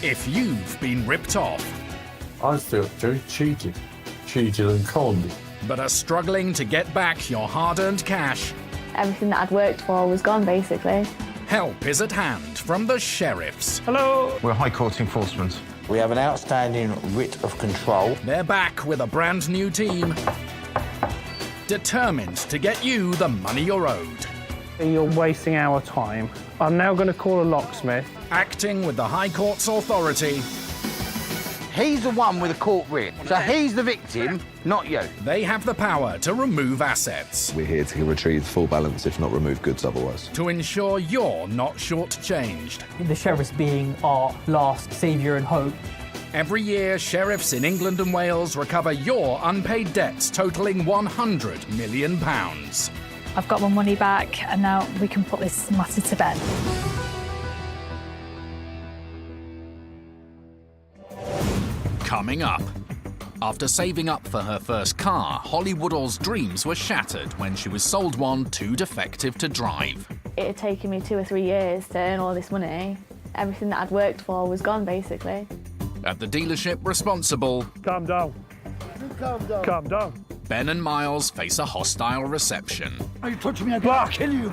if you've been ripped off, I felt very cheated and conned. but are struggling to get back your hard-earned cash, Everything that I'd worked for was gone, basically. help is at hand from the sheriffs. Hello. We're High Court enforcement. We have an outstanding writ of control. They're back with a brand new team, determined to get you the money you're owed. You're wasting our time. I'm now going to call a locksmith. Acting with the High Court's authority, He's the one with a court writ, so he's the victim, not you. they have the power to remove assets, We're here to retrieve full balance, if not remove goods otherwise. to ensure you're not shortchanged. The sheriffs being our last saviour and hope. Every year, sheriffs in England and Wales recover your unpaid debts totaling £100 million. I've got my money back and now we can put this matter to bed. Coming up. After saving up for her first car, Holly Woodall's dreams were shattered when she was sold one too defective to drive. It had taken me 2 or 3 years to earn all this money. Everything that I'd worked for was gone, basically. At the dealership responsible, Calm down. Calm down. Ben and Miles face a hostile reception. Are you touching me again? I'll kill you.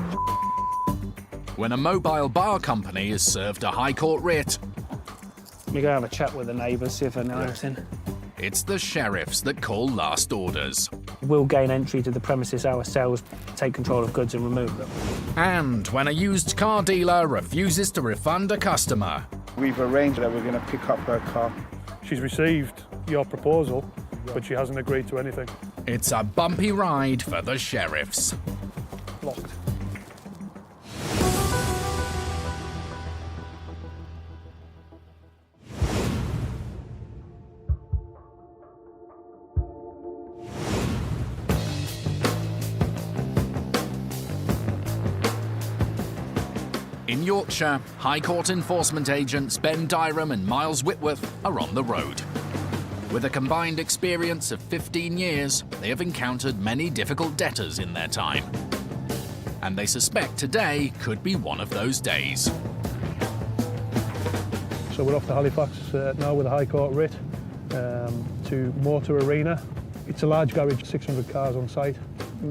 When a mobile bar company is served a High Court writ, We go have a chat with the neighbours, see if they know anything. it's the sheriffs that call last orders. We'll gain entry to the premises ourselves, take control of goods and remove them. And when a used car dealer refuses to refund a customer, We've arranged that we're going to pick up her car. She's received your proposal, but she hasn't agreed to anything. it's a bumpy ride for the sheriffs. Locked. In Yorkshire, High Court enforcement agents Ben Dyram and Miles Whitworth are on the road. With a combined experience of 15 years, they have encountered many difficult debtors in their time. And they suspect today could be one of those days. So we're off to Halifax now with a High Court writ to Motor Arena. It's a large garage, 600 cars on site,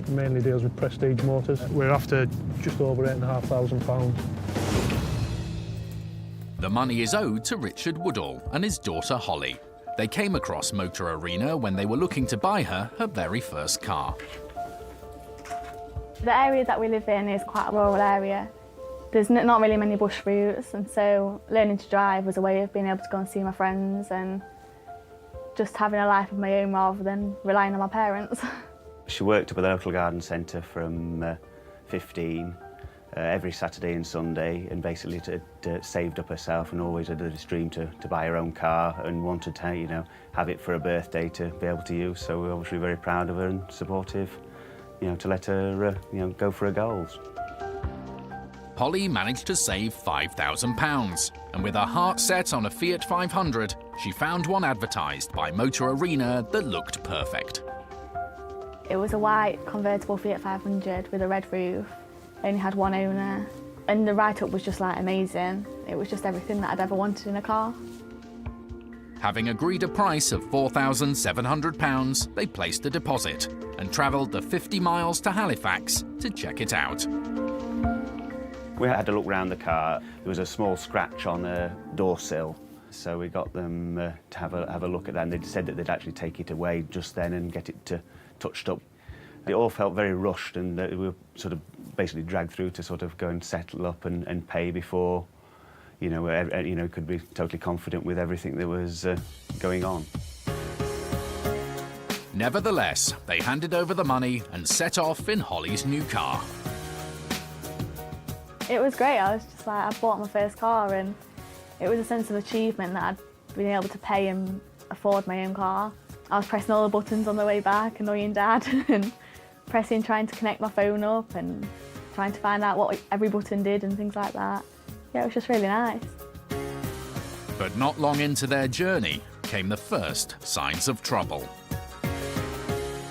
mainly deals with prestige motors. We're after just over £8,500. The money is owed to Richard Woodall and his daughter Holly. They came across Motor Arena when they were looking to buy her very first car. The area that we live in is quite a rural area. There's not really many bush routes, and so learning to drive was a way of being able to go and see my friends and just having a life of my own rather than relying on my parents. She worked up at the local garden centre from 15 every Saturday and Sunday, and basically saved up herself and always had this dream to buy her own car and wanted to, you know, have it for her birthday to be able to use. So we're obviously very proud of her and supportive, you know, to let her, you know, go for her goals. Holly managed to save £5,000, and with her heart set on a Fiat 500, she found one advertised by Motor Arena that looked perfect. It was a white convertible Fiat 500 with a red roof. It only had one owner, and the write-up was just like amazing. It was just everything that I'd ever wanted in a car. Having agreed a price of £4,700, they placed a deposit and travelled the 50 miles to Halifax to check it out. We had a look around the car. There was a small scratch on the door sill, so we got them to have a look at that, and they said that they'd actually take it away just then and get it touched up. It all felt very rushed, and we were sort of basically dragged through to sort of go and settle up and pay before, you know, could be totally confident with everything that was going on. Nevertheless, they handed over the money and set off in Holly's new car. It was great. I was just like, I bought my first car, and it was a sense of achievement that I'd been able to pay and afford my own car. I was pressing all the buttons on the way back, annoying Dad, and trying to connect my phone up and trying to find out what every button did and things like that. Yeah, it was just really nice. But not long into their journey came the first signs of trouble.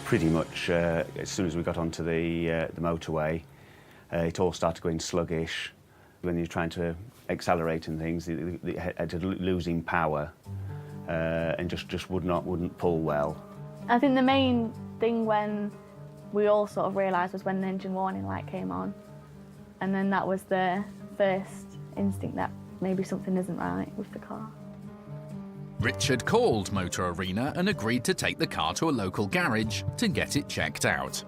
Pretty much as soon as we got onto the motorway, it all started going sluggish. When you're trying to accelerating things. It had losing power and just wouldn't pull well. I think the main thing when we all sort of realised was when the engine warning light came on. And then that was the first instinct that maybe something isn't right with the car. Richard called Motor Arena and agreed to take the car to a local garage to get it checked out.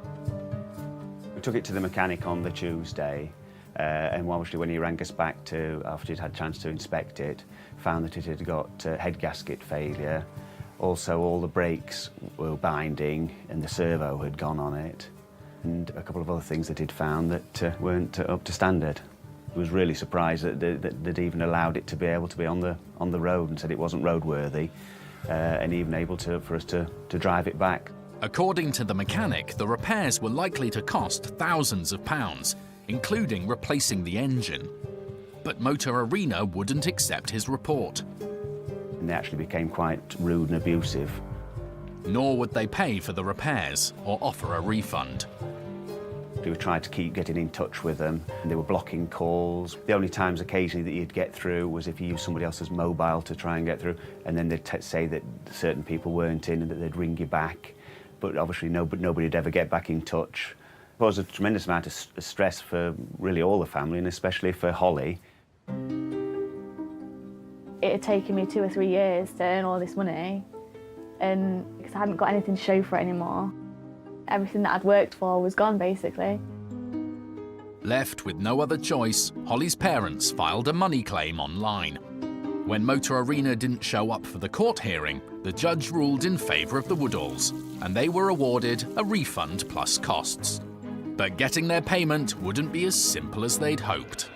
We took it to the mechanic on the Tuesday, and obviously when he rang us back after he'd had a chance to inspect it, found that it had got head gasket failure. Also, all the brakes were binding and the servo had gone on it, and a couple of other things that he'd found that weren't up to standard. He was really surprised that they'd even allowed it to be able to be on the road, and said it wasn't roadworthy, and even able for us to drive it back. According to the mechanic, the repairs were likely to cost thousands of pounds, including replacing the engine. But Motor Arena wouldn't accept his report. And they actually became quite rude and abusive. Nor would they pay for the repairs or offer a refund. We tried to keep getting in touch with them, and they were blocking calls. The only times occasionally that you'd get through was if you used somebody else's mobile to try and get through, and then they'd say that certain people weren't in and that they'd ring you back. But obviously nobody'd ever get back in touch. It was a tremendous amount of stress for really all the family, and especially for Holly. It had taken me 2 or 3 years to earn all this money, and because I hadn't got anything to show for it anymore. Everything that I'd worked for was gone, basically. Left with no other choice, Holly's parents filed a money claim online. When Motor Arena didn't show up for the court hearing, the judge ruled in favour of the Woodalls, and they were awarded a refund plus costs. But getting their payment wouldn't be as simple as they'd hoped.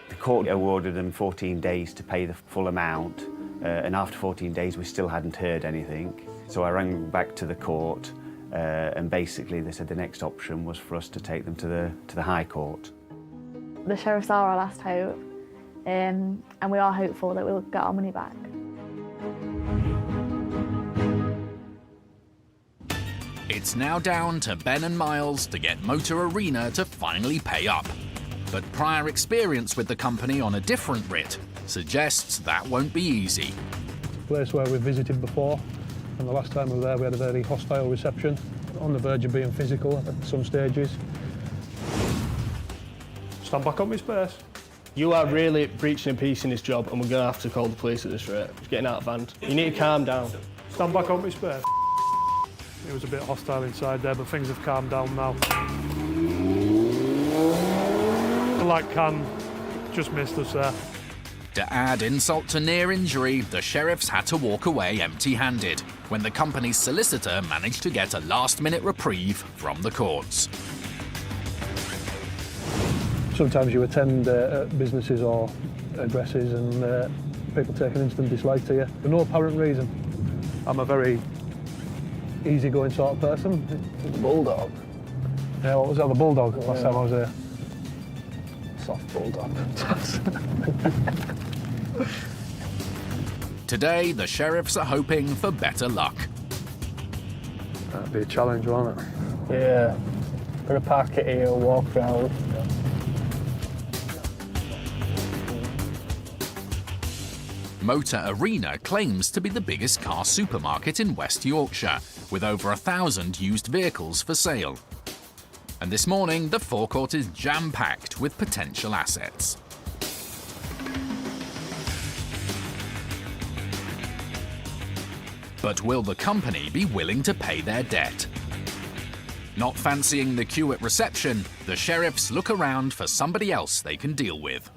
The court awarded them 14 days to pay the full amount, and after 14 days we still hadn't heard anything. So I rang back to the court, and basically they said the next option was for us to take them to the High Court. The sheriffs are our last hope, and we are hopeful that we'll get our money back. It's now down to Ben and Miles to get Motor Arena to finally pay up. But prior experience with the company on a different writ suggests that won't be easy. Place where we've visited before, and the last time we were there we had a very hostile reception, on the verge of being physical at some stages. Stand back on my space. You are really breaching a piece in this job, and we're going to have to call the police at this rate. It's getting out of hand. You need to calm down. Stand back on my space. It was a bit hostile inside there, but things have calmed down now. The light can just missed us there. To add insult to near injury, the sheriffs had to walk away empty-handed when the company's solicitor managed to get a last-minute reprieve from the courts. Sometimes you attend businesses or addresses and people take an instant dislike to you for no apparent reason. I'm a very easygoing sort of person. Bulldog. Yeah, what was that, the bulldog last time I was here? Soft bulldog. Today, the sheriffs are hoping for better luck. That'd be a challenge, won't it? Yeah. Gonna park it here, walk round. Motor Arena claims to be the biggest car supermarket in West Yorkshire, with over 1,000 used vehicles for sale. And this morning, the forecourt is jam-packed with potential assets. But will the company be willing to pay their debt? Not fancying the queue at reception, the sheriffs look around for somebody else they can deal with.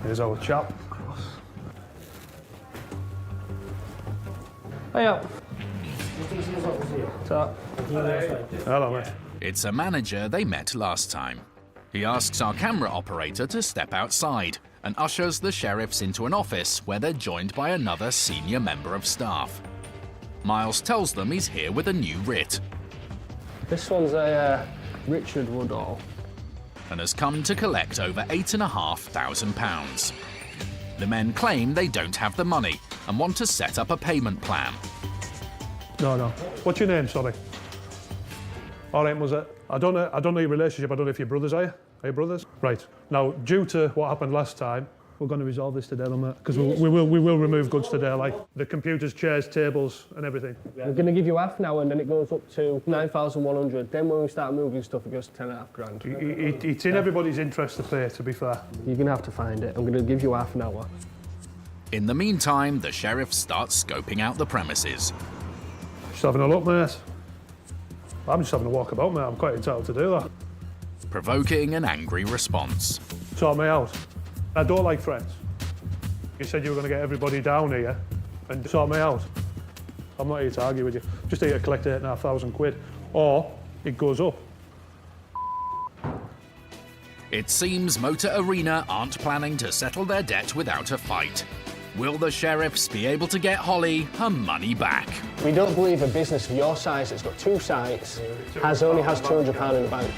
Here's our chap. Hey up. Hello, mate. It's a manager they met last time. He asks our camera operator to step outside and ushers the sheriffs into an office where they're joined by another senior member of staff. Miles tells them he's here with a new writ. This one's a Richard Woodall. And has come to collect over £8,500. The men claim they don't have the money and want to set up a payment plan. No. What's your name, sorry? All right, Muzza. I don't know your relationship. I don't know if you're brothers, are you? Are you brothers? Right. Now, due to what happened last time, we're going to resolve this today, mate, because we will remove goods today, like the computers, chairs, tables, and everything. We're going to give you half now, and then it goes up to 9,100. Then when we start moving stuff, it goes to 10.5 grand. It's in everybody's interest to pay, to be fair. You're going to have to find it. I'm going to give you half an hour. In the meantime, the sheriff starts scoping out the premises. Just having a look, mate. I'm just having a walk about, mate. I'm quite entitled to do that. Provoking an angry response. Sort me out. I don't like friends. You said you were going to get everybody down here and sort me out. I'm not here to argue with you. Just here to collect £8,500, or it goes up. It seems Motor Arena aren't planning to settle their debt without a fight. Will the sheriffs be able to get Holly her money back? We don't believe a business of your size that's got 2 sites only has £200 in the bank.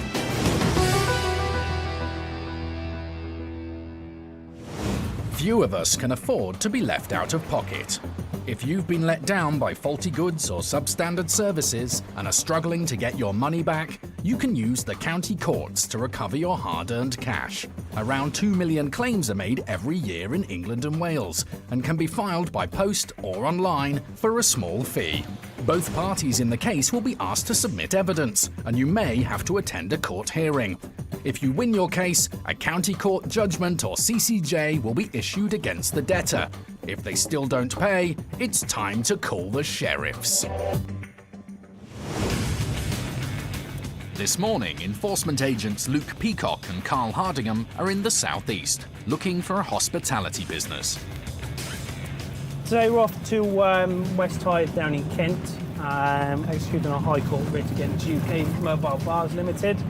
Few of us can afford to be left out of pocket. If you've been let down by faulty goods or substandard services and are struggling to get your money back, you can use the county courts to recover your hard-earned cash. Around 2 million claims are made every year in England and Wales and can be filed by post or online for a small fee. Both parties in the case will be asked to submit evidence, and you may have to attend a court hearing. If you win your case, a county court judgment or CCJ will be issued against the debtor. If they still don't pay, it's time to call the sheriffs. This morning, enforcement agents Luke Peacock and Carl Hardingham are in the southeast, looking for a hospitality business. Today we're off to West Hythe down in Kent, executing a High Court writ against UK Mobile Bars Limited.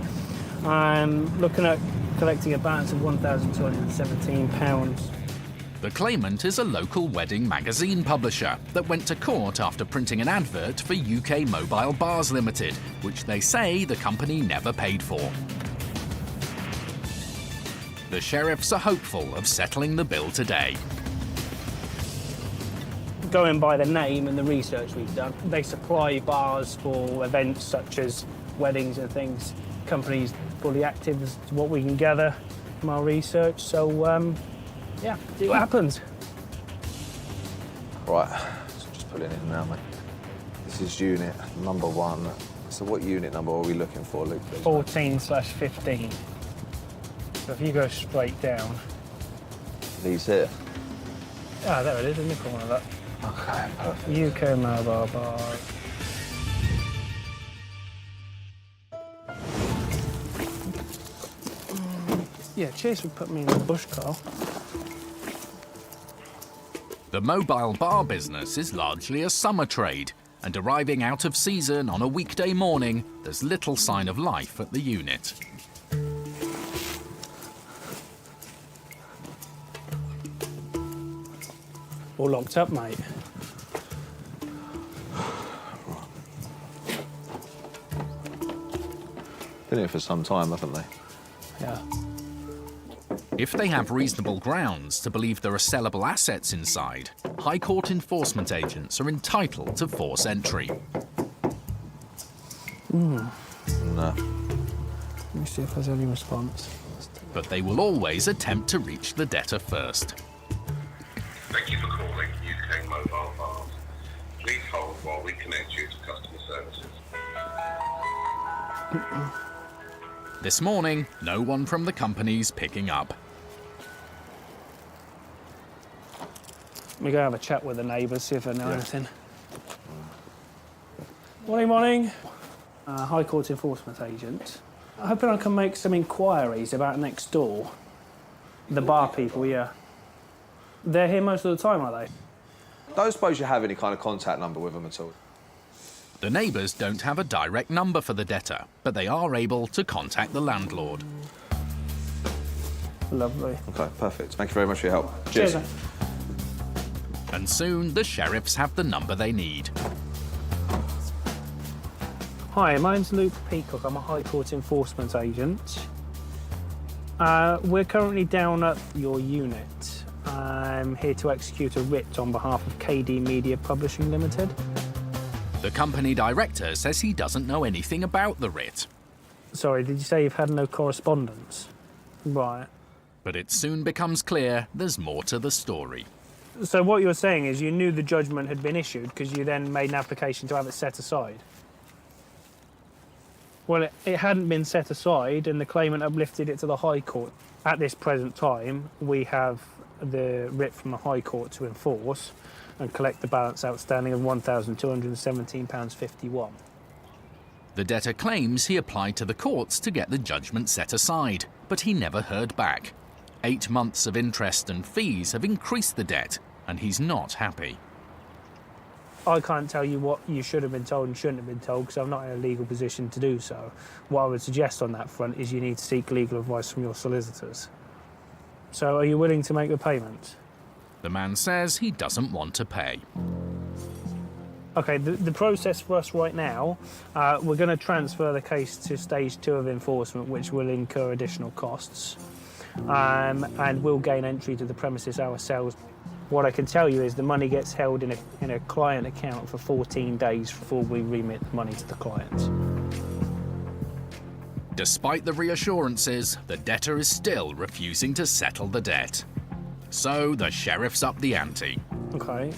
Looking at collecting a balance of £1,217. The claimant is a local wedding magazine publisher that went to court after printing an advert for UK Mobile Bars Limited, which they say the company never paid for. The sheriffs are hopeful of settling the bill today. Going by the name and the research we've done, they supply bars for events such as weddings and things. Company's fully active is what we can gather from our research, so yeah, see what happens. Right, so just put it in now, mate. This is unit number 1. So what unit number are we looking for, Luke? 14/15. So if you go straight down. These here? Ah, there it is in the corner of that. Okay, perfect. UK Mobile Bars. Yeah, Chase would put me in the bush car. The mobile bar business is largely a summer trade, and arriving out of season on a weekday morning, there's little sign of life at the unit. All locked up, mate. Been here for some time, haven't they? Yeah. If they have reasonable grounds to believe there are sellable assets inside, High Court enforcement agents are entitled to force entry. No. Let me see if there's any response. But they will always attempt to reach the debtor first. Thank you for calling UK Mobile Bars. Please hold while we connect you to customer services. This morning, no one from the company's picking up. We go have a chat with the neighbours, see if they know anything. Morning. High Court enforcement agent. I'm hoping I can make some inquiries about next door. The bar people, yeah. They're here most of the time, are they? Don't suppose you have any kind of contact number with them at all? The neighbours don't have a direct number for the debtor, but they are able to contact the landlord. Lovely. Okay, perfect. Thank you very much for your help. Cheers. Mate. And soon, the sheriffs have the number they need. Hi, my name's Luke Peacock. I'm a High Court enforcement agent. We're currently down at your unit. I'm here to execute a writ on behalf of KD Media Publishing Limited. The company director says he doesn't know anything about the writ. Sorry, did you say you've had no correspondence? Right. But it soon becomes clear there's more to the story. So what you're saying is you knew the judgment had been issued because you then made an application to have it set aside? Well, it hadn't been set aside and the claimant uplifted it to the High Court. At this present time, we have the writ from the High Court to enforce and collect the balance outstanding of £1,217.51. The debtor claims he applied to the courts to get the judgment set aside, but he never heard back. 8 months of interest and fees have increased the debt, and he's not happy. I can't tell you what you should have been told and shouldn't have been told because I'm not in a legal position to do so. What I would suggest on that front is you need to seek legal advice from your solicitors. So are you willing to make the payment? The man says he doesn't want to pay. OK, the process for us right now, we're going to transfer the case to stage 2 of enforcement, which will incur additional costs. And we'll gain entry to the premises ourselves. What I can tell you is the money gets held in a client account for 14 days before we remit the money to the client. Despite the reassurances, the debtor is still refusing to settle the debt. So the sheriff's up the ante. OK,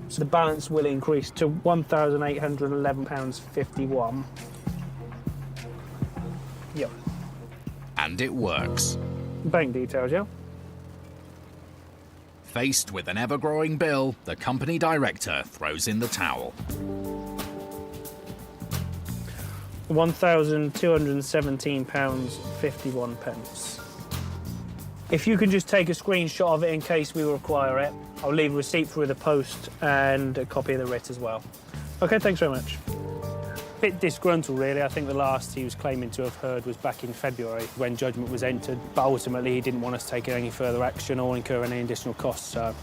so the balance will increase to £1,811.51. Yep. And it works. Bank details, yeah? Faced with an ever-growing bill, the company director throws in the towel. £1,217.51. If you can just take a screenshot of it in case we require it, I'll leave a receipt through the post and a copy of the writ as well. OK, thanks very much. Bit disgruntled, really. I think the last he was claiming to have heard was back in February when judgment was entered, but ultimately he didn't want us taking any further action or incur any additional costs, so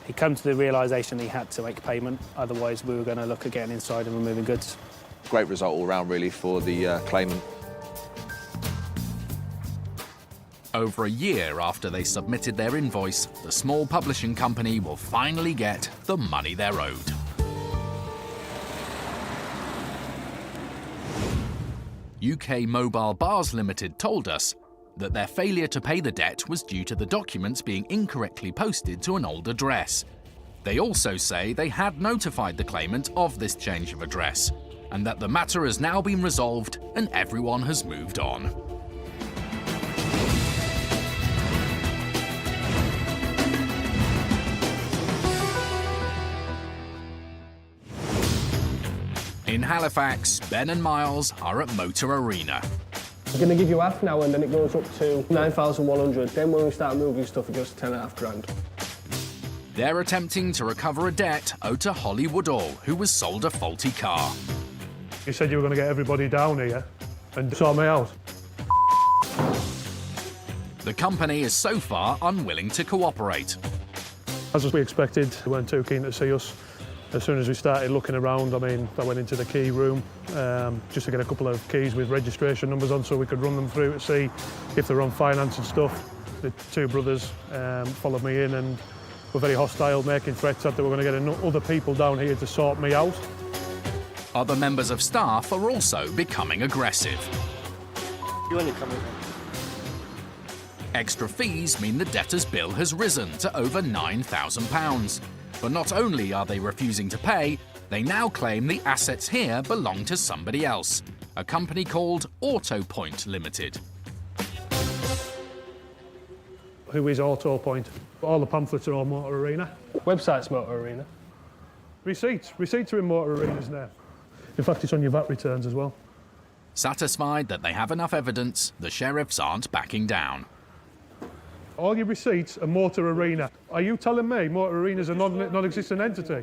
he came to the realisation that he had to make payment, otherwise we were going to look at getting inside and removing goods. Great result all round, really, for the claimant. Over a year after they submitted their invoice, the small publishing company will finally get the money they're owed. UK Mobile Bars Limited told us that their failure to pay the debt was due to the documents being incorrectly posted to an old address. They also say they had notified the claimant of this change of address, and that the matter has now been resolved and everyone has moved on. In Halifax, Ben and Miles are at Motor Arena. I'm going to give you half now and then it goes up to 9,100. Then when we start moving stuff, it goes to 10.5 grand. They're attempting to recover a debt owed to Holly Woodall, who was sold a faulty car. You said you were going to get everybody down here and sort me out. The company is so far unwilling to cooperate. As we expected, they weren't too keen to see us. As soon as we started looking around, I went into the key room just to get a couple of keys with registration numbers on so we could run them through to see if they're on finance and stuff. The two brothers followed me in and were very hostile, making threats that they were going to get other people down here to sort me out. Other members of staff are also becoming aggressive. You only come in. Extra fees mean the debtor's bill has risen to over £9,000. But not only are they refusing to pay, they now claim the assets here belong to somebody else, a company called AutoPoint Limited. Who is AutoPoint? All the pamphlets are on Motor Arena. Website's Motor Arena. Receipts are in Motor Arena's name. In fact, it's on your VAT returns as well. Satisfied that they have enough evidence, the sheriffs aren't backing down. All your receipts are Motor Arena. Are you telling me Motor Arena's a non-existent entity?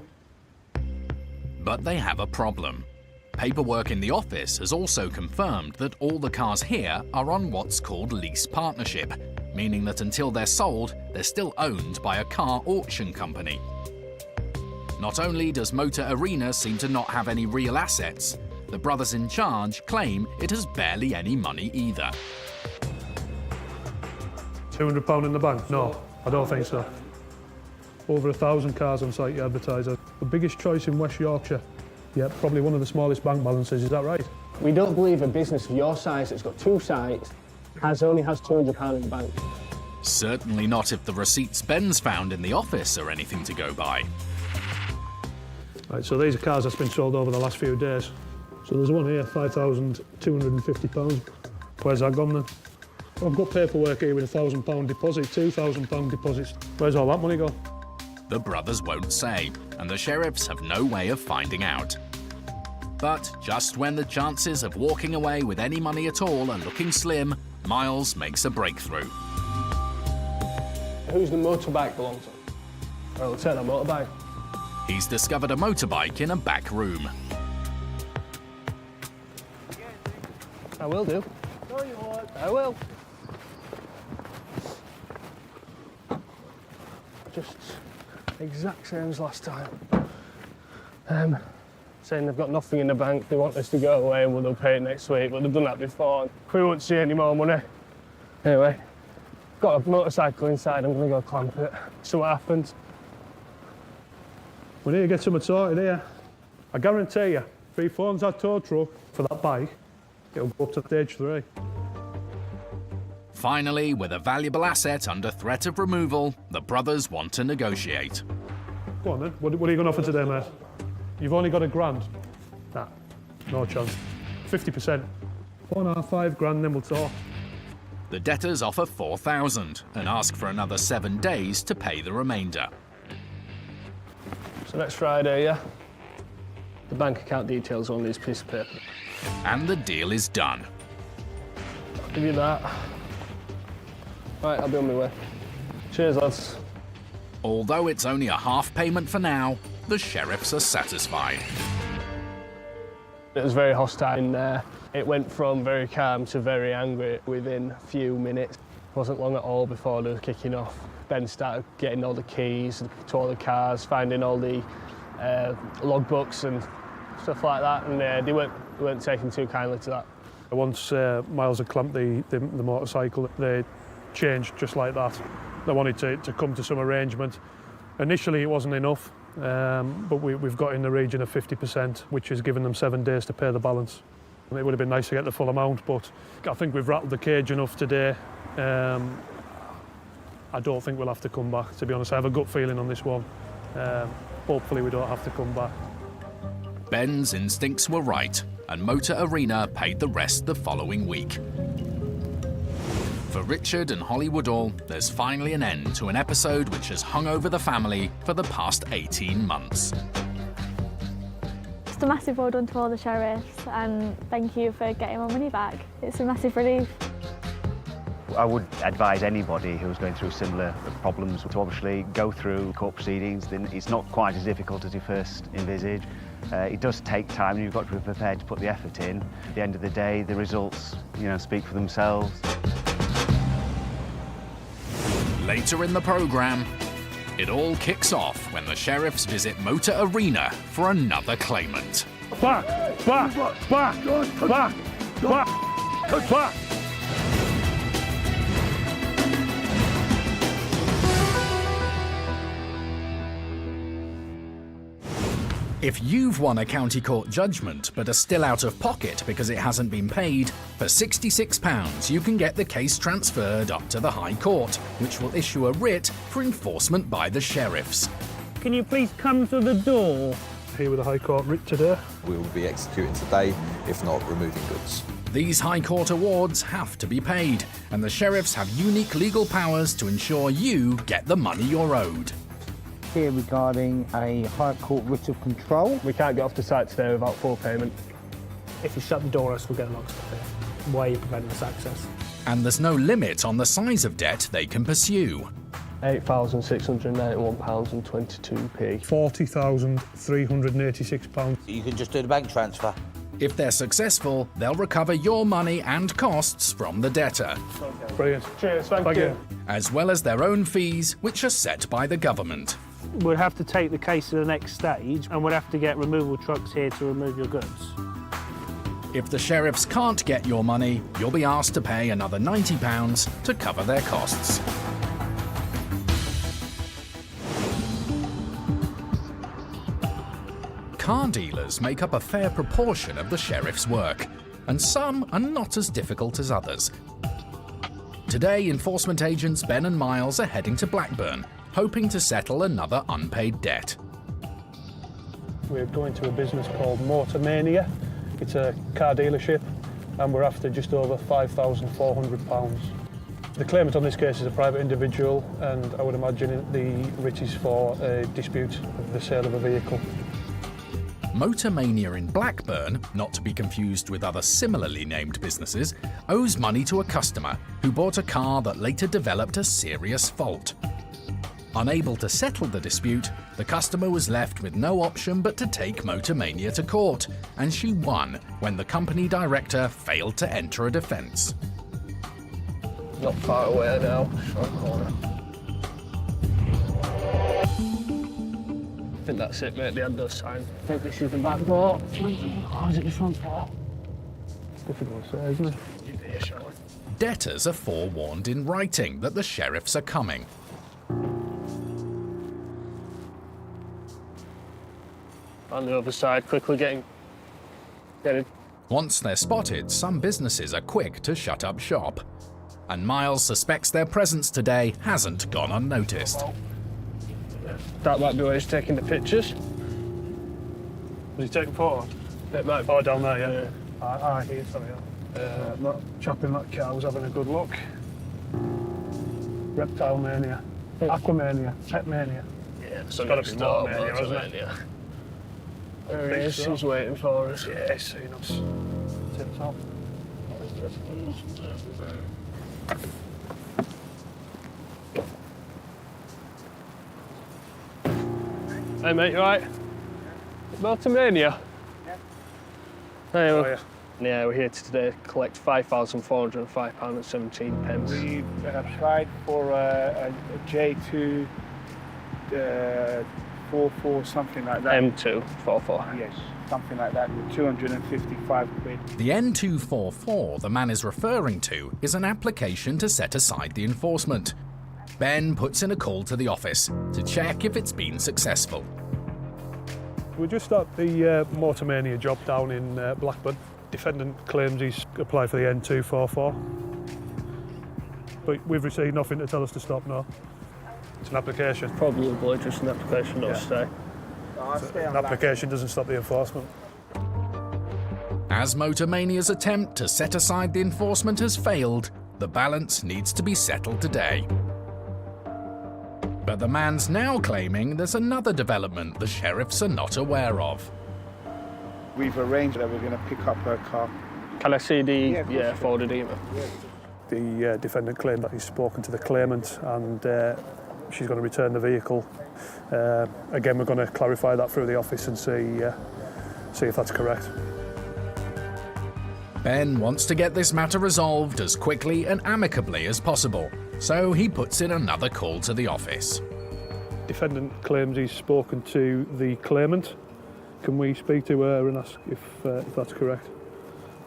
But they have a problem. Paperwork in the office has also confirmed that all the cars here are on what's called lease partnership, meaning that until they're sold, they're still owned by a car auction company. Not only does Motor Arena seem to not have any real assets, the brothers in charge claim it has barely any money either. £200 in the bank? No, I don't think so. Over 1,000 cars on site, you advertise as the biggest choice in West Yorkshire. Yeah, probably one of the smallest bank balances, is that right? We don't believe a business of your size that's got 2 sites only has £200 in the bank. Certainly not if the receipts Ben's found in the office are anything to go by. Right, so these are cars that's been sold over the last few days. So there's one here, £5,250. Where's that gone then? I've got paperwork here with £1,000 deposit, £2,000 deposits. Where's all that money gone? The brothers won't say, and the sheriffs have no way of finding out. But just when the chances of walking away with any money at all are looking slim, Miles makes a breakthrough. Who's the motorbike belong to? Well, we'll take that motorbike. He's discovered a motorbike in a back room. I will do. No, you won't. I will. Just exact same as last time. Saying they've got nothing in the bank, they want us to go away and they'll pay it next week, but they've done that before. We won't see any more money. Anyway, got a motorcycle inside, I'm gonna go clamp it, see what happens. We need to get something sorted here. I guarantee you, if he phones that tow truck for that bike, it'll go up to stage 3. Finally, with a valuable asset under threat of removal, the brothers want to negotiate. Go on then, what are you going to offer today, mate? You've only got £1,000. Nah, no chance. 50%. 4.5, 5 grand, then we'll talk. The debtors offer $4,000 and ask for another 7 days to pay the remainder. So next Friday, yeah? The bank account details on this piece of paper. And the deal is done. I'll give you that. Right, I'll be on my way. Cheers, lads. Although it's only a half payment for now, the sheriffs are satisfied. It was very hostile in there. It went from very calm to very angry within a few minutes. It wasn't long at all before they were kicking off. Ben started getting all the keys to all the cars, finding all the logbooks and stuff like that, and they weren't taking too kindly to that. Once Miles had clamped the motorcycle, they changed just like that. They wanted to come to some arrangement. Initially it wasn't enough, but we've got in the region of 50%, which has given them 7 days to pay the balance. And it would have been nice to get the full amount, but I think we've rattled the cage enough today. I don't think we'll have to come back, to be honest. I have a gut feeling on this one. Hopefully we don't have to come back. Ben's instincts were right, and Motor Arena paid the rest the following week. For Richard and Holly Woodall, there's finally an end to an episode which has hung over the family for the past 18 months. Just a massive well done to all the sheriffs, and thank you for getting my money back. It's a massive relief. I would advise anybody who's going through similar problems to obviously go through court proceedings. It's not quite as difficult as you first envisage. It does take time and you've got to be prepared to put the effort in. At the end of the day, the results, speak for themselves. Later in the programme, it all kicks off when the sheriffs visit Motor Arena for another claimant. Back! Back! Back! Back! Back! Back! If you've won a county court judgment but are still out of pocket because it hasn't been paid, for £66 you can get the case transferred up to the High Court, which will issue a writ for enforcement by the sheriffs. Can you please come to the door? Here with the High Court writ today. We will be executing today, if not removing goods. These High Court awards have to be paid, and the sheriffs have unique legal powers to ensure you get the money you're owed. Here regarding a High Court writ of control. We can't get off the site today without full payment. If you shut the door, us will get locked up here. Why are you preventing us access? And there's no limit on the size of debt they can pursue. £8,691.22p. £40,386. You can just do the bank transfer. If they're successful, they'll recover your money and costs from the debtor. Brilliant. Cheers, thank you. As well as their own fees, which are set by the government. We'll have to take the case to the next stage, and we'll have to get removal trucks here to remove your goods. If the sheriffs can't get your money, you'll be asked to pay another £90 to cover their costs. car dealers make up a fair proportion of the sheriff's work, and some are not as difficult as others. Today, enforcement agents Ben and Miles are heading to Blackburn, hoping to settle another unpaid debt. We're going to a business called Motor Mania. It's a car dealership, and we're after just over £5,400. The claimant on this case is a private individual, and I would imagine the writ is for a dispute of the sale of a vehicle. Motor Mania in Blackburn, not to be confused with other similarly named businesses, owes money to a customer who bought a car that later developed a serious fault. Unable to settle the dispute, the customer was left with no option but to take Motor Mania to court, and she won when the company director failed to enter a defence. Not far away now, short corner. I think that's it, mate, the end of the sign. I think this is the back door. Or is it the front door? Difficult to say, isn't it? Debtors are forewarned in writing that the sheriffs are coming. On the other side, quickly get it. Once they're spotted, some businesses are quick to shut up shop. And Miles suspects their presence today hasn't gone unnoticed. That might be where he's taking the pictures. Was he taking photos? It might be. Oh, down there, yeah. Aye, here, sorry. That chap in that car was having a good look. Reptile Mania, Aquamania, Pet Mania. Yeah, it's got to be Motor Mania, hasn't it? Yeah. There he is, he's waiting for us. Yeah, he's seen us. Tip top. Hey mate, you alright? Motor Mania? Yeah. Hey, Oh, yeah. Yeah, we're here today to collect £5,405.17. We applied for a J2 44, something like that. M2 44. Yes, something like that, 255 quid. The N244 the man is referring to is an application to set aside the enforcement. Ben puts in a call to the office to check if it's been successful. We just started the Motor Mania job down in Blackburn. Defendant claims he's applied for the N244. But we've received nothing to tell us to stop now. It's an application. Probably just an application, not stay. An application doesn't stop the enforcement. As Motor Mania's attempt to set aside the enforcement has failed, the balance needs to be settled today. But the man's now claiming there's another development the sheriffs are not aware of. We've arranged that we're going to pick up her car. Can I see the forwarded email? The defendant claimed that he's spoken to the claimant and she's going to return the vehicle. Again, we're going to clarify that through the office and see if that's correct. Ben wants to get this matter resolved as quickly and amicably as possible, so he puts in another call to the office. Defendant claims he's spoken to the claimant. Can we speak to her and ask if that's correct?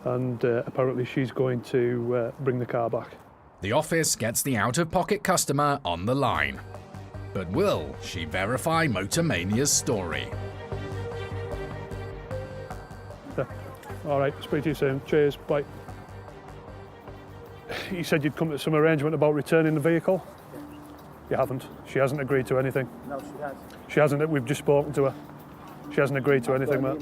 And apparently she's going to bring the car back. The office gets the out-of-pocket customer on the line. But will she verify Motor Mania's story? Yeah. All right, speak to you soon. Cheers, bye. You said you'd come to some arrangement about returning the vehicle? You haven't. She hasn't agreed to anything. No, she has. She hasn't. We've just spoken to her. She hasn't agreed to anything, Matt.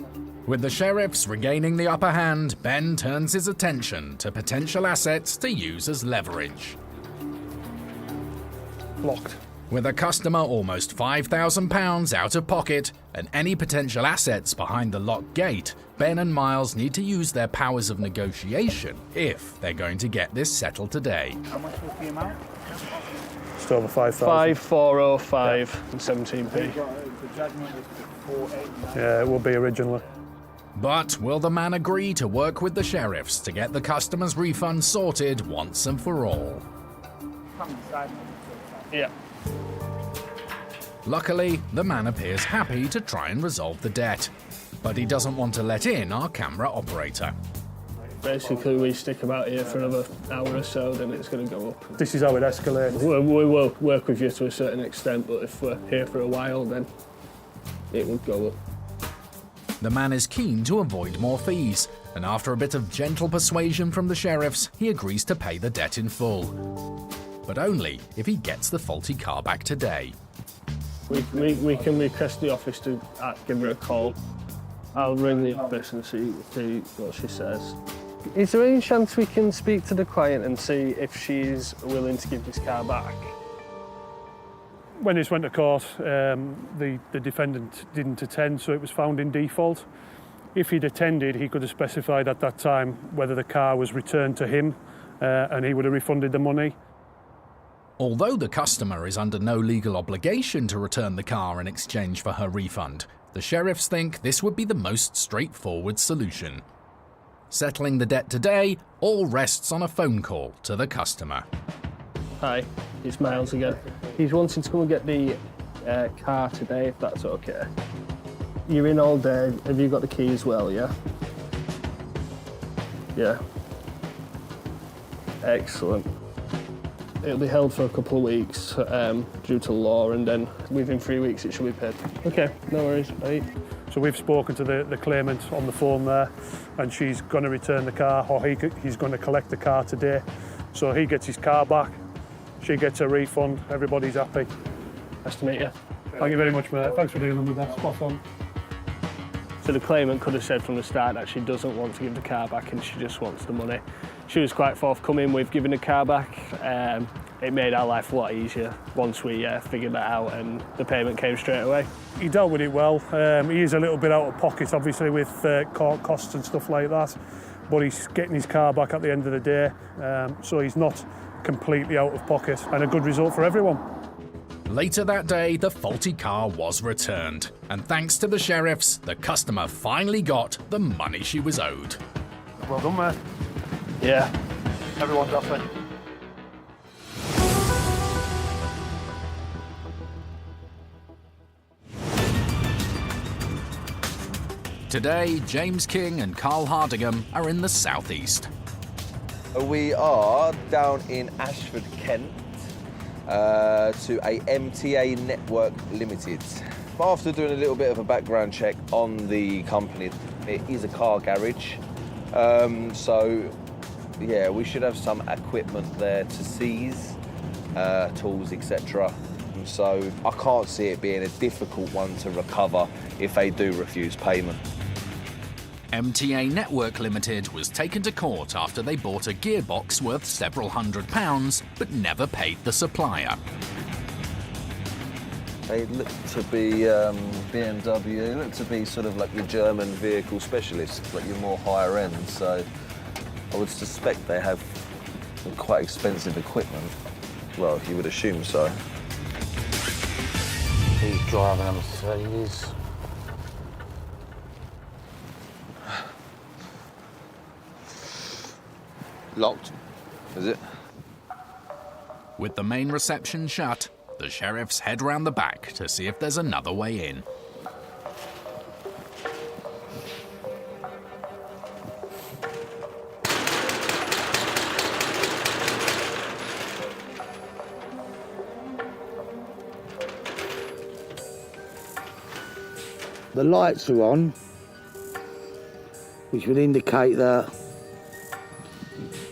With the sheriffs regaining the upper hand, Ben turns his attention to potential assets to use as leverage. Locked. With a customer almost £5,000 out of pocket and any potential assets behind the locked gate, Ben and Miles need to use their powers of negotiation if they're going to get this settled today. How much was the amount? Just over 5,000. 5405 and 17p. The judgment was 489. Yeah, it will be originally. But will the man agree to work with the sheriffs to get the customer's refund sorted once and for all? Come inside. Yeah. Luckily, the man appears happy to try and resolve the debt, but he doesn't want to let in our camera operator. Basically, we stick about here for another hour or so, then it's going to go up. This is how it escalates. We will work with you to a certain extent, but if we're here for a while, then it would go up. The man is keen to avoid more fees, and after a bit of gentle persuasion from the sheriffs, he agrees to pay the debt in full. But only if he gets the faulty car back today. We can request the office to give her a call. I'll ring the office and see what she says. Is there any chance we can speak to the client and see if she's willing to give this car back? When this went to court, the defendant didn't attend, so it was found in default. If he'd attended, he could have specified at that time whether the car was returned to him, and he would have refunded the money. Although the customer is under no legal obligation to return the car in exchange for her refund, the sheriffs think this would be the most straightforward solution. Settling the debt today all rests on a phone call to the customer. Hi, it's Miles again. He's wanting to come and get the car today, if that's okay. You're in all day. Have you got the key as well, yeah? Yeah. Excellent. It'll be held for a couple of weeks due to law, and then within 3 weeks it should be paid. Okay, no worries. Bye. So we've spoken to the claimant on the phone there, and she's going to return the car, or he's going to collect the car today. So he gets his car back, she gets a refund, everybody's happy. Nice to meet you. Thank you very much, mate. Thanks for dealing with that. Spot on. So the claimant could have said from the start that she doesn't want to give the car back and she just wants the money. She was quite forthcoming with giving the car back. It made our life a lot easier once we figured that out, and the payment came straight away. He dealt with it well. He is a little bit out of pocket, obviously, with court costs and stuff like that, but he's getting his car back at the end of the day, so he's not completely out of pocket, and a good result for everyone. Later that day, the faulty car was returned, and thanks to the sheriffs, the customer finally got the money she was owed. Well done, mate. Yeah. Everyone's happy. Today, James King and Carl Hardingham are in the southeast. We are down in Ashford, Kent, to a MTA Network Limited. After doing a little bit of a background check on the company, it is a car garage. So, yeah, we should have some equipment there to seize, tools, etc. So I can't see it being a difficult one to recover if they do refuse payment. MTA Network Limited was taken to court after they bought a gearbox worth several £100s, but never paid the supplier. They look to be BMW, they look to be sort of like your German vehicle specialists, like your more higher end, so I would suspect they have some quite expensive equipment. Well, you would assume so. He's driving a Mercedes. Locked, is it? With the main reception shut, the sheriffs head round the back to see if there's another way in. The lights are on, which would indicate that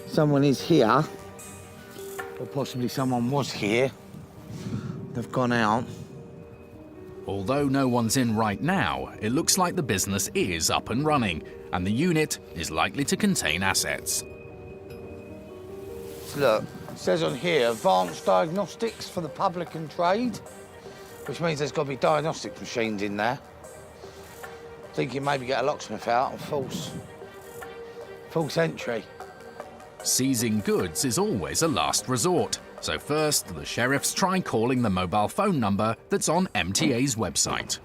someone is here, or possibly someone was here. They've gone out. Although no one's in right now, it looks like the business is up and running, and the unit is likely to contain assets. Look, it says on here, advanced diagnostics for the public and trade, which means there's got to be diagnostic machines in there. Thinking maybe get a locksmith out and false entry. Seizing goods is always a last resort, so first the sheriffs try calling the mobile phone number that's on MTA's website.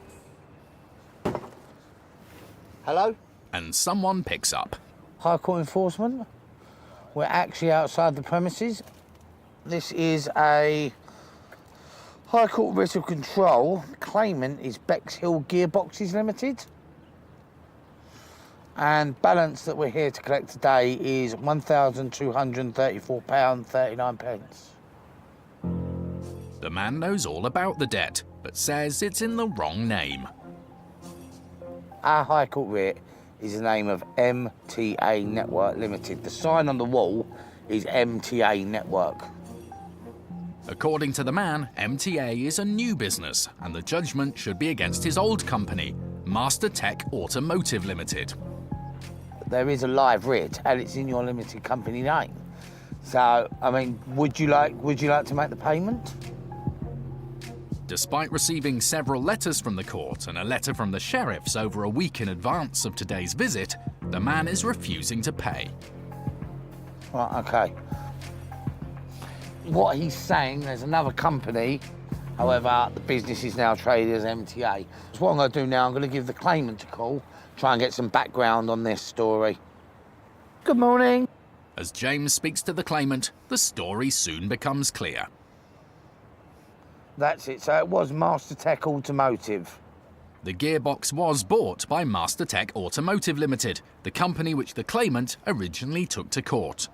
Hello? And someone picks up. High Court Enforcement. We're actually outside the premises. This is a High Court writ of control. Claimant is Bexhill Gearboxes Limited. And balance that we're here to collect today is £1,234.39. The man knows all about the debt, but says it's in the wrong name. Our High Court writ is the name of MTA Network Limited. The sign on the wall is MTA Network. According to the man, MTA is a new business, and the judgment should be against his old company, Master Tech Automotive Limited. There is a live writ, and it's in your limited company name. So, I mean, would you like to make the payment? Despite receiving several letters from the court and a letter from the sheriffs over a week in advance of today's visit, the man is refusing to pay. Right, okay. What he's saying, there's another company, however, the business is now traded as MTA. So what I'm going to do now, I'm going to give the claimant a call, try and get some background on this story. Good morning. As James speaks to the claimant, the story soon becomes clear. That's it, so it was Master Tech Automotive. The gearbox was bought by Master Tech Automotive Limited, the company which the claimant originally took to court.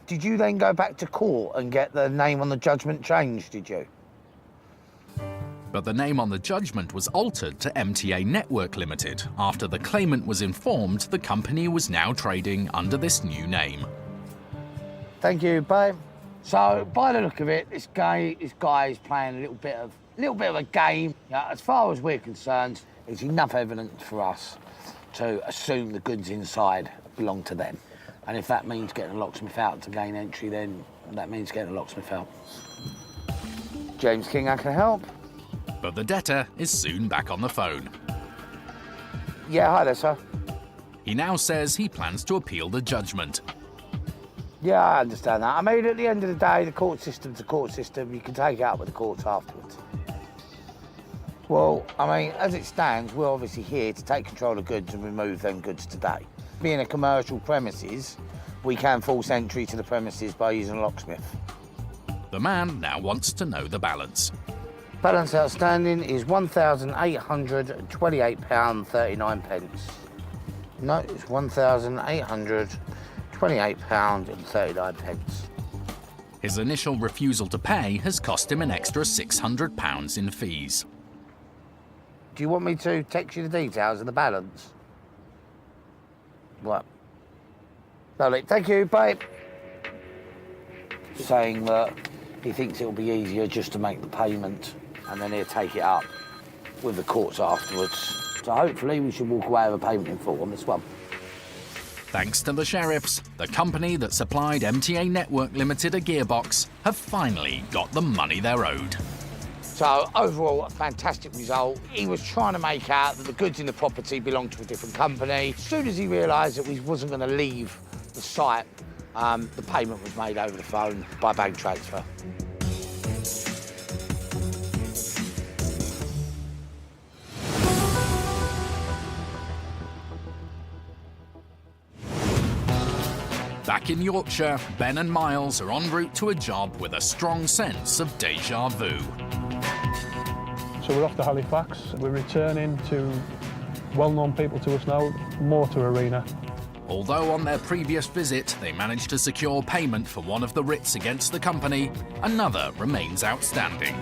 Did you then go back to court and get the name on the judgment changed, did you? But the name on the judgment was altered to MTA Network Limited after the claimant was informed the company was now trading under this new name. Thank you, babe. So, by the look of it, this guy is playing a little bit of a game. As far as we're concerned, there's enough evidence for us to assume the goods inside belong to them. And if that means getting a locksmith out to gain entry, then that means getting a locksmith out. James King, I can help. But the debtor is soon back on the phone. Yeah, hi there, sir. He now says he plans to appeal the judgment. Yeah, I understand that. I mean, at the end of the day, the court system's a court system. You can take it out with the courts afterwards. Well, I mean, as it stands, we're obviously here to take control of goods and remove them goods today. Being a commercial premises, we can force entry to the premises by using a locksmith. The man now wants to know the balance. Balance outstanding is £1,828.39. No, it's £1,828.39. His initial refusal to pay has cost him an extra £600 in fees. Do you want me to text you the details of the balance? What? Lovely. Thank you, babe. Saying that he thinks it'll be easier just to make the payment and then he'll take it up with the courts afterwards. So hopefully we should walk away with a payment in full on this one. Thanks to the sheriffs, the company that supplied MTA Network Limited a gearbox have finally got the money they're owed. So overall, a fantastic result. He was trying to make out that the goods in the property belonged to a different company. As soon as he realised that he wasn't going to leave the site, the payment was made over the phone by bank transfer. Back in Yorkshire, Ben and Miles are en route to a job with a strong sense of déjà vu. So we're off to Halifax. We're returning to well-known people to us now, Motor Arena. Although on their previous visit they managed to secure payment for one of the writs against the company, another remains outstanding.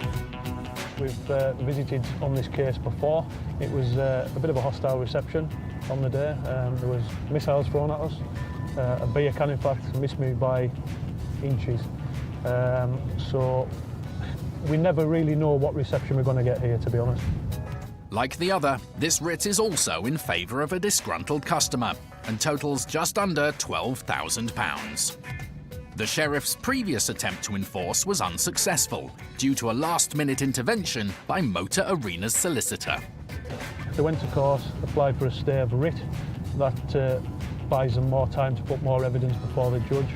We've visited on this case before. It was a bit of a hostile reception on the day. There was missiles thrown at us. A beer can, in fact, missed me by inches. So we never really know what reception we're going to get here, to be honest. Like the other, this writ is also in favour of a disgruntled customer and totals just under £12,000. The sheriff's previous attempt to enforce was unsuccessful due to a last-minute intervention by Motor Arena's solicitor. They went to court, applied for a stay of writ. That buys them more time to put more evidence before the judge.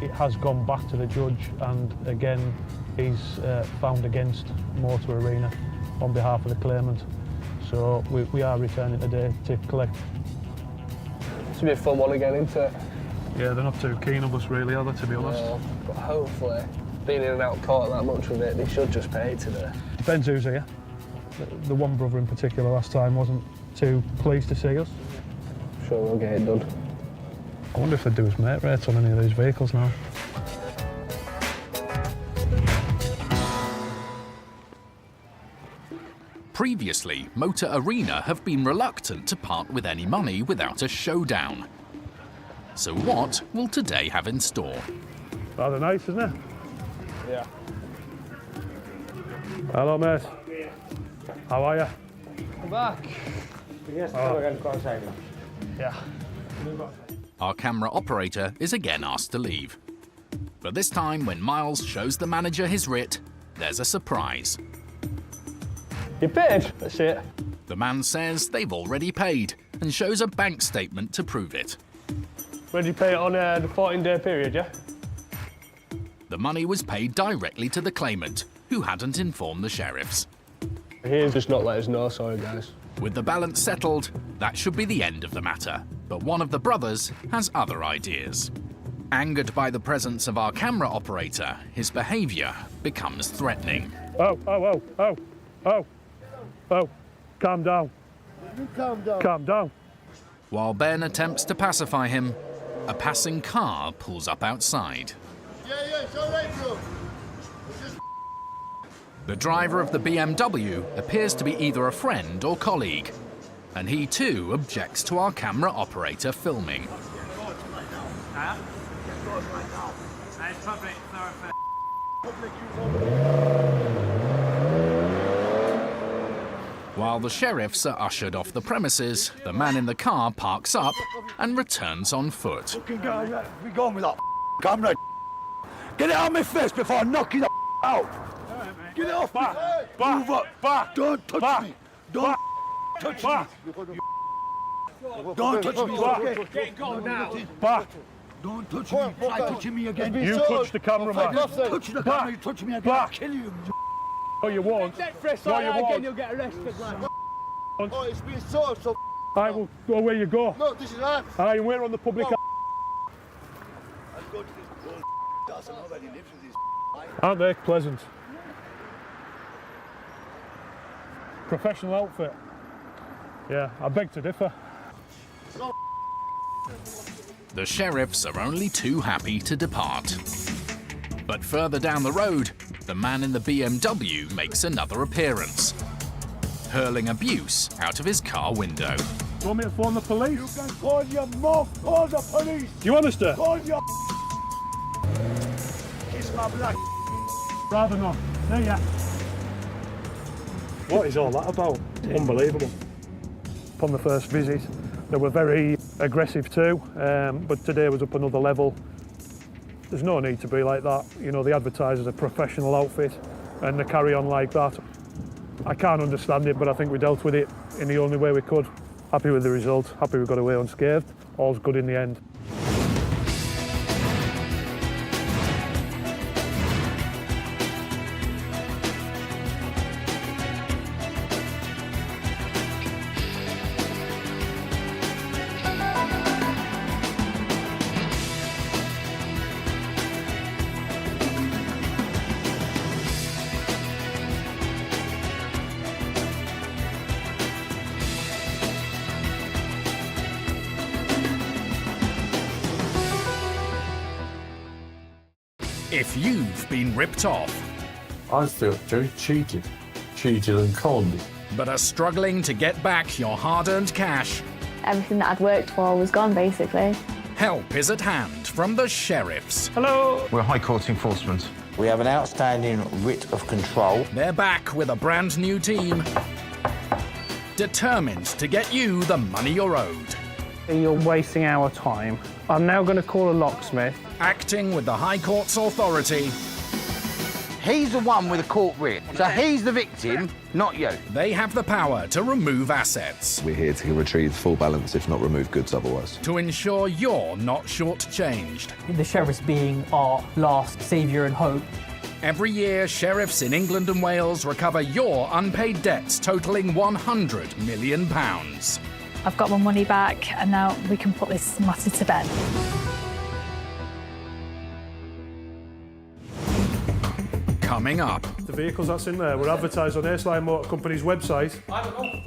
It has gone back to the judge, and again he's found against Motor Arena on behalf of the claimant. So we are returning today to collect. It's a bit fun one again, isn't it? Yeah, they're not too keen of us really, are they, to be honest? No, but hopefully, being in and out of court that much with it, they should just pay it today. Depends who's here. The one brother in particular last time wasn't too pleased to see us. Sure we'll get it done. I wonder if they'd do us mate rates on any of these vehicles now. Previously, Motor Arena have been reluctant to part with any money without a showdown. So what will today have in store? Rather nice, isn't it? Yeah. Hello, mate. How are you? I'm back. Yeah. Our camera operator is again asked to leave. But this time, when Miles shows the manager his writ, there's a surprise. You paid? That's it. The man says they've already paid and shows a bank statement to prove it. Where did you pay it on the 14-day period, yeah? The money was paid directly to the claimant, who hadn't informed the sheriffs. He's just not let us know, sorry guys. With the balance settled, that should be the end of the matter. But one of the brothers has other ideas. Angered by the presence of our camera operator, his behaviour becomes threatening. Oh, calm down. Calm down. While Ben attempts to pacify him, a passing car pulls up outside. Yeah, it's all right, bro. The driver of the BMW appears to be either a friend or colleague, and he too objects to our camera operator filming. While the sheriffs are ushered off the premises, the man in the car parks up and returns on foot. We going with that camera. Get it out of my face before I knock you out. Get it off me. Move up. Back. Don't touch me. Don't touch me. Don't touch me. Get going now. Back. Don't touch me. Try touching me again. You touch the cameraman. Touch the camera. You touch me again. I'll kill you. No, you won't. No, you won't. You'll get arrested. Oh, it's been so. I will go where you go. No, this is right. We're on the public. I'll go to this house and nobody lives with these. Aren't they pleasant? Professional outfit. Yeah, I beg to differ. The sheriffs are only too happy to depart. But further down the road, the man in the BMW makes another appearance, hurling abuse out of his car window. You want me to phone the police? You can call your mom. Call the police. You understand? Call your kiss my black. Rather not. There ya. What is all that about? Unbelievable. Upon the first visit, they were very aggressive too, but today was up another level. There's no need to be like that. You know, they advertise as a professional outfit and they carry on like that. I can't understand it, but I think we dealt with it in the only way we could. Happy with the result, happy we got away unscathed. All's good in the end. If you've been ripped off, I felt very cheated and conned. but are struggling to get back your hard-earned cash, Everything that I'd worked for was gone, basically. help is at hand from the sheriffs. Hello. We're High Court enforcement. We have an outstanding writ of control. They're back with a brand new team, determined to get you the money you're owed. You're wasting our time. I'm now going to call a locksmith. Acting with the High Court's authority, He's the one with a court writ, so he's the victim, not you. they have the power to remove assets, We're here to retrieve full balance, if not remove goods otherwise. to ensure you're not shortchanged. The sheriffs being our last saviour and hope. Every year, sheriffs in England and Wales recover your unpaid debts totaling £100 million. I've got my money back, and now we can put this matter to bed. Coming up, The vehicles that's in there were advertised on Aceline Motor Company's website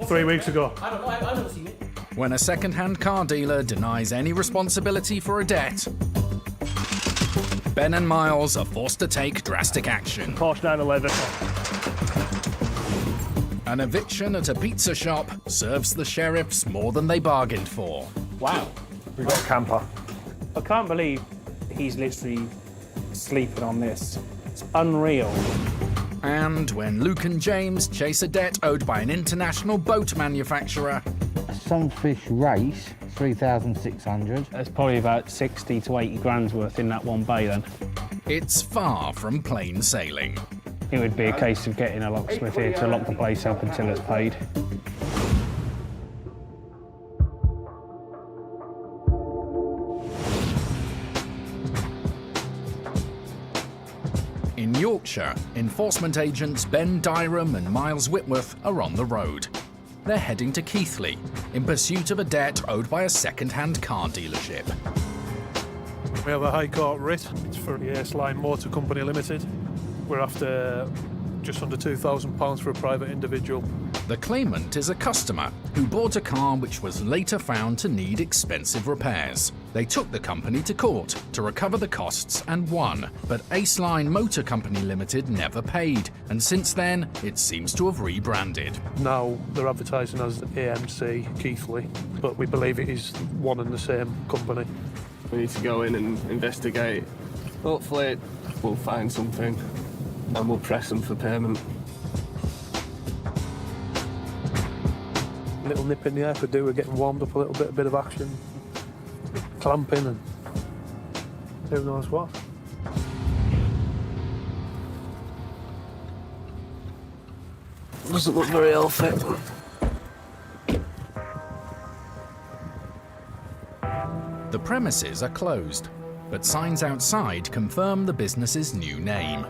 3 weeks ago. I've never seen it. when a second-hand car dealer denies any responsibility for a debt, Ben and Miles are forced to take drastic action. Porsche 911. An eviction at a pizza shop serves the sheriffs more than they bargained for. Wow. We've got a camper. I can't believe he's literally sleeping on this. It's unreal. And when Luke and James chase a debt owed by an international boat manufacturer, A sunfish race, 3,600. There's probably about 60 to 80 grand's worth in that one bay then. it's far from plain sailing. It would be a case of getting a locksmith here to lock the place up until it's paid. In Yorkshire, enforcement agents Ben Dyram and Miles Whitworth are on the road. They're heading to Keighley in pursuit of a debt owed by a second-hand car dealership. We have a High Court writ. It's for the Ace Line Motor Company Limited. We're after just under £2,000 for a private individual. The claimant is a customer who bought a car which was later found to need expensive repairs. They took the company to court to recover the costs and won, but Ace Line Motor Company Limited never paid, and since then it seems to have rebranded. Now they're advertising as AMC Keighley, but we believe it is one and the same company. We need to go in and investigate. Hopefully we'll find something and we'll press them for payment. A little nip in the air could do with getting warmed up a little bit, a bit of action, clamping and who knows what. Doesn't look very healthy. The premises are closed, but signs outside confirm the business's new name.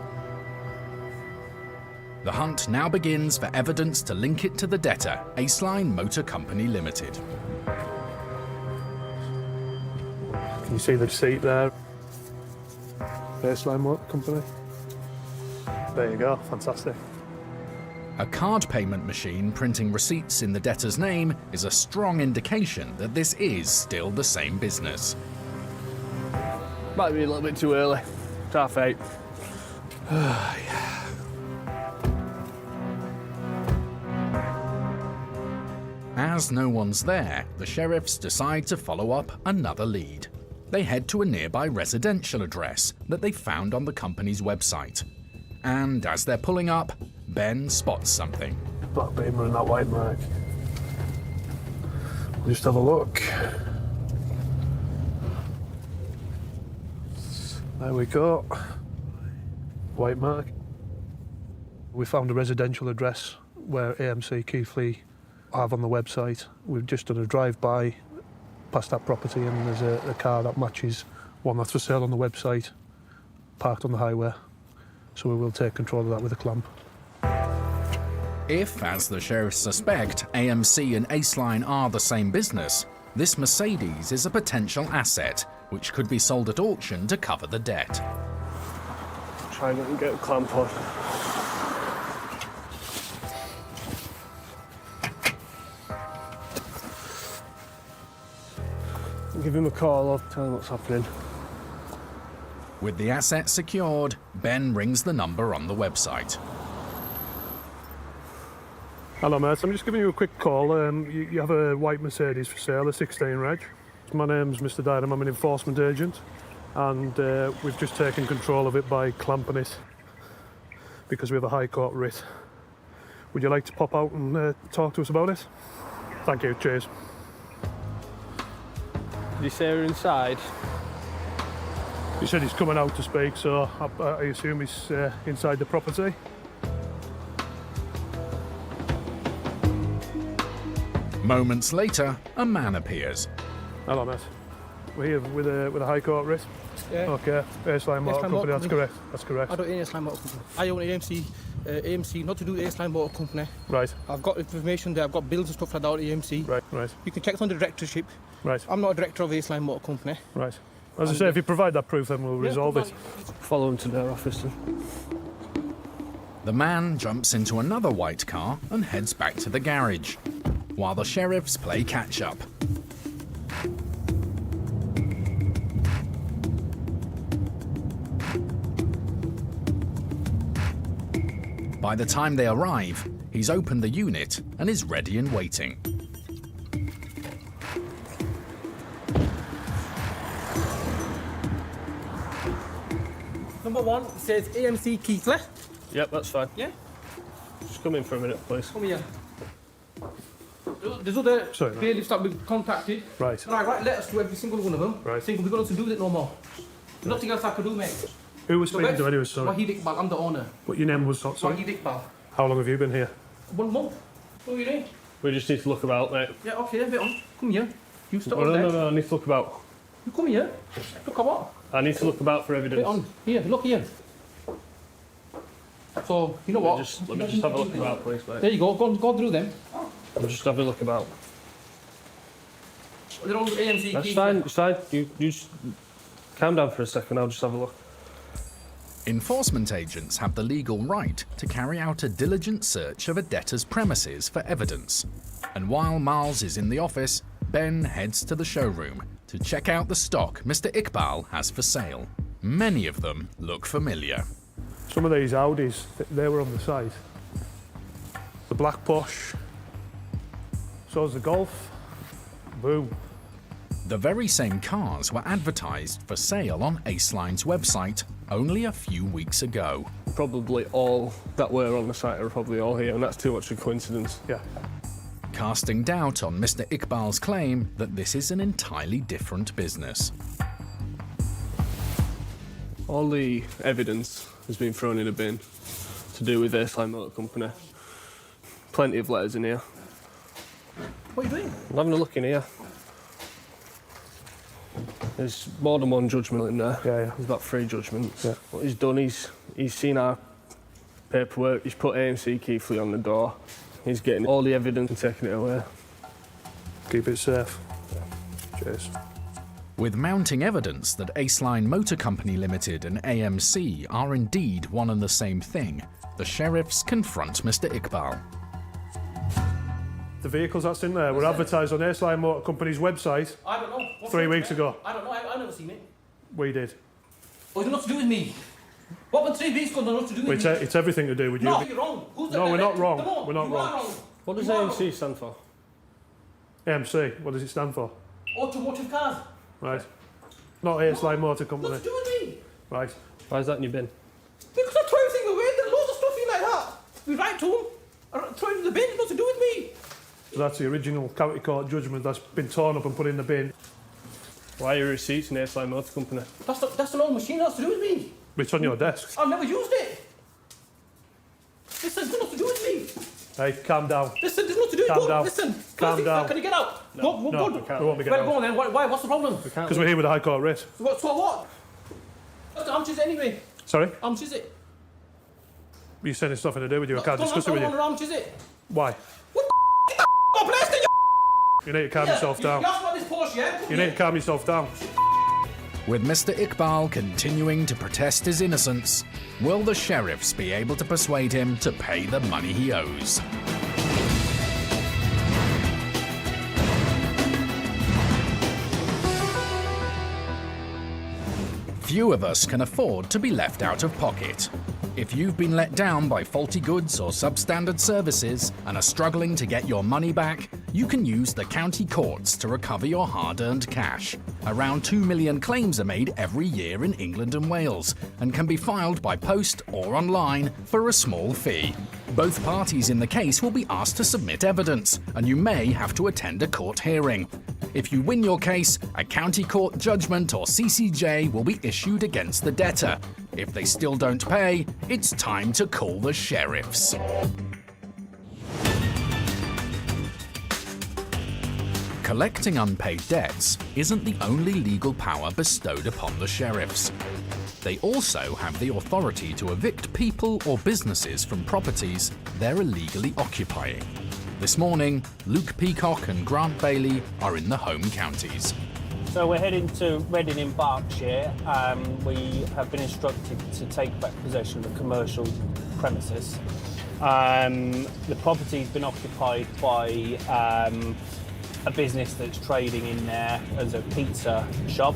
The hunt now begins for evidence to link it to the debtor, Ace Line Motor Company Limited. Can you see the seat there? Ace Line Motor Company. There you go, fantastic. A card payment machine printing receipts in the debtor's name is a strong indication that this is still the same business. Might be a little bit too early. It's 8:30. As no one's there, the sheriffs decide to follow up another lead. They head to a nearby residential address that they found on the company's website. And as they're pulling up, Ben spots something. Black Beamer and that white mark. Just have a look. There we go. White mark. We found a residential address where AMC Keighley have on the website. We've just done a drive-by past that property and there's a car that matches one that's for sale on the website, parked on the highway. So we will take control of that with a clamp. If, as the sheriffs suspect, AMC and Ace Line are the same business, this Mercedes is a potential asset which could be sold at auction to cover the debt. Try and get a clamp on. Give him a call, I'll tell him what's happening. With the asset secured, Ben rings the number on the website. Hello mate, I'm just giving you a quick call. You have a white Mercedes for sale, a 16 reg. My name's Mr. Dyram, I'm an enforcement agent, and we've just taken control of it by clamping it because we have a High Court writ. Would you like to pop out and talk to us about it? Thank you, cheers. Did you say we're inside? He said he's coming out to speak, so I assume he's inside the property. Moments later, a man appears. Hello, mate. We're here with a High Court writ. Yeah. Okay, Ace Line Motor Company, that's correct. That's correct. I don't own Ace Line Motor Company. I own AMC, not to do with Ace Line Motor Company. Right. I've got information there, I've got bills and stuff like that at AMC. Right, right. You can check it on the directorship. Right. I'm not a director of Ace Line Motor Company. Right. As I say, if you provide that proof, then we'll resolve it. Follow him to their office then. The man jumps into another white car and heads back to the garage, while the sheriffs play catch-up. By the time they arrive, he's opened the unit and is ready and waiting. Number 1 says AMC Keighley. Yep, that's fine. Yeah? Just come in for a minute, please. Come here. There's other bailiffs that we've contacted. Right. Right, let us do every single one of them. Right. Single, we've got nothing to do with it no more. There's nothing else I can do, mate. Who was speaking to anyway, sorry? Wahid Iqbal, I'm the owner. What your name was, sorry? Wahid Iqbal. How long have you been here? 1 month. What are you doing? We just need to look about, mate. Yeah, okay, then, wait on. Come here. You stop No, there. no, I need to look about. You come here. Look at what? I need to look about for evidence. Wait on. Here, look here. So, you know what? Let me just have a look about, please, mate. There you go. Go through them. I'm just having a look about. They're all AMC That's Keighley. fine, it's fine. You just calm down for a second, I'll just have a look. Enforcement agents have the legal right to carry out a diligent search of a debtor's premises for evidence. And while Miles is in the office, Ben heads to the showroom to check out the stock Mr. Iqbal has for sale. Many of them look familiar. Some of these Audis, they were on the site. The Black Posh. So's the Golf. Boom. The very same cars were advertised for sale on Aceline's website only a few weeks ago. Probably all that were on the site are probably all here, and that's too much of a coincidence. Yeah. Casting doubt on Mr. Iqbal's claim that this is an entirely different business. All the evidence has been thrown in a bin to do with Aceline Motor Company. Plenty of letters in here. What are you doing? I'm having a look in here. There's more than one judgment in there. Yeah. There's about 3 judgments. Yeah. What he's done, he's seen our paperwork, he's put AMC Keighley on the door. He's getting all the evidence and taking it away. Keep it safe. Cheers. With mounting evidence that Aceline Motor Company Limited and AMC are indeed one and the same thing, the sheriffs confront Mr. Iqbal. The vehicles that's in there were advertised on Aceline Motor Company's website I don't know. What's 3 the weeks ago. I don't know. I've never seen it. We did. Oh, it's nothing to do with me. What when 3 weeks ago, nothing to do with me? It's everything to do with you. No, you're wrong. Who's the No, we're not director? wrong. No, We're not you are wrong. What does You are AMC stand for? AMC, what does it stand for? Automotive cars. Right. Not Aceline Motor Company. Nothing to do with me. Right. Why is that in your bin? Because I throw everything away. There's loads of stuff in like that. We write to them. I throw it in the bin. It's nothing to do with me. So that's the original county court judgment that's been torn up and put in the bin. Why are your receipts in Aceline Motor Company? That's an old machine. That's to do with me. It's on your desk. I've never used it. Listen, it's nothing to do with me. Hey, calm down. Listen, there's nothing to do with Calm me. down. Listen, Calm down. Can you get out? No, Go, No, we can't. we won't be Well, getting go on out. then. Why? What's the problem? Because we're here with a High Court writ. So what? How much is it anyway? Sorry? How much is it? You're saying it's nothing to do with you. I can't discuss it with you. How much is it? Why? God bless you. You need to calm yourself down. You asked about this Porsche, yeah? You need to calm yourself down. With Mr. Iqbal continuing to protest his innocence, will the sheriffs be able to persuade him to pay the money he owes? Few of us can afford to be left out of pocket. If you've been let down by faulty goods or substandard services and are struggling to get your money back, you can use the county courts to recover your hard-earned cash. Around 2 million claims are made every year in England and Wales and can be filed by post or online for a small fee. Both parties in the case will be asked to submit evidence, and you may have to attend a court hearing. If you win your case, a county court judgment or CCJ will be issued against the debtor. If they still don't pay, it's time to call the sheriffs. Collecting unpaid debts isn't the only legal power bestowed upon the sheriffs. They also have the authority to evict people or businesses from properties they're illegally occupying. This morning, Luke Peacock and Grant Bailey are in the home counties. So we're heading to Reading in Berkshire. We have been instructed to take back possession of the commercial premises. The property's been occupied by a business that's trading in there as a pizza shop.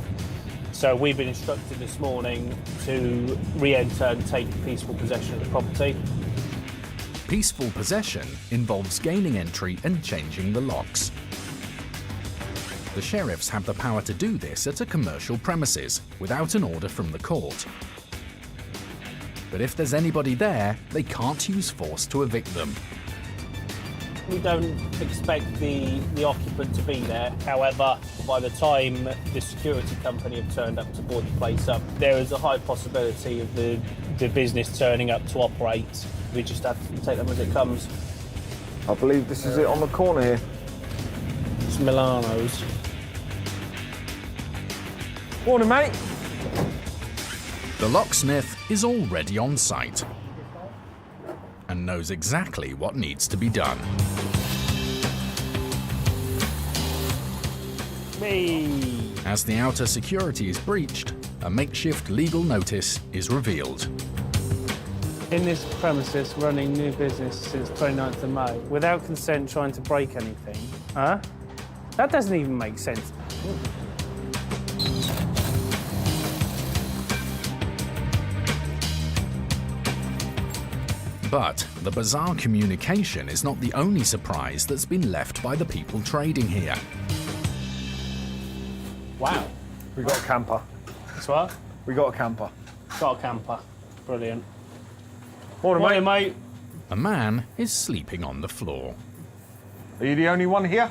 So we've been instructed this morning to re-enter and take peaceful possession of the property. Peaceful possession involves gaining entry and changing the locks. The sheriffs have the power to do this at a commercial premises without an order from the court. But if there's anybody there, they can't use force to evict them. We don't expect the occupant to be there. However, by the time the security company have turned up to board the place up, there is a high possibility of the business turning up to operate. We just have to take them as it comes. I believe this is it on the corner here. It's Milano's. Morning, mate. The locksmith is already on site and knows exactly what needs to be done. Me. As the outer security is breached, a makeshift legal notice is revealed. In this premises, running new business since 29th of May, without consent trying to break anything. Huh? That doesn't even make sense. But the bizarre communication is not the only surprise that's been left by the people trading here. Wow. We got a camper. That's what? We got a camper. Got a camper. Brilliant. Morning, mate. A man is sleeping on the floor. Are you the only one here?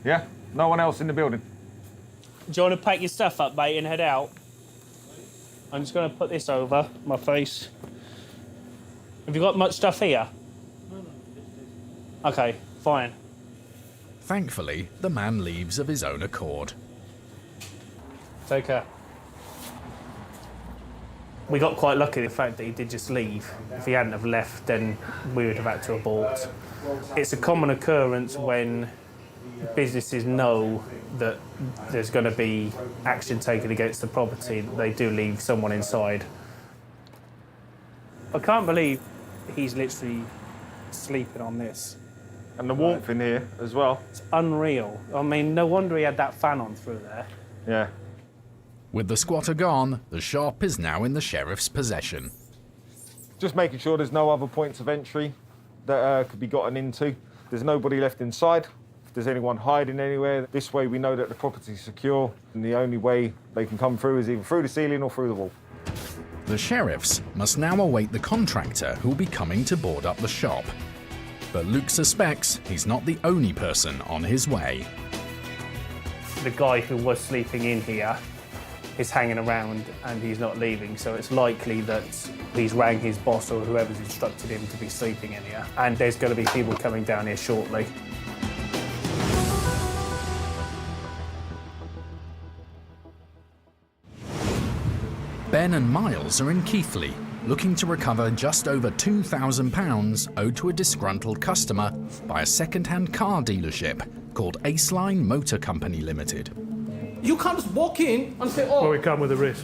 Yeah? No one else in the building? Do you want to pack your stuff up, mate, and head out? I'm just going to put this over my face. Have you got much stuff here? Okay, fine. Thankfully, the man leaves of his own accord. Take care. We got quite lucky, the fact that he did just leave. If he hadn't have left, then we would have had to abort. It's a common occurrence when businesses know that there's going to be action taken against the property, that they do leave someone inside. I can't believe he's literally sleeping on this. And the warmth in here as well. It's unreal. I mean, no wonder he had that fan on through there. Yeah. With the squatter gone, the shop is now in the sheriff's possession. Just making sure there's no other points of entry that could be gotten into. There's nobody left inside. If there's anyone hiding anywhere, this way we know that the property's secure, and the only way they can come through is either through the ceiling or through the wall. The sheriffs must now await the contractor who'll be coming to board up the shop. But Luke suspects he's not the only person on his way. The guy who was sleeping in here is hanging around and he's not leaving, so it's likely that he's rang his boss or whoever's instructed him to be sleeping in here, and there's going to be people coming down here shortly. Ben and Miles are in Keighley, looking to recover just over £2,000 owed to a disgruntled customer by a second-hand car dealership called Aceline Motor Company Limited. You can't just walk in and say, oh... Well, we come with a writ.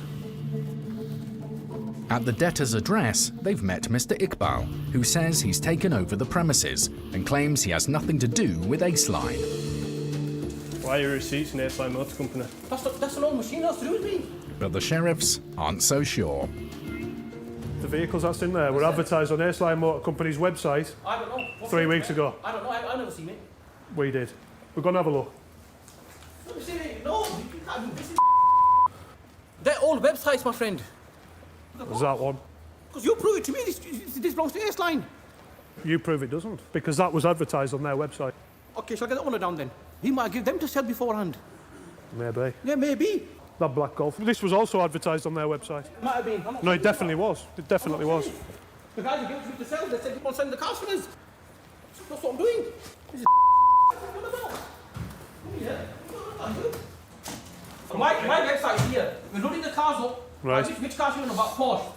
At the debtor's address, they've met Mr. Iqbal, who says he's taken over the premises and claims he has nothing to do with Aceline. Why are your receipts in Aceline Motor Company? That's an old machine, that's to do with me. But the sheriffs aren't so sure. The vehicles that's in there were advertised on Aceline Motor Company's website I don't know. 3 weeks ago. I don't know, I've never seen it. We did. We're going to have a look. No, you can't do this. They're old websites, my friend. There's that one. Because you prove it to me, this belongs to Aceline. You prove it doesn't, because that was advertised on their website. Okay, shall I get the owner down then? He might give them to sell beforehand. Maybe. Yeah, maybe. That black Golf. This was also advertised on their website. Might have been. No, it definitely was. It definitely was. The guys who gave it to me to sell, they said they want to send the cars for us. That's what I'm doing. This is my website is here. We're loading the cars up. Right. Which cars you know about? Porsche.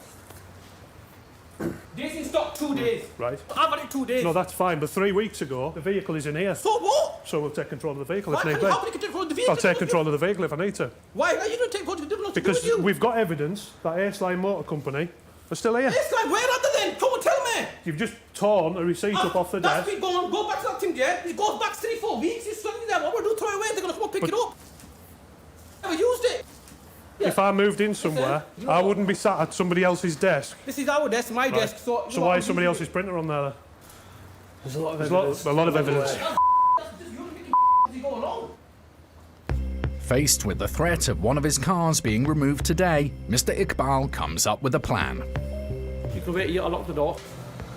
Days in stock 2 days. Right. I've had it 2 days. No, that's fine, but 3 weeks ago, the vehicle is in here. So what? So we'll take control of the vehicle Why if need can't be. you help me take control of the vehicle? I'll take control of the vehicle if I need to. Why? You don't take control of the vehicle? Because we've got evidence that Aceline Motor Company are still here. Aceline, where are they then? Come and tell me. You've just torn a receipt up off the That's desk. been gone. Go back to that thing there. It goes back 3-4 weeks. It's suddenly there. What we're doing, throw it away. They're going to come and pick it up. Never used it. If I moved in somewhere, I wouldn't be sat at somebody else's desk. This is our desk, my desk. So why is somebody else's printer on there? There's a lot of evidence. A lot of evidence. Faced with the threat of one of his cars being removed today, Mr. Iqbal comes up with a plan. You can wait here, I'll lock the door.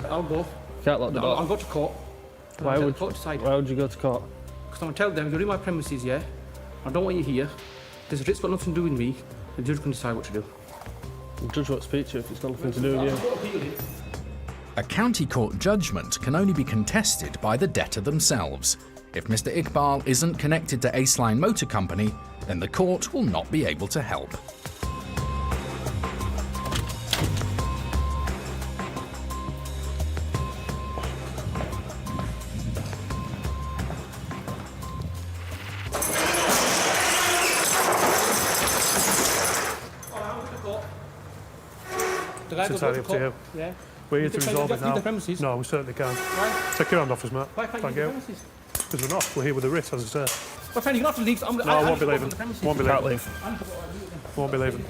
I'll go. Can't lock the door. I'll go to court. Why would you go to court? Because I'm going to tell them, you're in my premises, yeah? I don't want you here. This writ's got nothing to do with me. The judge can decide what to do. The judge won't speak to you if it's got nothing to do with you. A county court judgment can only be contested by the debtor themselves. If Mr. Iqbal isn't connected to Aceline Motor Company, then the court will not be able to help. It's entirely up to you. Yeah. We're here to resolve it now. The premises. No, we certainly can't. Why? Take your hand off us, Matt. Why can't Thank you you. leave the premises? Because we're not. We're here with a writ, as I said. Well, fine, you don't have to leave. No, I won't be leaving. Won't be Can't leaving. leave. Won't be leaving.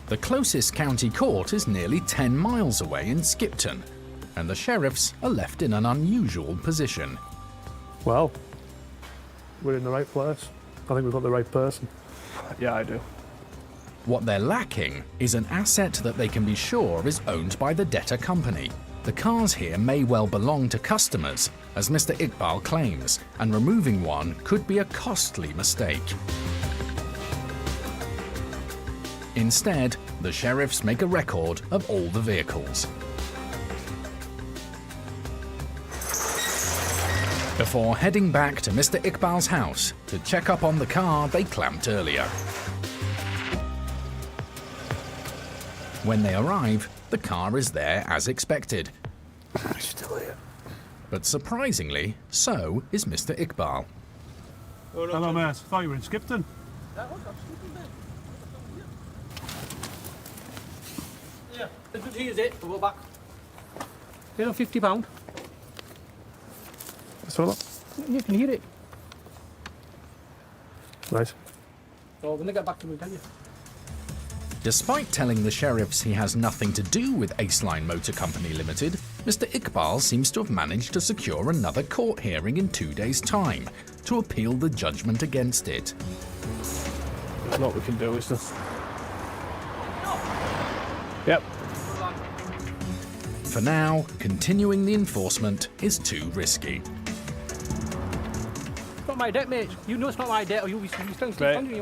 The closest county court is nearly 10 miles away in Skipton, and the sheriffs are left in an unusual position. Well, we're in the right place. I think we've got the right person. Yeah, I do. What they're lacking is an asset that they can be sure is owned by the debtor company. The cars here may well belong to customers, as Mr. Iqbal claims, and removing one could be a costly mistake. Instead, the sheriffs make a record of all the vehicles. Before heading back to Mr. Iqbal's house to check up on the car they clamped earlier. When they arrive, the car is there as expected. Still here. But surprisingly, so is Mr. Iqbal. Hello, mate. Thought you were in Skipton. Yeah, the judge hears it, we'll go back. Pay them £50. That's all. You can hear it. Right. So when they get back to me, tell you. Despite telling the sheriffs he has nothing to do with Aceline Motor Company Limited, Mr. Iqbal seems to have managed to secure another court hearing in 2 days' time to appeal the judgment against it. There's not what we can do, is there? Yep. For now, continuing the enforcement is too risky. It's not my debt, mate. You know it's not my debt, or you'll be still Mate,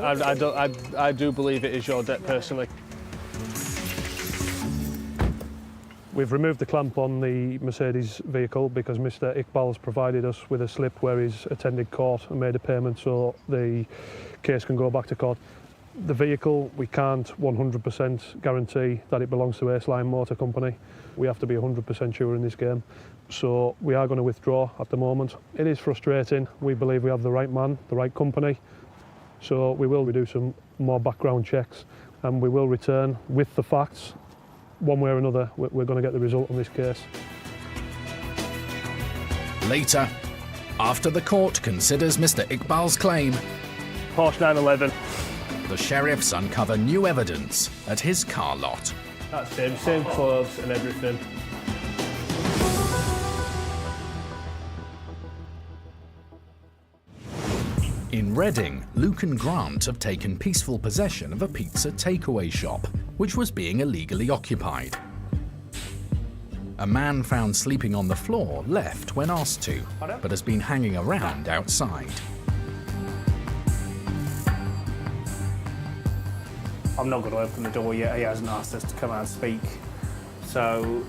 I do believe it is your debt personally. We've removed the clamp on the Mercedes vehicle because Mr. Iqbal's provided us with a slip where he's attended court and made a payment so the case can go back to court. The vehicle, we can't 100% guarantee that it belongs to Aceline Motor Company. We have to be 100% sure in this game. So we are going to withdraw at the moment. It is frustrating. We believe we have the right man, the right company. So we will do some more background checks and we will return with the facts. One way or another, we're going to get the result on this case. Later, after the court considers Mr. Iqbal's claim, Porsche 911. The sheriffs uncover new evidence at his car lot. That's him, same clothes and everything. In Reading, Luke and Grant have taken peaceful possession of a pizza takeaway shop, which was being illegally occupied. A man found sleeping on the floor left when asked to, but has been hanging around outside. I'm not going to open the door yet. He hasn't asked us to come out and speak. So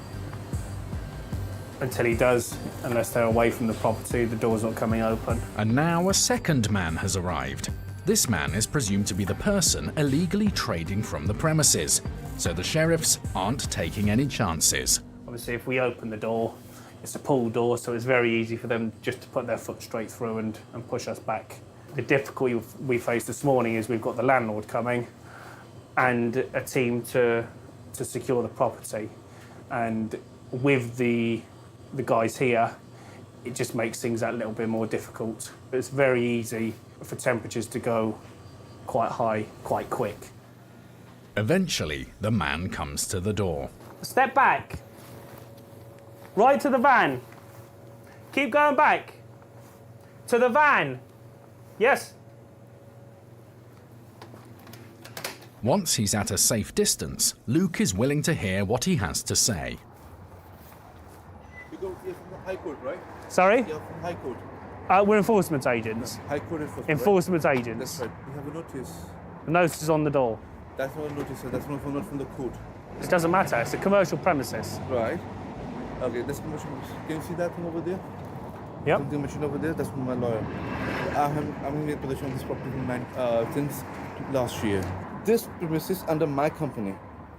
until he does, unless they're away from the property, the door's not coming open. And now a second man has arrived. This man is presumed to be the person illegally trading from the premises, so the sheriffs aren't taking any chances. Obviously, if we open the door, it's a pull door, so it's very easy for them just to put their foot straight through and push us back. The difficulty we faced this morning is we've got the landlord coming and a team to secure the property. And with the guys here, it just makes things that little bit more difficult. It's very easy for temperatures to go quite high, quite quick. Eventually, the man comes to the door. Step back. Right to the van. Keep going back. To the van. Yes. Once he's at a safe distance, Luke is willing to hear what he has to say. You're from the High Court, right? Sorry? You're from High Court. We're enforcement agents. High Court enforcement. Enforcement right? agents. That's right. You have a notice. The notice is on the door. That's not a notice, sir. That's not from the court. It doesn't matter. It's a commercial premises. Right. Okay, this commission. Can you see that thing over there? Yep. The machine over there. That's from my lawyer. I'm in possession of this property since last year. This premises under my company.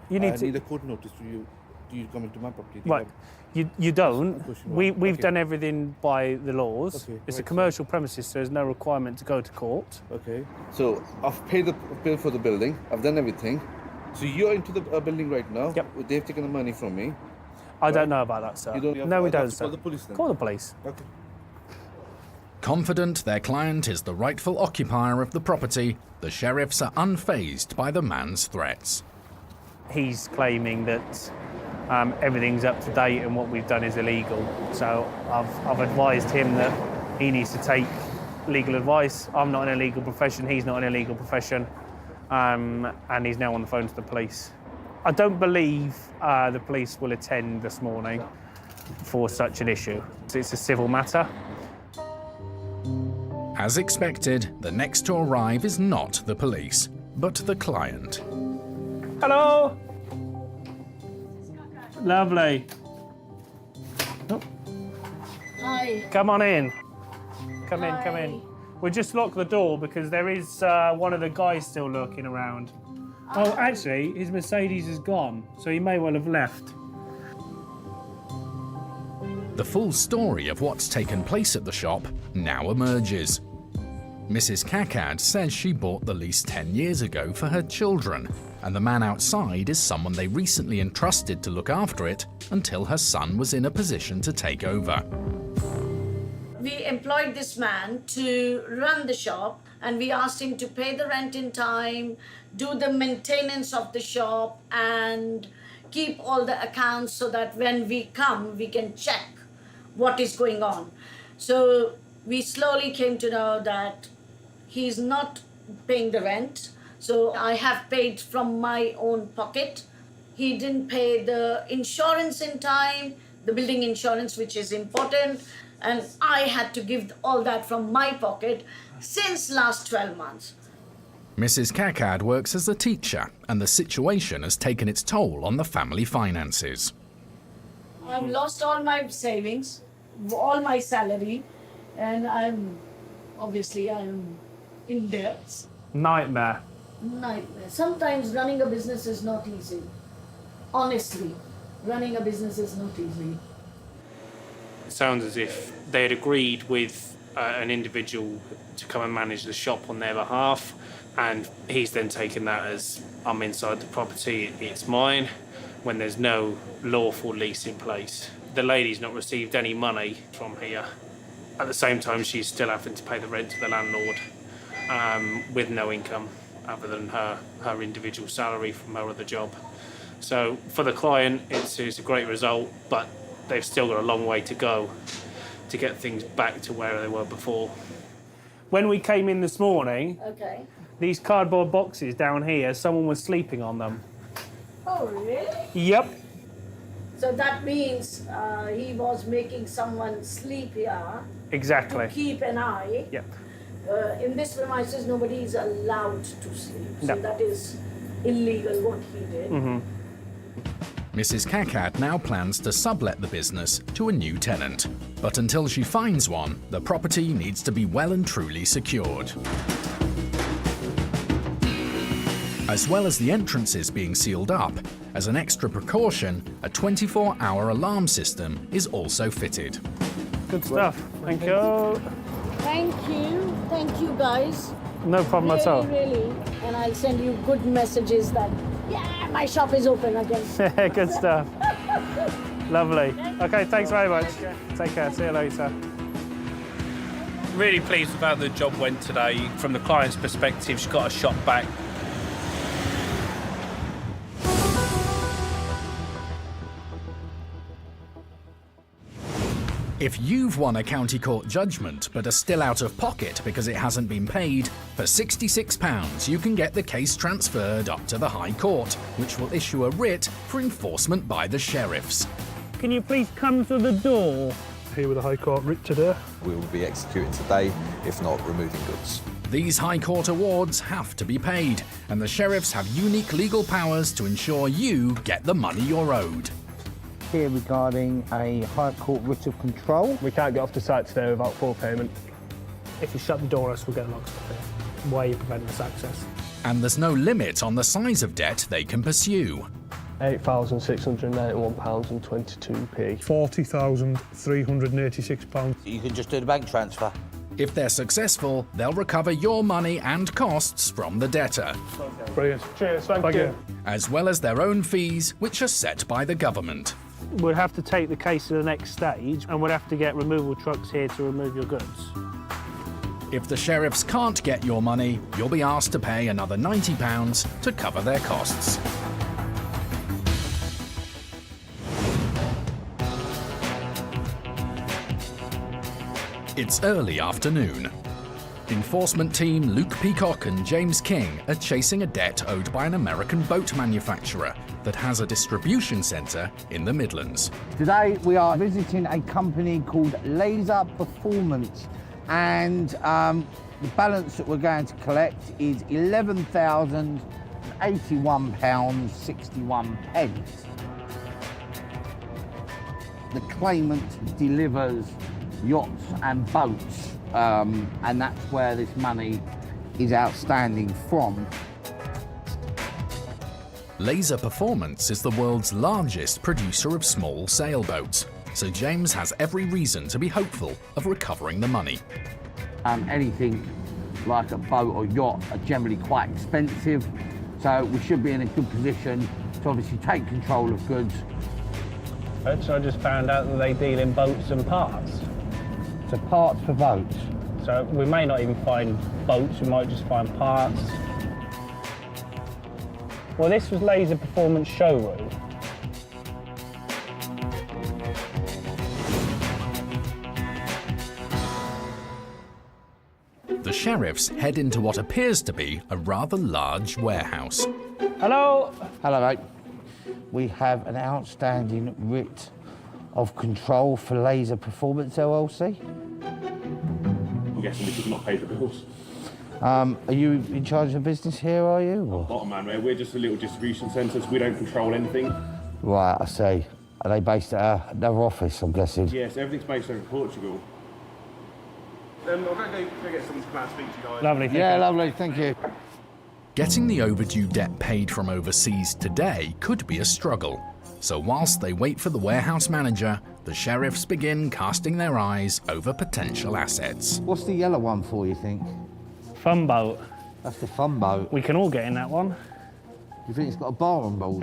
You need I to need a court notice to you. Do you come into my property? Right. You don't. We've Okay. done everything by the laws. Okay, It's a right, commercial premises, so there's no requirement to go to court. Okay. So I've paid for the building. I've done everything. So you're into the building right now. Yep. They've taken the money from me. I don't know about that, sir. You don't- No, we I'll have don't, to sir. call the police then. Call the police. Okay. Confident their client is the rightful occupier of the property, the sheriffs are unfazed by the man's threats. He's claiming that everything's up to date and what we've done is illegal. So I've advised him that he needs to take legal advice. I'm not in a legal profession, he's not in a legal profession, and he's now on the phone to the police. I don't believe the police will attend this morning for such an issue. It's a civil matter. As expected, the next to arrive is not the police, but the client. Hello. Lovely. Oh, Hi. come on in. Come in, come Hi. in. We'll just lock the door because there is one of the guys still lurking around. Oh, actually, his Mercedes is gone, so he may well have left. The full story of what's taken place at the shop now emerges. Mrs. Kakad says she bought the lease 10 years ago for her children, and the man outside is someone they recently entrusted to look after it until her son was in a position to take over. We employed this man to run the shop, and we asked him to pay the rent in time, do the maintenance of the shop, and keep all the accounts so that when we come, we can check what is going on. So we slowly came to know that he's not paying the rent. So I have paid from my own pocket. He didn't pay the insurance in time, the building insurance, which is important. And I had to give all that from my pocket since last 12 months. Mrs. Kakad works as a teacher, and the situation has taken its toll on the family finances. I've lost all my savings, all my salary, and I'm in debt. Nightmare. Nightmare. Sometimes running a business is not easy. Honestly, running a business is not easy. It sounds as if they had agreed with an individual to come and manage the shop on their behalf, and he's then taken that as, I'm inside the property, it's mine, when there's no lawful lease in place. The lady's not received any money from here. At the same time, she's still having to pay the rent to the landlord with no income other than her individual salary from her other job. So for the client, it's a great result, but they've still got a long way to go to get things back to where they were before. When we came in this morning, Okay. these cardboard boxes down here, someone was sleeping on them. Oh, really? Yep. So that means he was making someone sleep here Exactly. to keep an eye. Yep. In this premises, nobody is allowed to sleep. So No. that is illegal what he did. Mrs. Kakad now plans to sublet the business to a new tenant. But until she finds one, the property needs to be well and truly secured. As well as the entrances being sealed up, as an extra precaution, a 24-hour alarm system is also fitted. Good stuff. Thank you. Thank you guys. No problem at all. Really, and I'll send you good messages that, yeah, my shop is open again. Good stuff. Lovely. Okay, thanks very much. Take care. See you later. Really pleased with how the job went today. From the client's perspective, she got a shot back. If you've won a county court judgment but are still out of pocket because it hasn't been paid, for £66 you can get the case transferred up to the High Court, which will issue a writ for enforcement by the sheriffs. Can you please come to the door? Here with the High Court writ today. We will be executing today, if not removing goods. These High Court awards have to be paid, and the sheriffs have unique legal powers to ensure you get the money you're owed. Here regarding a High Court writ of control. We can't get off the site today without full payment. If you shut the door, us will get locked up here. Why are you preventing us access? And there's no limit on the size of debt they can pursue. £8,691.22p. £40,386. You can just do the bank transfer. If they're successful, they'll recover your money and costs from the debtor. Brilliant. Cheers, thank you. As well as their own fees, which are set by the government. We'd have to take the case to the next stage and we'd have to get removal trucks here to remove your goods. If the sheriffs can't get your money, you'll be asked to pay another £90 to cover their costs. It's early afternoon. Enforcement team Luke Peacock and James King are chasing a debt owed by an American boat manufacturer that has a distribution centre in the Midlands. Today we are visiting a company called Laser Performance, and the balance that we're going to collect is £11,081.61. The claimant delivers yachts and boats, and that's where this money is outstanding from. Laser Performance is the world's largest producer of small sailboats, so James has every reason to be hopeful of recovering the money. Anything like a boat or yacht are generally quite expensive, so we should be in a good position to obviously take control of goods. So I just found out that they deal in boats and parts. So parts for boats. So we may not even find boats, we might just find parts. Well, this was Laser Performance Showroom. The sheriffs head into what appears to be a rather large warehouse. Hello? Hello, mate. We have an outstanding writ of control for Laser Performance LLC. I'm guessing because you've not paid the bills. Are you in charge of the business here, are you? Or? Bottom man, mate. We're just a little distribution centre, so we don't control anything. Right, I see. Are they based at another office, I'm guessing? Yes, everything's based over in Portugal. I'm going to go get someone to come out and speak to you guys. Lovely, thank you. Lovely, thank you. Getting the overdue debt paid from overseas today could be a struggle. So whilst they wait for the warehouse manager, the sheriffs begin casting their eyes over potential assets. What's the yellow one for, you think? Fun boat. That's the fun boat. We can all get in that one. You think it's got a bar on board?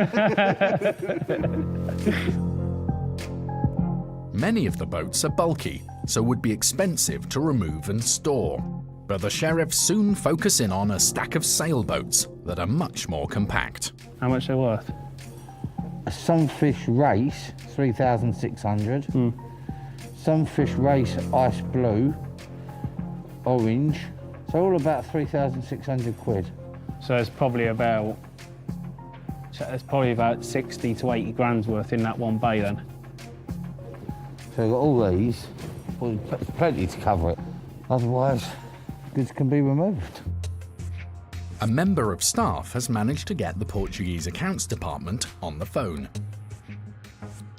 Many of the boats are bulky, so would be expensive to remove and store. But the sheriffs soon focus in on a stack of sailboats that are much more compact. How much they're worth? A Sunfish Race, 3,600. Sunfish Race Ice Blue, orange. So all about 3,600 quid. So it's probably about 60 to 80 grand's worth in that one bay then. So we've got all these. Well, there's plenty to cover it. Otherwise, goods can be removed. A member of staff has managed to get the Portuguese accounts department on the phone.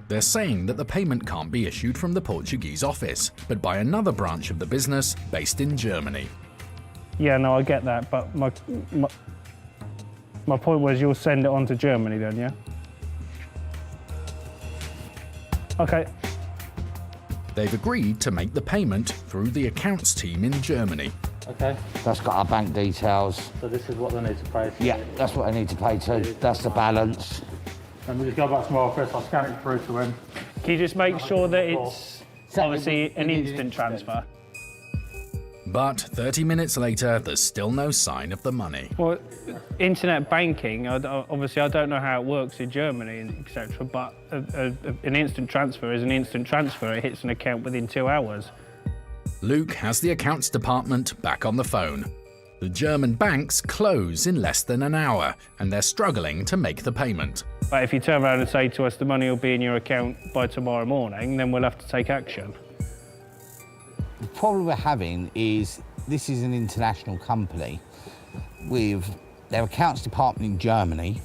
They're saying that the payment can't be issued from the Portuguese office, but by another branch of the business based in Germany. Yeah, no, I get that, but my point was you'll send it on to Germany then, yeah? Okay. They've agreed to make the payment through the accounts team in Germany. Okay. That's got our bank details. So this is what they need to pay to. Yeah, that's what I need to pay to. That's the balance. And we just go back to my office, I'll scan it through to him. Can you just make sure that it's obviously an instant transfer? But 30 minutes later, there's still no sign of the money. Well, internet banking, obviously I don't know how it works in Germany, etc., but an instant transfer is an instant transfer. It hits an account within 2 hours. Luke has the accounts department back on the phone. The German banks close in less than an hour, and they're struggling to make the payment. But if you turn around and say to us the money will be in your account by tomorrow morning, then we'll have to take action. The problem we're having is this is an international company with their accounts department in Germany,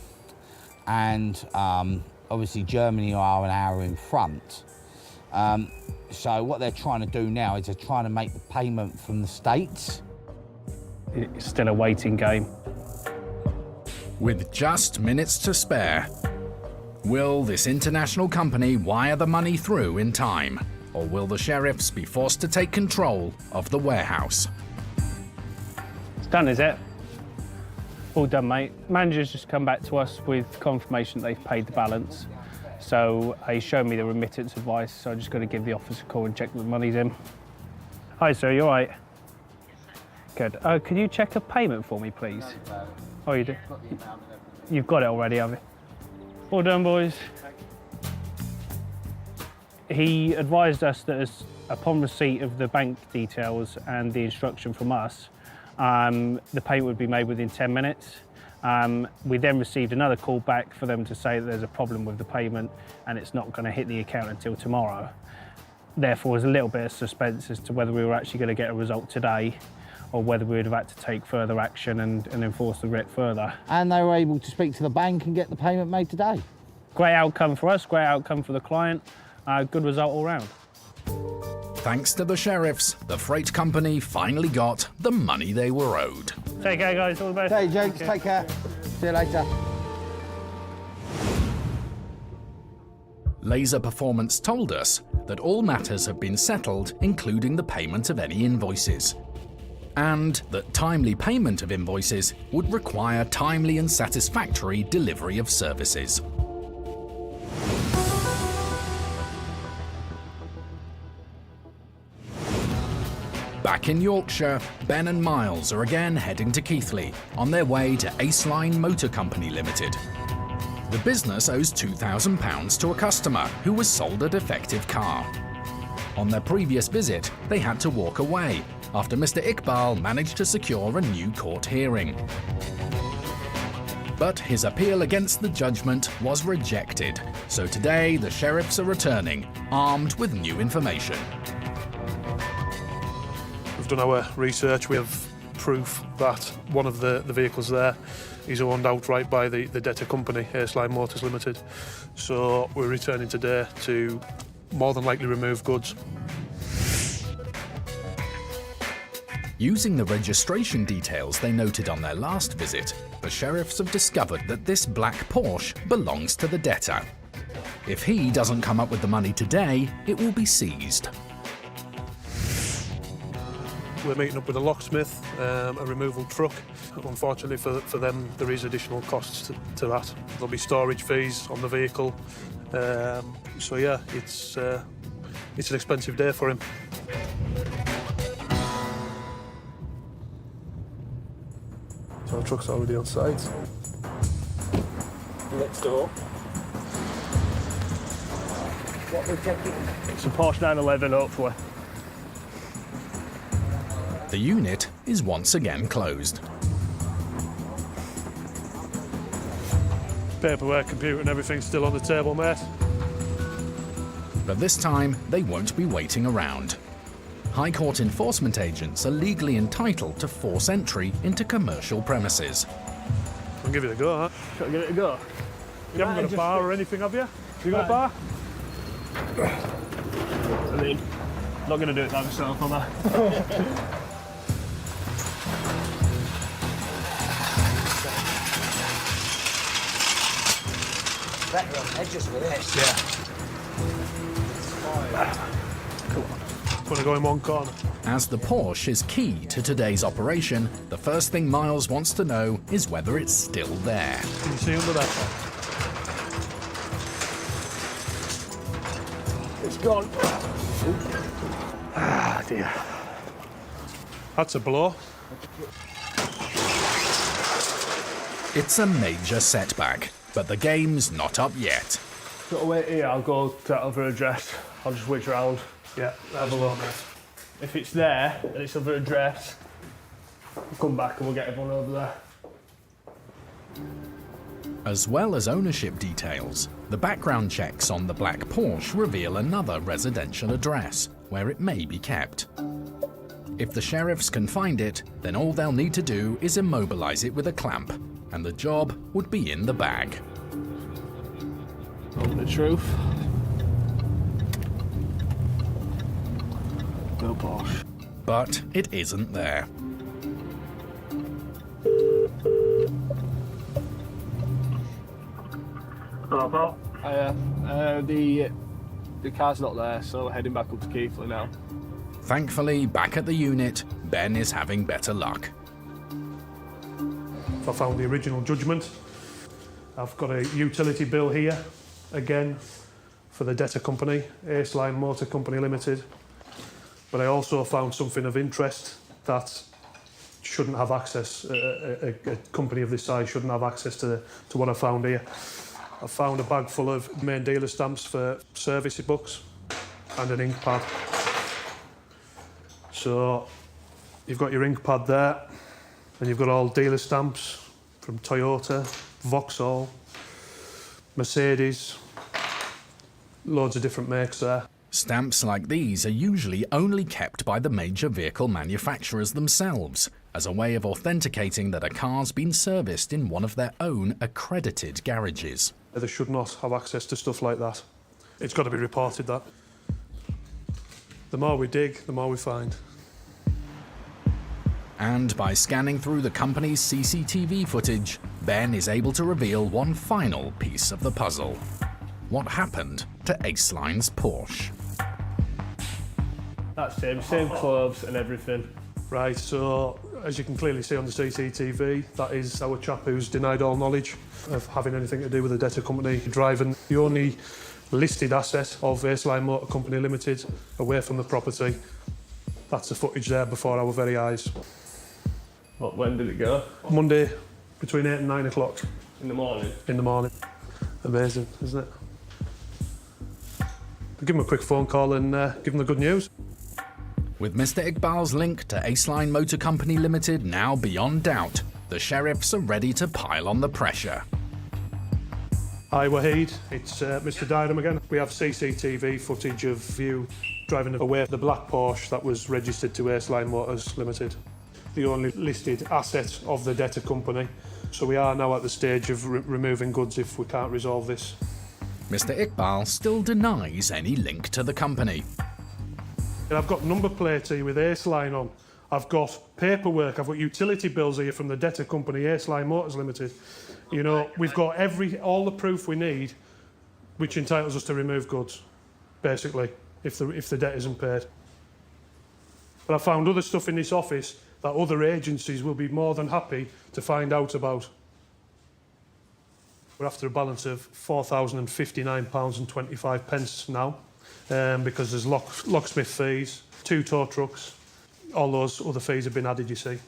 and obviously Germany are an hour in front. So what they're trying to do now is they're trying to make the payment from the States. It's still a waiting game. With just minutes to spare, will this international company wire the money through in time? Or will the sheriffs be forced to take control of the warehouse? It's done, is it? All done, mate. Manager's just come back to us with confirmation that they've paid the balance. So he showed me the remittance advice, so I just got to give the office a call and check that the money's in. Hi, sir, you all right? Good. Could you check a payment for me, please? Oh, you do? You've got it already, have you? All done, boys. He advised us that upon receipt of the bank details and the instruction from us, the payment would be made within 10 minutes. We then received another call back for them to say that there's a problem with the payment and it's not going to hit the account until tomorrow. Therefore, there's a little bit of suspense as to whether we were actually going to get a result today or whether we would have had to take further action and enforce the writ further. And they were able to speak to the bank and get the payment made today. Great outcome for us, great outcome for the client. Good result all round. Thanks to the sheriffs, the freight company finally got the money they were owed. Take care, guys. All the best. Hey, Jakes. Take care. See you later. Laser Performance told us that all matters have been settled, including the payment of any invoices. And that timely payment of invoices would require timely and satisfactory delivery of services. Back in Yorkshire, Ben and Miles are again heading to Keighley on their way to Aceline Motor Company Limited. The business owes £2,000 to a customer who was sold a defective car. On their previous visit, they had to walk away after Mr. Iqbal managed to secure a new court hearing. But his appeal against the judgment was rejected, so today the sheriffs are returning, armed with new information. We've done our research. We have proof that one of the vehicles there is owned outright by the debtor company, Aceline Motors Limited. So we're returning today to more than likely remove goods. Using the registration details they noted on their last visit, the sheriffs have discovered that this black Porsche belongs to the debtor. If he doesn't come up with the money today, it will be seized. We're meeting up with a locksmith, a removal truck. Unfortunately for them, there is additional costs to that. There'll be storage fees on the vehicle. So yeah, it's an expensive day for him. So our truck's already on site. Next door. What we're checking? It's a Porsche 911, hopefully. The unit is once again closed. Paperwork, computer and everything's still on the table, mate. But this time, they won't be waiting around. High Court enforcement agents are legally entitled to force entry into commercial premises. I'll give it a go, huh? Shall I give it a go? You haven't got a bar or anything, have you? You got a bar? I mean, not going to do it by myself, am I? Better on edges with this. Yeah. Come on. Want to go in one corner? As the Porsche is key to today's operation, the first thing Miles wants to know is whether it's still there. Can you see under that? It's gone. Ah, dear. That's a blow. It's a major setback, but the game's not up yet. Got to wait here, I'll go to that other address. I'll just wait around. Yeah, have a look. If it's there, and it's other address, we'll come back and we'll get everyone over there. As well as ownership details, the background checks on the black Porsche reveal another residential address where it may be kept. If the sheriffs can find it, then all they'll need to do is immobilize it with a clamp, and the job would be in the bag. The truth. No Porsche. But it isn't there. Hello, pal. The car's not there, so we're heading back up to Keighley now. Thankfully, back at the unit, Ben is having better luck. I found the original judgment. I've got a utility bill here, again, for the debtor company, Aceline Motor Company Limited. But I also found something of interest that shouldn't have access, a company of this size shouldn't have access to what I found here. I found a bag full of main dealer stamps for service books and an ink pad. So you've got your ink pad there, and you've got all dealer stamps from Toyota, Vauxhall, Mercedes, loads of different makes there. Stamps like these are usually only kept by the major vehicle manufacturers themselves, as a way of authenticating that a car's been serviced in one of their own accredited garages. They should not have access to stuff like that. It's got to be reported, that. The more we dig, the more we find. And by scanning through the company's CCTV footage, Ben is able to reveal one final piece of the puzzle. What happened to Aceline's Porsche? That's him, same clothes and everything. Right, so as you can clearly see on the CCTV, that is our chap who's denied all knowledge of having anything to do with the debtor company driving the only listed asset of Aceline Motor Company Limited away from the property. That's the footage there before our very eyes. What, when did it go? Monday, between 8 and 9 o'clock. In the morning? In the morning. Amazing, isn't it? I'll give him a quick phone call and give him the good news. With Mr. Iqbal's link to Aceline Motor Company Limited now beyond doubt, the sheriffs are ready to pile on the pressure. Hi Wahid, it's Mr. Dyram again. We have CCTV footage of you driving away the black Porsche that was registered to Aceline Motors Limited, the only listed asset of the debtor company. So we are now at the stage of removing goods if we can't resolve this. Mr. Iqbal still denies any link to the company. And I've got number plates here with Aceline on. I've got paperwork, I've got utility bills here from the debtor company, Aceline Motors Limited. You know, we've got all the proof we need, which entitles us to remove goods, basically, if the debt isn't paid. But I found other stuff in this office that other agencies will be more than happy to find out about. We're after a balance of £4,059.25 now, because there's locksmith fees, 2 tow trucks, all those other fees have been added, you see.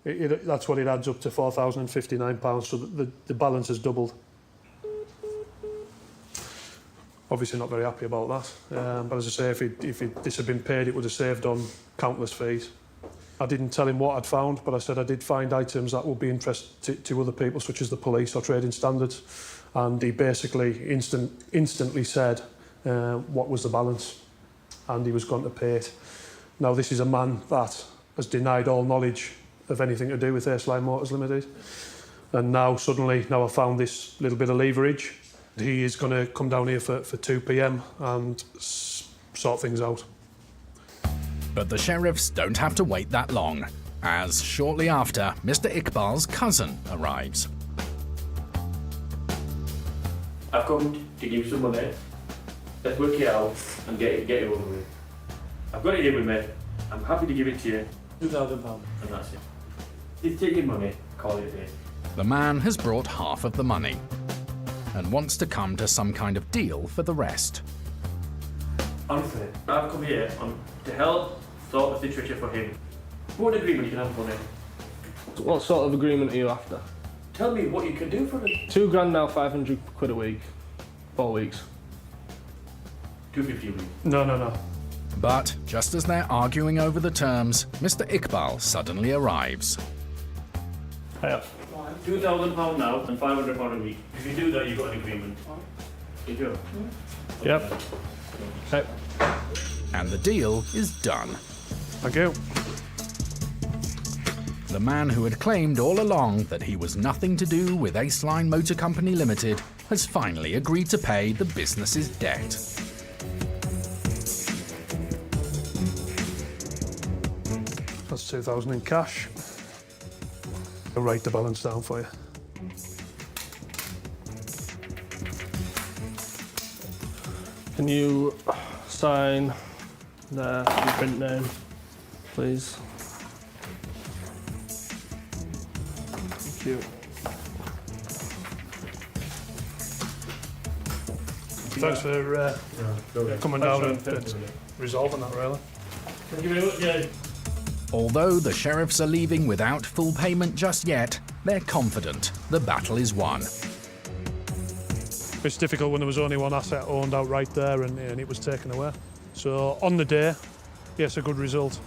That's what it adds up to, £4,059, so the balance has doubled. Obviously not very happy about that, but as I say, if this had been paid, it would have saved on countless fees. I didn't tell him what I'd found, but I said I did find items that would be interest to other people, such as the police or trading standards, and he basically instantly said what was the balance, and he was going to pay it. Now, this is a man that has denied all knowledge of anything to do with Aceline Motors Limited, and now suddenly, I found this little bit of leverage, he is going to come down here for 2 p.m. and sort things out. But the sheriffs don't have to wait that long, as shortly after, Mr. Iqbal's cousin arrives. I've come to give you some money. Let's work it out and get it over with. I've got it here with me. I'm happy to give it to you. £2,000. And that's it. You take your money, call it a day. The man has brought half of the money and wants to come to some kind of deal for the rest. Honestly, I've come here to help sort the situation for him. What agreement you can have for me? What sort of agreement are you after? Tell me what you can do for it. £2,000 now, 500 quid a week. 4 weeks. 250 a week. No. But just as they're arguing over the terms, Mr. Iqbal suddenly arrives. Hiya. £2,000 now and £500 a week. If you do that, you've got an agreement. You do? Yep. Okay. And the deal is done. Thank you. The man who had claimed all along that he was nothing to do with Aceline Motor Company Limited has finally agreed to pay the business's debt. That's 2,000 in cash. I'll write the balance down for you. Can you sign the print name, please? Thank you. Thanks for coming down and resolving that, really. Thank you very much, yeah. Although the sheriffs are leaving without full payment just yet, they're confident the battle is won. It's difficult when there was only one asset owned outright there and it was taken away. So on the day, yes, a good result.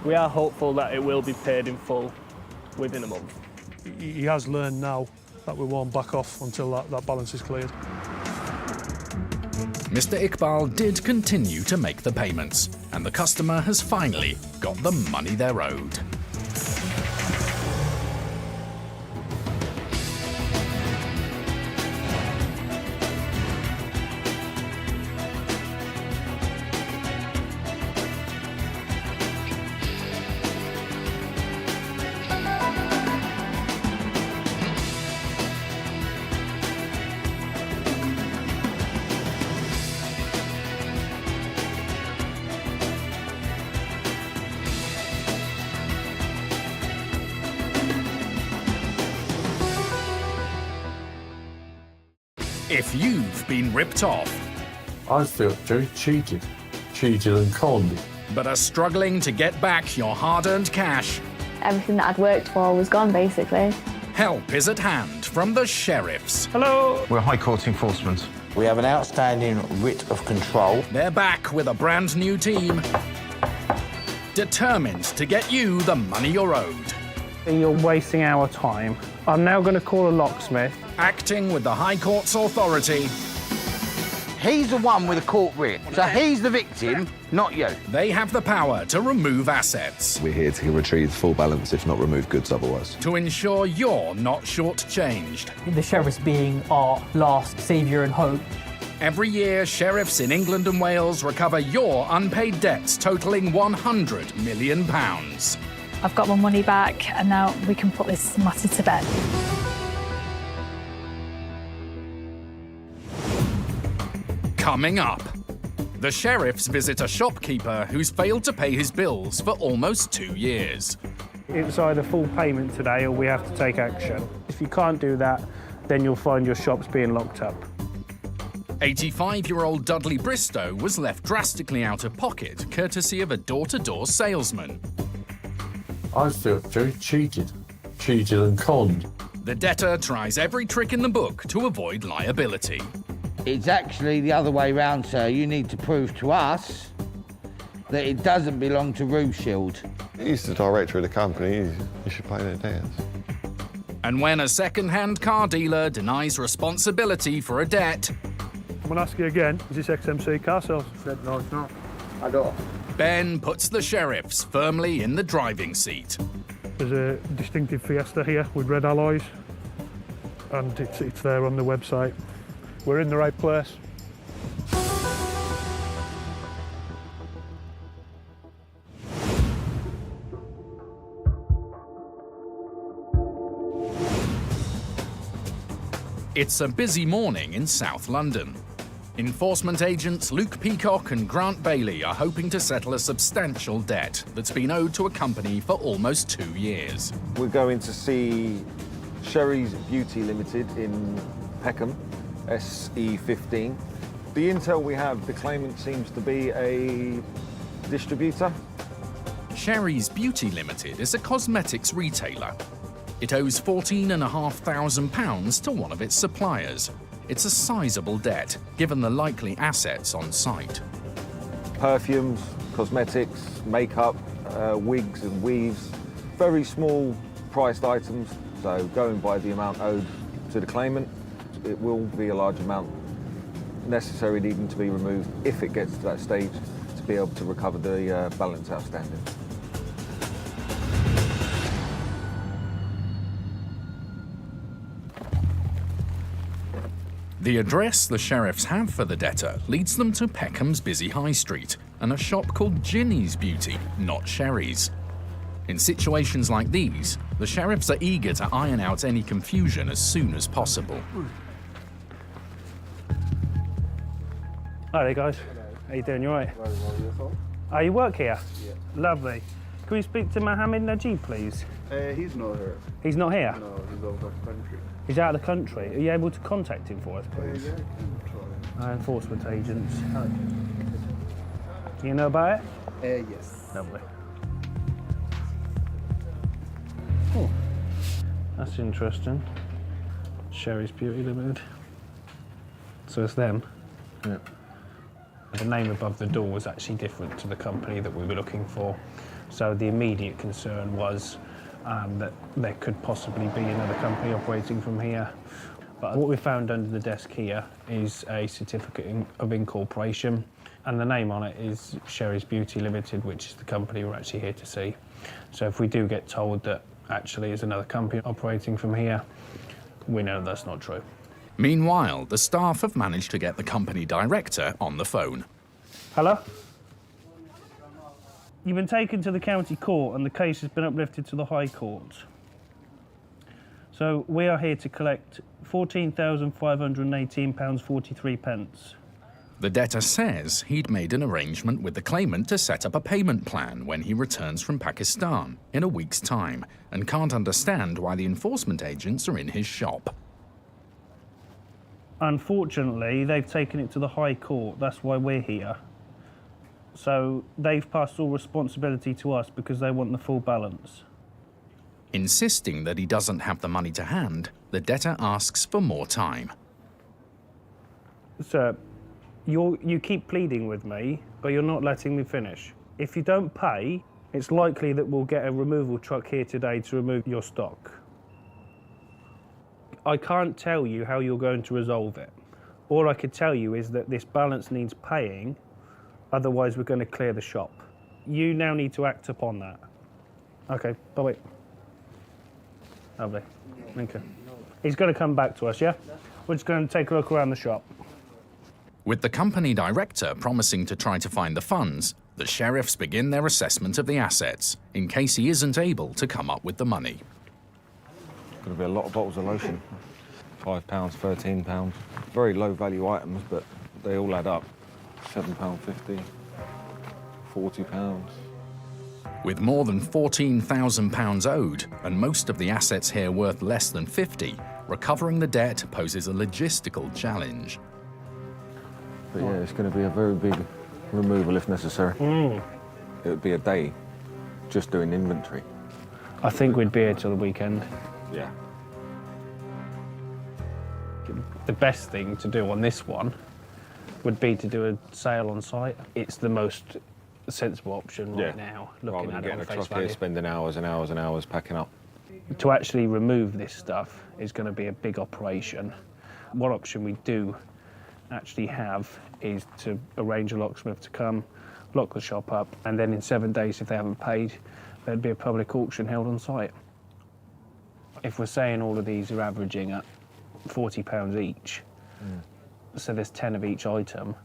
We are hopeful that it will be paid in full within a month. He has learned now that we won't back off until that balance is cleared. Mr. Iqbal did continue to make the payments, and the customer has finally got the money they're owed. If you've been ripped off, I felt very cheated and conned. but are struggling to get back your hard-earned cash, Everything that I'd worked for was gone, basically. help is at hand from the sheriffs. Hello. We're High Court enforcement. We have an outstanding writ of control. They're back with a brand new team, determined to get you the money you're owed. You're wasting our time. I'm now going to call a locksmith. Acting with the High Court's authority, He's the one with a court writ, so he's the victim, not you. they have the power to remove assets, We're here to retrieve full balance, if not remove goods otherwise. to ensure you're not shortchanged. The sheriffs being our last saviour and hope. Every year, sheriffs in England and Wales recover your unpaid debts totaling £100 million. I've got my money back and now we can put this matter to bed. Coming up, the sheriffs visit a shopkeeper who's failed to pay his bills for almost 2 years. It's either full payment today or we have to take action. If you can't do that, then you'll find your shops being locked up. 85-year-old Dudley Bristow was left drastically out of pocket, courtesy of a door-to-door salesman. I felt very cheated and conned. The debtor tries every trick in the book to avoid liability. It's actually the other way round, sir. You need to prove to us that it doesn't belong to Rue Shield. He's the director of the company. You should pay their debts. And when a second-hand car dealer denies responsibility for a debt, I'm going to ask you again, is this XMC car sales? Said no, it's not. I don't. Ben puts the sheriffs firmly in the driving seat. There's a distinctive Fiesta here with red alloys, and it's there on the website. We're in the right place. It's a busy morning in South London. Enforcement agents Luke Peacock and Grant Bailey are hoping to settle a substantial debt that's been owed to a company for almost 2 years. We're going to see Sherry's Beauty Limited in Peckham, SE15. The intel we have, the claimant seems to be a distributor. Sherry's Beauty Limited is a cosmetics retailer. It owes £14,500 to one of its suppliers. It's a sizable debt, given the likely assets on site. Perfumes, cosmetics, makeup, wigs and weaves, very small priced items. So going by the amount owed to the claimant, it will be a large amount necessary needing to be removed if it gets to that stage to be able to recover the balance outstanding. The address the sheriffs have for the debtor leads them to Peckham's busy high street and a shop called Ginny's Beauty, not Sherry's. In situations like these, the sheriffs are eager to iron out any confusion as soon as possible. Hi there, guys. How you doing? You all right? Oh, you work here? Yeah. Lovely. Can we speak to Mohammed Najib, please? He's not here. He's not here? No, he's out of the country. He's out of the country. Are you able to contact him for us, please? Yeah, I can try. Enforcement agents. Do you know about it? Yes. Lovely. Oh, that's interesting. Sherry's Beauty Limited. So it's them? Yeah. The name above the door was actually different to the company that we were looking for. So the immediate concern was that there could possibly be another company operating from here. But what we found under the desk here is a certificate of incorporation, and the name on it is Sherry's Beauty Limited, which is the company we're actually here to see. So if we do get told that actually is another company operating from here, we know that's not true. Meanwhile, the staff have managed to get the company director on the phone. Hello? You've been taken to the county court and the case has been uplifted to the High Court. So we are here to collect £14,518.43. The debtor says he'd made an arrangement with the claimant to set up a payment plan when he returns from Pakistan in a week's time and can't understand why the enforcement agents are in his shop. Unfortunately, they've taken it to the High Court. That's why we're here. So they've passed all responsibility to us because they want the full balance. Insisting that he doesn't have the money to hand, the debtor asks for more time. Sir, you keep pleading with me, but you're not letting me finish. If you don't pay, it's likely that we'll get a removal truck here today to remove your stock. I can't tell you how you're going to resolve it. All I could tell you is that this balance needs paying, otherwise we're going to clear the shop. You now need to act upon that. Okay, bye-bye. Lovely. Thank you. He's going to come back to us, yeah? We're just going to take a look around the shop. With the company director promising to try to find the funds, the sheriffs begin their assessment of the assets in case he isn't able to come up with the money. Going to be a lot of bottles of lotion. £5, £13. Very low value items, but they all add up. £7.50, £40. With more than £14,000 owed and most of the assets here worth less than 50, recovering the debt poses a logistical challenge. But yeah, it's going to be a very big removal if necessary. It would be a day just doing inventory. I think we'd be here till the weekend. Yeah. The best thing to do on this one would be to do a sale on site. It's the most sensible option right now, looking at it on face truck value. here, spending hours and hours and hours packing up. To actually remove this stuff is going to be a big operation. One option we do actually have is to arrange a locksmith to come, lock the shop up, and then in 7 days, if they haven't paid, there'd be a public auction held on site. If we're saying all of these are averaging at £40 each, so there's 10 of each item,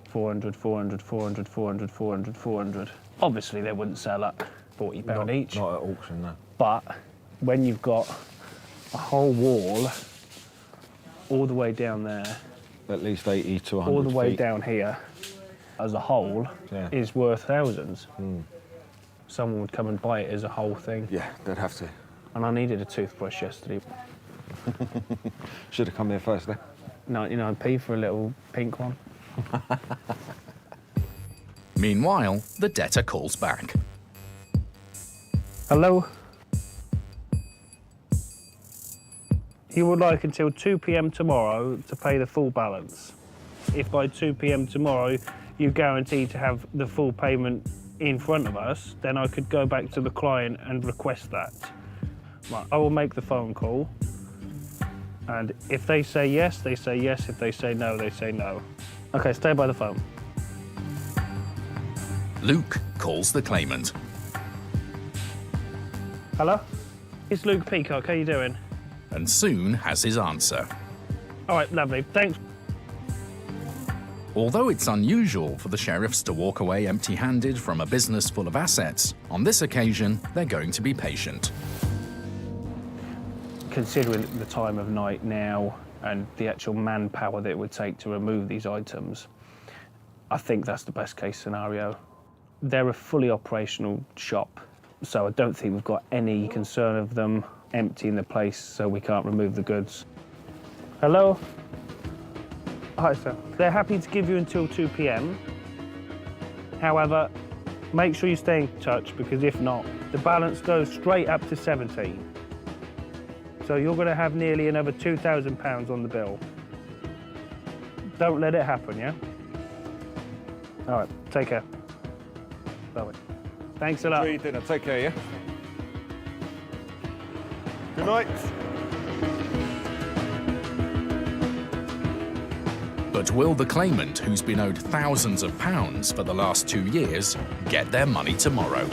400, 400, 400, 400, 400, 400. Obviously, they wouldn't sell at £40 each. Not at auction, no. But when you've got a whole wall all the way down there, at least 80 to 100 all the way feet. down here, as a whole, is worth thousands. Someone would come and buy it as a whole thing. Yeah, they'd have to. And I needed a toothbrush yesterday. Should have come here first, then. 99p for a little pink one. Meanwhile, the debtor calls back. Hello? You would like until 2 p.m. tomorrow to pay the full balance. If by 2 p.m. tomorrow you guarantee to have the full payment in front of us, then I could go back to the client and request that. Right, I will make the phone call. And if they say yes, they say yes. If they say no, they say no. Okay, stay by the phone. Luke calls the claimant. Hello? It's Luke Peacock, how you doing? And soon has his answer. All right, lovely, thanks. Although it's unusual for the sheriffs to walk away empty-handed from a business full of assets, on this occasion, they're going to be patient. Considering the time of night now and the actual manpower that it would take to remove these items, I think that's the best case scenario. They're a fully operational shop, so I don't think we've got any concern of them emptying the place so we can't remove the goods. Hello? Hi, sir. They're happy to give you until 2 p.m. However, make sure you stay in touch, because if not, the balance goes straight up to 17. So you're going to have nearly another £2,000 on the bill. Don't let it happen, yeah? All right, take care. Bye. Thanks a lot. Enjoy your dinner. Take care, yeah? Good night. But will the claimant, who's been owed thousands of pounds for the last 2 years, get their money tomorrow?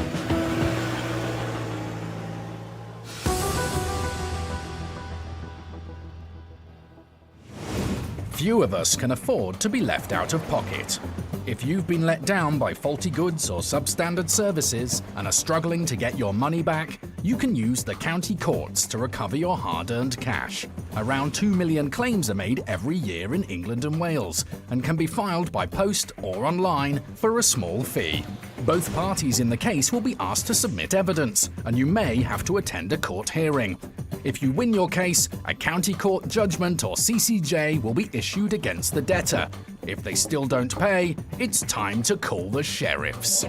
Few of us can afford to be left out of pocket. If you've been let down by faulty goods or substandard services and are struggling to get your money back, you can use the county courts to recover your hard-earned cash. Around 2 million claims are made every year in England and Wales and can be filed by post or online for a small fee. Both parties in the case will be asked to submit evidence, and you may have to attend a court hearing. If you win your case, a county court judgment or CCJ will be issued against the debtor. If they still don't pay, it's time to call the sheriffs.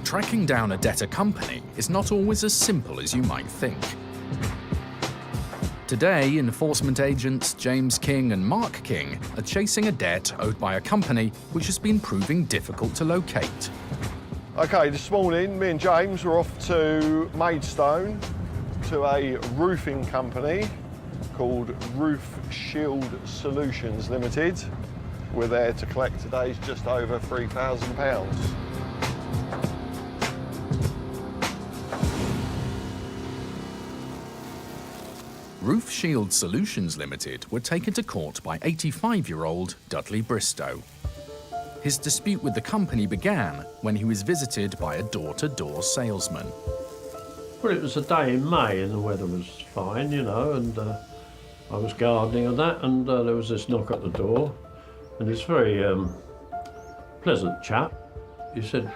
Tracking down a debtor company is not always as simple as you might think. Today, enforcement agents James King and Mark King are chasing a debt owed by a company which has been proving difficult to locate. Okay, this morning, me and James were off to Maidstone to a roofing company called Roof Shield Solutions Limited. We're there to collect today's just over £3,000. Roof Shield Solutions Limited were taken to court by 85-year-old Dudley Bristow. His dispute with the company began when he was visited by a door-to-door salesman. Well, it was a day in May and the weather was fine, you know, and I was gardening and that, and there was this knock at the door, and this very pleasant chap. He said,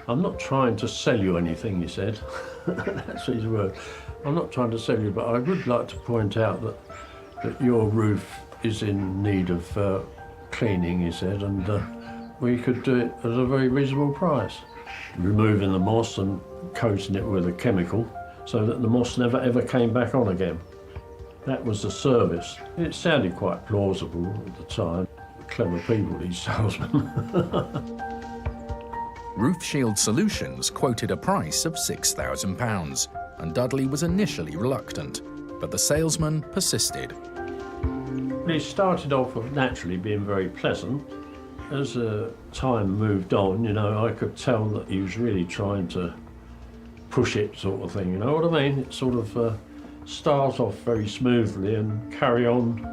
"I'm not trying to sell you anything," he said. That's his word. "I'm not trying to sell you, but I would like to point out that your roof is in need of cleaning," he said, "and we could do it at a very reasonable price. Removing the moss and coating it with a chemical so that the moss never ever came back on again. That was the service." It sounded quite plausible at the time. Clever people, these salesmen. Roof Shield Solutions quoted a price of £6,000, and Dudley was initially reluctant, but the salesman persisted. He started off with naturally being very pleasant. As time moved on, you know, I could tell that he was really trying to push it, sort of thing, you know what I mean? It sort of start off very smoothly and carry on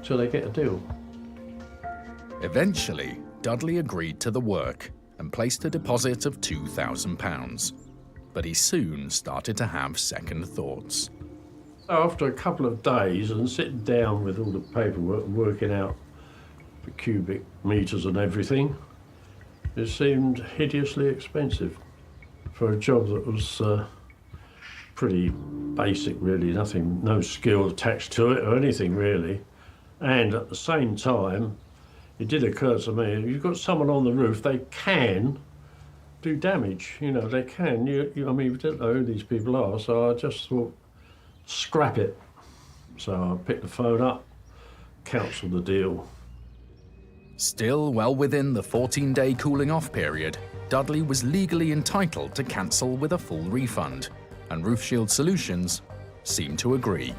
till they get a deal. Eventually, Dudley agreed to the work and placed a deposit of £2,000. But he soon started to have second thoughts. After a couple of days and sitting down with all the paperwork and working out the cubic meters and everything, it seemed hideously expensive for a job that was pretty basic, really, no skill attached to it or anything really. And at the same time, it did occur to me, if you've got someone on the roof, they can do damage. You know, they can. I mean, we don't know who these people are, so I just thought, scrap it. So I picked the phone up, cancelled the deal. Still well within the 14-day cooling-off period, Dudley was legally entitled to cancel with a full refund, and Roof Shield Solutions seemed to agree.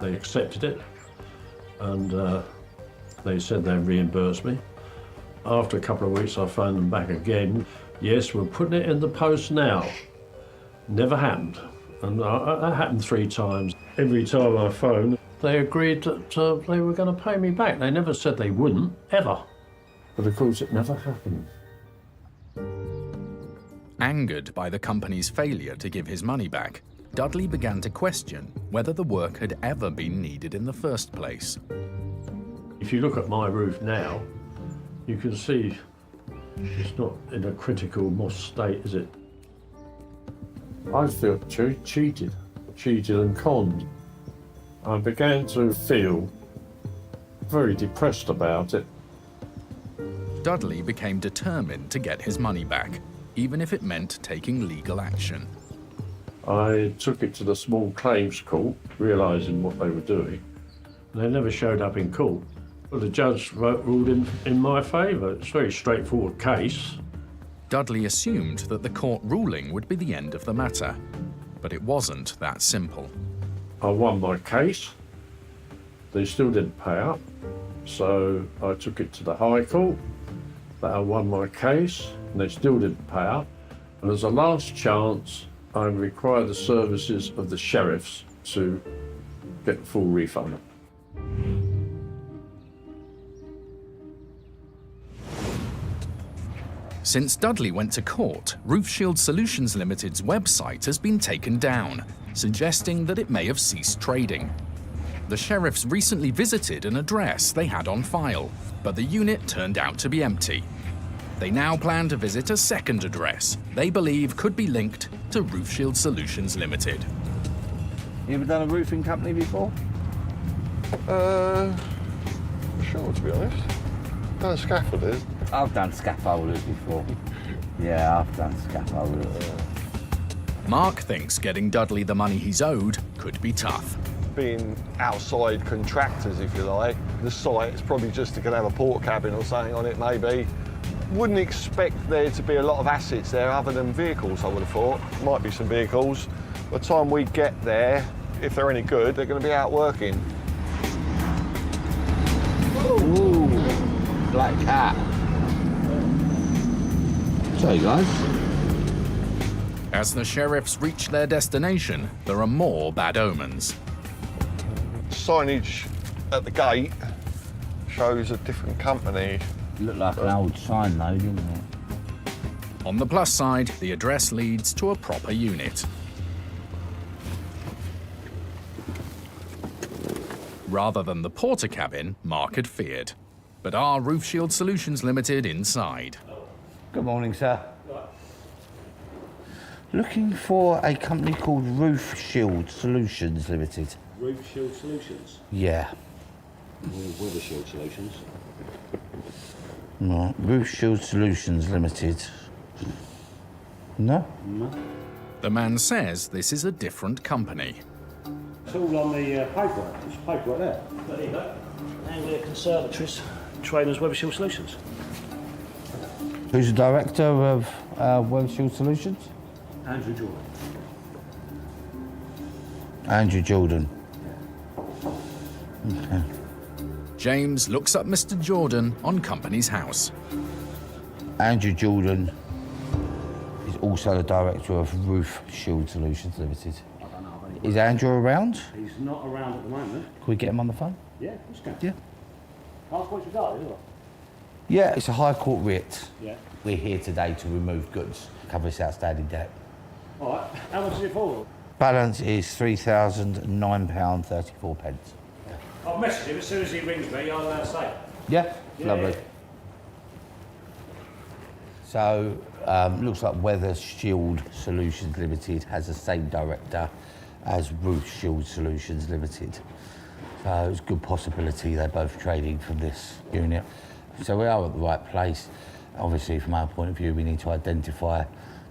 They accepted it, and they said they'd reimburse me. After a couple of weeks, I phoned them back again. Yes, we're putting it in the post now. Never happened. And that happened 3 times. Every time I phoned, they agreed that they were going to pay me back. They never said they wouldn't, ever. But of course, it never happened. Angered by the company's failure to give his money back, Dudley began to question whether the work had ever been needed in the first place. If you look at my roof now, you can see it's not in a critical moss state, is it? I felt cheated and conned. I began to feel very depressed about it. Dudley became determined to get his money back, even if it meant taking legal action. I took it to the small claims court, realising what they were doing. They never showed up in court. But the judge ruled in my favour. It's a very straightforward case. Dudley assumed that the court ruling would be the end of the matter, but it wasn't that simple. I won my case. They still didn't pay up, so I took it to the High Court. That I won my case, and they still didn't pay up. And as a last chance, I required the services of the sheriffs to get the full refund. Since Dudley went to court, Roof Shield Solutions Limited's website has been taken down, suggesting that it may have ceased trading. The sheriffs recently visited an address they had on file, but the unit turned out to be empty. They now plan to visit a second address they believe could be linked to Roof Shield Solutions Limited. You ever done a roofing company before? Sure, to be honest. Done scaffolders. I've done scaffolders before. Yeah, I've done scaffolders. Mark thinks getting Dudley the money he's owed could be tough. Being outside contractors, if you like, the site is probably just to have a port cabin or something on it, maybe. Wouldn't expect there to be a lot of assets there other than vehicles, I would have thought. Might be some vehicles. By the time we get there, if they're any good, they're going to be out working. Ooh, black cat. Sorry, guys. As the sheriffs reach their destination, there are more bad omens. Signage at the gate shows a different company. Looked like an old sign though, didn't it? On the plus side, the address leads to a proper unit. Rather than the porter cabin Mark had feared. But are Roof Shield Solutions Limited inside? Good morning, sir. Looking for a company called Roof Shield Solutions Limited. Roof Shield Solutions? Yeah. Weather Shield Solutions. Right, Roof Shield Solutions Limited. No? No. The man says this is a different company. It's all on the paperwork. There's paperwork there. There you go. Anglia Conservatories, Trainers Weather Shield Solutions. Who's the director of Weather Shield Solutions? Andrew Jordan. Andrew Jordan. Okay. James looks up Mr. Jordan on Company's House. Andrew Jordan is also the director of Roof Shield Solutions Limited. Is Andrew around? He's not around at the moment. Can we get him on the phone? Yeah, let's go. Yeah. Ask what you got, isn't it? Yeah, it's a High Court writ. Yeah. We're here today to remove goods, cover this outstanding debt. All right. How much is it for? Balance is £3,009.34. I'll message him as soon as he rings me. I'll say. Yeah, Yeah. lovely. So, looks like Weather Shield Solutions Limited has the same director as Roof Shield Solutions Limited. So it's a good possibility they're both trading from this unit. So we are at the right place. Obviously, from our point of view, we need to identify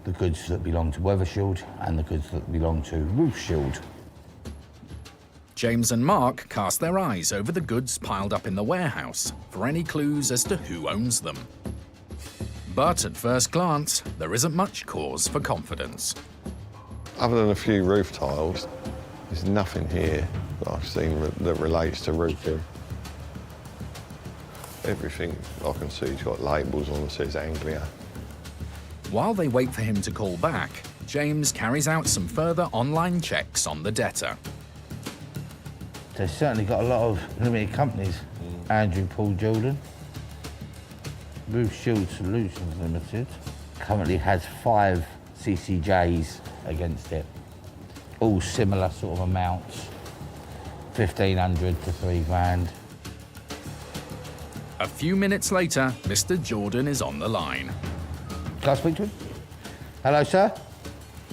the goods that belong to Weathershield and the goods that belong to Roofshield. James and Mark cast their eyes over the goods piled up in the warehouse for any clues as to who owns them. But at first glance, there isn't much cause for confidence. Other than a few roof tiles, there's nothing here that I've seen that relates to roofing. Everything I can see's got labels on that says Anglia. While they wait for him to call back, James carries out some further online checks on the debtor. They've certainly got a lot of limited companies. Andrew Paul Jordan, Roofshield Solutions Limited, currently has 5 CCJs against it. All similar sort of amounts, 1,500 to 3 grand. A few minutes later, Mr. Jordan is on the line. Can I speak to him? Hello, sir.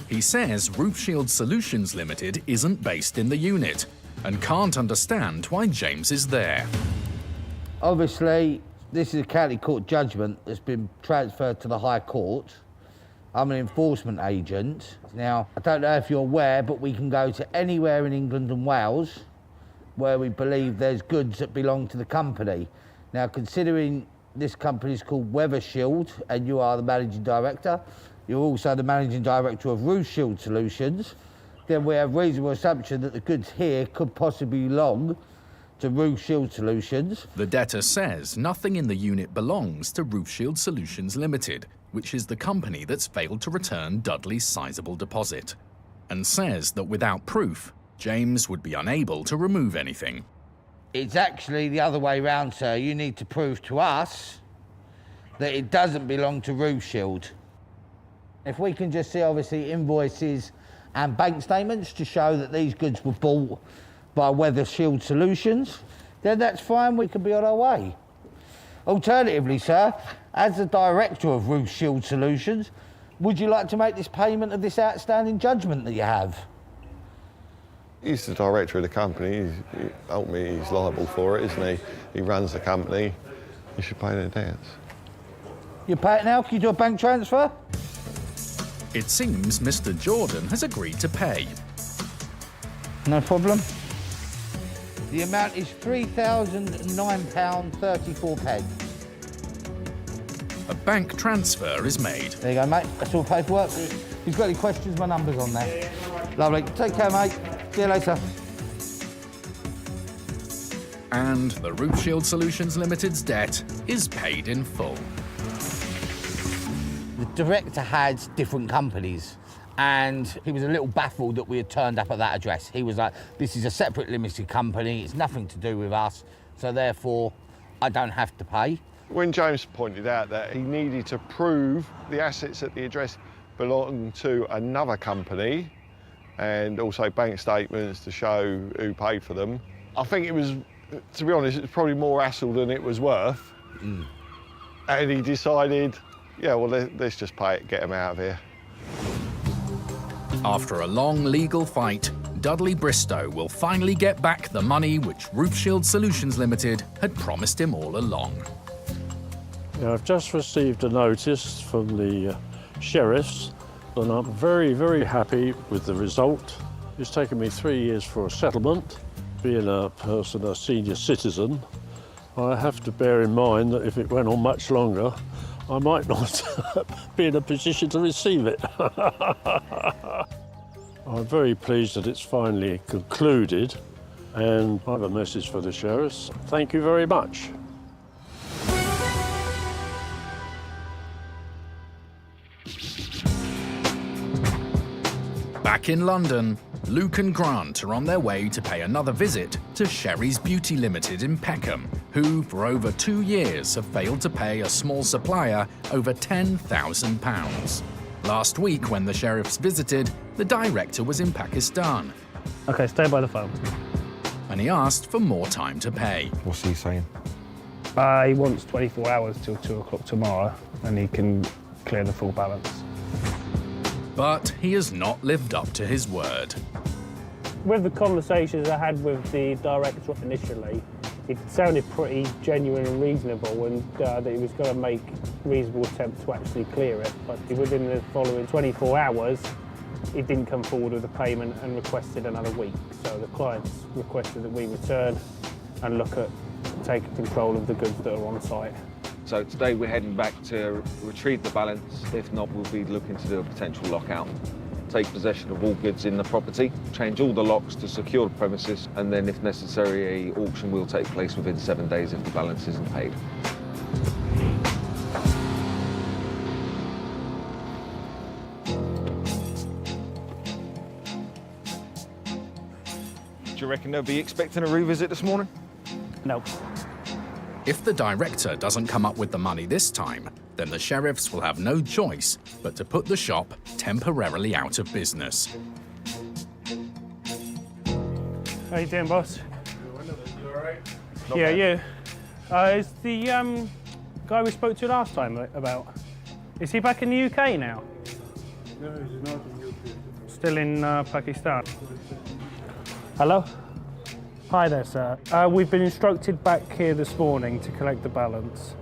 He says Roofshield Solutions Limited isn't based in the unit and can't understand why James is there. Obviously, this is a county court judgment that's been transferred to the High Court. I'm an enforcement agent. Now, I don't know if you're aware, but we can go to anywhere in England and Wales where we believe there's goods that belong to the company. Now, considering this company is called Weathershield and you are the managing director, you're also the managing director of Roofshield Solutions, then we have reasonable assumption that the goods here could possibly belong to Roofshield Solutions. The debtor says nothing in the unit belongs to Roofshield Solutions Limited, which is the company that's failed to return Dudley's sizable deposit, and says that without proof, James would be unable to remove anything. It's actually the other way round, sir. You need to prove to us that it doesn't belong to Roofshield. If we can just see, obviously, invoices and bank statements to show that these goods were bought by Weathershield Solutions, then that's fine, we can be on our way. Alternatively, sir, as the director of Roofshield Solutions, would you like to make this payment of this outstanding judgment that you have? He's the director of the company. Ultimately, he's liable for it, isn't he? He runs the company. You should pay their debts. You pay it now? Can you do a bank transfer? It seems Mr. Jordan has agreed to pay. No problem. The amount is £3,009.34. A bank transfer is made. There you go, mate. That's all paperwork. If you've got any questions, my number's on there. Lovely. Take care, mate. See you later. And the Roofshield Solutions Limited's debt is paid in full. The director had different companies and he was a little baffled that we had turned up at that address. He was like, this is a separate limited company, it's nothing to do with us, so therefore I don't have to pay. When James pointed out that he needed to prove the assets at the address belonged to another company and also bank statements to show who paid for them, I think it was, to be honest, it was probably more hassle than it was worth. And he decided, yeah, well, let's just pay it, get him out of here. After a long legal fight, Dudley Bristow will finally get back the money which Roofshield Solutions Limited had promised him all along. Now, I've just received a notice from the sheriffs and I'm very, very happy with the result. It's taken me 3 years for a settlement. Being a senior citizen, I have to bear in mind that if it went on much longer, I might not be in a position to receive it. I'm very pleased that it's finally concluded, and I have a message for the sheriffs. Thank you very much. Back in London, Luke and Grant are on their way to pay another visit to Sherry's Beauty Limited in Peckham, who for over 2 years have failed to pay a small supplier over £10,000. Last week, when the sheriffs visited, the director was in Pakistan. OK, stay by the phone. And he asked for more time to pay. What's he saying? He wants 24 hours till 2 o'clock tomorrow, and he can clear the full balance. But he has not lived up to his word. With the conversations I had with the director initially, it sounded pretty genuine and reasonable, and that he was going to make reasonable attempts to actually clear it. But within the following 24 hours, he didn't come forward with a payment and requested another week. So the clients requested that we return and look at taking control of the goods that are on site. So today we're heading back to retrieve the balance. If not, we'll be looking to do a potential lockout. Take possession of all goods in the property, change all the locks to secure the premises, and then if necessary, an auction will take place within 7 days if the balance isn't paid. Do you reckon they'll be expecting a revisit this morning? No. If the director doesn't come up with the money this time, then the sheriffs will have no choice but to put the shop temporarily out of business. How you doing, boss? You all right? Yeah, you. Is the guy we spoke to last time about, is he back in the UK now? No, he's not in UK. Still in Pakistan? Hello? Hi there, sir. We've been instructed back here this morning to collect the balance.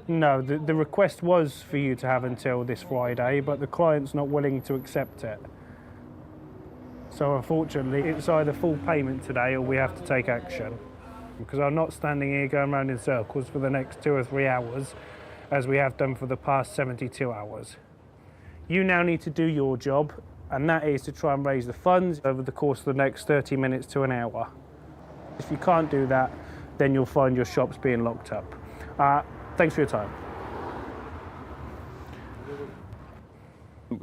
No, the request was for you to have until this Friday, but the client's not willing to accept it. So unfortunately, it's either full payment today or we have to take action. Because I'm not standing here going around in circles for the next 2 or 3 hours, as we have done for the past 72 hours. You now need to do your job, and that is to try and raise the funds over the course of the next 30 minutes to an hour. If you can't do that, then you'll find your shops being locked up. Thanks for your time.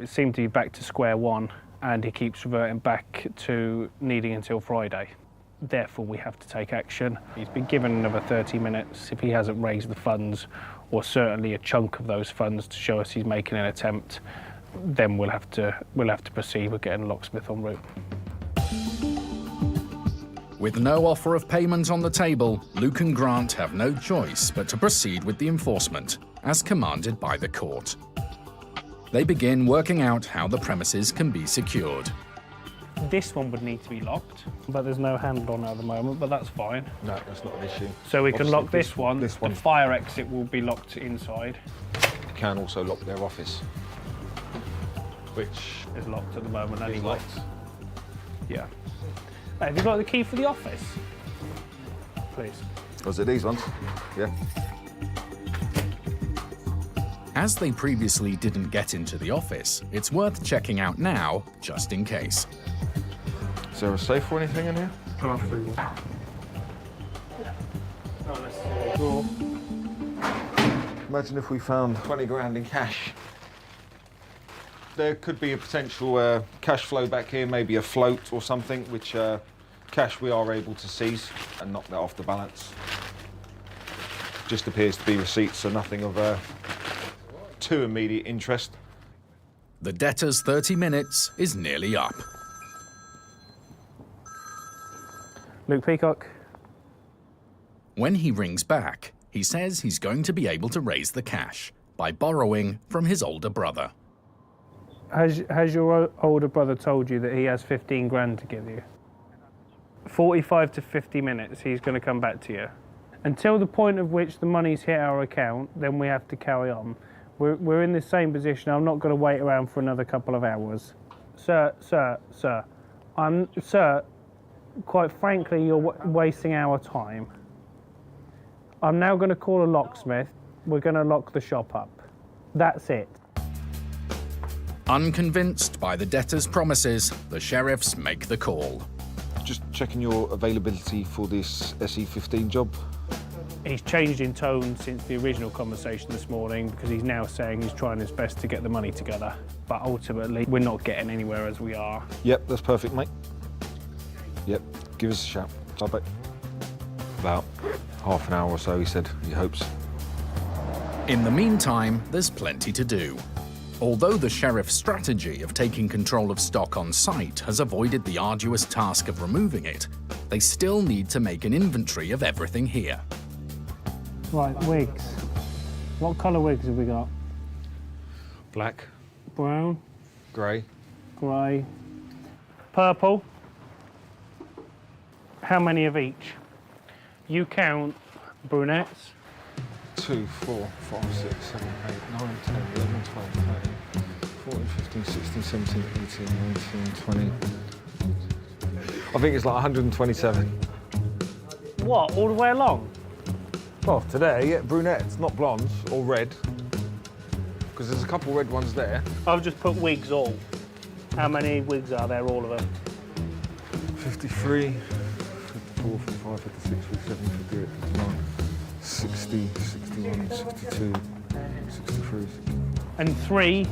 It seemed to be back to square one, and he keeps reverting back to needing until Friday. Therefore, we have to take action. He's been given another 30 minutes. If he hasn't raised the funds, or certainly a chunk of those funds to show us he's making an attempt, then we'll have to proceed with getting a locksmith en route. With no offer of payment on the table, Luke and Grant have no choice but to proceed with the enforcement, as commanded by the court. They begin working out how the premises can be secured. This one would need to be locked, but there's no handle on it at the moment, but that's fine. No, that's not an issue. So we can Obviously, lock this one. This one. The fire exit will be locked inside. You can also lock their office, which is locked at the moment is anyway. locked. Yeah. Hey, have you got the key for the office? Please. Was it these ones? Yeah. As they previously didn't get into the office, it's worth checking out now, just in case. Is there a safe or anything in here? Imagine if we found 20 grand in cash. There could be a potential cash flow back here, maybe a float or something, which cash we are able to seize and knock that off the balance. Just appears to be receipts, so nothing of too immediate interest. The debtor's 30 minutes is nearly up. Luke Peacock. When he rings back, he says he's going to be able to raise the cash by borrowing from his older brother. Has your older brother told you that he has 15 grand to give you? 45 to 50 minutes, he's going to come back to you. Until the point of which the money's hit our account, then we have to carry on. We're in the same position. I'm not going to wait around for another couple of hours. Sir, quite frankly, you're wasting our time. I'm now going to call a locksmith. We're going to lock the shop up. That's it. Unconvinced by the debtor's promises, the sheriffs make the call. Just checking your availability for this SE15 job. He's changed in tone since the original conversation this morning because he's now saying he's trying his best to get the money together. But ultimately, we're not getting anywhere as we are. Yep, that's perfect, mate. Yep, give us a shout. I'll bet about half an hour or so, he said, he hopes. In the meantime, there's plenty to do. Although the sheriff's strategy of taking control of stock on site has avoided the arduous task of removing it, they still need to make an inventory of everything here. Right, wigs. What colour wigs have we got? Black. Brown. Grey. Grey. Purple. How many of each? You count brunettes. 2, 4, 5, 6, 7, 8, 9, 10, 11, 12, 13, 14, 15, 16, 17, 18, 19, 20. I think it's like 127. What, all the way along? Well, today, yeah, brunettes, not blondes or red. Because there's a couple red ones there. I've just put wigs all. How many wigs are there, all of them? 53, 54, 55, 56, 57, 58, 59, 60, 61, 62, 63. And 3, 74,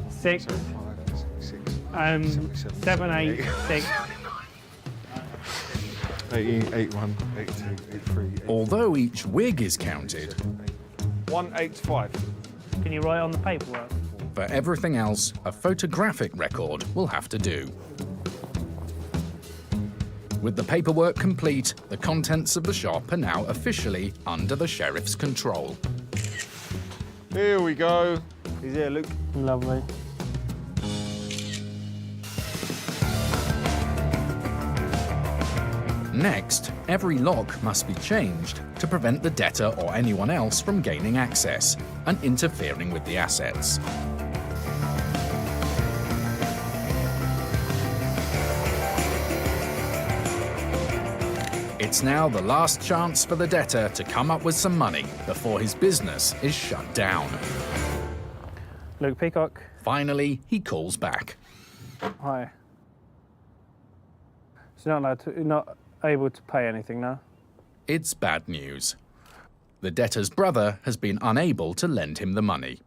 6, 75, 66, 77, 7, 8, 6. 80, 81, 82, 83, 84. Although each wig is counted, 185. Can you write on the paperwork? for everything else, a photographic record will have to do. With the paperwork complete, the contents of the shop are now officially under the sheriff's control. Here we go. He's here, Luke. Lovely. Next, every lock must be changed to prevent the debtor or anyone else from gaining access and interfering with the assets. It's now the last chance for the debtor to come up with some money before his business is shut down. Luke Peacock. Finally, he calls back. Hi. So you're not able to pay anything now? It's bad news. The debtor's brother has been unable to lend him the money.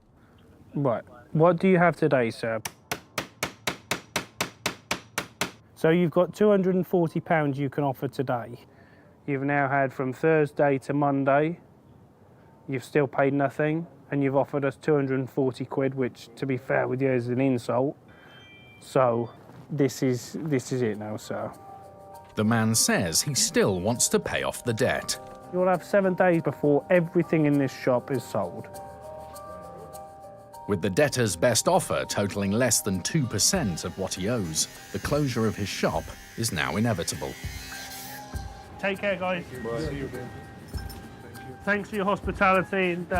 Right. What do you have today, sir? So you've got £240 you can offer today. You've now had from Thursday to Monday. You've still paid nothing, and you've offered us 240 quid, which, to be fair with you, is an insult. So this is it now, sir. The man says he still wants to pay off the debt. You'll have 7 days before everything in this shop is sold. With the debtor's best offer totaling less than 2% of what he owes, the closure of his shop is now inevitable. Take care, guys. Thanks for your hospitality, and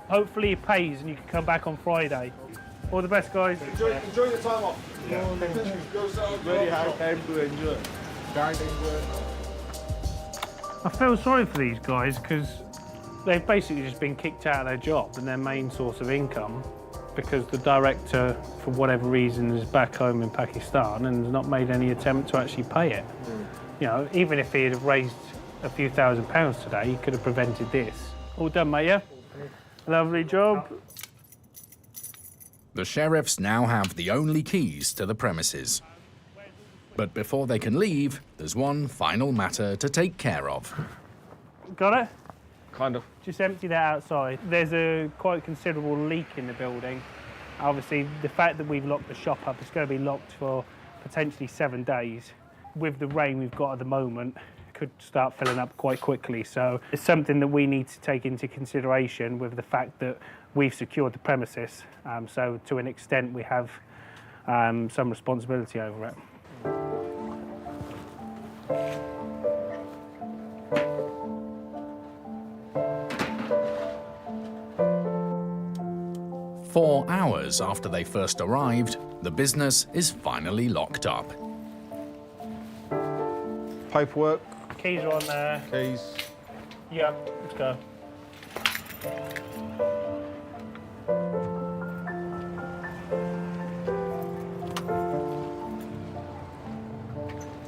hopefully it pays and you can come back on Friday. All the best, guys. Enjoy the time off. Very hard time to enjoy. I feel sorry for these guys because they've basically just been kicked out of their job and their main source of income because the director, for whatever reason, is back home in Pakistan and has not made any attempt to actually pay it. You know, even if he had raised a few £1,000s today, he could have prevented this. All done, mate, yeah? Lovely job. The sheriffs now have the only keys to the premises. But before they can leave, there's one final matter to take care of. Got it? Kind of. Just empty that outside. There's a quite considerable leak in the building. Obviously, the fact that we've locked the shop up, it's going to be locked for potentially 7 days. With the rain we've got at the moment, it could start filling up quite quickly. So it's something that we need to take into consideration with the fact that we've secured the premises. So to an extent, we have some responsibility over it. "4 hours after they first arrived, the business is finally locked up. Paperwork. Keys are on there. Keys. Yeah, let's go.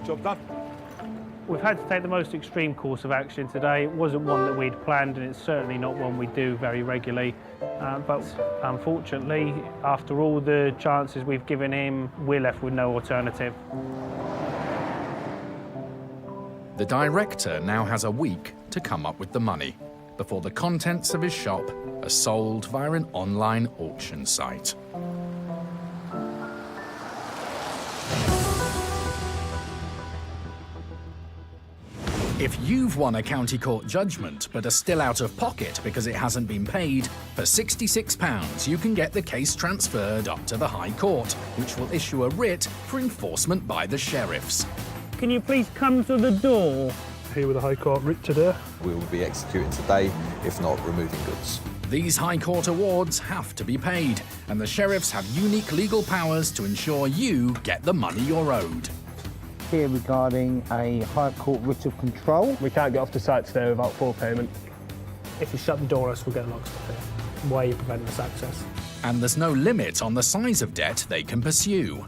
Job done. We've had to take the most extreme course of action today. It wasn't one that we'd planned, and it's certainly not one we do very regularly. But unfortunately, after all the chances we've given him, we're left with no alternative. The director now has a week to come up with the money before the contents of his shop are sold via an online auction site. If you've won a county court judgment but are still out of pocket because it hasn't been paid, for £66 you can get the case transferred up to the High Court, which will issue a writ for enforcement by the sheriffs. Can you please come to the door? Here with the High Court writ today. We will be executing today, if not removing goods. These High Court awards have to be paid, and the sheriffs have unique legal powers to ensure you get the money you're owed. Here regarding a High Court writ of control. We can't get off the site today without full payment. If you shut the door, us will get a lock stop here. Why are you preventing us access? And there's no limit on the size of debt they can pursue.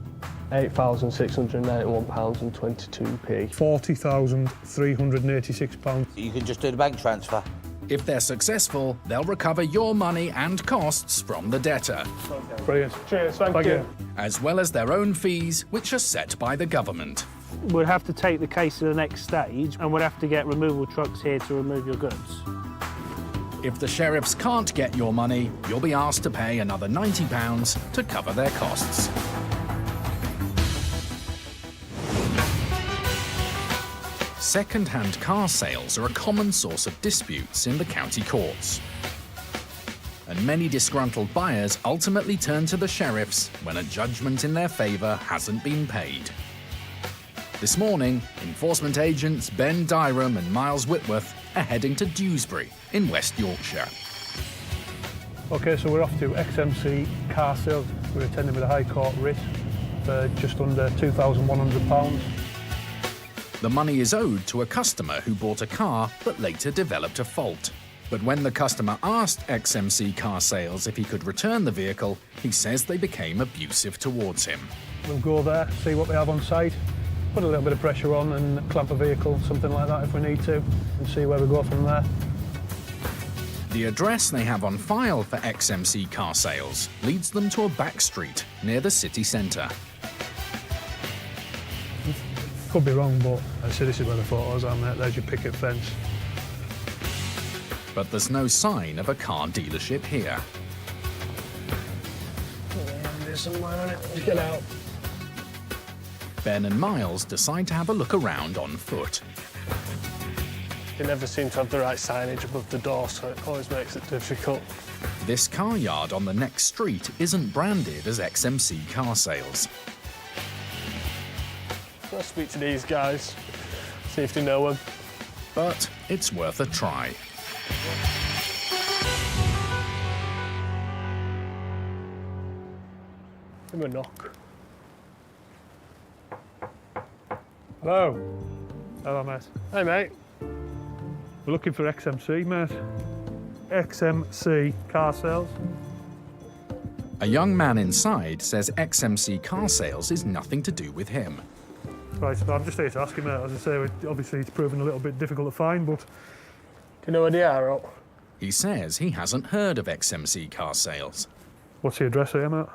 £8,691.22p. £40,386. You can just do the bank transfer. If they're successful, they'll recover your money and costs from the debtor. Brilliant. Cheers, thank you. As well as their own fees, which are set by the government. We'd have to take the case to the next stage and we'd have to get removal trucks here to remove your goods. If the sheriffs can't get your money, you'll be asked to pay another £90 to cover their costs. Second-hand car sales are a common source of disputes in the county courts. And many disgruntled buyers ultimately turn to the sheriffs when a judgment in their favour hasn't been paid. This morning, enforcement agents Ben Dyram and Miles Whitworth are heading to Dewsbury in West Yorkshire. OK, so we're off to XMC car sales. We're attending with a High Court writ for just under £2,100. The money is owed to a customer who bought a car but later developed a fault. But when the customer asked XMC Car Sales if he could return the vehicle, he says they became abusive towards him. We'll go there, see what we have on site, put a little bit of pressure on and clamp a vehicle, something like that if we need to, and see where we go from there. The address they have on file for XMC Car Sales leads them to a back street near the city centre. Could be wrong, but I see this is where the photos are, mate. There's your picket fence. But there's no sign of a car dealership here. There's somewhere on it. Just get out. Ben and Miles decide to have a look around on foot. They never seem to have the right signage above the door, so it always makes it difficult. This car yard on the next street isn't branded as XMC Car Sales. I'll speak to these guys, see if they know them. But it's worth a try. Give him a knock. Hello. Hello, mate. Hey, mate. We're looking for XMC, mate. XMC Car Sales. A young man inside says XMC Car Sales is nothing to do with him. Right, so I'm just here to ask him, mate. As I say, obviously it's proven a little bit difficult to find, but... Do you know where they are, up? He says he hasn't heard of XMC Car Sales. What's the address here, mate?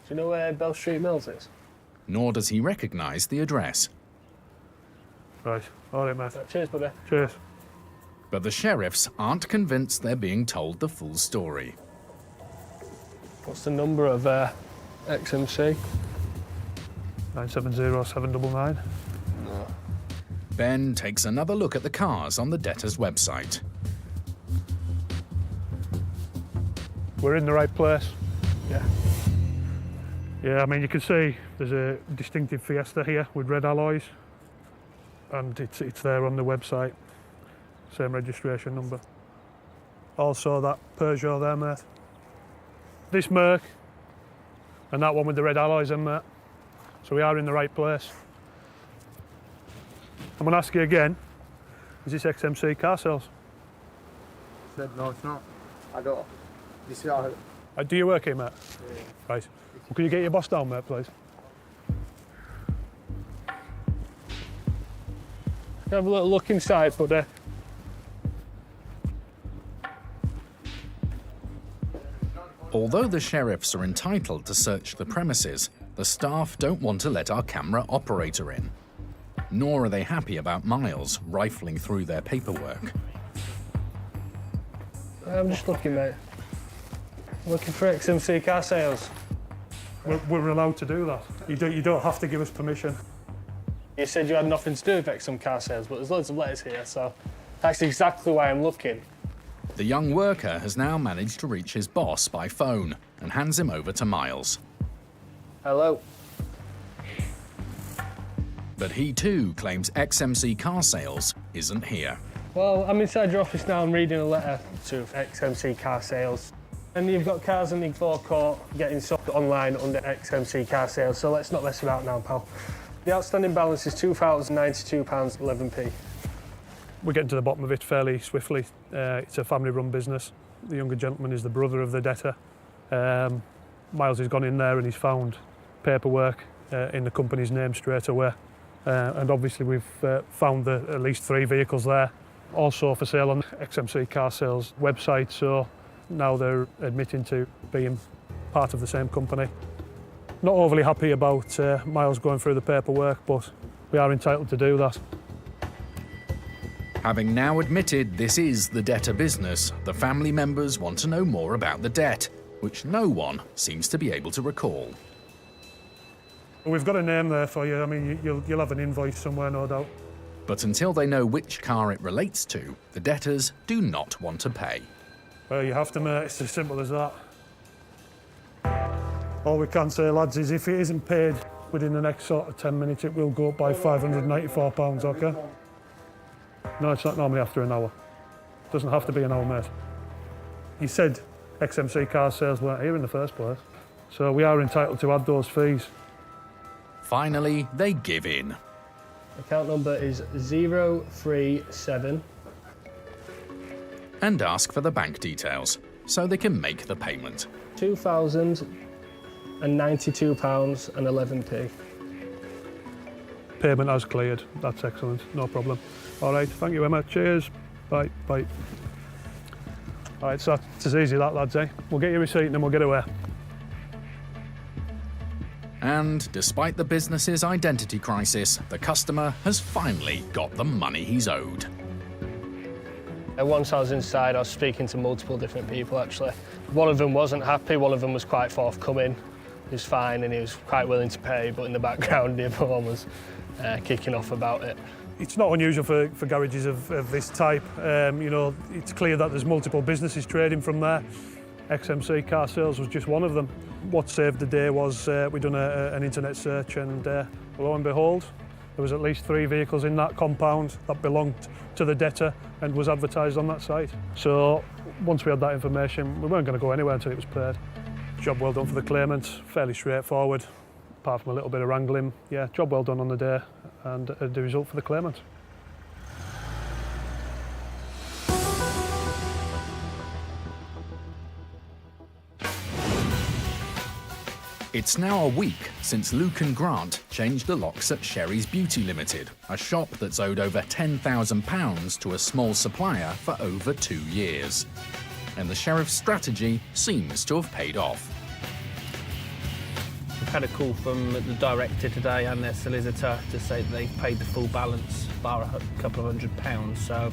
Do you know where Bell Street Mills is? Nor does he recognise the address. Right, all right, mate. Cheers, buddy. Cheers. But the sheriffs aren't convinced they're being told the full story. What's the number of XMC? 970-799. No. Ben takes another look at the cars on the debtor's website. We're in the right place. Yeah. Yeah, I mean, you can see there's a distinctive Fiesta here with red alloys, and it's there on the website. Same registration number. Also that Peugeot there, mate. This Merc, and that one with the red alloys in, mate. So we are in the right place. I'm going to ask you again, is this XMC Car Sales? Said no, it's not. I don't. This is our... Do you work here, mate? Yeah. Right. Well, can you get your boss down, mate, please? Have a little look inside, buddy. Although the sheriffs are entitled to search the premises, the staff don't want to let our camera operator in. Nor are they happy about Miles rifling through their paperwork. I'm just looking, mate. Looking for XMC Car Sales. We're allowed to do that. You don't have to give us permission. You said you had nothing to do with Exxon car sales, but there's loads of letters here, so that's exactly why I'm looking. The young worker has now managed to reach his boss by phone and hands him over to Miles. Hello. But he too claims XMC Car Sales isn't here. Well, I'm inside your office now and reading a letter to XMC Car Sales. And you've got cars in the forecourt getting sold online under XMC Car Sales, so let's not mess about now, pal. The outstanding balance is £2,092.11p. We're getting to the bottom of it fairly swiftly. It's a family-run business. The younger gentleman is the brother of the debtor. Miles has gone in there and he's found paperwork in the company's name straight away. And obviously we've found at least 3 vehicles there, also for sale on XMC Car Sales website, so now they're admitting to being part of the same company. Not overly happy about Miles going through the paperwork, but we are entitled to do that. Having now admitted this is the debtor business, the family members want to know more about the debt, which no one seems to be able to recall. We've got a name there for you. I mean, you'll have an invoice somewhere, no doubt. But until they know which car it relates to, the debtors do not want to pay. Well, you have to, mate. It's as simple as that. All we can say, lads, is if it isn't paid within the next sort of 10 minutes, it will go up by £594, OK? No, it's not normally after an hour. Doesn't have to be an hour, mate. You said XMC Car Sales weren't here in the first place, so we are entitled to add those fees. Finally, they give in. Account number is 037. And ask for the bank details, so they can make the payment. £2,092.11p. Payment has cleared. That's excellent. No problem. All right. Thank you, Emma. Cheers. Bye. Bye. All right. So it's as easy as that, lads, eh? We'll get your receipt and then we'll get away. And despite the business's identity crisis, the customer has finally got the money he's owed. Once I was inside, I was speaking to multiple different people, actually. One of them wasn't happy, one of them was quite forthcoming. He was fine and he was quite willing to pay, but in the background, the other one was kicking off about it. It's not unusual for garages of this type. You know, it's clear that there's multiple businesses trading from there. XMC Car Sales was just one of them. What saved the day was we'd done an internet search and lo and behold, there was at least 3 vehicles in that compound that belonged to the debtor and was advertised on that site. So once we had that information, we weren't going to go anywhere until it was paid. Job well done for the claimant, fairly straightforward, apart from a little bit of wrangling. Yeah, job well done on the day and the result for the claimant. It's now a week since Luke and Grant changed the locks at Sherry's Beauty Limited, a shop that's owed over £10,000 to a small supplier for over 2 years. And the sheriff's strategy seems to have paid off. We've had a call from the director today and their solicitor to say that they've paid the full balance, bar a couple of £100. So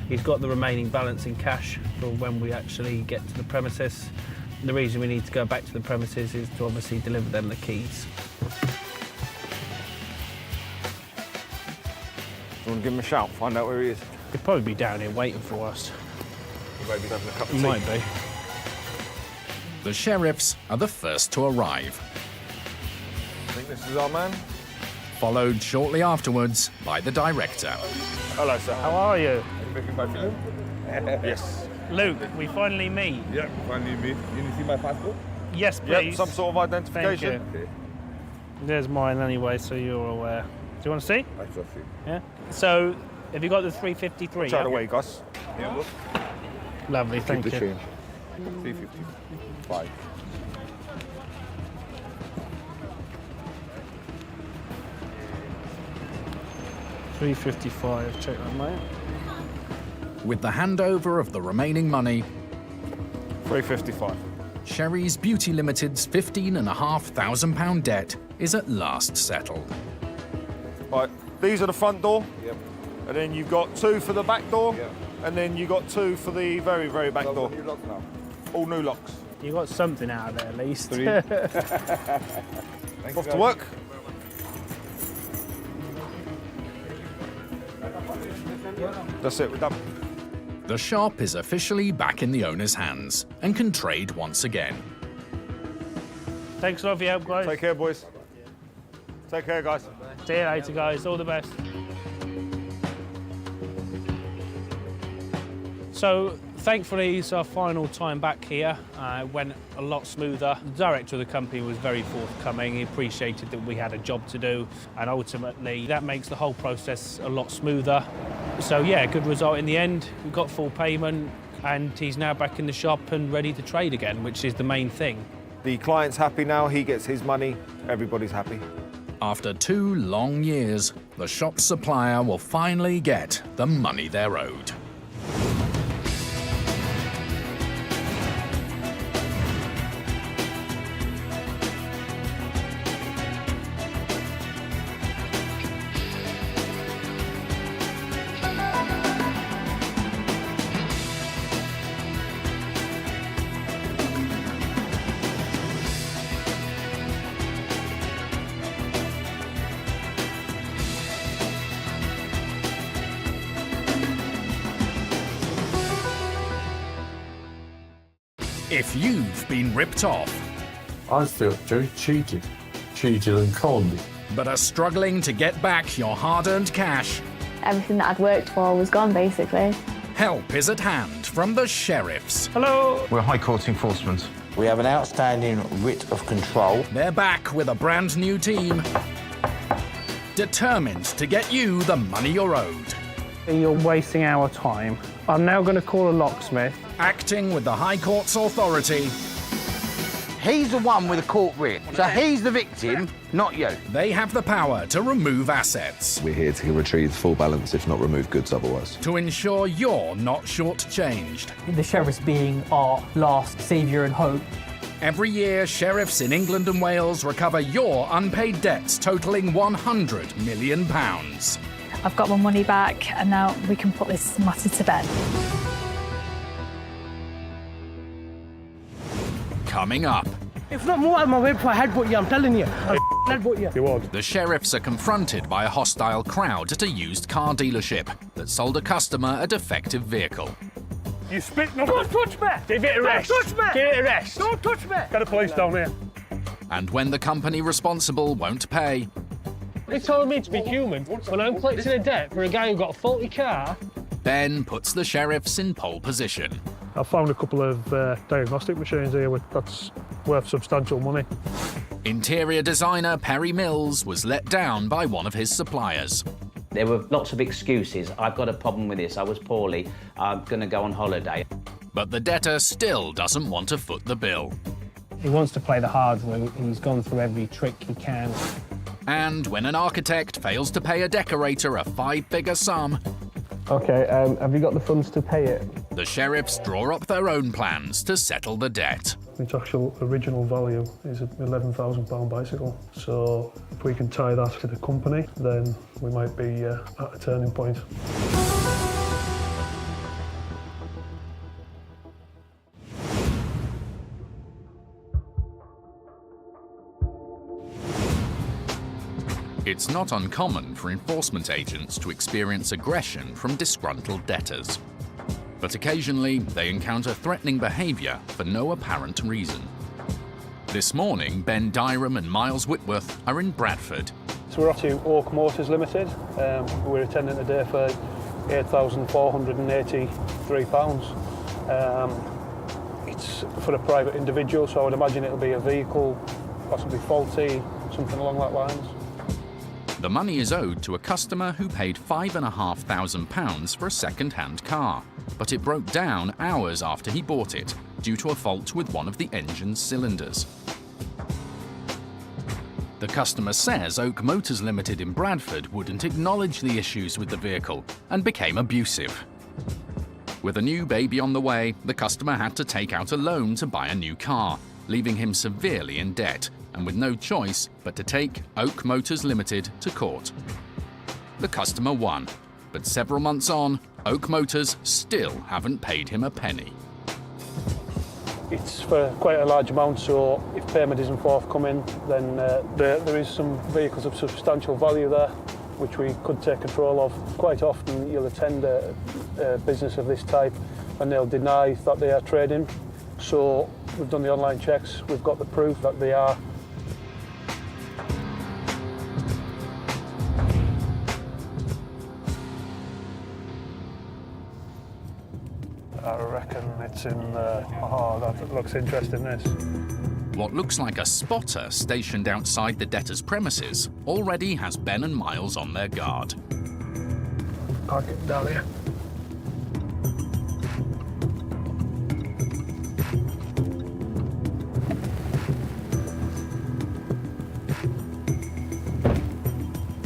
he's got the remaining balance in cash for when we actually get to the premises. The reason we need to go back to the premises is to obviously deliver them the keys. You want to give him a shout, find out where he is? He'd probably be down here waiting for us. Maybe he's having a cup of tea. He might be. The sheriffs are the first to arrive, I think this is our man. followed shortly afterwards by the director. Hello, sir. How are you? Making my film? Yes. Luke, we finally meet. Yeah, finally meet. You need to see my passport? Yes, please. Yep, some sort of identification. Thank you. There's mine anyway, so you're aware. Do you want to see? I shall see. Yeah. So, have you got the 353? Chat away, Gus. Yeah, look. Lovely, thank Keep the you. change. 355. £355, check that, mate. With the handover of the remaining money, £355. Sherry's Beauty Limited's £15,500 debt is at last settled. Right, these are the front door. Yep. And then you've got 2 for the back door. Yep. And then you got 2 for the very, very back door. New locks now. All new locks. You got something out of it at least. 3. Off to work. That's it, we're done. The shop is officially back in the owner's hands and can trade once again. Thanks a lot for your help, guys. Take care, boys. Take care, guys. See you later, guys. All the best. So, thankfully, it's our final time back here. It went a lot smoother. The director of the company was very forthcoming. He appreciated that we had a job to do, and ultimately, that makes the whole process a lot smoother. So, yeah, good result in the end. We got full payment, and he's now back in the shop and ready to trade again, which is the main thing. The client's happy now, he gets his money, everybody's happy. After 2 long years, the shop's supplier will finally get the money they're owed. If you've been ripped off, I felt very cheated and conned. but are struggling to get back your hard-earned cash, Everything that I'd worked for was gone, basically. help is at hand from the sheriffs. Hello. We're High Court enforcement. We have an outstanding writ of control. They're back with a brand new team, determined to get you the money you're owed. You're wasting our time. I'm now going to call a locksmith. Acting with the High Court's authority, He's the one with a court writ, so he's the victim, not you. they have the power to remove assets, We're here to retrieve full balance, if not remove goods otherwise. to ensure you're not shortchanged. The sheriffs being our last saviour and hope. Every year, sheriffs in England and Wales recover your unpaid debts totaling £100 million. I've got my money back, and now we can put this matter to bed. Coming up, If not more, I'm away for a headbutt you, I'm telling you. I'll headbutt you. You won't. the sheriffs are confronted by a hostile crowd at a used car dealership that sold a customer a defective vehicle. You spit no. Don't touch me! Give it a rest. Don't touch me! Give it a rest. Don't touch me! Get the police down here. And when the company responsible won't pay, They told me to be human when I'm collecting a debt for a guy who got a faulty car. Ben puts the sheriffs in pole position. I found a couple of diagnostic machines here that's worth substantial money. Interior designer Perry Mills was let down by one of his suppliers. There were lots of excuses. I've got a problem with this. I was poorly. I'm going to go on holiday. But the debtor still doesn't want to foot the bill. He wants to play the hard route. He's gone through every trick he can. And when an architect fails to pay a decorator a 5-figure sum, OK, have you got the funds to pay it? the sheriffs draw up their own plans to settle the debt. Its actual original value is an £11,000 bicycle. So if we can tie that to the company, then we might be at a turning point. It's not uncommon for enforcement agents to experience aggression from disgruntled debtors. But occasionally, they encounter threatening behaviour for no apparent reason. This morning, Ben Dyram and Miles Whitworth are in Bradford. So we're off to Oak Motors Limited. We're attending today for £8,483. It's for a private individual, so I would imagine it'll be a vehicle, possibly faulty, something along that lines. The money is owed to a customer who paid £5,500 for a second-hand car, but it broke down hours after he bought it due to a fault with one of the engine's cylinders. The customer says Oak Motors Limited in Bradford wouldn't acknowledge the issues with the vehicle and became abusive. With a new baby on the way, the customer had to take out a loan to buy a new car, leaving him severely in debt and with no choice but to take Oak Motors Limited to court. The customer won, but several months on, Oak Motors still haven't paid him a penny. It's for quite a large amount, so if payment isn't forthcoming, then there is some vehicles of substantial value there, which we could take control of. Quite often you'll attend a business of this type and they'll deny that they are trading. So we've done the online checks, we've got the proof that they are. I reckon it's in oh, that looks interesting, this. What looks like a spotter stationed outside the debtor's premises already has Ben and Miles on their guard. Can't get down here.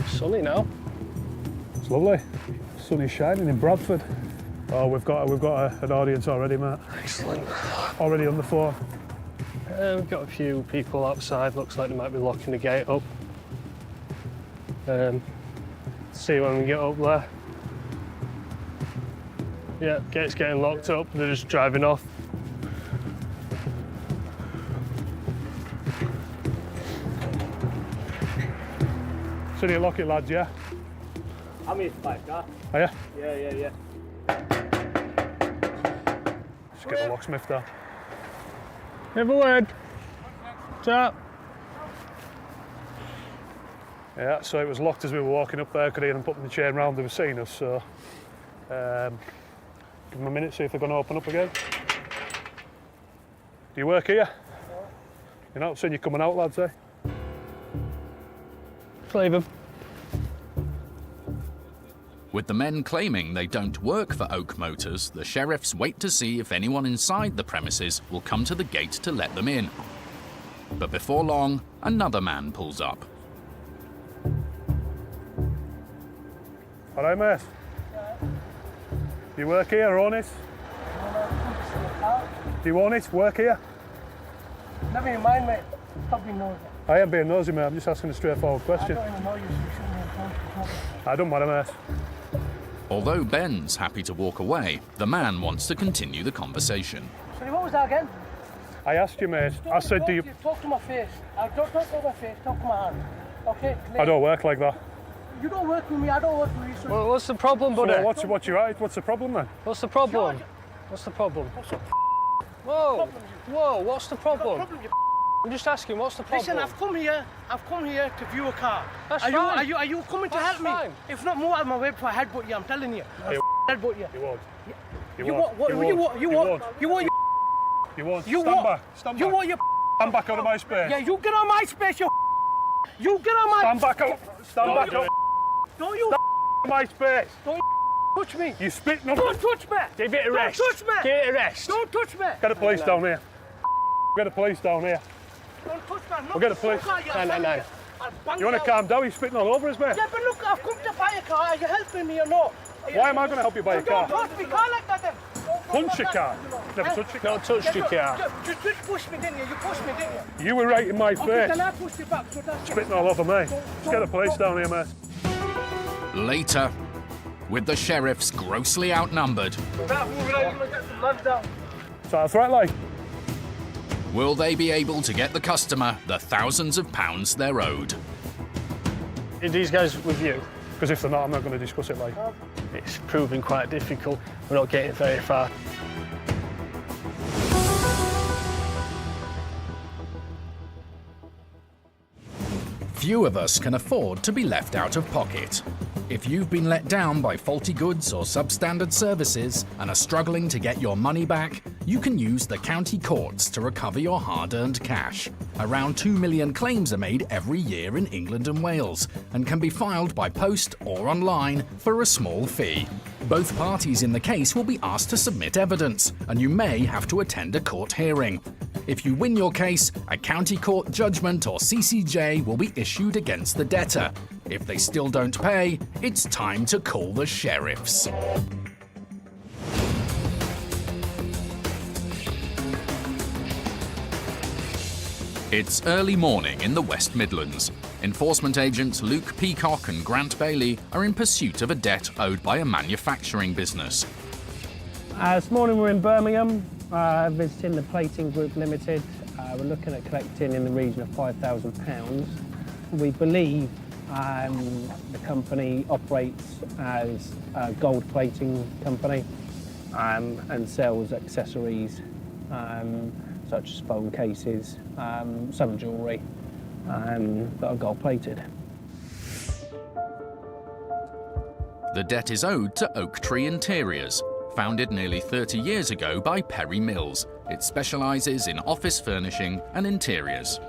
Sunny now. It's lovely. Sun is shining in Bradford. Oh, we've got an audience already, Matt. Excellent. Already on the phone. We've got a few people outside. Looks like they might be locking the gate up. See when we get up there. Yeah, gate's getting locked up. They're just driving off. So you lock it, lads, yeah? I'm here for 5 Are you? Yeah. Just get the locksmith down. Have a word. What's up? Yeah, so it was locked as we were walking up there. Could hear them putting the chain round. They were seeing us, so give them a minute, see if they're going to open up again. Do you work here? No. You're not seeing you coming out, lads, eh? Leave them. With the men claiming they don't work for Oak Motors, the sheriffs wait to see if anyone inside the premises will come to the gate to let them in. But before long, another man pulls up. All right, mate. Do you work here or own it? Do you own it? Work here? Never mind, mate. Probably knows it. I am being nosy, mate. I'm just asking a straightforward question. I don't even know you, so you shouldn't be talking. I don't matter, mate. Although Ben's happy to walk away, the man wants to continue the conversation. Sorry, what was that again? I asked you, mate. I said, do you... Talk to my face. Don't talk to my face, talk to my hand. Okay? I don't work like that. You don't work with me, I don't work with you. So Well, what's the problem, buddy? So what's your right? What's the problem then? What's the problem? What's the problem? Whoa! Whoa! What's the problem? I'm just asking. What's the problem? Listen, I've come here to view a car. That's are fine. you coming to help fine. me? If not, move out of my way before I headbutt you. I'm telling you. Headbutt you. You won't. You won't. You won't. Stand back. Stand back. You want your Stand back out of my space. Yeah, you get on my space, you get on my... Stand back out. Stand back out. Don't you... my space. Don't touch me. You spit no. Don't touch me. Give it a rest. Don't touch me. Give it a rest. Don't touch me. Get the police down here. Get the police down here. Don't touch me. We'll get the police. No. You want to calm down? You're spitting all over us, mate. Yeah, but look, I've come to buy a car. Are you helping me or not? Why am I going to help you buy a car? Don't touch me car like that then. Punch your car. Never touched your car. Not touched your car. You just pushed me, didn't you? You pushed me, didn't you? You were right in my face. Okay, then I pushed you back. So that's Spitting all over me. Let's get the police down here, mate. Later, with the sheriffs grossly outnumbered, Move out, I'm going to get some lads down. Is that a threat, like? will they be able to get the customer the thousands of pounds they're owed? Are these guys with you? Because if they're not, I'm not going to discuss it, like. It's proving quite difficult. We're not getting very far. Few of us can afford to be left out of pocket. If you've been let down by faulty goods or substandard services and are struggling to get your money back, you can use the county courts to recover your hard-earned cash. Around 2 million claims are made every year in England and Wales and can be filed by post or online for a small fee. Both parties in the case will be asked to submit evidence, and you may have to attend a court hearing. If you win your case, a county court judgment or CCJ will be issued against the debtor. If they still don't pay, it's time to call the sheriffs. It's early morning in the West Midlands. Enforcement agents Luke Peacock and Grant Bailey are in pursuit of a debt owed by a manufacturing business. This morning we're in Birmingham, visiting the Plating Group Limited. We're looking at collecting in the region of £5,000. We believe The company operates as a gold plating company and sells accessories such as phone cases, some jewellery that are gold plated. The debt is owed to Oak Tree Interiors, founded nearly 30 years ago by Perry Mills. It specialises in office furnishing and interiors.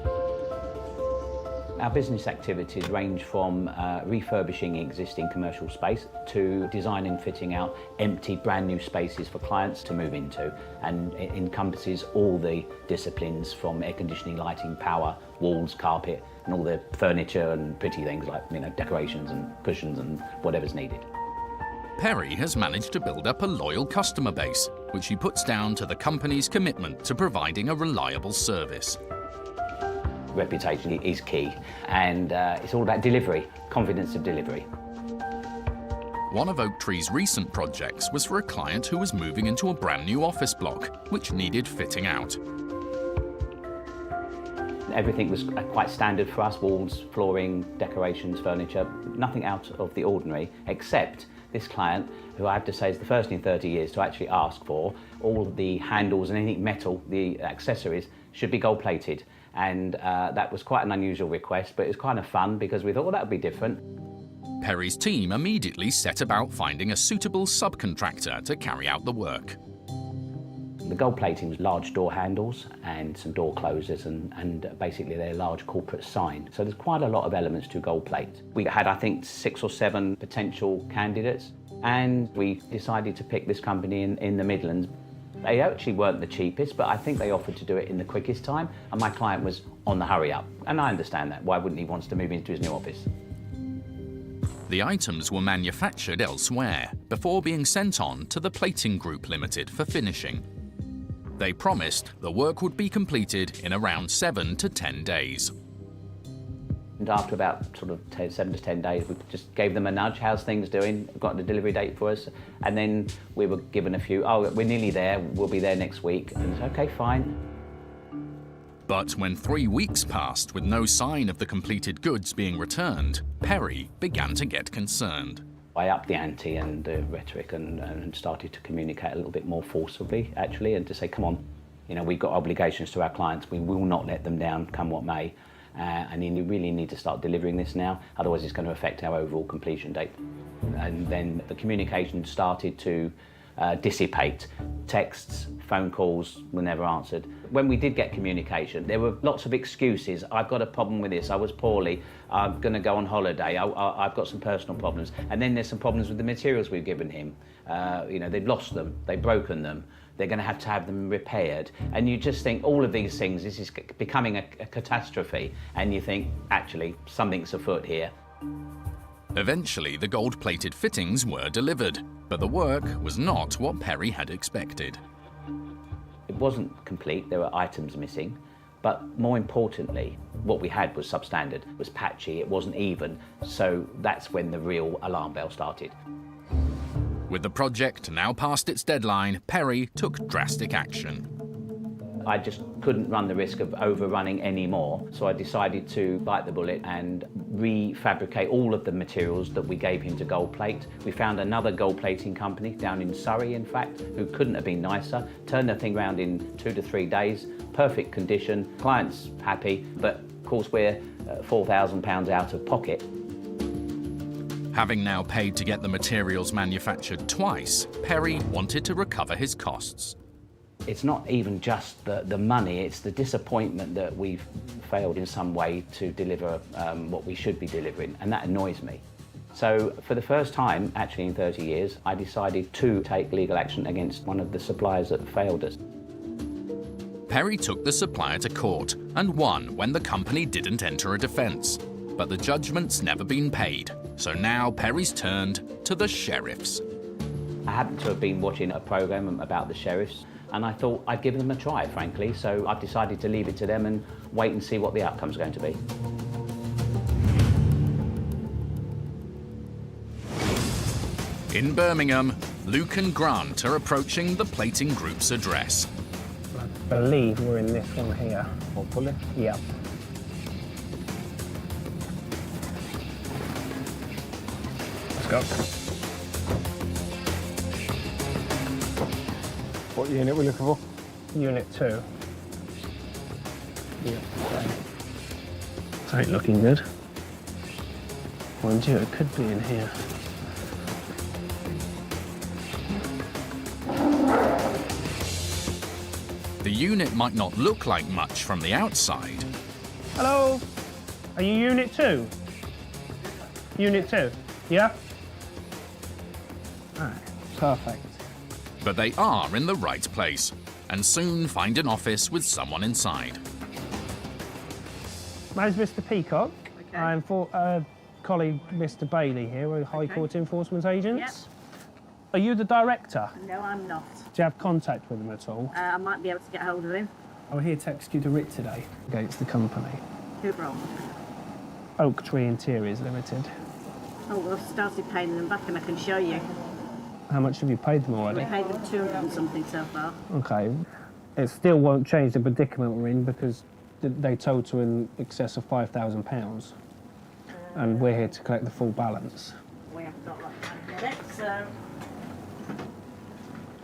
Our business activities range from refurbishing existing commercial space to designing and fitting out empty brand new spaces for clients to move into, and it encompasses all the disciplines from air conditioning, lighting, power, walls, carpet and all the furniture and pretty things like, you know, decorations and cushions and whatever's needed. Perry has managed to build up a loyal customer base, which he puts down to the company's commitment to providing a reliable service. Reputation is key, and it's all about delivery, confidence of delivery. One of Oak Tree's recent projects was for a client who was moving into a brand new office block, which needed fitting out. Everything was quite standard for us: walls, flooring, decorations, furniture, nothing out of the ordinary, except this client, who I have to say is the first in 30 years to actually ask for all the handles and anything metal, the accessories, should be gold plated. And that was quite an unusual request, but it was kind of fun because we thought, well, that would be different. Perry's team immediately set about finding a suitable subcontractor to carry out the work. The gold plating was large door handles and some door closers and basically their large corporate sign. So there's quite a lot of elements to gold plate. We had, I think, 6 or 7 potential candidates, and we decided to pick this company in the Midlands. They actually weren't the cheapest, but I think they offered to do it in the quickest time, and my client was on the hurry up. And I understand that. Why wouldn't he want to move into his new office? The items were manufactured elsewhere before being sent on to the Plating Group Limited for finishing. They promised the work would be completed in around 7 to 10 days. And after about sort of 7 to 10 days, we just gave them a nudge. How's things doing? Got the delivery date for us. And then we were given a few, oh, we're nearly there. We'll be there next week. And it's okay, fine. But when 3 weeks passed with no sign of the completed goods being returned, Perry began to get concerned. I upped the ante and the rhetoric and started to communicate a little bit more forcibly, actually, and to say, come on, you know, we've got obligations to our clients. We will not let them down, come what may. And you really need to start delivering this now, otherwise it's going to affect our overall completion date. And then the communication started to dissipate. Texts, phone calls were never answered. When we did get communication, there were lots of excuses. I've got a problem with this, I was poorly, I'm going to go on holiday, I've got some personal problems. And then there's some problems with the materials we've given him. You know, they've lost them, they've broken them. They're going to have them repaired. And you just think all of these things, this is becoming a catastrophe. And you think, actually, something's afoot here. Eventually, the gold-plated fittings were delivered, but the work was not what Perry had expected. It wasn't complete, there were items missing. But more importantly, what we had was substandard, it was patchy, it wasn't even. So that's when the real alarm bell started. With the project now past its deadline, Perry took drastic action. I just couldn't run the risk of overrunning anymore, so I decided to bite the bullet and refabricate all of the materials that we gave him to gold plate. We found another gold plating company down in Surrey, in fact, who couldn't have been nicer. Turned the thing around in 2 to 3 days, perfect condition, client's happy, but of course we're £4,000 out of pocket. Having now paid to get the materials manufactured twice, Perry wanted to recover his costs. It's not even just the money, it's the disappointment that we've failed in some way to deliver what we should be delivering, and that annoys me. So for the first time, actually in 30 years, I decided to take legal action against one of the suppliers that failed us. Perry took the supplier to court and won when the company didn't enter a defence. But the judgment's never been paid, so now Perry's turned to the sheriffs. I happened to have been watching a programme about the sheriffs, and I thought I'd give them a try, frankly, so I've decided to leave it to them and wait and see what the outcome's going to be. In Birmingham, Luke and Grant are approaching the Plating Group's address. I believe we're in this one here. Hopefully. Yeah. go. What unit are we looking for? Unit 2. Yeah. This ain't looking good. Mind you, it could be in here. The unit might not look like much from the outside. Hello? Are you Unit 2? Unit 2? Yeah? Alright, perfect. But they are in the right place and soon find an office with someone inside. My name's Mr. Peacock. Okay. I'm colleague Mr. Bailey here. We're High Court Enforcement Agents. Yep. Are you the director? No, I'm not. Do you have contact with him at all? I might be able to get hold of him. I'm here to execute a writ today against the company. Who from? Oak Tree Interiors Limited. Oh, well, I've started paying them back and I can show you. How much have you paid them already? We paid them 200 and something so far. Okay. It still won't change the predicament we're in because they total in excess of £5,000 and we're here to collect the full balance. We haven't got that to get it, so...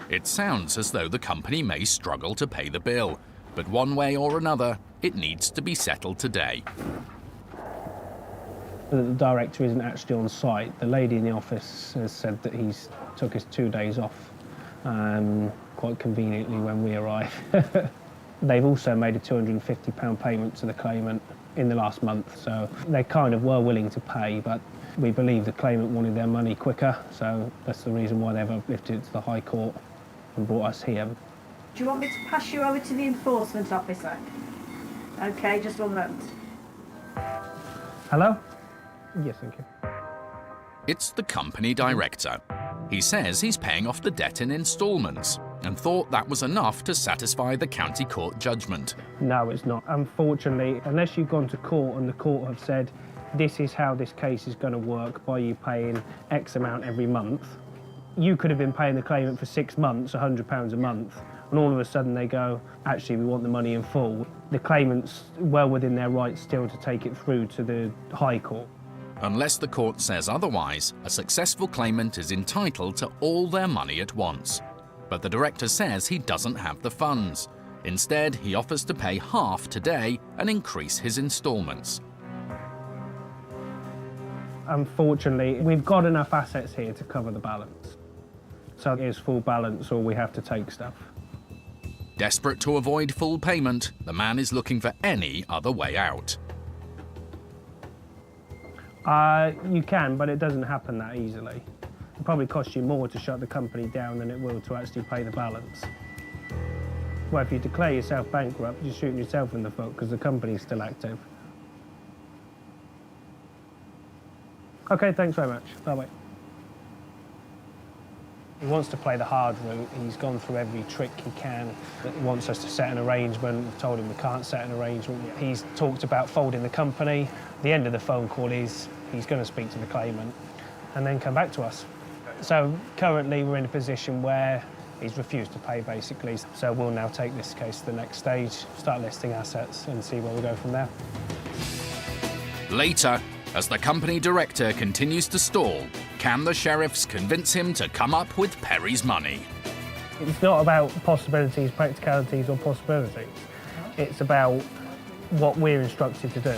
It sounds as though the company may struggle to pay the bill, but one way or another, it needs to be settled today. The director isn't actually on site. The lady in the office has said that he's took his 2 days off, quite conveniently when we arrive. They've also made a £250 payment to the claimant in the last month, so they kind of were willing to pay, but we believe the claimant wanted their money quicker, so that's the reason why they've uplifted it to the High Court and brought us here. Do you want me to pass you over to the enforcement officer? OK, just 1 moment. Hello? Yes, thank you. It's the company director. He says he's paying off the debt in instalments and thought that was enough to satisfy the county court judgment. No, it's not. Unfortunately, unless you've gone to court and the court have said this is how this case is going to work by you paying X amount every month, you could have been paying the claimant for 6 months, £100 a month, and all of a sudden they go, actually, we want the money in full. The claimant's well within their rights still to take it through to the High Court. Unless the court says otherwise, a successful claimant is entitled to all their money at once. But the director says he doesn't have the funds. Instead, he offers to pay half today and increase his instalments. Unfortunately, we've got enough assets here to cover the balance. So here's full balance or we have to take stuff. Desperate to avoid full payment, the man is looking for any other way out. You can, but it doesn't happen that easily. It'll probably cost you more to shut the company down than it will to actually pay the balance. Well, if you declare yourself bankrupt, you're shooting yourself in the foot because the company's still active. OK, thanks very much. Bye-bye. He wants to play the hard route. He's gone through every trick he can. He wants us to set an arrangement. We've told him we can't set an arrangement. He's talked about folding the company. The end of the phone call is he's going to speak to the claimant and then come back to us. So currently we're in a position where he's refused to pay, basically. So we'll now take this case to the next stage, start listing assets and see where we go from there. Later, as the company director continues to stall, can the sheriffs convince him to come up with Perry's money? It's not about possibilities, practicalities or possibilities. It's about what we're instructed to do.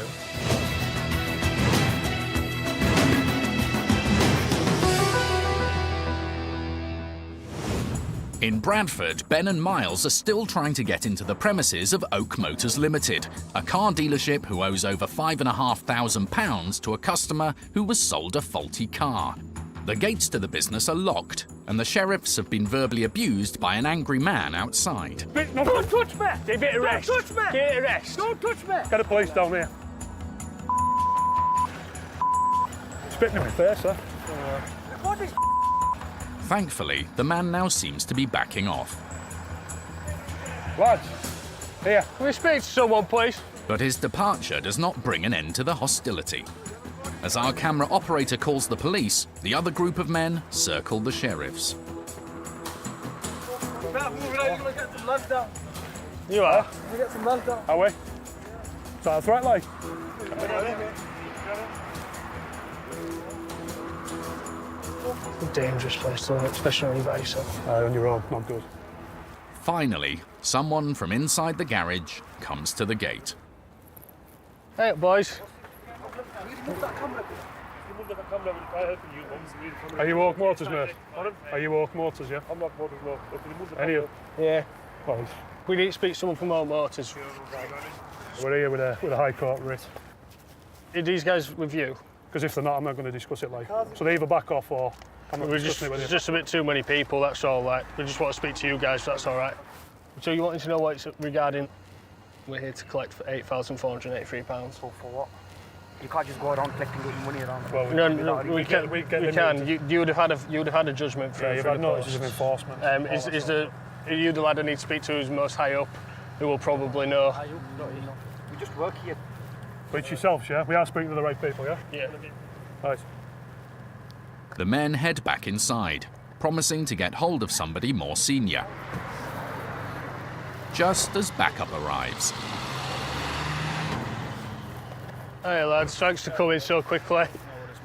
In Bradford, Ben and Miles are still trying to get into the premises of Oak Motors Limited, a car dealership who owes over £5,500 to a customer who was sold a faulty car. The gates to the business are locked, and the sheriffs have been verbally abused by an angry man outside. Don't touch me! Give it a rest. Don't touch me! Give it a rest. Don't touch me! Get the police down here. Spitting in my face, sir. What is... Thankfully, the man now seems to be backing off. Lads, here, can we speak to someone, please? But his departure does not bring an end to the hostility. As our camera operator calls the police, the other group of men circle the sheriffs. You are? We get some lads down. Are we? Is that a threat, like? dangerous place to work, especially on your base. So. On your own, not good. Finally, someone from inside the garage comes to the gate. Hey, boys. Are you Oak Motors, mate? Are you Oak Motors, yeah? I'm not Motors, no. Are you? Yeah. Well, We need to speak to someone from Oak Motors. we're here with a High Court writ. Are these guys with you? Because if they're not, I'm not going to discuss it, like. So they either back off or I'm not discussing it with you. There's just a bit too many people, that's all. Like, we just want to speak to you guys, that's all right. So you wanting to know what it's regarding? We're here to collect for £8,483. So for what? You can't just go around collecting your money around. Well, No, we can. You would have had a judgment for. Yeah, you've had notices of enforcement. Is are you the lad I need to speak to who's most high up, who will probably know? We just work here. But it's yourselves, yeah? We are speaking to the right people, yeah? Yeah. Right. The men head back inside, promising to get hold of somebody more senior. Just as backup arrives. Hey lads, thanks for coming so quickly.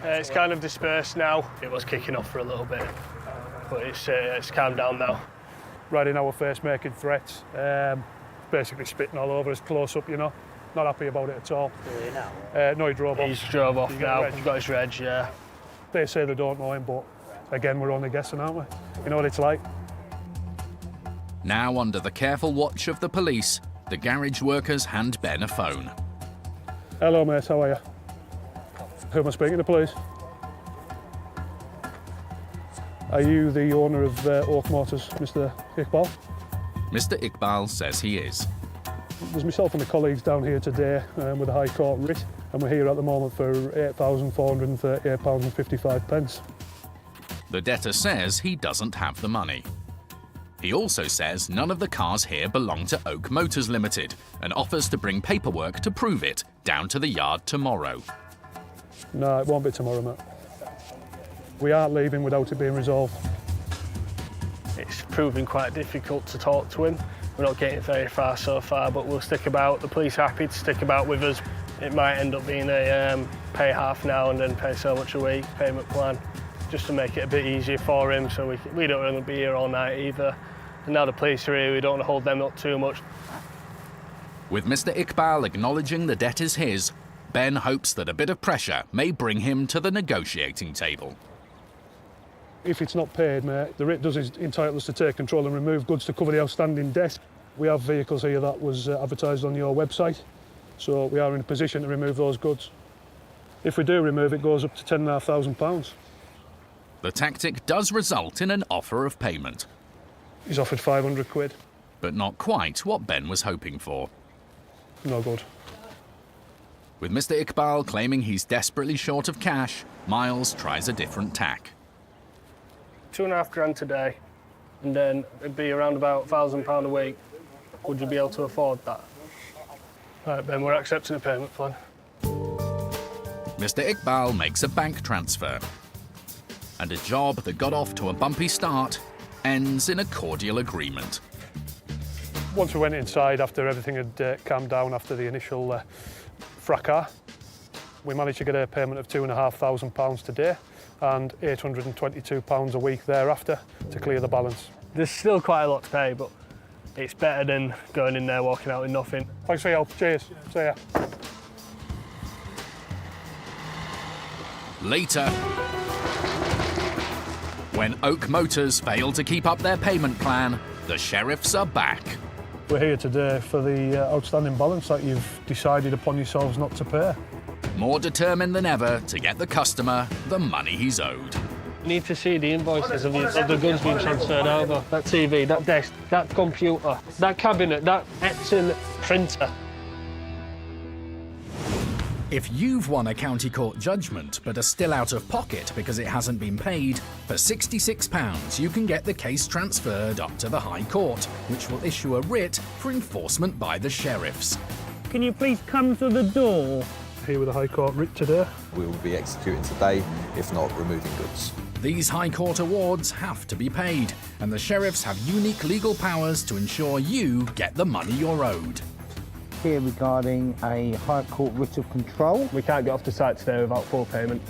It's kind of dispersed now. It was kicking off for a little bit, but it's calmed down now. Right in our face, making threats. Basically spitting all over us, close up, you know. Not happy about it at all. No, he drove off. He's drove off now. He's got his reg, yeah. They say they don't know him, but again, we're only guessing, aren't we? You know what it's like. Now under the careful watch of the police, the garage workers hand Ben a phone. Hello, mate, how are you? Who am I speaking to, please? Are you the owner of Oak Motors, Mr. Iqbal? Mr. Iqbal says he is. There's myself and the colleagues down here today with a High Court writ, and we're here at the moment for £8,438.55. The debtor says he doesn't have the money. He also says none of the cars here belong to Oak Motors Limited and offers to bring paperwork to prove it down to the yard tomorrow. No, it won't be tomorrow, mate. We aren't leaving without it being resolved. It's proving quite difficult to talk to him. We're not getting very far so far, but we'll stick about. The police are happy to stick about with us. It might end up being a pay half now and then pay so much a week payment plan, just to make it a bit easier for him, so we don't want to be here all night either. And now the police are here, we don't want to hold them up too much. With Mr. Iqbal acknowledging the debt is his, Ben hopes that a bit of pressure may bring him to the negotiating table. If it's not paid, mate, the writ does entitle us to take control and remove goods to cover the outstanding debt. We have vehicles here that was advertised on your website, so we are in a position to remove those goods. If we do remove it, goes up to £10,500. The tactic does result in an offer of payment. He's offered £500. But not quite what Ben was hoping for. No good. With Mr. Iqbal claiming he's desperately short of cash, Miles tries a different tack. £2,500 today, and then it'd be around about £1,000 a week. Would you be able to afford that? Right, Ben, we're accepting a payment plan. Mr. Iqbal makes a bank transfer. And a job that got off to a bumpy start ends in a cordial agreement. Once we went inside, after everything had calmed down after the initial fracas, we managed to get a payment of £2,500 today and £822 a week thereafter to clear the balance. There's still quite a lot to pay, but it's better than going in there walking out with nothing. Thanks for your help. Cheers. See ya. Later, when Oak Motors fail to keep up their payment plan, the sheriffs are back. We're here today for the outstanding balance that you've decided upon yourselves not to pay. More determined than ever to get the customer the money he's owed. You need to see the invoices of the goods being transferred over. That TV, that desk, that computer, that cabinet, that Epson printer. If you've won a county court judgment but are still out of pocket because it hasn't been paid, for £66 you can get the case transferred up to the High Court, which will issue a writ for enforcement by the sheriffs. Can you please come to the door? Here with the High Court writ today. We will be executing today, if not removing goods. These High Court awards have to be paid, and the sheriffs have unique legal powers to ensure you get the money you're owed. Here regarding a High Court writ of control. We can't get off the site today without full payment.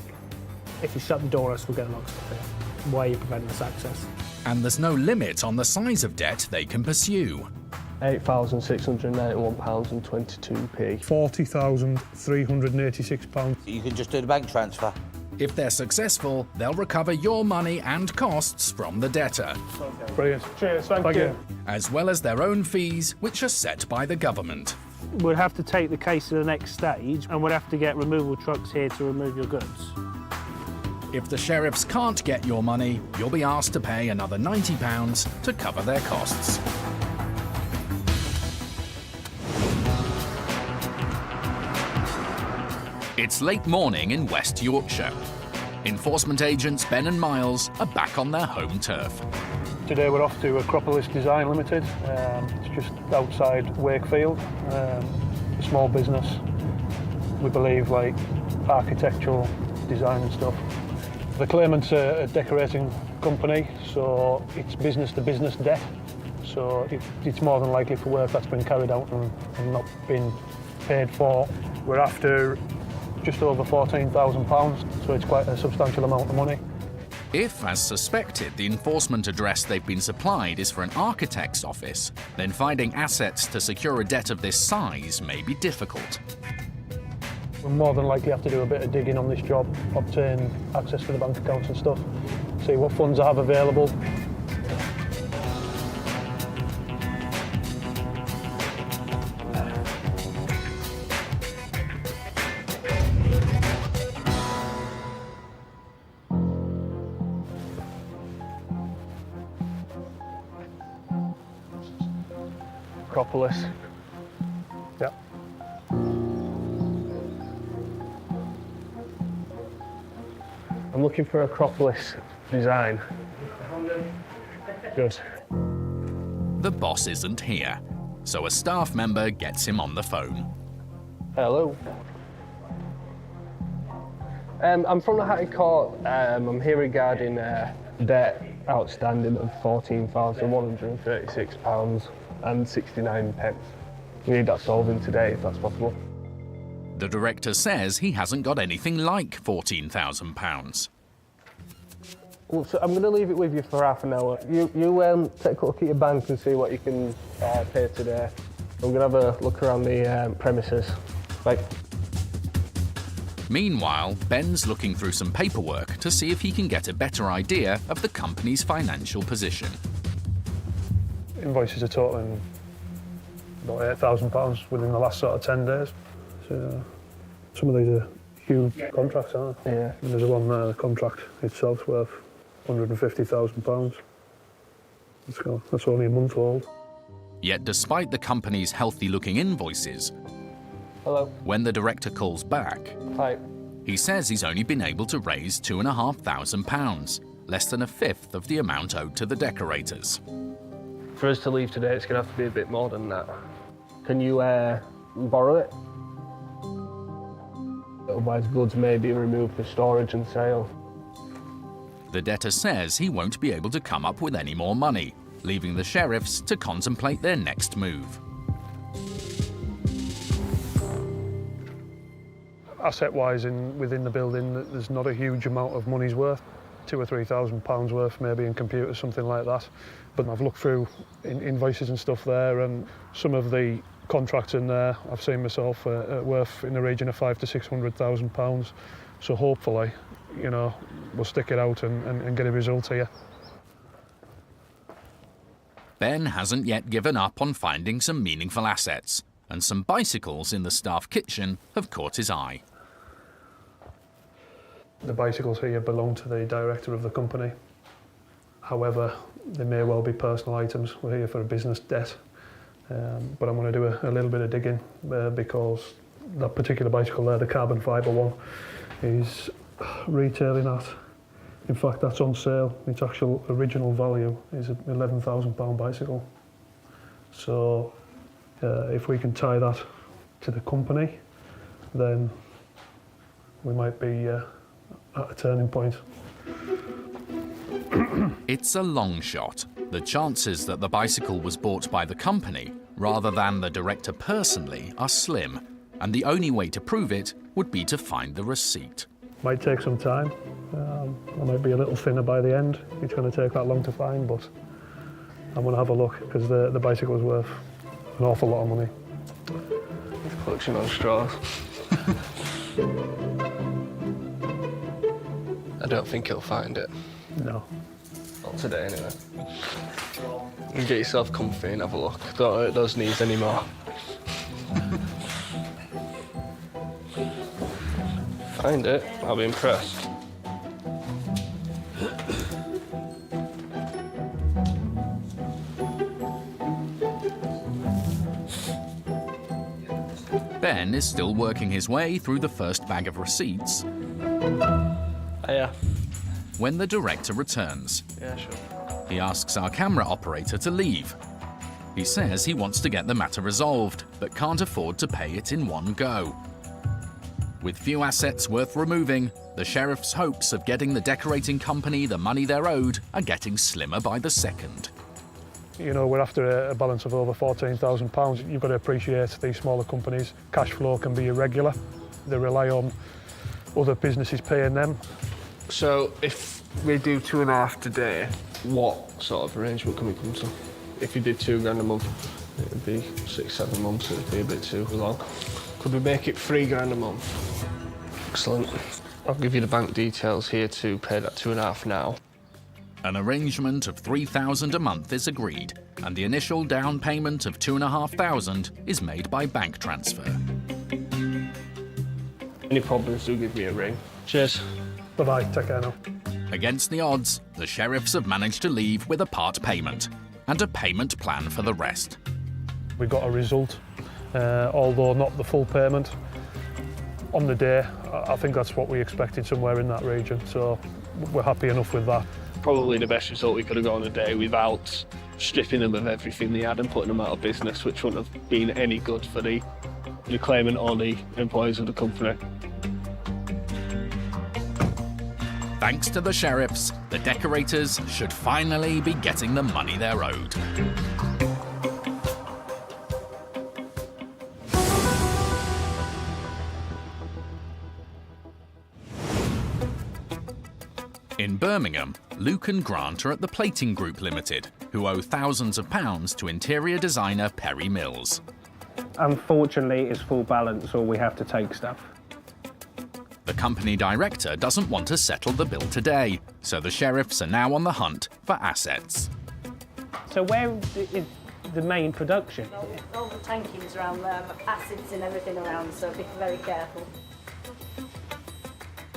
If you shut the door, else we'll get a lock stop here. way of preventing this access. And there's no limit on the size of debt they can pursue. £8,691.22p. £40,386. You can just do the bank transfer. If they're successful, they'll recover your money and costs from the debtor. Brilliant. Cheers, thank you. As well as their own fees, which are set by the government. We'd have to take the case to the next stage and we'd have to get removal trucks here to remove your goods. If the sheriffs can't get your money, you'll be asked to pay another £90 to cover their costs. It's late morning in West Yorkshire. Enforcement agents Ben and Miles are back on their home turf. Today we're off to Acropolis Design Limited. It's just outside Wakefield. A small business. We believe like architectural design and stuff. The claimant's a decorating company, so it's business-to-business debt. So it's more than likely for work that's been carried out and not been paid for. We're after just over £14,000, so it's quite a substantial amount of money. If, as suspected, the enforcement address they've been supplied is for an architect's office, then finding assets to secure a debt of this size may be difficult. We'll more than likely have to do a bit of digging on this job, obtain access to the bank accounts and stuff, see what funds I have available. Acropolis. Yeah. I'm looking for Acropolis Design. Good. The boss isn't here, so a staff member gets him on the phone. Hello. I'm from the Hattie Court. I'm here regarding debt outstanding of £14,136.69. We need that solving today, if that's possible. The director says he hasn't got anything like £14,000. Well, so I'm going to leave it with you for half an hour. You take a look at your bank and see what you can pay today. I'm going to have a look around the premises. Bye. Meanwhile, Ben's looking through some paperwork to see if he can get a better idea of the company's financial position. Invoices are totaling about £8,000 within the last sort of 10 days. So some of these are huge contracts, aren't they? Yeah. And there's one there, the contract itself's worth £150,000. That's only a month old. Yet despite the company's healthy-looking invoices, hello, when the director calls back, hi, he says he's only been able to raise £2,500, less than a fifth of the amount owed to the decorators. For us to leave today, it's going to have to be a bit more than that. Can you borrow it? Otherwise, goods may be removed for storage and sale. The debtor says he won't be able to come up with any more money, leaving the sheriffs to contemplate their next move. Asset-wise, within the building, there's not a huge amount of money's worth. £2,000 or £3,000 worth, maybe in computers, something like that. But I've looked through invoices and stuff there, and some of the contracts in there, I've seen myself worth in the region of £500,000 to £600,000. So hopefully, you know, we'll stick it out and get a result here. Ben hasn't yet given up on finding some meaningful assets, and some bicycles in the staff kitchen have caught his eye. The bicycles here belong to the director of the company. However, they may well be personal items. We're here for a business debt. But I'm going to do a little bit of digging because that particular bicycle there, the carbon fibre one, is retailing at, in fact, that's on sale. Its actual original value is an £11,000 bicycle. So if we can tie that to the company, then we might be at a turning point. It's a long shot. The chances that the bicycle was bought by the company rather than the director personally are slim, and the only way to prove it would be to find the receipt. Might take some time, I might be a little thinner by the end. It's going to take that long to find, but I'm going to have a look because the bicycle is worth an awful lot of money. Clutching on straws. I don't think he'll find it. No. Not today, anyway. You can get yourself comfy and have a look. Don't hurt those knees anymore. Find it, I'll be impressed. Ben is still working his way through the first bag of receipts. Yeah. When the director returns, Yeah, sure. he asks our camera operator to leave. He says he wants to get the matter resolved, but can't afford to pay it in one go. With few assets worth removing, the sheriff's hopes of getting the decorating company the money they're owed are getting slimmer by the second. You know, we're after a balance of over £14,000. You've got to appreciate these smaller companies. Cash flow can be irregular. They rely on other businesses paying them. So if we do 2.5 today, what sort of arrangement can we come to? If you did £2,000 a month, it would be 6-7 months. It would be a bit too long. Could we make it £3,000 a month? Excellent. I'll give you the bank details here to pay that 2.5 now. An arrangement of $3,000 a month is agreed, and the initial down payment of $2,500 is made by bank transfer. Any problems, do give me a ring. Cheers. Bye-bye, take care now. Against the odds, the sheriffs have managed to leave with a part payment and a payment plan for the rest. We got a result, although not the full payment. On the day, I think that's what we expected, somewhere in that region, so we're happy enough with that. Probably the best result we could have got on a day without stripping them of everything they had and putting them out of business, which wouldn't have been any good for the claimant or the employees of the company. Thanks to the sheriffs, the decorators should finally be getting the money they're owed. In Birmingham, Luke and Grant are at the Plating Group Limited, who owe thousands of pounds to interior designer Perry Mills. Unfortunately, it's full balance or we have to take stuff. The company director doesn't want to settle the bill today, so the sheriffs are now on the hunt for assets. So where is the main production? All the tankings around there, acids and everything around, so be very careful.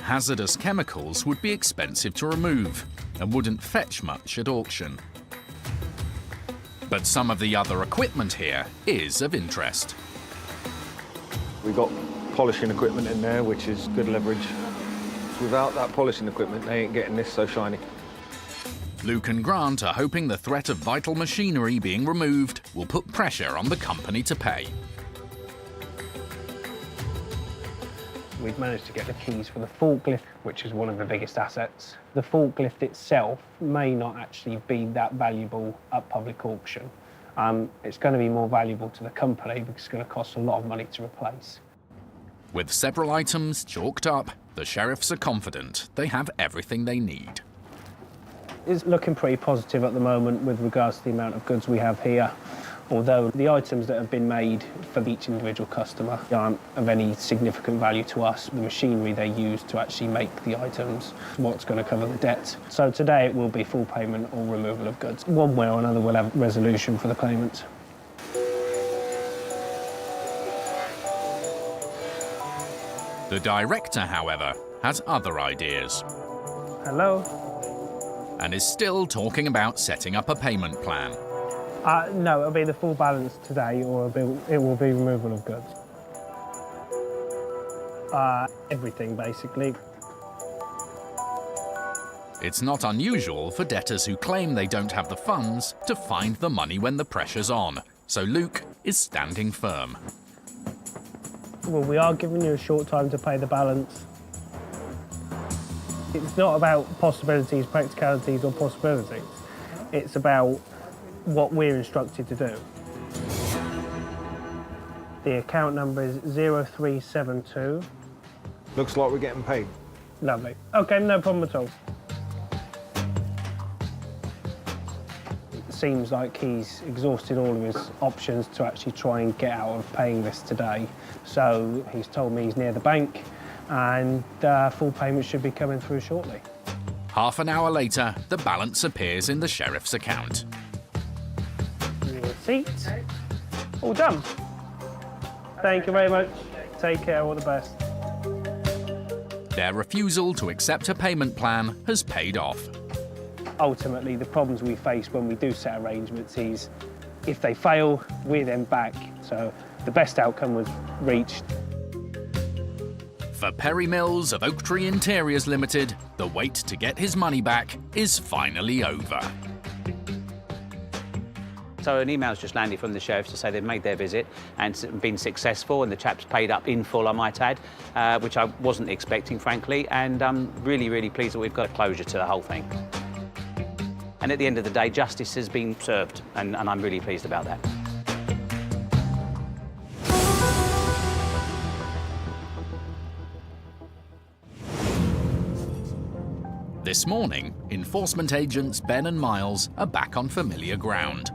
Hazardous chemicals would be expensive to remove and wouldn't fetch much at auction. But some of the other equipment here is of interest. We've got polishing equipment in there, which is good leverage. Without that polishing equipment, they ain't getting this so shiny. Luke and Grant are hoping the threat of vital machinery being removed will put pressure on the company to pay. We've managed to get the keys for the forklift, which is one of the biggest assets. The forklift itself may not actually be that valuable at public auction. It's going to be more valuable to the company because it's going to cost a lot of money to replace. With several items chalked up, the sheriffs are confident they have everything they need. It's looking pretty positive at the moment with regards to the amount of goods we have here. Although the items that have been made for each individual customer aren't of any significant value to us. The machinery they use to actually make the items, what's going to cover the debt. So today it will be full payment or removal of goods. One way or another we'll have resolution for the claimants. The director, however, has other ideas. Hello? And is still talking about setting up a payment plan. No, it'll be the full balance today or it will be removal of goods. Everything, basically. It's not unusual for debtors who claim they don't have the funds to find the money when the pressure's on, so Luke is standing firm. Well, we are giving you a short time to pay the balance. It's not about possibilities, practicalities or possibilities. It's about what we're instructed to do. The account number is 0372. Looks like we're getting paid. Lovely. OK, no problem at all. It seems like he's exhausted all of his options to actually try and get out of paying this today. So he's told me he's near the bank and full payment should be coming through shortly. Half an hour later, the balance appears in the sheriff's account. Receipt. All done. Thank you very much. Take care, all the best. Their refusal to accept a payment plan has paid off. Ultimately, the problems we face when we do set arrangements is if they fail, we're then back. So the best outcome was reached. For Perry Mills of Oak Tree Interiors Limited, the wait to get his money back is finally over. So an email's just landed from the sheriff to say they've made their visit and been successful, and the chap's paid up in full, I might add, which I wasn't expecting, frankly, and I'm really, really pleased that we've got a closure to the whole thing. And at the end of the day, justice has been served, and I'm really pleased about that. This morning, enforcement agents Ben and Miles are back on familiar ground.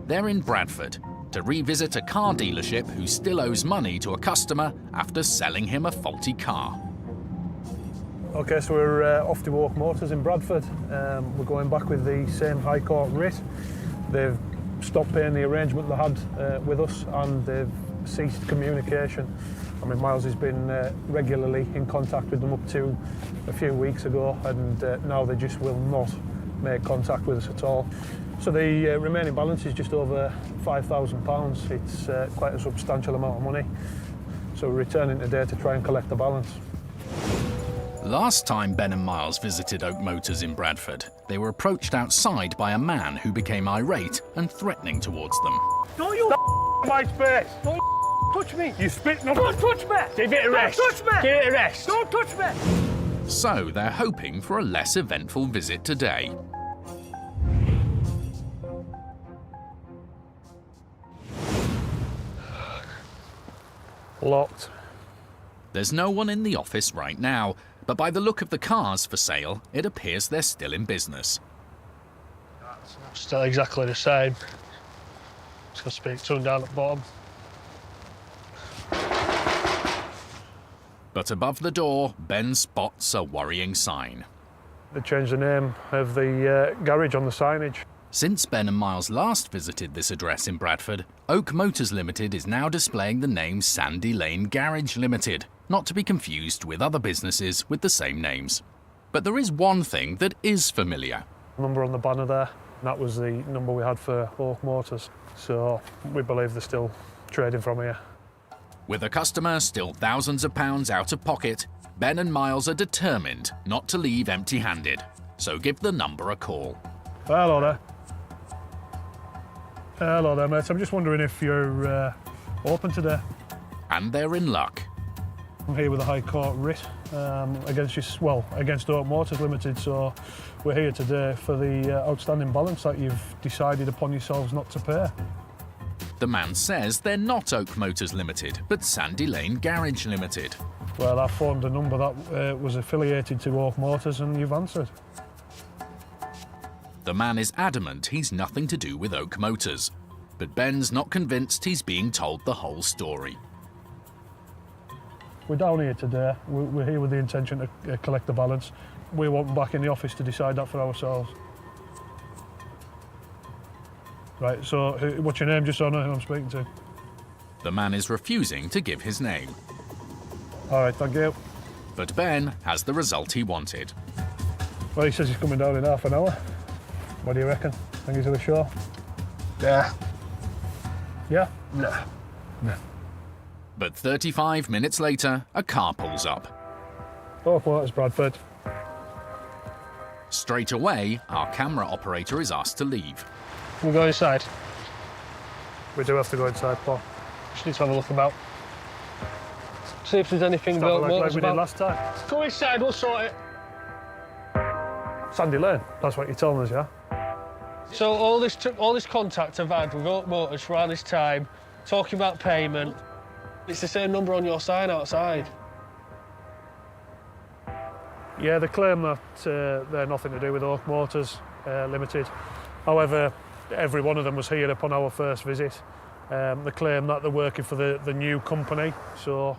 They're in Bradford to revisit a car dealership who still owes money to a customer after selling him a faulty car. OK, so we're off to Oak Motors in Bradford. We're going back with the same High Court writ. They've stopped paying the arrangement they had with us, and they've ceased communication. I mean, Miles has been regularly in contact with them up to a few weeks ago, and now they just will not make contact with us at all. So the remaining balance is just over £5,000. It's quite a substantial amount of money. So we're returning today to try and collect the balance. Last time Ben and Miles visited Oak Motors in Bradford, they were approached outside by a man who became irate and threatening towards them. Don't you my space! Don't touch me! You spit no. Don't touch me! Give it a rest! Don't touch me! Give it a rest! Don't touch me! So they're hoping for a less eventful visit today. Locked. There's no one in the office right now, but by the look of the cars for sale, it appears they're still in business. Still exactly the same. Just got to speak to them down at the bottom. But above the door, Ben spots a worrying sign. They changed the name of the garage on the signage. Since Ben and Miles last visited this address in Bradford, Oak Motors Limited is now displaying the name Sandy Lane Garage Limited, not to be confused with other businesses with the same names. But there is one thing that is familiar. Number on the banner there, that was the number we had for Oak Motors. So we believe they're still trading from here. With a customer still thousands of pounds out of pocket, Ben and Miles are determined not to leave empty-handed. So give the number a call. Hello there. Hello there, mate. I'm just wondering if you're open today. And they're in luck. I'm here with a High Court writ against Oak Motors Limited, so we're here today for the outstanding balance that you've decided upon yourselves not to pay. The man says they're not Oak Motors Limited, but Sandy Lane Garage Limited. Well, I phoned a number that was affiliated to Oak Motors and you've answered. The man is adamant he's nothing to do with Oak Motors, but Ben's not convinced he's being told the whole story. We're down here today. We're here with the intention to collect the balance. We want them back in the office to decide that for ourselves. Right, so what's your name, just so I know who I'm speaking to? The man is refusing to give his name. All right, thank you. But Ben has the result he wanted. Well, he says he's coming down in half an hour. What do you reckon? Think he's at the show? Yeah. Yeah? No. No. But 35 minutes later, a car pulls up. Oak Motors, Bradford. Straight away, our camera operator is asked to leave. Can we go inside? We do have to go inside, Paul. Just need to have a look about. See if there's anything Stop about like we did last time. Go inside, we'll sort it. Sandy Lane, that's what you're telling us, yeah? So all this contact I've had with Oak Motors for all this time, talking about payment, it's the same number on your sign outside. Yeah, they claim that they're nothing to do with Oak Motors Limited. However, every one of them was here upon our first visit. They claim that they're working for the new company, so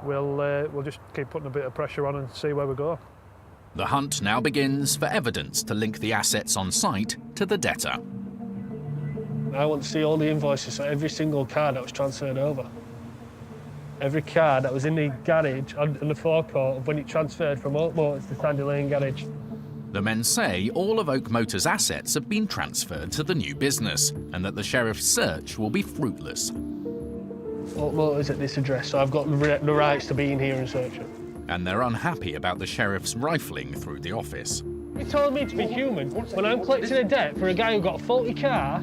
we'll just keep putting a bit of pressure on and see where we go. The hunt now begins for evidence to link the assets on site to the debtor. I want to see all the invoices for every single car that was transferred over. Every car that was in the garage in the forecourt of when it transferred from Oak Motors to Sandy Lane Garage. The men say all of Oak Motors' assets have been transferred to the new business and that the sheriff's search will be fruitless. Oak Motors at this address, so I've got the rights to be in here and search it. And they're unhappy about the sheriff's rifling through the office. You told me to be human when I'm collecting a debt for a guy who got a faulty car.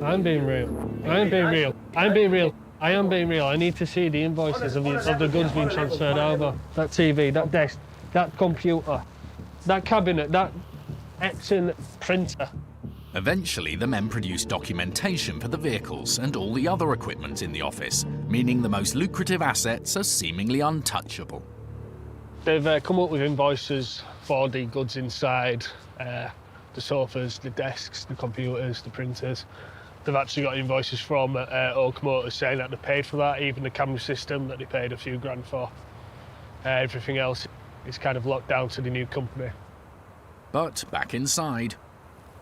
I'm being real. I am being real. I'm being real. I am being real. I need to see the invoices of the goods being transferred over. That TV, that desk, that computer, that cabinet, that Epson printer. Eventually, the men produce documentation for the vehicles and all the other equipment in the office, meaning the most lucrative assets are seemingly untouchable. They've come up with invoices for the goods inside, the sofas, the desks, the computers, the printers. They've actually got invoices from Oak Motors saying that they paid for that, even the camera system that they paid a few grand for. Everything else is kind of locked down to the new company. But back inside,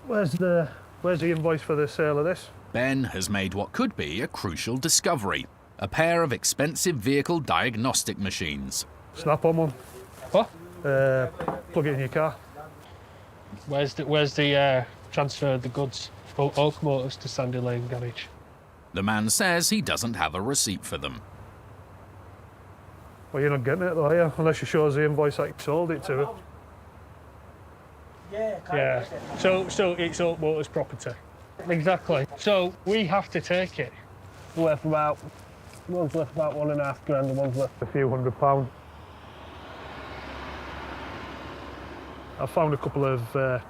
Where's the invoice for the sale of this? Ben has made what could be a crucial discovery: a pair of expensive vehicle diagnostic machines. Snap on one. What? Plug it in your car. Where's the transfer of the goods from Oak Motors to Sandy Lane Garage? The man says he doesn't have a receipt for them. Well, you're not getting it though, are you? Unless you show us the invoice that you sold it to. Yeah. So it's Oak Motors property. Exactly. So we have to take it. One's worth about £1.5 grand and one's worth a few £100. I've found a couple of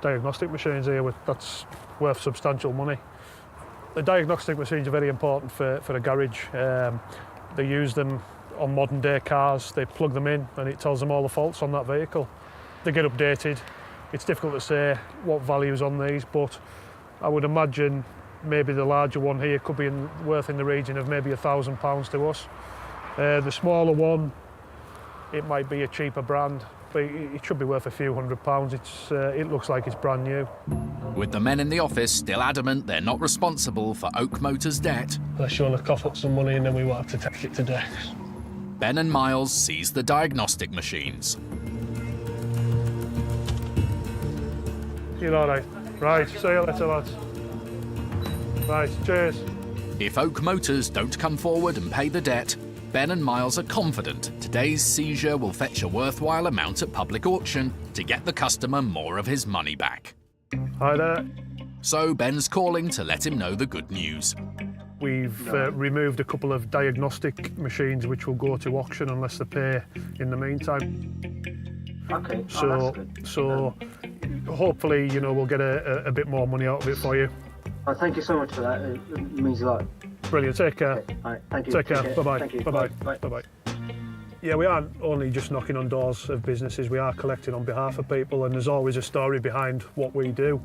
diagnostic machines here that's worth substantial money. The diagnostic machines are very important for a garage. They use them on modern day cars. They plug them in and it tells them all the faults on that vehicle. They get updated. It's difficult to say what value is on these, but I would imagine maybe the larger one here could be worth in the region of maybe £1,000 to us. The smaller one, it might be a cheaper brand, but it should be worth a few £100. It looks like it's brand new. With the men in the office still adamant they're not responsible for Oak Motors' debt, unless you want to cough up some money and then we won't have to take it to death. Ben and Miles seize the diagnostic machines. You're all right. Right, see you later, lads. Right, cheers. If Oak Motors don't come forward and pay the debt, Ben and Miles are confident today's seizure will fetch a worthwhile amount at public auction to get the customer more of his money back. Hi there. So Ben's calling to let him know the good news. We've removed a couple of diagnostic machines which will go to auction unless they pay in the meantime. Okay. So hopefully, you know, we'll get a bit more money out of it for you. Oh, thank you so much for that. It means a lot. Brilliant. Take care. Okay. All right. Thank you. Take care. Take Bye-bye. Thank you. Bye-bye. Bye. Bye-bye. Yeah, we aren't only just knocking on doors of businesses, we are collecting on behalf of people, and there's always a story behind what we do.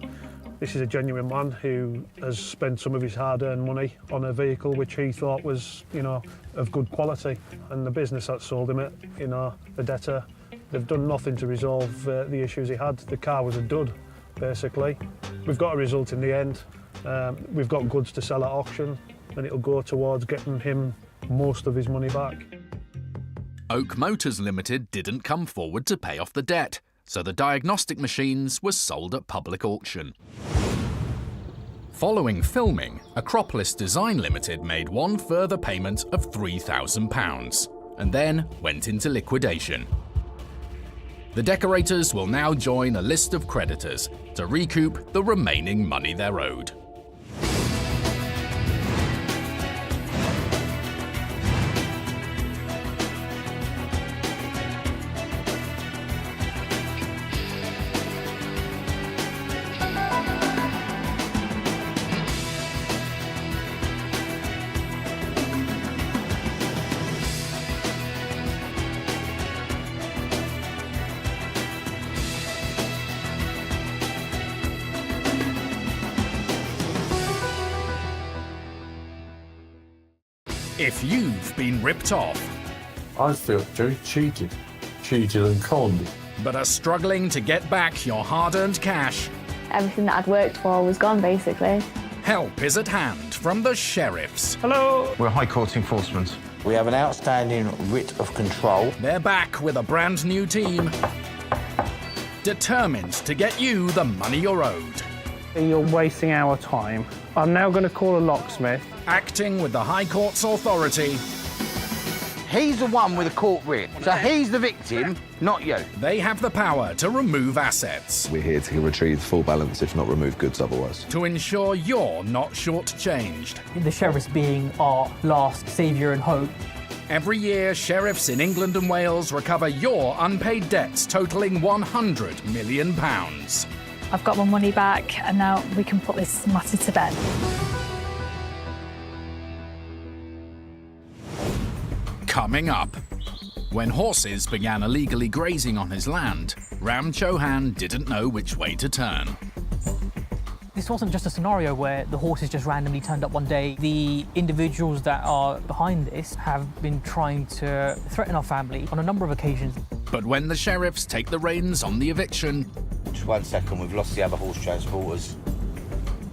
This is a genuine man who has spent some of his hard-earned money on a vehicle which he thought was, you know, of good quality. And the business that sold him it, you know, the debtor, they've done nothing to resolve the issues he had. The car was a dud, basically. We've got a result in the end. We've got goods to sell at auction, and it'll go towards getting him most of his money back. Oak Motors Limited didn't come forward to pay off the debt, so the diagnostic machines were sold at public auction. Following filming, Acropolis Design Limited made one further payment of £3,000 and then went into liquidation. The decorators will now join a list of creditors to recoup the remaining money they're owed. if you've been ripped off, I felt very cheated and conned. but are struggling to get back your hard-earned cash, Everything that I'd worked for was gone, basically. help is at hand from the sheriffs. Hello. We're High Court Enforcement. We have an outstanding writ of control. They're back with a brand new team, determined to get you the money you're owed. You're wasting our time. I'm now going to call a locksmith. Acting with the High Court's authority, He's the one with a court writ, so he's the victim, not you. they have the power to remove assets, We're here to retrieve full balance, if not remove goods otherwise. to ensure you're not shortchanged. The sheriffs being our last saviour and hope. Every year, sheriffs in England and Wales recover your unpaid debts totaling £100 million. I've got my money back and now we can put this matter to bed. Coming up, when horses began illegally grazing on his land, Ram Chauhan didn't know which way to turn. This wasn't just a scenario where the horses just randomly turned up one day. The individuals that are behind this have been trying to threaten our family on a number of occasions. But when the sheriffs take the reins on the eviction, Just 1 second, we've lost the other horse transporters.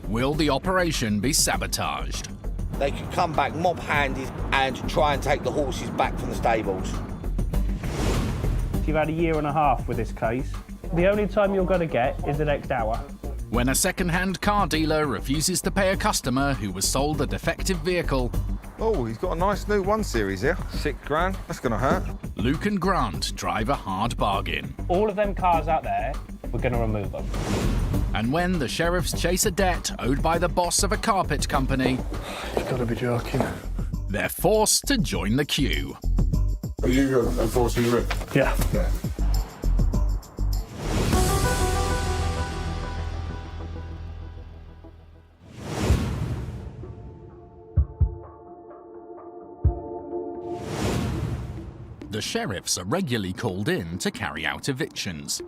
will the operation be sabotaged? They could come back mob-handed and try and take the horses back from the stables. You've had a year and a half with this case. The only time you're going to get is the next hour. When a second-hand car dealer refuses to pay a customer who was sold a defective vehicle, Oh, he's got a nice new 1 Series here. £6,000. That's going to hurt. Luke and Grant drive a hard bargain. All of them cars out there, we're going to remove them. And when the sheriffs chase a debt owed by the boss of a carpet company, You've got to be joking. they're forced to join the queue. Are you enforcing the writ? Yeah. The sheriffs are regularly called in to carry out evictions.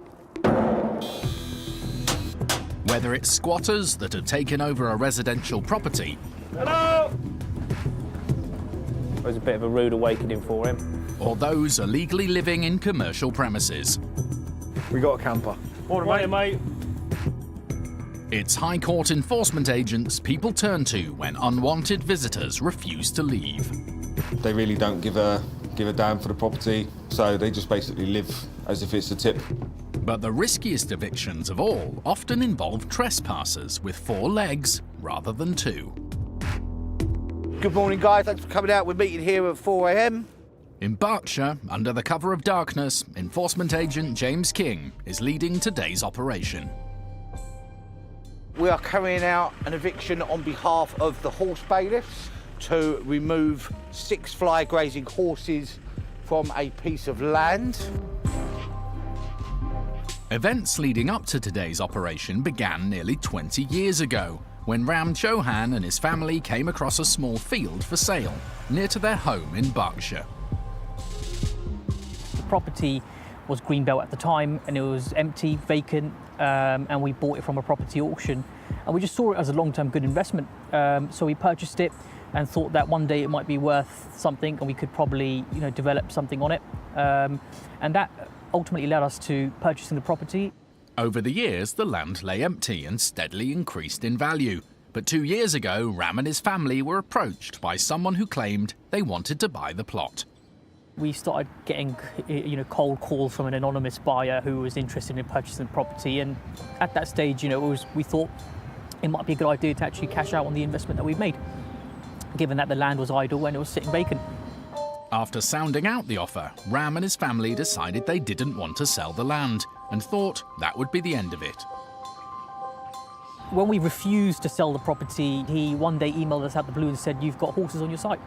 Whether it's squatters that have taken over a residential property, Hello! It was a bit of a rude awakening for him. or those illegally living in commercial premises. We got a camper. Morning, mate. It's High Court enforcement agents people turn to when unwanted visitors refuse to leave. They really don't give a damn for the property, so they just basically live as if it's a tip. But the riskiest evictions of all often involve trespassers with 4 legs rather than 2. Good morning, guys. Thanks for coming out. We're meeting here at 4 a.m. In Berkshire, under the cover of darkness, enforcement agent James King is leading today's operation. We are carrying out an eviction on behalf of the horse bailiffs to remove 6 fly grazing horses from a piece of land. Events leading up to today's operation began nearly 20 years ago, when Ram Chauhan and his family came across a small field for sale near to their home in Berkshire. The property was Greenbelt at the time and it was empty, vacant, and we bought it from a property auction. And we just saw it as a long-term good investment. So we purchased it and thought that one day it might be worth something and we could probably, develop something on it. And that ultimately led us to purchasing the property. Over the years, the land lay empty and steadily increased in value. But 2 years ago, Ram and his family were approached by someone who claimed they wanted to buy the plot. We started getting, cold calls from an anonymous buyer who was interested in purchasing the property. And at that stage, we thought it might be a good idea to actually cash out on the investment that we've made, given that the land was idle and it was sitting vacant. After sounding out the offer, Ram and his family decided they didn't want to sell the land and thought that would be the end of it. When we refused to sell the property, he one day emailed us out the blue and said, "You've got horses on your site."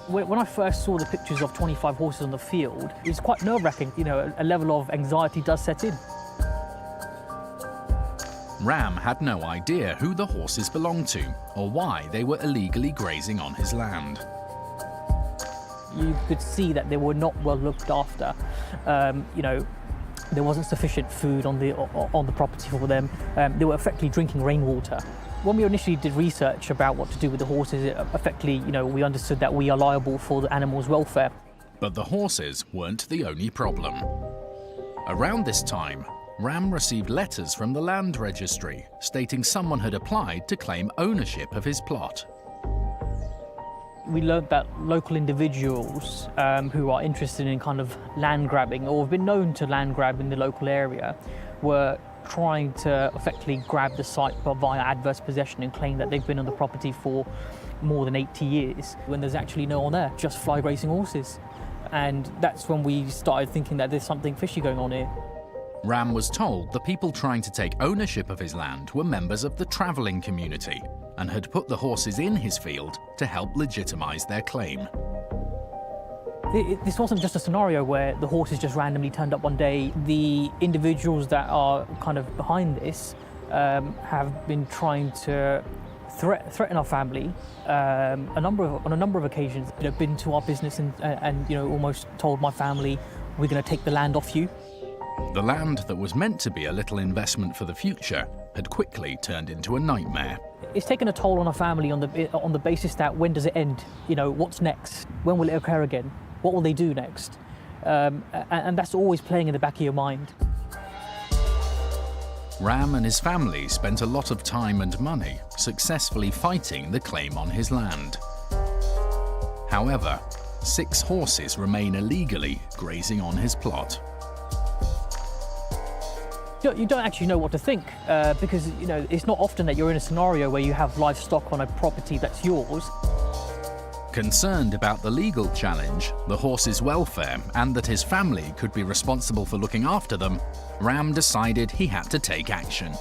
When I first saw the pictures of 25 horses on the field, it was quite nerve-wracking. A level of anxiety does set in. Ram had no idea who the horses belonged to or why they were illegally grazing on his land. You could see that they were not well looked after. There wasn't sufficient food on the property for them. They were effectively drinking rainwater. When we initially did research about what to do with the horses, it effectively, we understood that we are liable for the animals' welfare. But the horses weren't the only problem. Around this time, Ram received letters from the land registry stating someone had applied to claim ownership of his plot. We learned that local individuals who are interested in kind of land grabbing or have been known to land grab in the local area were trying to effectively grab the site via adverse possession and claim that they've been on the property for more than 80 years when there's actually no one there, just fly racing horses. And that's when we started thinking that there's something fishy going on here. Ram was told the people trying to take ownership of his land were members of the travelling community and had put the horses in his field to help legitimise their claim. This wasn't just a scenario where the horses just randomly turned up one day. The individuals that are kind of behind this have been trying to threaten our family on a number of occasions. They've been to our business and almost told my family, we're going to take the land off you. The land that was meant to be a little investment for the future had quickly turned into a nightmare. It's taken a toll on our family on the basis that when does it end? What's next? When will it occur again? What will they do next? And that's always playing in the back of your mind. Ram and his family spent a lot of time and money successfully fighting the claim on his land. However, 6 horses remain illegally grazing on his plot. You don't actually know what to think because it's not often that you're in a scenario where you have livestock on a property that's yours. Concerned about the legal challenge, the horses' welfare, and that his family could be responsible for looking after them, Ram decided he had to take action.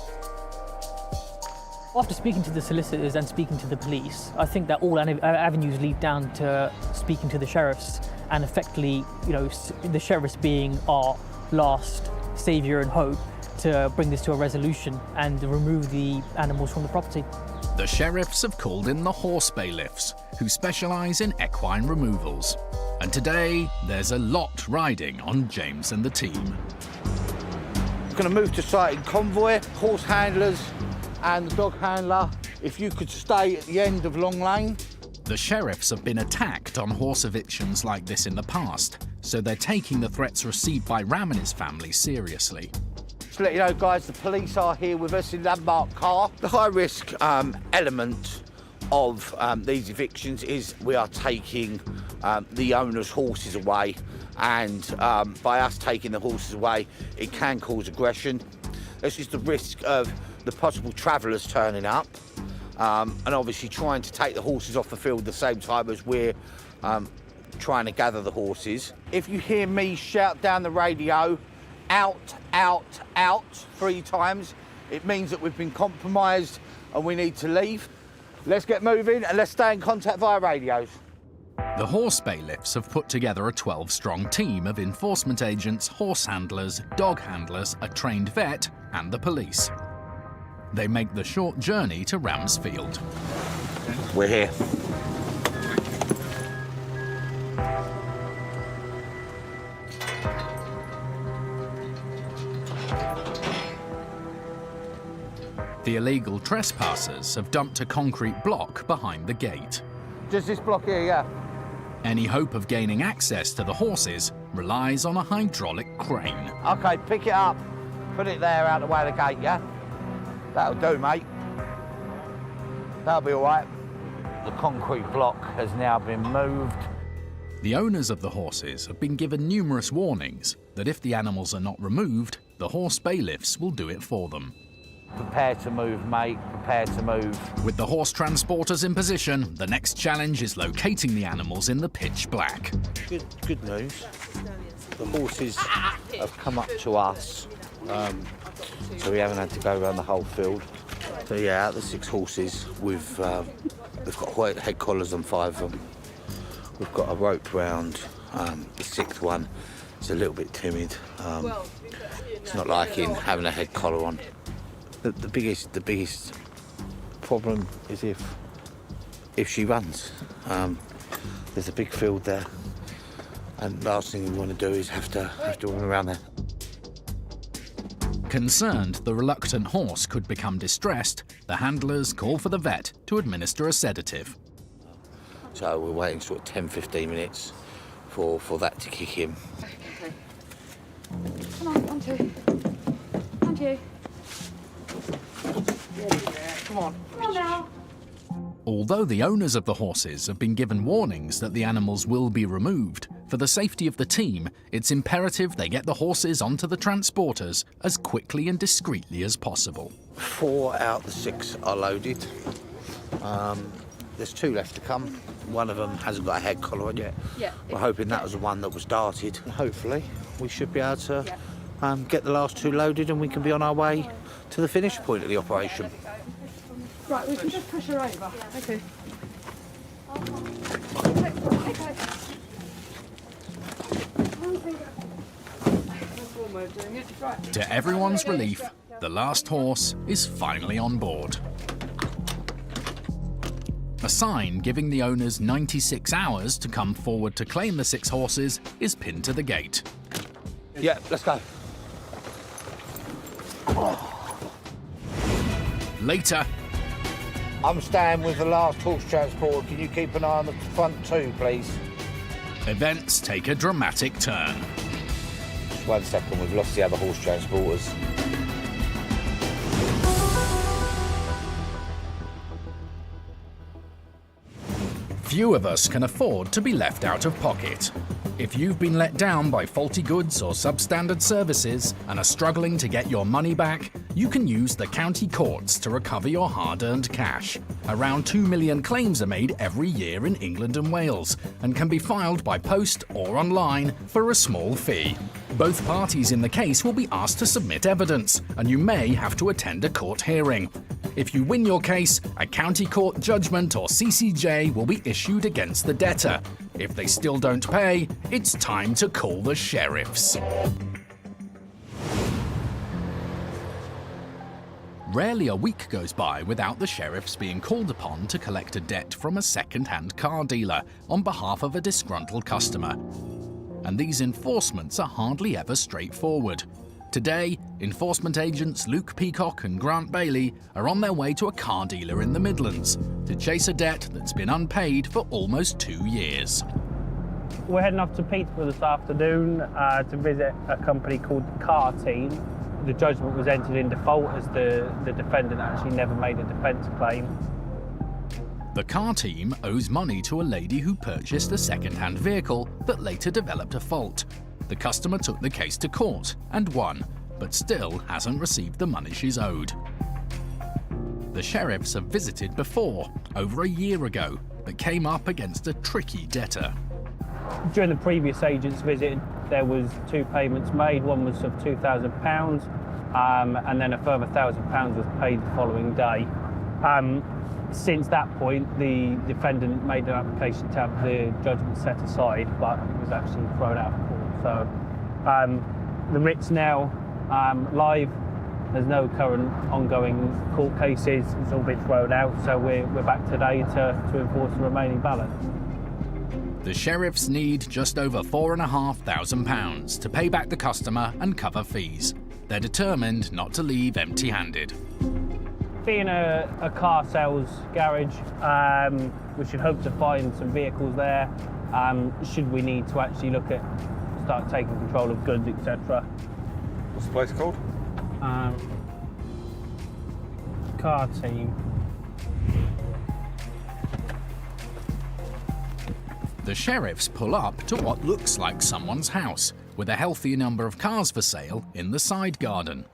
After speaking to the solicitors and speaking to the police, I think that all avenues lead down to speaking to the sheriffs and effectively, the sheriffs being our last saviour and hope to bring this to a resolution and remove the animals from the property. The sheriffs have called in the horse bailiffs, who specialise in equine removals. And today, there's a lot riding on James and the team. We're going to move to site in convoy, horse handlers and the dog handler. If you could stay at the end of Long Lane. The sheriffs have been attacked on horse evictions like this in the past, so they're taking the threats received by Ram and his family seriously. To let you know, guys, the police are here with us in landmark car. The high-risk element of these evictions is we are taking the owner's horses away, and by us taking the horses away, it can cause aggression. This is the risk of the possible travellers turning up and obviously trying to take the horses off the field at the same time as we're trying to gather the horses. If you hear me shout down the radio, out, out, out 3 times, it means that we've been compromised and we need to leave. Let's get moving and let's stay in contact via radios. The horse bailiffs have put together a 12-strong team of enforcement agents, horse handlers, dog handlers, a trained vet, and the police. They make the short journey to Ram's field. We're here. The illegal trespassers have dumped a concrete block behind the gate. Just this block here, yeah. Any hope of gaining access to the horses relies on a hydraulic crane. OK, pick it up, put it there out the way of the gate, yeah? That'll do, mate. That'll be all right. The concrete block has now been moved. The owners of the horses have been given numerous warnings that if the animals are not removed, the horse bailiffs will do it for them. Prepare to move, mate. Prepare to move. With the horse transporters in position, the next challenge is locating the animals in the pitch black. Good news. The horses have come up to us, so we haven't had to go around the whole field. So yeah, out of the 6 horses, we've got white head collars on 5 of them. We've got a rope round the 6th one. It's a little bit timid. It's not liking having a head collar on. The biggest problem is if she runs. There's a big field there, and last thing we want to do is have to run around there. Concerned the reluctant horse could become distressed, the handlers call for the vet to administer a sedative. So we're waiting sort of 10-15 minutes for that to kick in. Okay. Come on to. On to you. Come on. Come on now. Although the owners of the horses have been given warnings that the animals will be removed, for the safety of the team, it's imperative they get the horses onto the transporters as quickly and discreetly as possible. 4 out of the 6 are loaded. There's 2 left to come. One of them hasn't got a head collar on yet. Yeah. We're hoping that was the one that was darted. Hopefully, we should be able to get the last 2 loaded and we can be on our way to the finish point of the operation. Right, we can just push her over. Okay. To everyone's relief, the last horse is finally on board. A sign giving the owners 96 hours to come forward to claim the 6 horses is pinned to the gate. Yeah, let's go. Later, I'm staying with the last horse transport. Can you keep an eye on the front 2, please? events take a dramatic turn. Just 1 second, we've lost the other horse transporters. Few of us can afford to be left out of pocket. If you've been let down by faulty goods or substandard services and are struggling to get your money back, you can use the county courts to recover your hard-earned cash. Around 2 million claims are made every year in England and Wales and can be filed by post or online for a small fee. Both parties in the case will be asked to submit evidence, and you may have to attend a court hearing. If you win your case, a county court judgment or CCJ will be issued against the debtor. If they still don't pay, it's time to call the sheriffs. Rarely a week goes by without the sheriffs being called upon to collect a debt from a second-hand car dealer on behalf of a disgruntled customer. And these enforcements are hardly ever straightforward. Today, enforcement agents Luke Peacock and Grant Bailey are on their way to a car dealer in the Midlands to chase a debt that's been unpaid for almost 2 years. We're heading off to Peterborough this afternoon to visit a company called the Car Team. The judgment was entered in default as the defendant actually never made a defence claim. The Car Team owes money to a lady who purchased a second-hand vehicle that later developed a fault. The customer took the case to court and won, but still hasn't received the money she's owed. The sheriffs have visited before, over a year ago, but came up against a tricky debtor. During the previous agent's visit, there was 2 payments made. One was of £2,000, and then a further £1,000 was paid the following day. Since that point, the defendant made an application to have the judgment set aside, but it was actually thrown out of court. So the writ's now live. There's no current ongoing court cases. It's all been thrown out, so we're back today to enforce the remaining balance. The sheriffs need just over £4,500 to pay back the customer and cover fees. They're determined not to leave empty-handed. Being a car sales garage, we should hope to find some vehicles there, should we need to actually look at start taking control of goods, etc. What's the place called? Car Team. The sheriffs pull up to what looks like someone's house, with a healthy number of cars for sale in the side garden.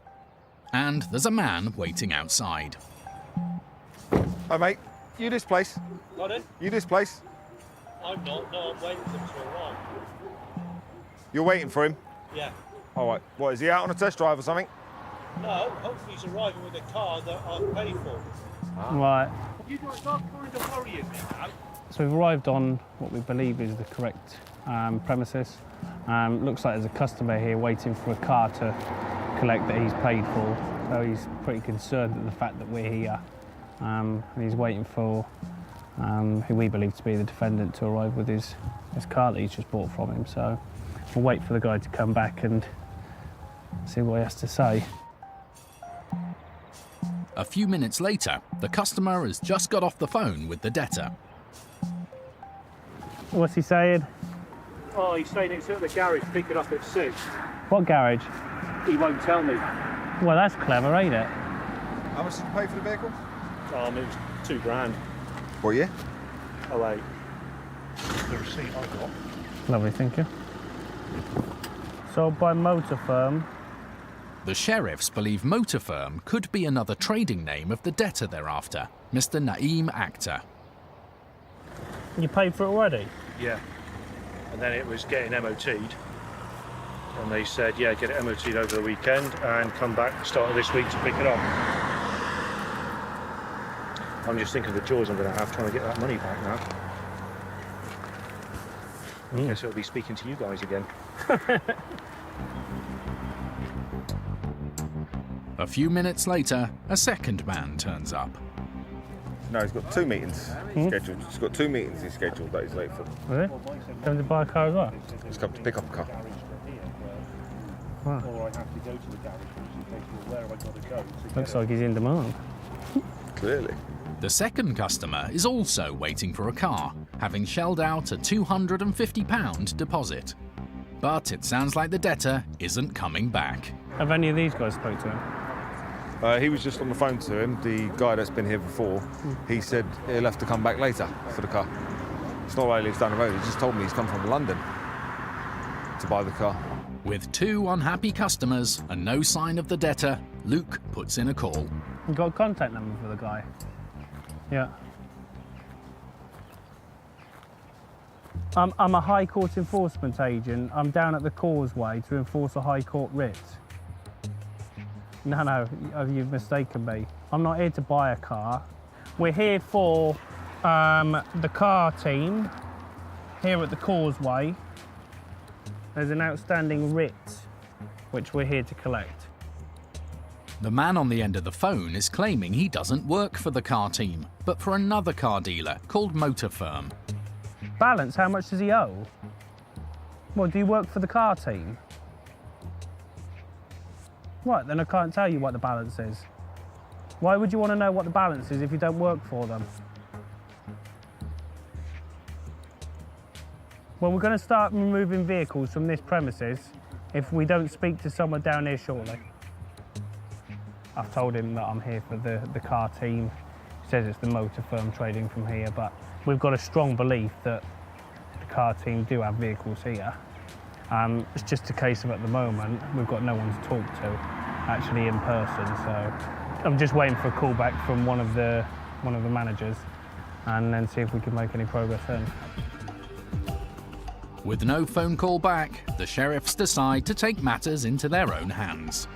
And there's a man waiting outside. Hi mate, you this place? Pardon? You this place? I'm not, no, I'm waiting for him to arrive. You're waiting for him? Yeah. All right, what, is he out on a test drive or something? No, hopefully he's arriving with a car that I've paid for. Right. You guys are kind of worrying me now. So we've arrived on what we believe is the correct premises. Looks like there's a customer here waiting for a car to collect that he's paid for. So he's pretty concerned at the fact that we're here. And he's waiting for who we believe to be the defendant to arrive with his car that he's just bought from him. So we'll wait for the guy to come back and see what he has to say. A few minutes later, the customer has just got off the phone with the debtor. What's he saying? Oh, he's saying it's at the garage, pick it up at 6. What garage? He won't tell me. Well, that's clever, ain't it? How much did you pay for the vehicle? It was £2,000. What year? Oh, wait. The receipt I got. Lovely, thank you. Sold by Motor Firm. The sheriffs believe Motor Firm could be another trading name of the debtor they're after, Mr. Naeem Akhtar. You paid for it already? Yeah. And then it was getting MOT'd. And they said, yeah, get it MOT'd over the weekend and come back start of this week to pick it up. I'm just thinking of the joys I'm going to have trying to get that money back now. I guess it'll be speaking to you guys again. A few minutes later, a second man turns up. No, he's got 2 meetings scheduled. He's got 2 meetings he's scheduled that he's late for. Really? Coming to buy a car as well? He's come to pick up a car. Wow. Or I have to go to the garage in case where have I got to go? Looks like he's in demand. Clearly. The second customer is also waiting for a car, having shelled out a £250 deposit. But it sounds like the debtor isn't coming back. Have any of these guys spoke to him? He was just on the phone to him, the guy that's been here before. He said he'll have to come back later for the car. It's not like he lives down the road, he just told me he's come from London to buy the car. With 2 unhappy customers and no sign of the debtor, Luke puts in a call. You got a contact number for the guy? Yeah. I'm a High Court enforcement agent. I'm down at the Causeway to enforce a High Court writ. No, you've mistaken me. I'm not here to buy a car. We're here for the car team here at the Causeway. There's an outstanding writ which we're here to collect. The man on the end of the phone is claiming he doesn't work for the car team, but for another car dealer called Motor Firm. Balance, how much does he owe? Well, do you work for the car team? Right, then I can't tell you what the balance is. Why would you want to know what the balance is if you don't work for them? Well, we're going to start removing vehicles from this premises if we don't speak to someone down here shortly. I've told him that I'm here for the car team. He says it's the Motor Firm trading from here, but we've got a strong belief that the car team do have vehicles here. It's just a case of, at the moment, we've got no one to talk to, actually in person, so I'm just waiting for a call back from one of the managers and then see if we can make any progress then. With no phone call back, the sheriffs decide to take matters into their own hands.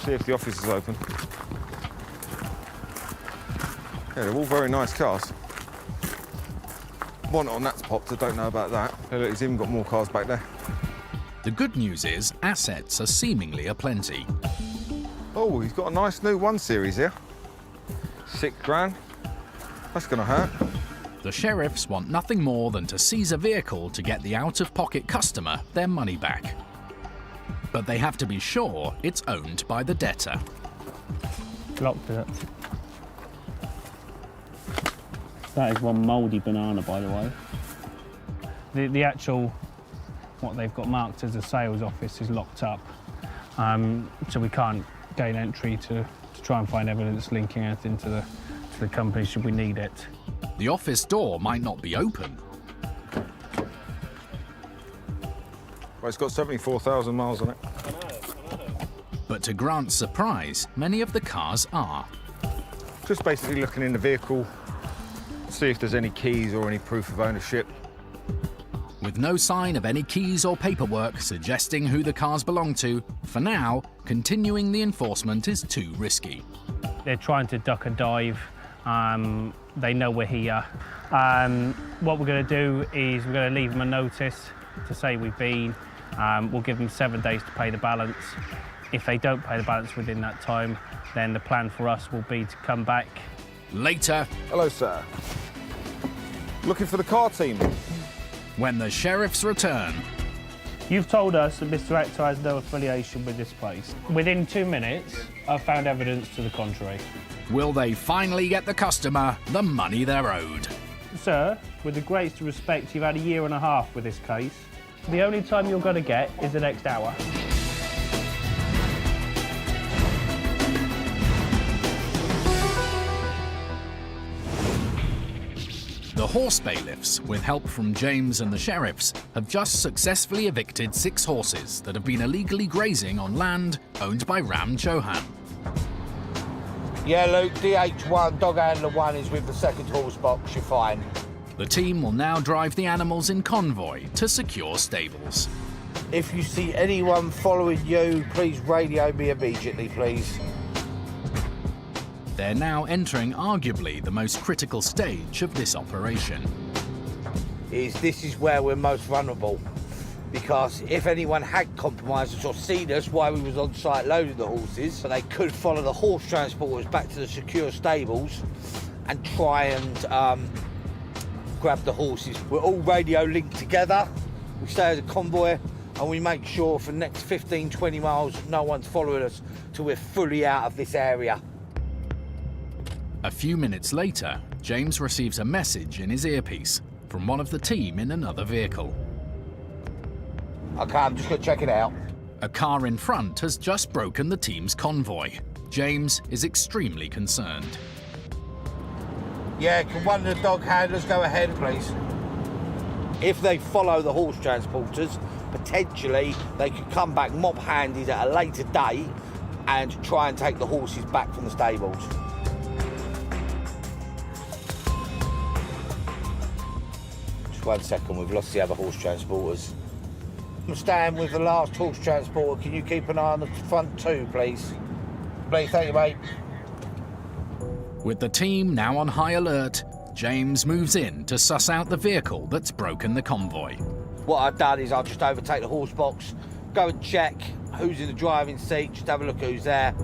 See if the office is open. Yeah, they're all very nice cars. One on that's popped, I don't know about that. Hey, look, he's even got more cars back there. The good news is assets are seemingly aplenty. Oh, he's got a nice new 1 Series here. £6,000. That's gonna hurt. The sheriffs want nothing more than to seize a vehicle to get the out-of-pocket customer their money back. But they have to be sure it's owned by the debtor. Locked it. That is one mouldy banana, by the way. The actual, what they've got marked as a sales office is locked up. So we can't gain entry to try and find evidence linking anything to the company should we need it. The office door might not be open. Well, it's got 74,000 miles on it. But to Grant's surprise, many of the cars are. Just basically looking in the vehicle, see if there's any keys or any proof of ownership. With no sign of any keys or paperwork suggesting who the cars belong to, for now, continuing the enforcement is too risky. They're trying to duck and dive. They know we're here. What we're going to do is we're going to leave them a notice to say we've been. We'll give them 7 days to pay the balance. If they don't pay the balance within that time, then the plan for us will be to come back. Later. Hello, sir. Looking for the car team. When the sheriffs return. You've told us that Mr. Akhtar has no affiliation with this place. Within 2 minutes, I've found evidence to the contrary. Will they finally get the customer the money they're owed? Sir, with the greatest respect, you've had a year and a half with this case. The only time you're going to get is the next hour. The horse bailiffs, with help from James and the sheriffs, have just successfully evicted 6 horses that have been illegally grazing on land owned by Ram Chauhan. Yeah, Luke, DH1, dog handler 1 is with the second horse box, you're fine. The team will now drive the animals in convoy to secure stables. If you see anyone following you, please radio me immediately, please. They're now entering arguably the most critical stage of this operation. This is where we're most vulnerable, because if anyone had compromised us or seen us while we was on site loading the horses, so they could follow the horse transporters back to the secure stables and try and grab the horses. We're all radio linked together, we stay as a convoy, and we make sure for the next 15-20 miles no one's following us till we're fully out of this area. A few minutes later, James receives a message in his earpiece from one of the team in another vehicle. Okay, I'm just going to check it out. A car in front has just broken the team's convoy. James is extremely concerned. Yeah, can one of the dog handlers go ahead, please? If they follow the horse transporters, potentially they could come back mob-handed at a later date and try and take the horses back from the stables. Just 1 second, we've lost the other horse transporters. I'm staying with the last horse transporter. Can you keep an eye on the front too, please? Please, thank you, mate. With the team now on high alert, James moves in to suss out the vehicle that's broken the convoy. What I've done is I'll just overtake the horse box, go and check who's in the driving seat, just have a look who's there.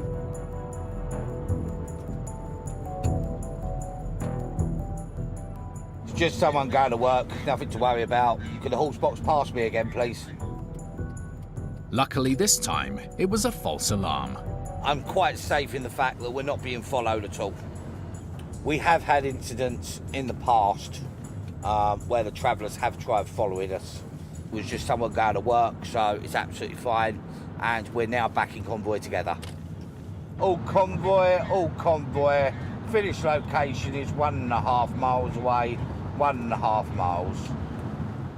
It's just someone going to work, nothing to worry about. Can the horse box pass me again, please? Luckily this time, it was a false alarm. I'm quite safe in the fact that we're not being followed at all. We have had incidents in the past where the travellers have tried following us. It was just someone going to work, so it's absolutely fine, and we're now back in convoy together. All convoy. Finish location is 1.5 miles away, 1.5 miles.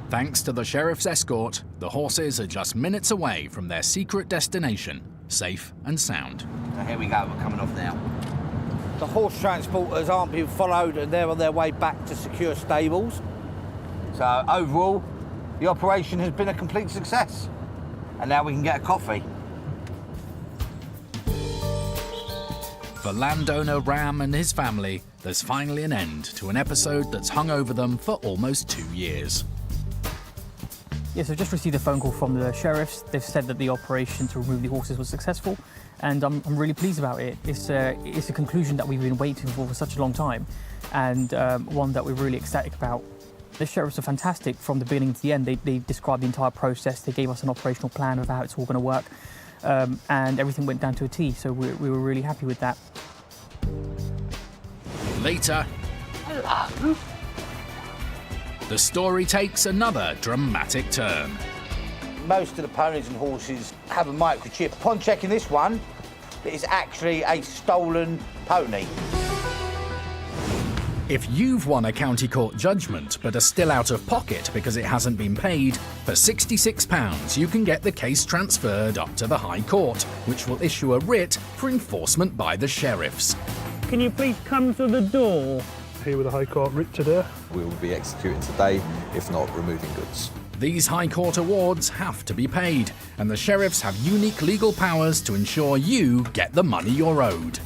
Thanks to the sheriff's escort, the horses are just minutes away from their secret destination, safe and sound. So here we go, we're coming off now. The horse transporters aren't being followed and they're on their way back to secure stables. So overall, the operation has been a complete success. And now we can get a coffee. For landowner Ram and his family, there's finally an end to an episode that's hung over them for almost 2 years. Yes, I've just received a phone call from the sheriffs. They've said that the operation to remove the horses was successful, and I'm really pleased about it. It's a conclusion that we've been waiting for such a long time, and one that we're really ecstatic about. The sheriffs are fantastic from the beginning to the end. They described the entire process. They gave us an operational plan of how it's all going to work, and everything went down to a T, so we were really happy with that. Later, Hello. The story takes another dramatic turn. Most of the ponies and horses have a microchip. Upon checking this one, it is actually a stolen pony. If you've won a county court judgment but are still out of pocket because it hasn't been paid, for £66 you can get the case transferred up to the High Court, which will issue a writ for enforcement by the sheriffs. Can you please come to the door? Here with the High Court writ today. We will be executing today, if not removing goods. These High Court awards have to be paid, and the sheriffs have unique legal powers to ensure you get the money you're owed.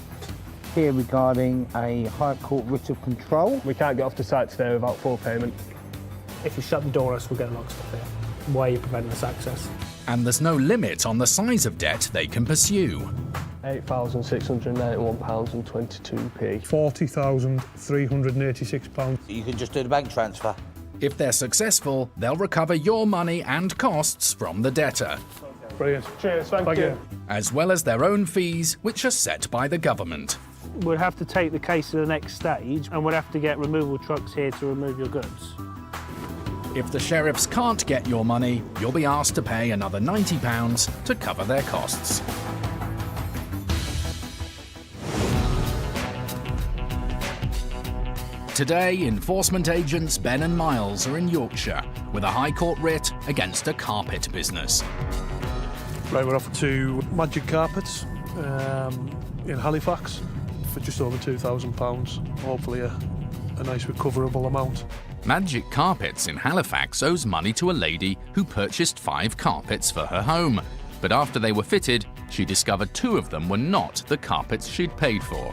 Here regarding a High Court writ of control. We can't get off the site today without full payment. If you shut the door, us will get locked up here. Why are you preventing us access? And there's no limit on the size of debt they can pursue. £8,691.22p. £40,386. You can just do the bank transfer. If they're successful, they'll recover your money and costs from the debtor, Brilliant. Cheers, thank you. as well as their own fees, which are set by the government. We'd have to take the case to the next stage and we'd have to get removal trucks here to remove your goods. If the sheriffs can't get your money, you'll be asked to pay another £90 to cover their costs. Today, enforcement agents Ben and Miles are in Yorkshire with a High Court writ against a carpet business. Right, we're off to Magic Carpets in Halifax for just over £2,000. Hopefully a nice recoverable amount. Magic Carpets in Halifax owes money to a lady who purchased 5 carpets for her home. But after they were fitted, she discovered 2 of them were not the carpets she'd paid for.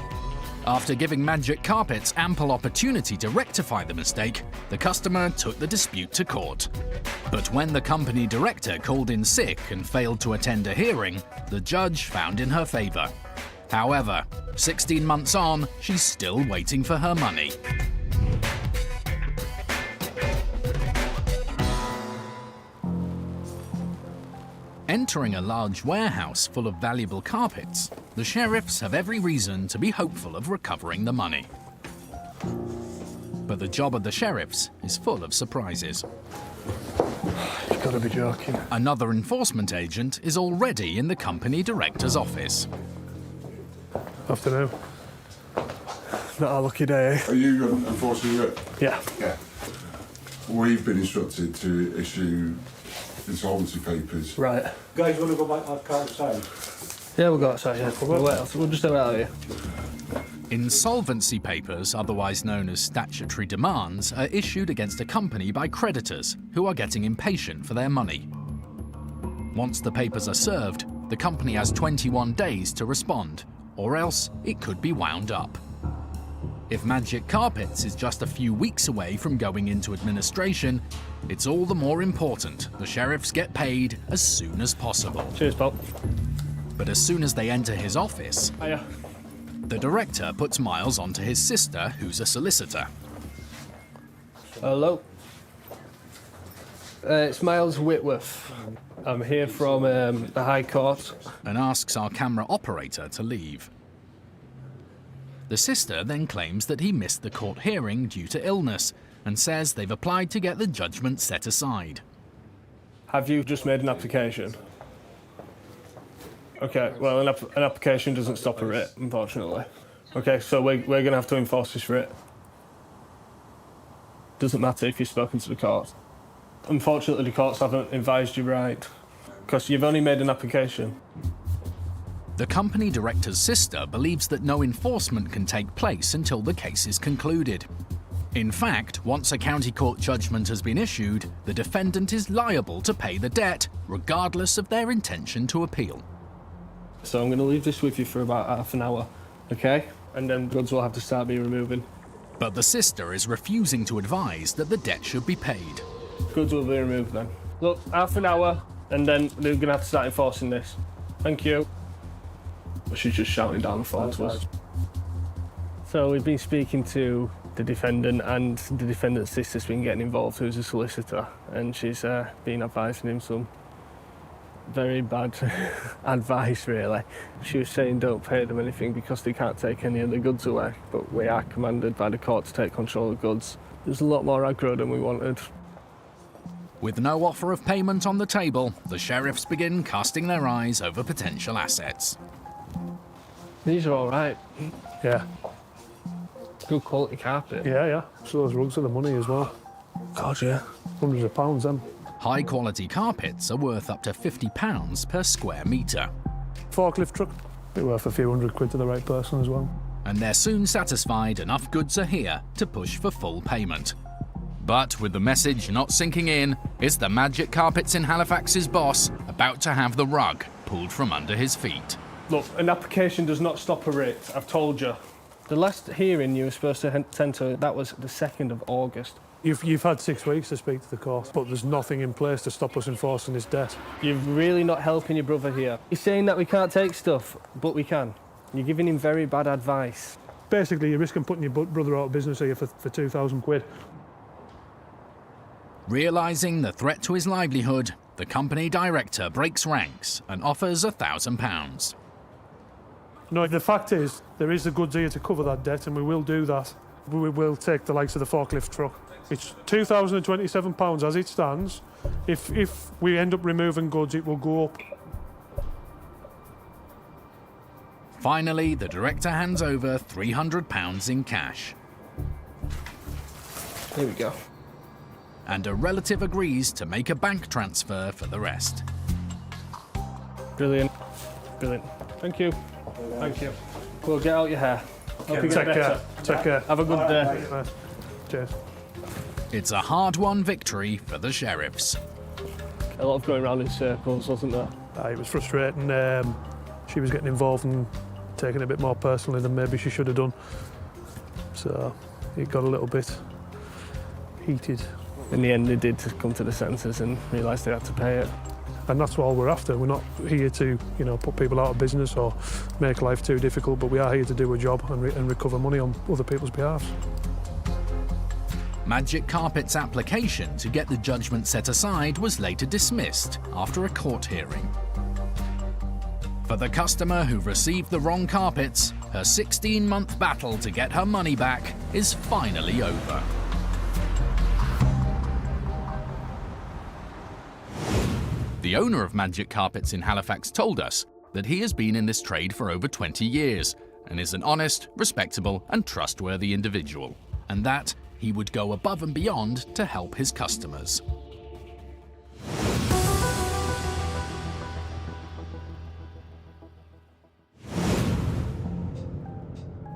After giving Magic Carpets ample opportunity to rectify the mistake, the customer took the dispute to court. But when the company director called in sick and failed to attend a hearing, the judge found in her favour. However, 16 months on, she's still waiting for her money. Entering a large warehouse full of valuable carpets, the sheriffs have every reason to be hopeful of recovering the money. But the job of the sheriffs is full of surprises. You've got to be joking. Another enforcement agent is already in the company director's office. Afternoon. Not a lucky day. Are you enforcing it? Yeah. Yeah. We've been instructed to issue insolvency papers. Right. Guys, want to go back outside? Yeah, we'll go outside, yeah. We'll just go out here. Insolvency papers, otherwise known as statutory demands, are issued against a company by creditors who are getting impatient for their money. Once the papers are served, the company has 21 days to respond, or else it could be wound up. If Magic Carpets is just a few weeks away from going into administration, it's all the more important the sheriffs get paid as soon as possible. Cheers, Bob. But as soon as they enter his office, Hiya. the director puts Miles onto his sister, who's a solicitor. Hello. It's Miles Whitworth. I'm here from the High Court. And asks our camera operator to leave. The sister then claims that he missed the court hearing due to illness and says they've applied to get the judgment set aside. Have you just made an application? Okay, well, an application doesn't stop a writ, unfortunately. Okay, so we're going to have to enforce this writ. Doesn't matter if you've spoken to the court. Unfortunately, the courts haven't advised you right, because you've only made an application. The company director's sister believes that no enforcement can take place until the case is concluded. In fact, once a county court judgment has been issued, the defendant is liable to pay the debt, regardless of their intention to appeal. So I'm going to leave this with you for about half an hour, okay? And then goods will have to start being removing. But the sister is refusing to advise that the debt should be paid. Goods will be removed then. Look, half an hour, and then they're going to have to start enforcing this. Thank you. She's just shouting down the phone to us. So we've been speaking to the defendant, and the defendant's sister's been getting involved, who's a solicitor, and she's been advising him some very bad advice, really. She was saying don't pay them anything because they can't take any of the goods away, but we are commanded by the court to take control of goods. There's a lot more aggro than we wanted. With no offer of payment on the table, the sheriffs begin casting their eyes over potential assets. These are all right. Yeah. Good quality carpet. Yeah. So those rugs are the money as well. God, yeah. Hundreds of pounds, them. High quality carpets are worth up to £50 per square metre. Forklift truck, be worth a few £100 to the right person as well. And they're soon satisfied enough goods are here to push for full payment. But with the message not sinking in, is the Magic Carpets in Halifax's boss about to have the rug pulled from under his feet. Look, an application does not stop a writ, I've told you. The last hearing you were supposed to attend to, that was the 2nd of August. You've had 6 weeks to speak to the court, but there's nothing in place to stop us enforcing his debt. You're really not helping your brother here. He's saying that we can't take stuff, but we can. You're giving him very bad advice. Basically, you're risking putting your brother out of business here for £2,000. Realising the threat to his livelihood, the company director breaks ranks and offers £1,000. No, the fact is, there is the goods here to cover that debt, and we will do that. We will take the likes of the forklift truck. It's £2,027 as it stands. If we end up removing goods, it will go up. Finally, the director hands over £300 in cash. Here we go. And a relative agrees to make a bank transfer for the rest. Brilliant. Brilliant. Thank you. Thank you. We'll get out your hair. Hope you get better. Take care. Have a good day. Cheers. It's a hard-won victory for the sheriffs. A lot of going around in circles, wasn't there? It was frustrating. She was getting involved and taking it a bit more personally than maybe she should have done. So it got a little bit heated. In the end, they did come to the senses and realised they had to pay it. And that's all we're after. We're not here to, put people out of business or make life too difficult, but we are here to do a job and recover money on other people's behalf. Magic Carpet's application to get the judgment set aside was later dismissed after a court hearing. For the customer who received the wrong carpets, her 16-month battle to get her money back is finally over. The owner of Magic Carpets in Halifax told us that he has been in this trade for over 20 years and is an honest, respectable and trustworthy individual, and that he would go above and beyond to help his customers.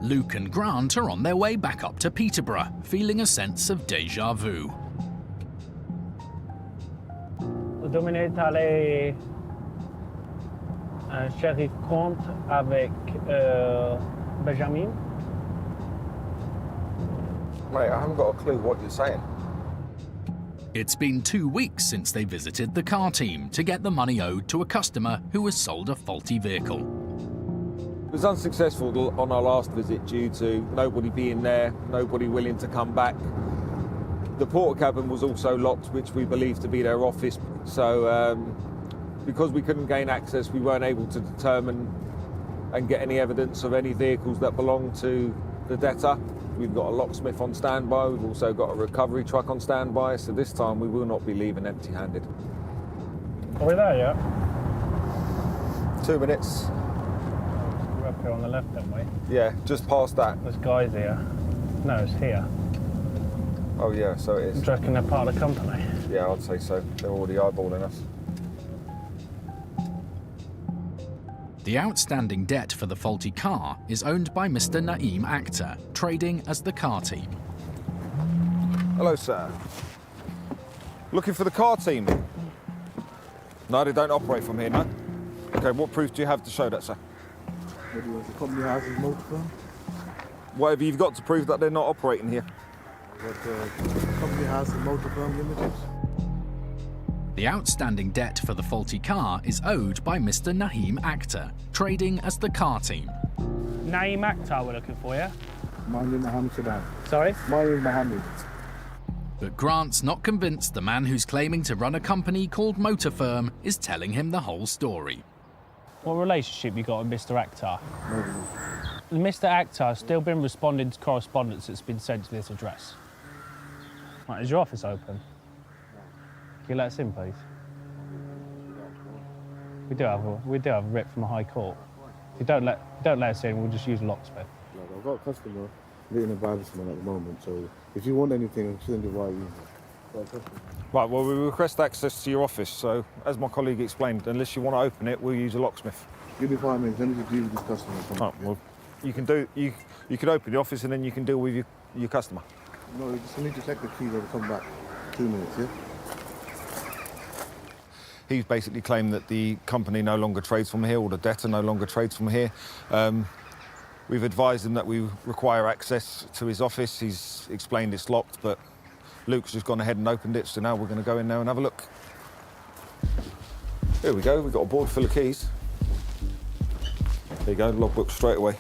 Luke and Grant are on their way back up to Peterborough, feeling a sense of déjà vu. Dominique allait un shérif compte avec Benjamin. Mate, I haven't got a clue what you're saying. It's been 2 weeks since they visited the car team to get the money owed to a customer who was sold a faulty vehicle. It was unsuccessful on our last visit due to nobody being there, nobody willing to come back. The porter cabin was also locked, which we believe to be their office. So because we couldn't gain access, we weren't able to determine and get any evidence of any vehicles that belong to the debtor. We've got a locksmith on standby. We've also got a recovery truck on standby. So this time we will not be leaving empty-handed. Are we there yet? 2 minutes. We're up here on the left, haven't we? Yeah, just past that. There's guys here. No, it's here. Oh yeah, so it is. Do you reckon they're part of the company? Yeah, I'd say so. They're already eyeballing us. The outstanding debt for the faulty car is owned by Mr. Naeem Akhtar, trading as the car team. Hello, sir. Looking for the car team? No, they don't operate from here, no? Okay, what proof do you have to show that, sir? What do you want? The company has a motor firm? Whatever you've got to prove that they're not operating here. What the company has a motor firm limited? The outstanding debt for the faulty car is owed by Mr. Naeem Akhtar, trading as the car team. Naeem Akhtar we're looking for, yeah? My name is Mohammed Saddam. Sorry? My name is Mohammed. But Grant's not convinced the man who's claiming to run a company called Motor Firm is telling him the whole story. What relationship you got with Mr. Akhtar? Mr. Akhtar has still been responding to correspondence that's been sent to this address. Right, is your office open? Can you let us in, please? We do have a writ from a high court. If you don't let us in, we'll just use a locksmith. I've got a customer living in Bavasman at the moment, so if you want anything, I'll send it via email. Right, well, we request access to your office, so as my colleague explained, unless you want to open it, we'll use a locksmith. Give me 5 minutes, let me just deal with this customer. Right, well, you could open the office and then you can deal with your customer. No, you just need to check the keys and come back. 2 minutes, yeah? He's basically claimed that the company no longer trades from here, or the debtor no longer trades from here. We've advised him that we require access to his office. He's explained it's locked, but Luke's just gone ahead and opened it, so now we're going to go in there and have a look. Here we go, we've got a board full of keys. There you go, logbook straight away.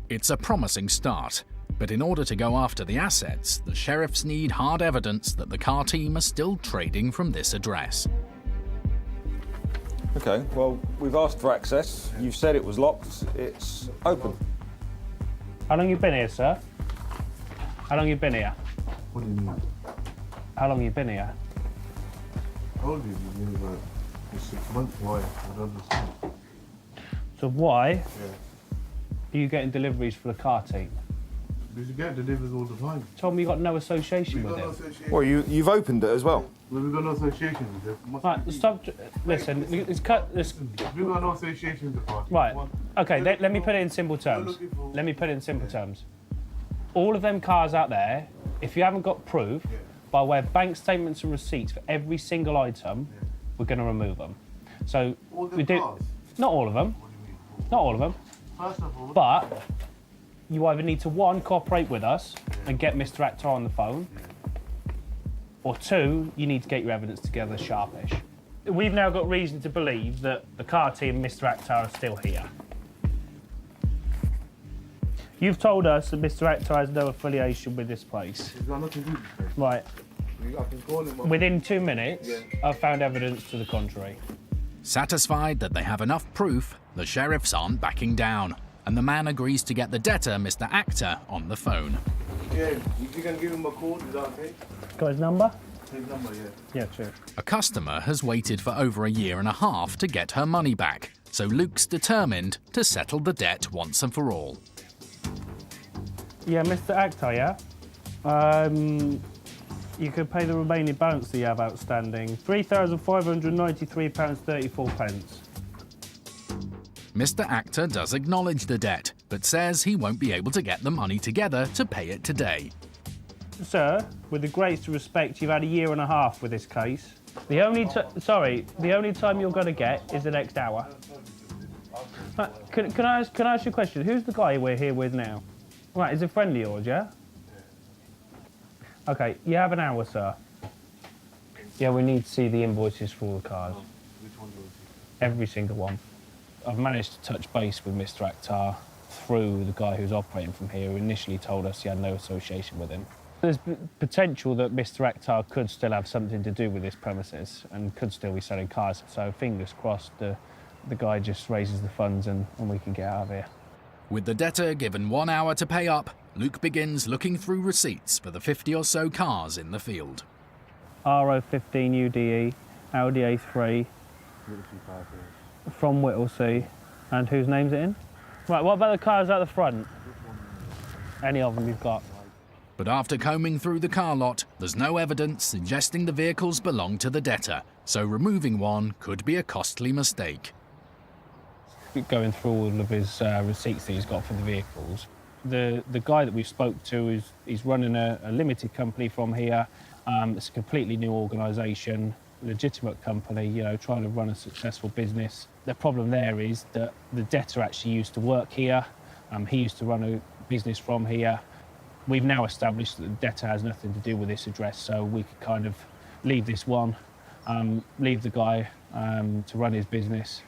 It's a promising start. But in order to go after the assets, the sheriffs need hard evidence that the car team are still trading from this address. Okay, well, we've asked for access. You've said it was locked. It's open. How long you been here, sir? How long you been here? What do you mean? How long you been here? I told you, you've been about 6 months. Why? I don't understand. So why Yeah. are you getting deliveries for the car team? Because you get deliveries all the time. Told me you got no association with We've got no him. association. Well, you've opened it as well. Well, we've got no association with them. Right, stop. Listen, it's cut. This. We've got no association with the party. Right. What? Okay. Let me put it in simple terms. Let me put it in simple terms. All of them cars out there, if you haven't got proof, by way of bank statements and receipts for every single item, we're going to remove them. So All the we do. cars? Not all of them. Not all of them. First of all, But you either need to, one, cooperate with us and get Mr. Akhtar on the phone, or two, you need to get your evidence together sharpish. We've now got reason to believe that the car team and Mr. Akhtar are still here. You've told us that Mr. Akhtar has no affiliation with this place. he's got nothing to do with this. Right. I can call him up. Within 2 minutes, I've found evidence to the contrary. Satisfied that they have enough proof, the sheriffs aren't backing down, and the man agrees to get the debtor, Mr. Akhtar, on the phone. Yeah, if you can give him a call, is that okay? Got his number? His number, yeah. Yeah, true. A customer has waited for over a year and a half to get her money back, so Luke's determined to settle the debt once and for all. Yeah, Mr. Akhtar, yeah? You could pay the remaining balance that you have outstanding. £3,593.34. Mr. Akhtar does acknowledge the debt, but says he won't be able to get the money together to pay it today. Sir, with the greatest respect, you've had a year and a half with this case. The only time you're going to get is the next hour. Can I ask you a question? Who's the guy we're here with now? Right, is a friend of yours, yeah? Okay, you have an hour, sir. Yeah, we need to see the invoices for all the cars. Which one do you see? Every single one. I've managed to touch base with Mr. Akhtar through the guy who's operating from here, who initially told us he had no association with him. There's potential that Mr. Akhtar could still have something to do with this premises and could still be selling cars. So fingers crossed the guy just raises the funds and we can get out of here. With the debtor given 1 hour to pay up, Luke begins looking through receipts for the 50 or so cars in the field. RO15 UDE, Audi A3, from Whittlesea. And whose name's it in? Right, what about the cars out the front? Any of them you've got? But after combing through the car lot, there's no evidence suggesting the vehicles belong to the debtor, so removing one could be a costly mistake. Going through all of his receipts that he's got for the vehicles. The guy that we've spoke to he's running a limited company from here. It's a completely new organisation, legitimate company, you know, trying to run a successful business. The problem there is that the debtor actually used to work here. He used to run a business from here. We've now established that the debtor has nothing to do with this address, so we could kind of leave this one, leave the guy to run his business,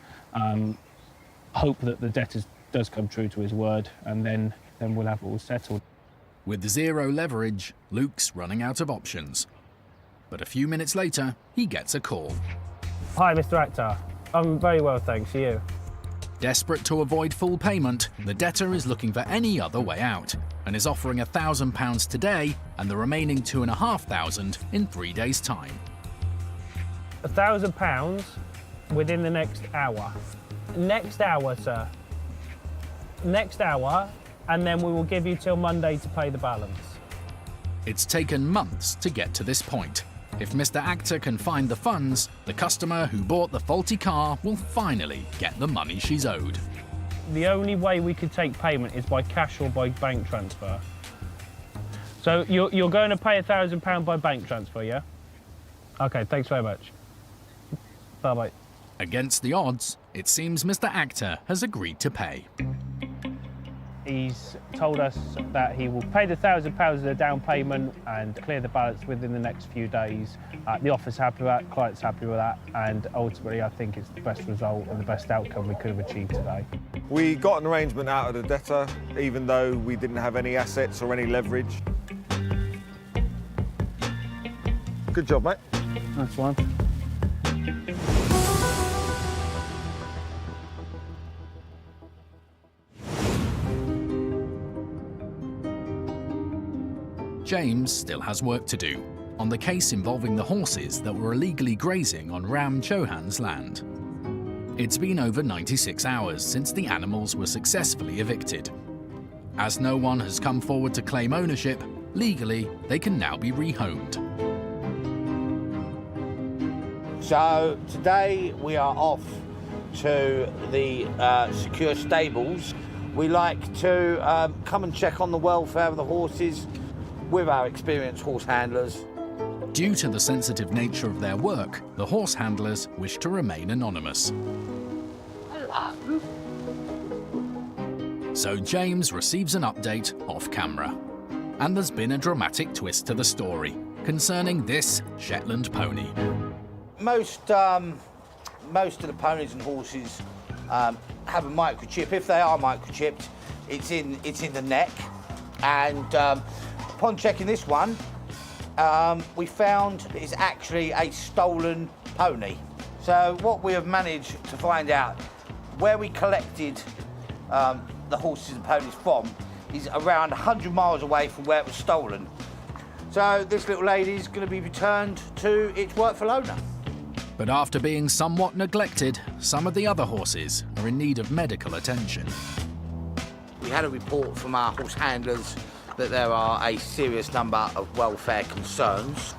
hope that the debtor does come true to his word, and then we'll have it all settled. With zero leverage, Luke's running out of options. But a few minutes later, he gets a call. Hi, Mr. Akhtar. I'm very well, thanks. You? Desperate to avoid full payment, the debtor is looking for any other way out and is offering £1,000 today and the remaining £2,500 in 3 days' time. £1,000 within the next hour. Next hour, sir. Next hour, and then we will give you till Monday to pay the balance. It's taken months to get to this point. If Mr. Akhtar can find the funds, the customer who bought the faulty car will finally get the money she's owed. The only way we could take payment is by cash or by bank transfer. So you're going to pay £1,000 by bank transfer, yeah? Okay, thanks very much. Against the odds, it seems Mr. Akhtar has agreed to pay. He's told us that he will pay the £1,000 as a down payment and clear the balance within the next few days. The offer's happy with that, client's happy with that, and ultimately I think it's the best result and the best outcome we could have achieved today. We got an arrangement out of the debtor, even though we didn't have any assets or any leverage. Good job, mate. That's one. James still has work to do on the case involving the horses that were illegally grazing on Ram Chauhan's land. It's been over 96 hours since the animals were successfully evicted. As no one has come forward to claim ownership, legally they can now be rehomed. So today we are off to the secure stables. We like to come and check on the welfare of the horses with our experienced horse handlers. Due to the sensitive nature of their work, the horse handlers wish to remain anonymous. Hello. So James receives an update off camera. And there's been a dramatic twist to the story concerning this Shetland pony. Most of the ponies and horses have a microchip. If they are microchipped, it's in the neck. And upon checking this one, we found it's actually a stolen pony. So what we have managed to find out, where we collected the horses and ponies from, is around 100 miles away from where it was stolen. So this little lady is going to be returned to its rightful owner. But after being somewhat neglected, some of the other horses are in need of medical attention. We had a report from our horse handlers that there are a serious number of welfare concerns.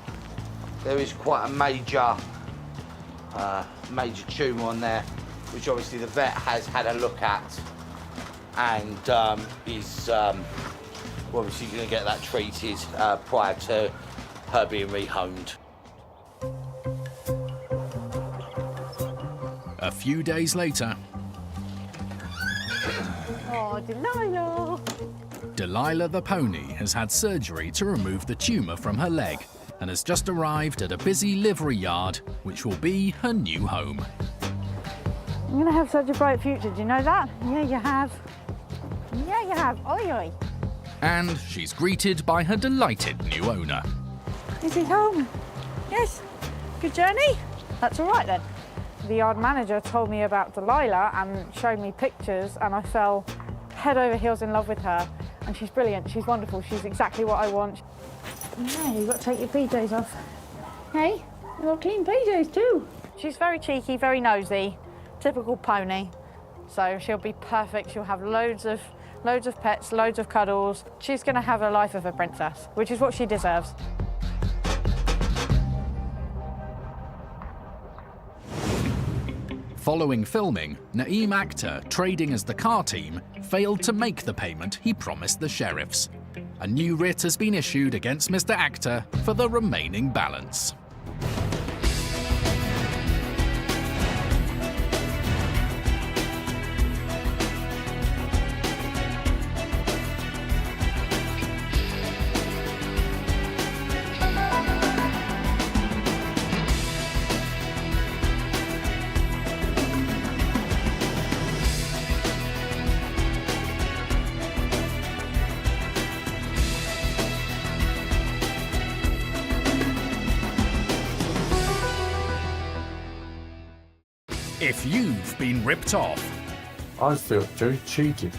There is quite a major tumour on there, which obviously the vet has had a look at and is obviously going to get that treated prior to her being rehomed. A few days later, Oh, Delilah! Delilah the pony has had surgery to remove the tumour from her leg and has just arrived at a busy livery yard, which will be her new home. I'm going to have such a bright future, do you know that? Yeah, you have. Yeah, you have. Oi, oi. And she's greeted by her delighted new owner. Is he home? Yes. Good journey? That's all right then. The yard manager told me about Delilah and showed me pictures, and I fell head over heels in love with her. And she's brilliant, she's wonderful, she's exactly what I want. Yeah, you've got to take your PJs off. Hey, you've got clean PJs too. She's very cheeky, very nosy, typical pony. So she'll be perfect, she'll have loads of pets, loads of cuddles. She's going to have a life of a princess, which is what she deserves. Following filming, Naeem Akhtar, trading as the car team, failed to make the payment he promised the sheriffs. A new writ has been issued against Mr. Akhtar for the remaining balance. If you've been ripped off, I felt very cheated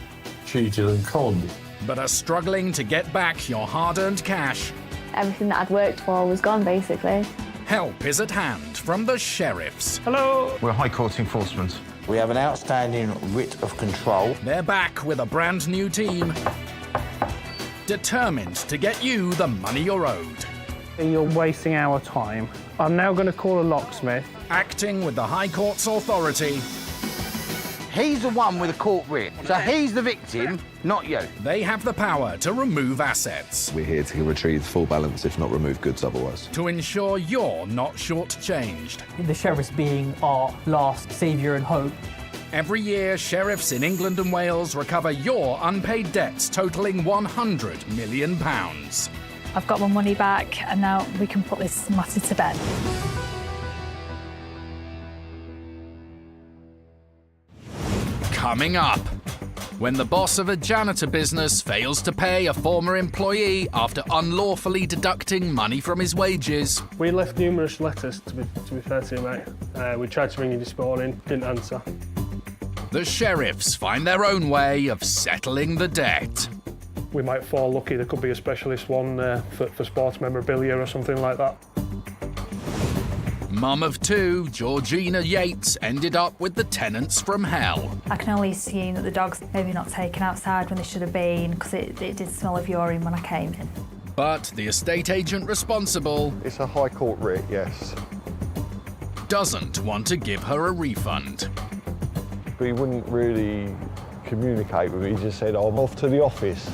and conned. but are struggling to get back your hard-earned cash, Everything that I'd worked for was gone, basically. help is at hand from the sheriffs. Hello. We're High Court enforcement. We have an outstanding writ of control. They're back with a brand new team, determined to get you the money you're owed. You're wasting our time. I'm now going to call a locksmith. Acting with the High Court's authority. He's the one with a court writ, so he's the victim, not you. They have the power to remove assets, We're here to retrieve full balance, if not remove goods otherwise. to ensure you're not shortchanged. The sheriffs being our last saviour and hope. Every year, sheriffs in England and Wales recover your unpaid debts totalling £100 million. I've got my money back and now we can put this matter to bed. Coming up, when the boss of a janitor business fails to pay a former employee after unlawfully deducting money from his wages. We left numerous letters, to be fair to you, mate. We tried to ring you this morning, didn't answer. The sheriffs find their own way of settling the debt. We might fall lucky, there could be a specialist one for sports memorabilia or something like that. Mum of two, Georgina Yates, ended up with the tenants from hell. I can only assume that the dog's maybe not taken outside when they should have been because it did smell of urine when I came in. But the estate agent responsible... It's a High Court writ, yes. ...doesn't want to give her a refund. But he wouldn't really communicate with me, he just said, I'm off to the office.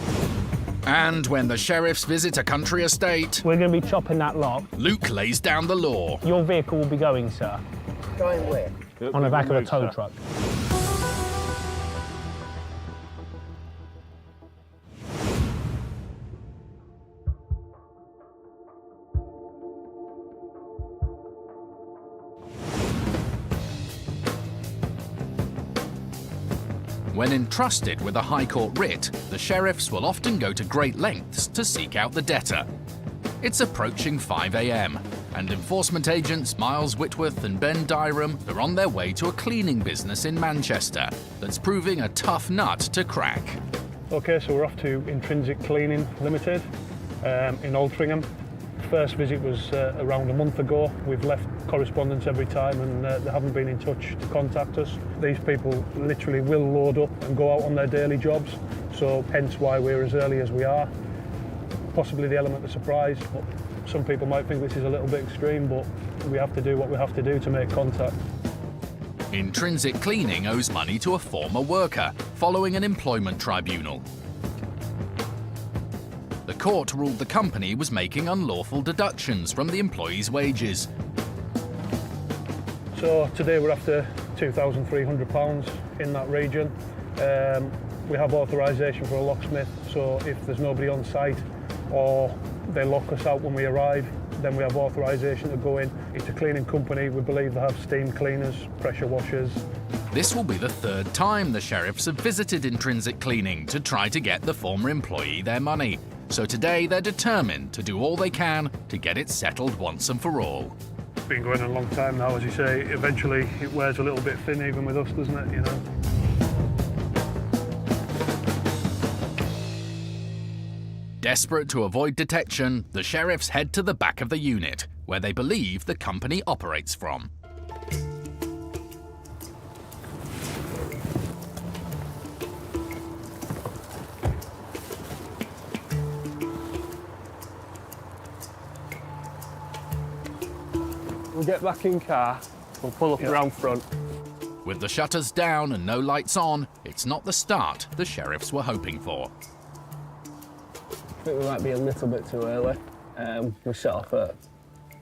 And when the sheriffs visit a country estate... We're going to be chopping that lock. Luke lays down the law. Your vehicle will be going, sir. Going where? On the back of a tow truck. When entrusted with a High Court writ, the sheriffs will often go to great lengths to seek out the debtor. It's approaching 5 a.m, and enforcement agents Miles Whitworth and Ben Dyram are on their way to a cleaning business in Manchester that's proving a tough nut to crack. Okay, so we're off to Intrinsic Cleaning Limited in Altrincham. First visit was around a month ago. We've left correspondence every time and they haven't been in touch to contact us. These people literally will load up and go out on their daily jobs, so hence why we're as early as we are. Possibly the element of surprise, but some people might think this is a little bit extreme, but we have to do what we have to do to make contact. Intrinsic Cleaning owes money to a former worker following an employment tribunal. The court ruled the company was making unlawful deductions from the employee's wages. So today we're after £2,300 in that region. We have authorisation for a locksmith, so if there's nobody on site or they lock us out when we arrive, then we have authorisation to go in. It's a cleaning company. We believe they have steam cleaners, pressure washers. This will be the third time the sheriffs have visited Intrinsic Cleaning to try to get the former employee their money. So today they're determined to do all they can to get it settled once and for all. It's been going on a long time now, as you say. Eventually it wears a little bit thin even with us, doesn't it, you know? Desperate to avoid detection, the sheriffs head to the back of the unit, where they believe the company operates from. We'll get back in car, we'll pull up around front. With the shutters down and no lights on, it's not the start the sheriffs were hoping for. I think we might be a little bit too early. We set off at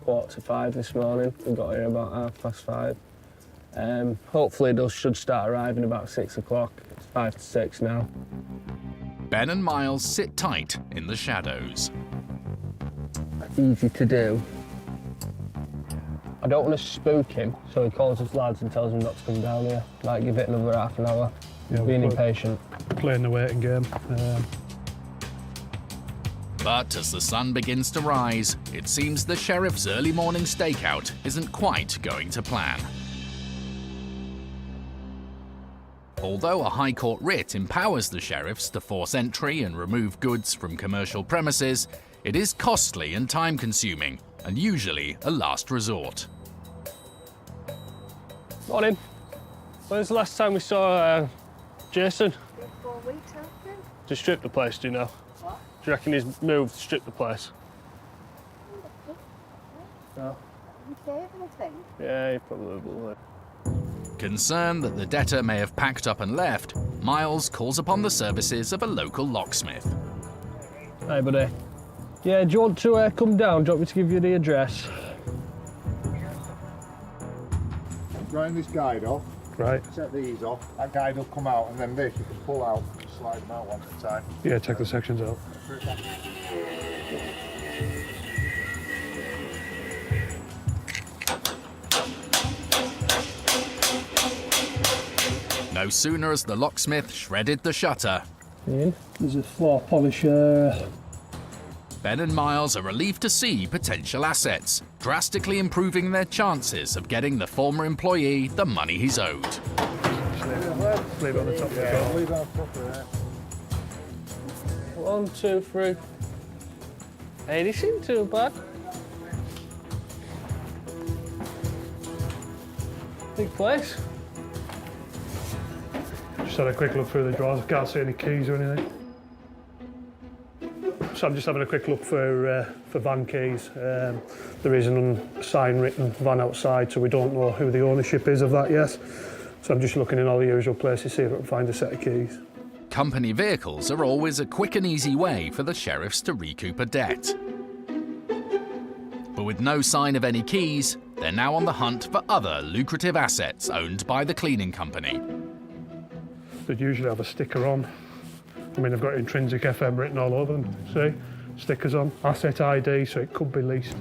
4:45 this morning. We got here about 5:30. Hopefully those should start arriving about 6 o'clock. It's 5 to 6 now. Ben and Miles sit tight in the shadows. That's easy to do. I don't want to spook him, so he calls his lads and tells them not to come down here. Might give it another half an hour. Yeah, being impatient. Playing the waiting game. But as the sun begins to rise, it seems the sheriff's early morning stakeout isn't quite going to plan. Although a High Court writ empowers the sheriffs to force entry and remove goods from commercial premises, it is costly and time-consuming, and usually a last resort. Morning. When's the last time we saw Jason? 4 weeks, I think. To strip the place, do you know? What? Do you reckon he's moved to strip the place? No. You save anything? Yeah, he probably will. Concerned that the debtor may have packed up and left, Miles calls upon the services of a local locksmith. Hey, buddy. Yeah, do you want to come down? Do you want me to give you the address? Grind this guide off. Right. Set these off, that guide will come out, and then this you can pull out and slide them out one at a time. Yeah, take the sections out. No sooner has the locksmith shredded the shutter, There's a floor polisher. Ben and Miles are relieved to see potential assets, drastically improving their chances of getting the former employee the money he's owed. Leave it on the top of the car. Leave it on top of there. 1, 2, 3. Hey, this isn't too bad. Big place. Just had a quick look through the drawers. Can't see any keys or anything. So I'm just having a quick look for van keys. There is an unsigned written van outside, so we don't know who the ownership is of that yet. So I'm just looking in all the usual places, see if I can find a set of keys. Company vehicles are always a quick and easy way for the sheriffs to recoup a debt. But with no sign of any keys, they're now on the hunt for other lucrative assets owned by the cleaning company. They'd usually have a sticker on. I mean, they've got Intrinsic FM written all over them. See? Stickers on. Asset ID, so it could be leased.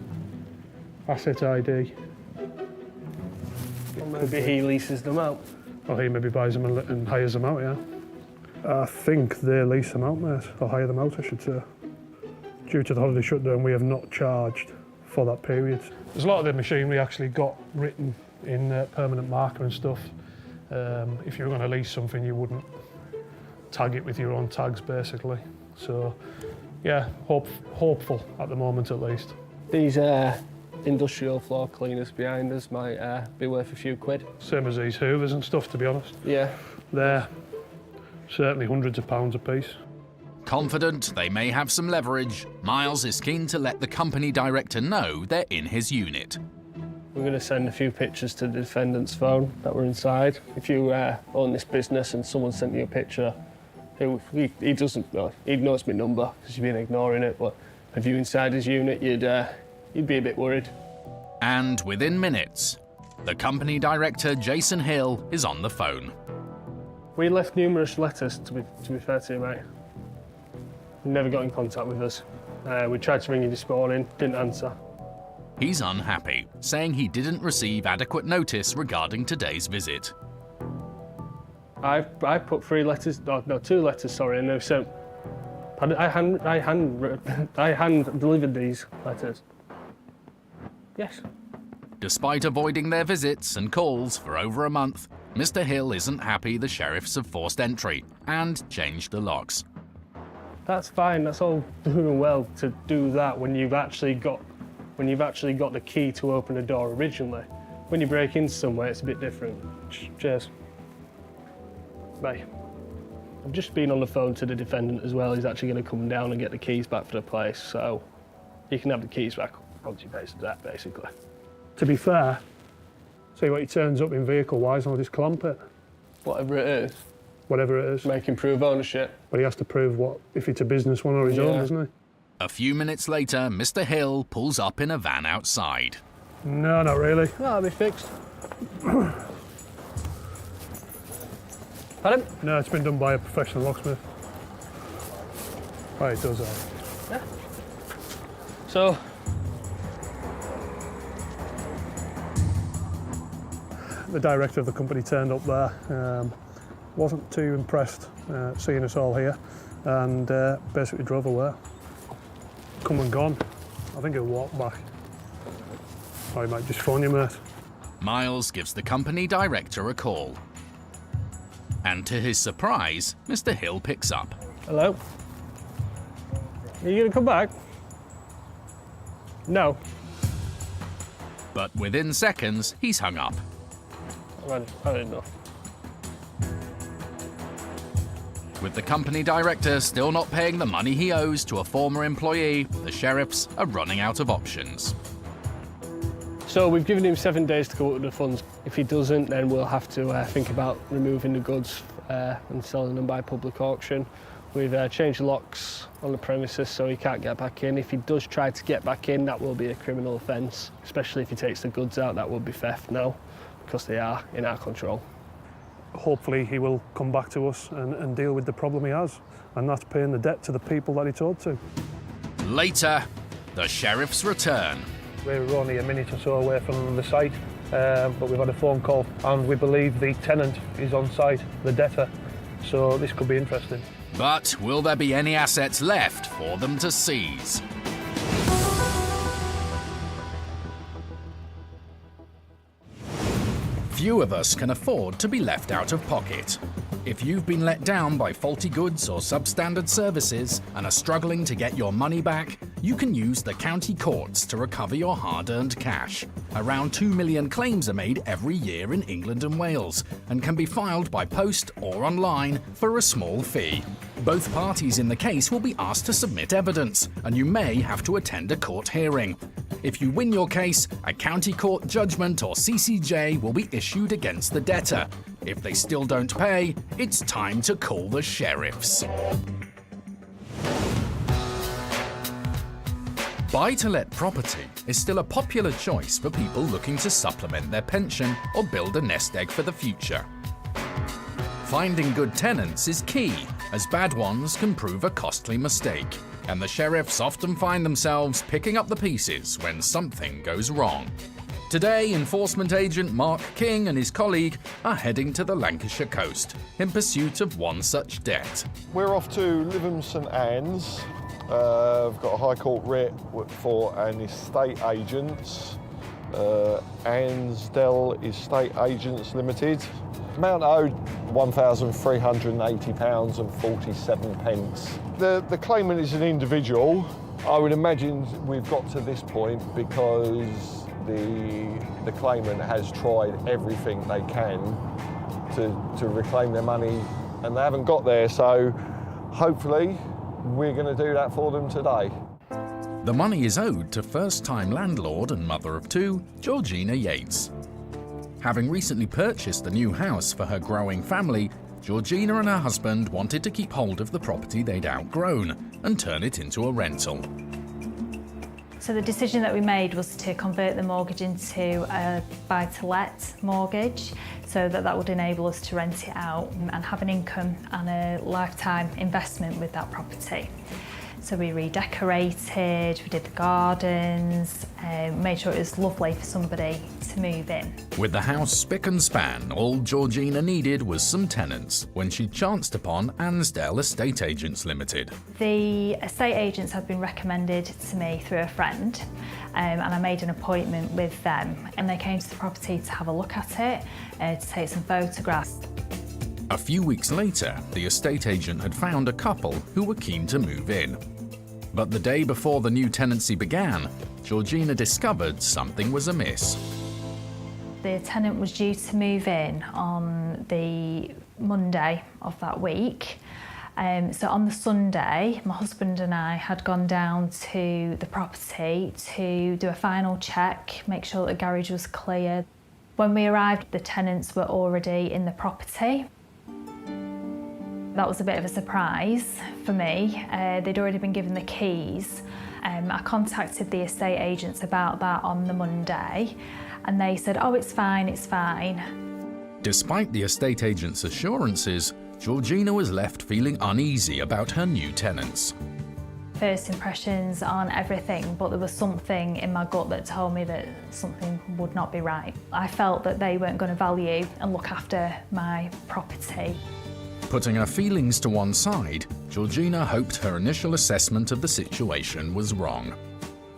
Asset ID. Or maybe he leases them out. Or he maybe buys them and hires them out, yeah. I think they lease them out, mate. Or hire them out, I should say. Due to the holiday shutdown, we have not charged for that period. There's a lot of the machinery actually got written in permanent marker and stuff. If you were going to lease something, you wouldn't tag it with your own tags, basically. So, yeah, hopeful at the moment, at least. These industrial floor cleaners behind us might be worth a few quid. Same as these hoovers and stuff, to be honest. Yeah. They're certainly hundreds of pounds a piece. Confident they may have some leverage, Miles is keen to let the company director know they're in his unit. We're going to send a few pictures to the defendant's phone that were inside. If you own this business and someone sent you a picture, he doesn't know. He knows my number because you've been ignoring it, but if you inside his unit, you'd be a bit worried. And within minutes, the company director, Jason Hill, is on the phone. We left numerous letters, to be fair to you, mate. You never got in contact with us. We tried to ring you this morning, didn't answer. He's unhappy, saying he didn't receive adequate notice regarding today's visit. I put 2 letters, sorry, and they've sent. I hand delivered these letters. Yes. Despite avoiding their visits and calls for over a month, Mr. Hill isn't happy the sheriffs have forced entry and changed the locks. That's fine. That's all doing well to do that when you've actually got the key to open a door originally. When you break into somewhere, it's a bit different. Cheers. Bye. I've just been on the phone to the defendant as well. He's actually going to come down and get the keys back for the place, so you can have the keys back once you pay the debt, basically. To be fair, see what he turns up in vehicle-wise and I'll just clamp it. Whatever it is. Whatever it is. Make him prove ownership. But he has to prove what, if it's a business one or his own, doesn't he? A few minutes later, Mr. Hill pulls up in a van outside. No, not really. That'll be fixed. Pardon? No, it's been done by a professional locksmith. Right, it does that. Yeah. So, the director of the company turned up there, wasn't too impressed seeing us all here, and basically drove away. Come and gone. I think he'll walk back. Or he might just phone you, mate. Miles gives the company director a call. And to his surprise, Mr. Hill picks up. hello? Are you going to come back? No. But within seconds, he's hung up. I don't know. With the company director still not paying the money he owes to a former employee, the sheriffs are running out of options. So we've given him 7 days to come up with the funds. If he doesn't, then we'll have to think about removing the goods and selling them by public auction. We've changed the locks on the premises so he can't get back in. If he does try to get back in, that will be a criminal offence, especially if he takes the goods out. That will be theft now, because they are in our control. hopefully he will come back to us and deal with the problem he has, and that's paying the debt to the people that it's owed to. Later, the sheriffs return. We're only a minute or so away from the site, but we've had a phone call and we believe the tenant is on site, the debtor, so this could be interesting. But will there be any assets left for them to seize? Few of us can afford to be left out of pocket. If you've been let down by faulty goods or substandard services and are struggling to get your money back, you can use the county courts to recover your hard-earned cash. Around 2 million claims are made every year in England and Wales and can be filed by post or online for a small fee. Both parties in the case will be asked to submit evidence, and you may have to attend a court hearing. If you win your case, a county court judgment or CCJ will be issued against the debtor. If they still don't pay, it's time to call the sheriffs. Buy-to-let property is still a popular choice for people looking to supplement their pension or build a nest egg for the future. Finding good tenants is key, as bad ones can prove a costly mistake, and the sheriffs often find themselves picking up the pieces when something goes wrong. Today, enforcement agent Mark King and his colleague are heading to the Lancashire coast in pursuit of one such debt. We're off to Lytham St Anne's. I've got a High Court writ for an estate agent, Ansdell Estate Agents Limited. Amount owed £1,380.47. The claimant is an individual. I would imagine we've got to this point because the claimant has tried everything they can to reclaim their money and they haven't got there, so hopefully we're going to do that for them today. The money is owed to first-time landlord and mother of two, Georgina Yates. Having recently purchased a new house for her growing family, Georgina and her husband wanted to keep hold of the property they'd outgrown and turn it into a rental. So the decision that we made was to convert the mortgage into a buy-to-let mortgage, so that would enable us to rent it out and have an income and a lifetime investment with that property. So we redecorated, we did the gardens, made sure it was lovely for somebody to move in. With the house spick and span, all Georgina needed was some tenants when she chanced upon Ansdell Estate Agents Limited. The estate agents had been recommended to me through a friend, and I made an appointment with them, and they came to the property to have a look at it, to take some photographs. A few weeks later, the estate agent had found a couple who were keen to move in. But the day before the new tenancy began, Georgina discovered something was amiss. The tenant was due to move in on the Monday of that week. So on the Sunday, my husband and I had gone down to the property to do a final check, make sure that the garage was clear. When we arrived, the tenants were already in the property. That was a bit of a surprise for me. They'd already been given the keys. I contacted the estate agents about that on the Monday, and they said, oh, it's fine, it's fine. Despite the estate agent's assurances, Georgina was left feeling uneasy about her new tenants. First impressions aren't everything, but there was something in my gut that told me that something would not be right. I felt that they weren't going to value and look after my property. Putting her feelings to one side, Georgina hoped her initial assessment of the situation was wrong.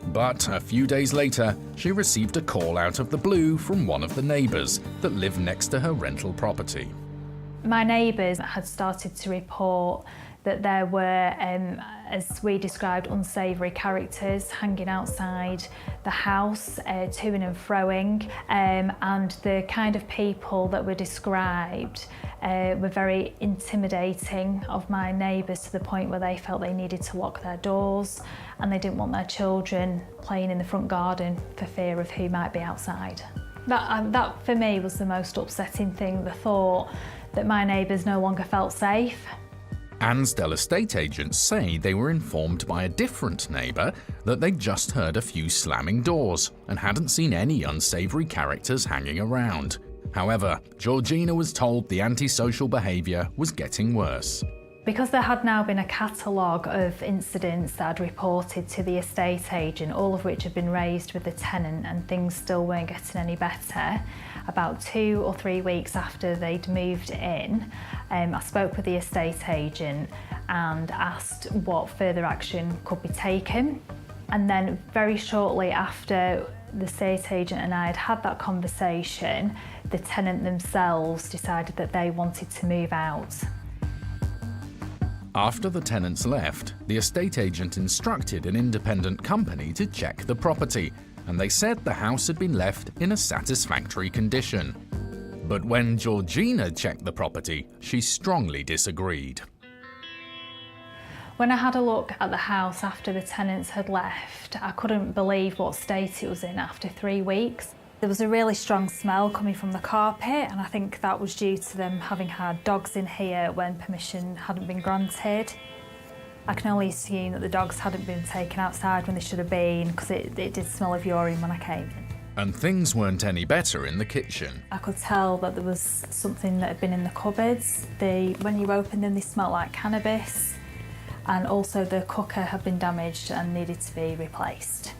But a few days later, she received a call out of the blue from one of the neighbours that lived next to her rental property. My neighbours had started to report that there were, as we described, unsavoury characters hanging outside the house, to-ing and fro-ing, and the kind of people that were described were very intimidating of my neighbours, to the point where they felt they needed to lock their doors and they didn't want their children playing in the front garden for fear of who might be outside. That for me was the most upsetting thing, the thought that my neighbours no longer felt safe. Ansdell estate agents say they were informed by a different neighbour that they'd just heard a few slamming doors and hadn't seen any unsavoury characters hanging around. However, Georgina was told the antisocial behaviour was getting worse. Because there had now been a catalogue of incidents that I'd reported to the estate agent, all of which had been raised with the tenant, and things still weren't getting any better, about 2 or 3 weeks after they'd moved in, I spoke with the estate agent and asked what further action could be taken. And then very shortly after the estate agent and I had had that conversation, the tenant themselves decided that they wanted to move out. After the tenants left, the estate agent instructed an independent company to check the property, and they said the house had been left in a satisfactory condition. But when Georgina checked the property, she strongly disagreed. When I had a look at the house after the tenants had left, I couldn't believe what state it was in after 3 weeks. There was a really strong smell coming from the carpet, and I think that was due to them having had dogs in here when permission hadn't been granted. I can only assume that the dogs hadn't been taken outside when they should have been, because it did smell of urine when I came in. And things weren't any better in the kitchen. I could tell that there was something that had been in the cupboards. When you open them, they smelled like cannabis. And also the cooker had been damaged and needed to be replaced.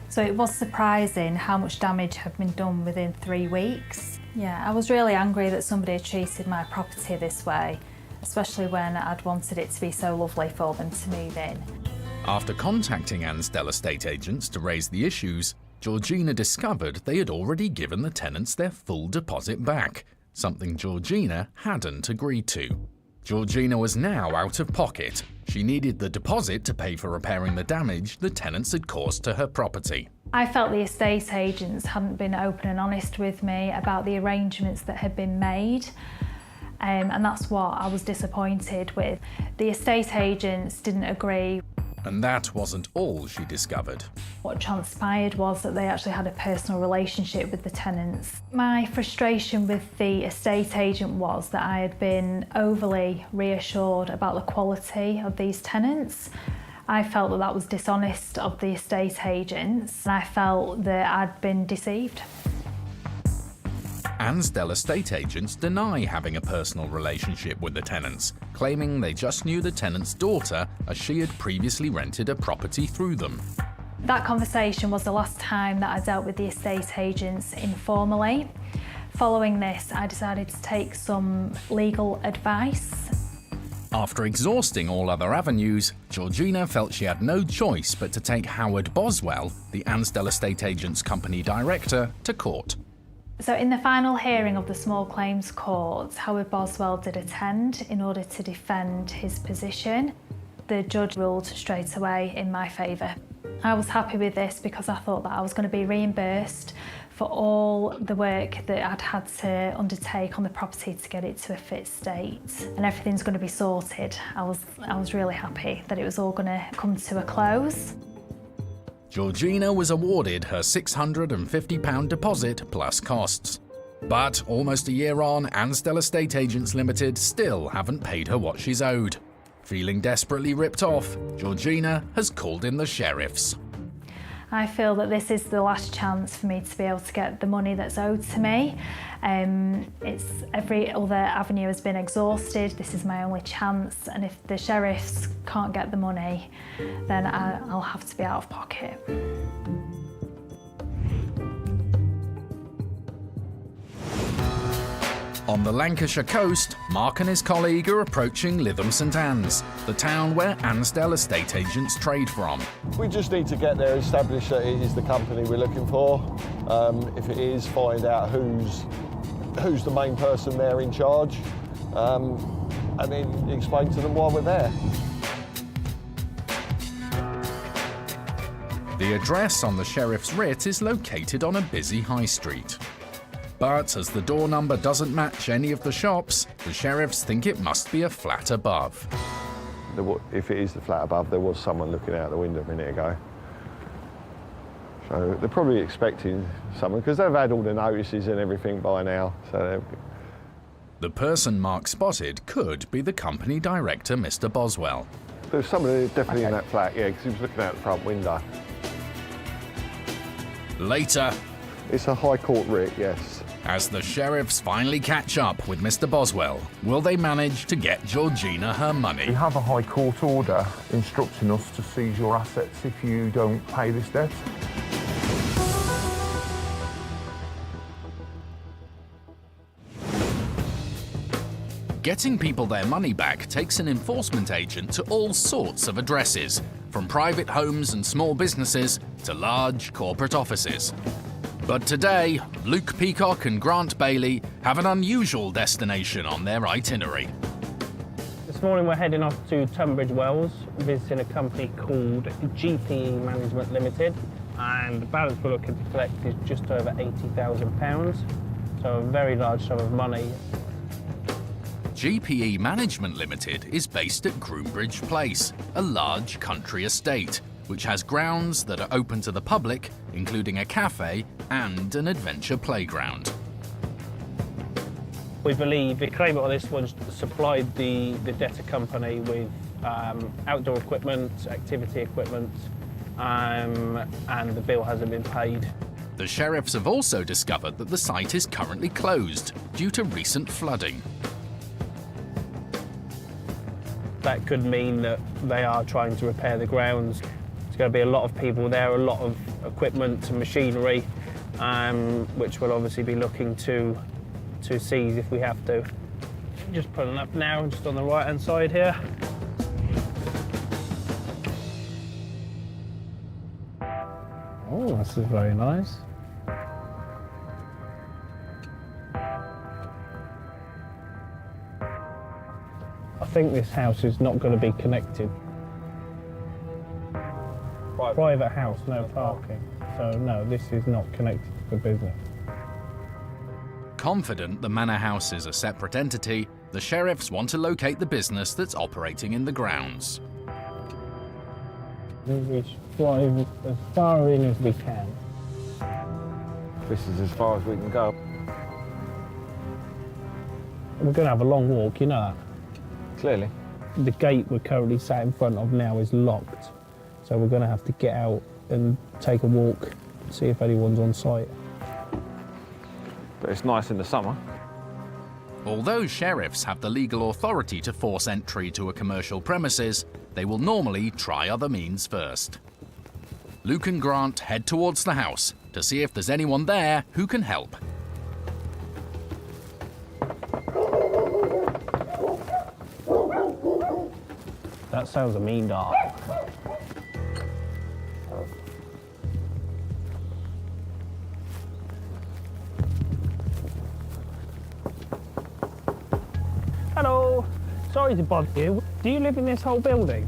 So it was surprising how much damage had been done within 3 weeks. Yeah, I was really angry that somebody had treated my property this way, especially when I'd wanted it to be so lovely for them to move in. After contacting Ansdell estate agents to raise the issues, Georgina discovered they had already given the tenants their full deposit back, something Georgina hadn't agreed to. Georgina was now out of pocket. She needed the deposit to pay for repairing the damage the tenants had caused to her property. I felt the estate agents hadn't been open and honest with me about the arrangements that had been made. And that's what I was disappointed with. The estate agents didn't agree. And that wasn't all she discovered. What transpired was that they actually had a personal relationship with the tenants. My frustration with the estate agent was that I had been overly reassured about the quality of these tenants. I felt that that was dishonest of the estate agents, and I felt that I'd been deceived. Ansdell estate agents deny having a personal relationship with the tenants, claiming they just knew the tenant's daughter as she had previously rented a property through them. That conversation was the last time that I dealt with the estate agents informally. Following this, I decided to take some legal advice. After exhausting all other avenues, Georgina felt she had no choice but to take Howard Boswell, the Ansdell estate agents company director, to court. So in the final hearing of the Small Claims Court, Howard Boswell did attend in order to defend his position. The judge ruled straight away in my favour. I was happy with this because I thought that I was going to be reimbursed for all the work that I'd had to undertake on the property to get it to a fit state, and everything's going to be sorted. I was really happy that it was all going to come to a close. Georgina was awarded her £650 deposit plus costs. But almost a year on, Ansdell Estate Agents Limited still haven't paid her what she's owed. Feeling desperately ripped off, Georgina has called in the sheriffs. I feel that this is the last chance for me to be able to get the money that's owed to me. Every other avenue has been exhausted. This is my only chance, and if the sheriffs can't get the money, then I'll have to be out of pocket. On the Lancashire coast, Mark and his colleague are approaching Lytham St Anne's, the town where Ansdell estate agents trade from. We just need to get there, establish that it is the company we're looking for. If it is, find out who's the main person there in charge, and then explain to them why we're there. The address on the sheriff's writ is located on a busy high street. But as the door number doesn't match any of the shops, the sheriffs think it must be a flat above. If it is the flat above, there was someone looking out the window a minute ago. So they're probably expecting someone, because they've had all the notices and everything by now. So the person Mark spotted could be the company director, Mr. Boswell. There's somebody definitely in that flat, yeah, because he was looking out the front window. Later. It's a High Court writ, yes. As the sheriffs finally catch up with Mr. Boswell, will they manage to get Georgina her money? We have a High Court order instructing us to seize your assets if you don't pay this debt. Getting people their money back takes an enforcement agent to all sorts of addresses, from private homes and small businesses to large corporate offices. But today, Luke Peacock and Grant Bailey have an unusual destination on their itinerary. This morning we're heading off to Tunbridge Wells, visiting a company called GPE Management Limited, and the balance we're looking to collect is just over £80,000, so a very large sum of money. GPE Management Limited is based at Groombridge Place, a large country estate, which has grounds that are open to the public, including a cafe and an adventure playground. We believe the claimant on this one supplied the debtor company with outdoor equipment, activity equipment, and the bill hasn't been paid. The sheriffs have also discovered that the site is currently closed due to recent flooding. That could mean that they are trying to repair the grounds. There's going to be a lot of people there, a lot of equipment and machinery, which we'll obviously be looking to seize if we have to. Just pulling up now, just on the right-hand side here. Oh, this is very nice. I think this house is not going to be connected. Private house, no parking. So no, this is not connected to the business. Confident the manor house is a separate entity, the sheriffs want to locate the business that's operating in the grounds. We drive as far in as we can. This is as far as we can go. We're going to have a long walk, you know that? Clearly. The gate we're currently sat in front of now is locked, so we're going to have to get out and take a walk, see if anyone's on site. But it's nice in the summer. Although sheriffs have the legal authority to force entry to a commercial premises, they will normally try other means first. Luke and Grant head towards the house to see if there's anyone there who can help. That sounds a mean dog. Hello, sorry to bother you. Do you live in this whole building?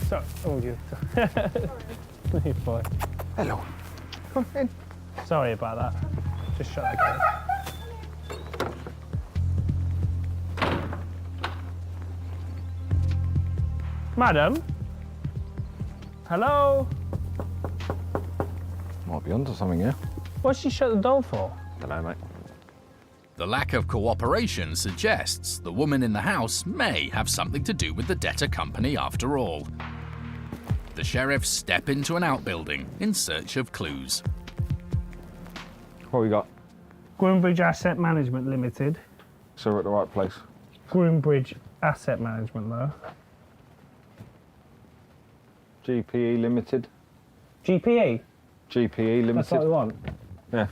So, oh, you. You're fine. Hello. Come in. Sorry about that. Just shut the gate. Madam? Hello? Might be onto something here. What's she shut the door for? Don't know, mate. The lack of cooperation suggests the woman in the house may have something to do with the debtor company after all. The sheriffs step into an outbuilding in search of clues. What we got? Groombridge Asset Management Limited. So we're at the right place. Groombridge Asset Management, though. GPE Limited. GPE? GPE Limited. That's what we want. Yeah.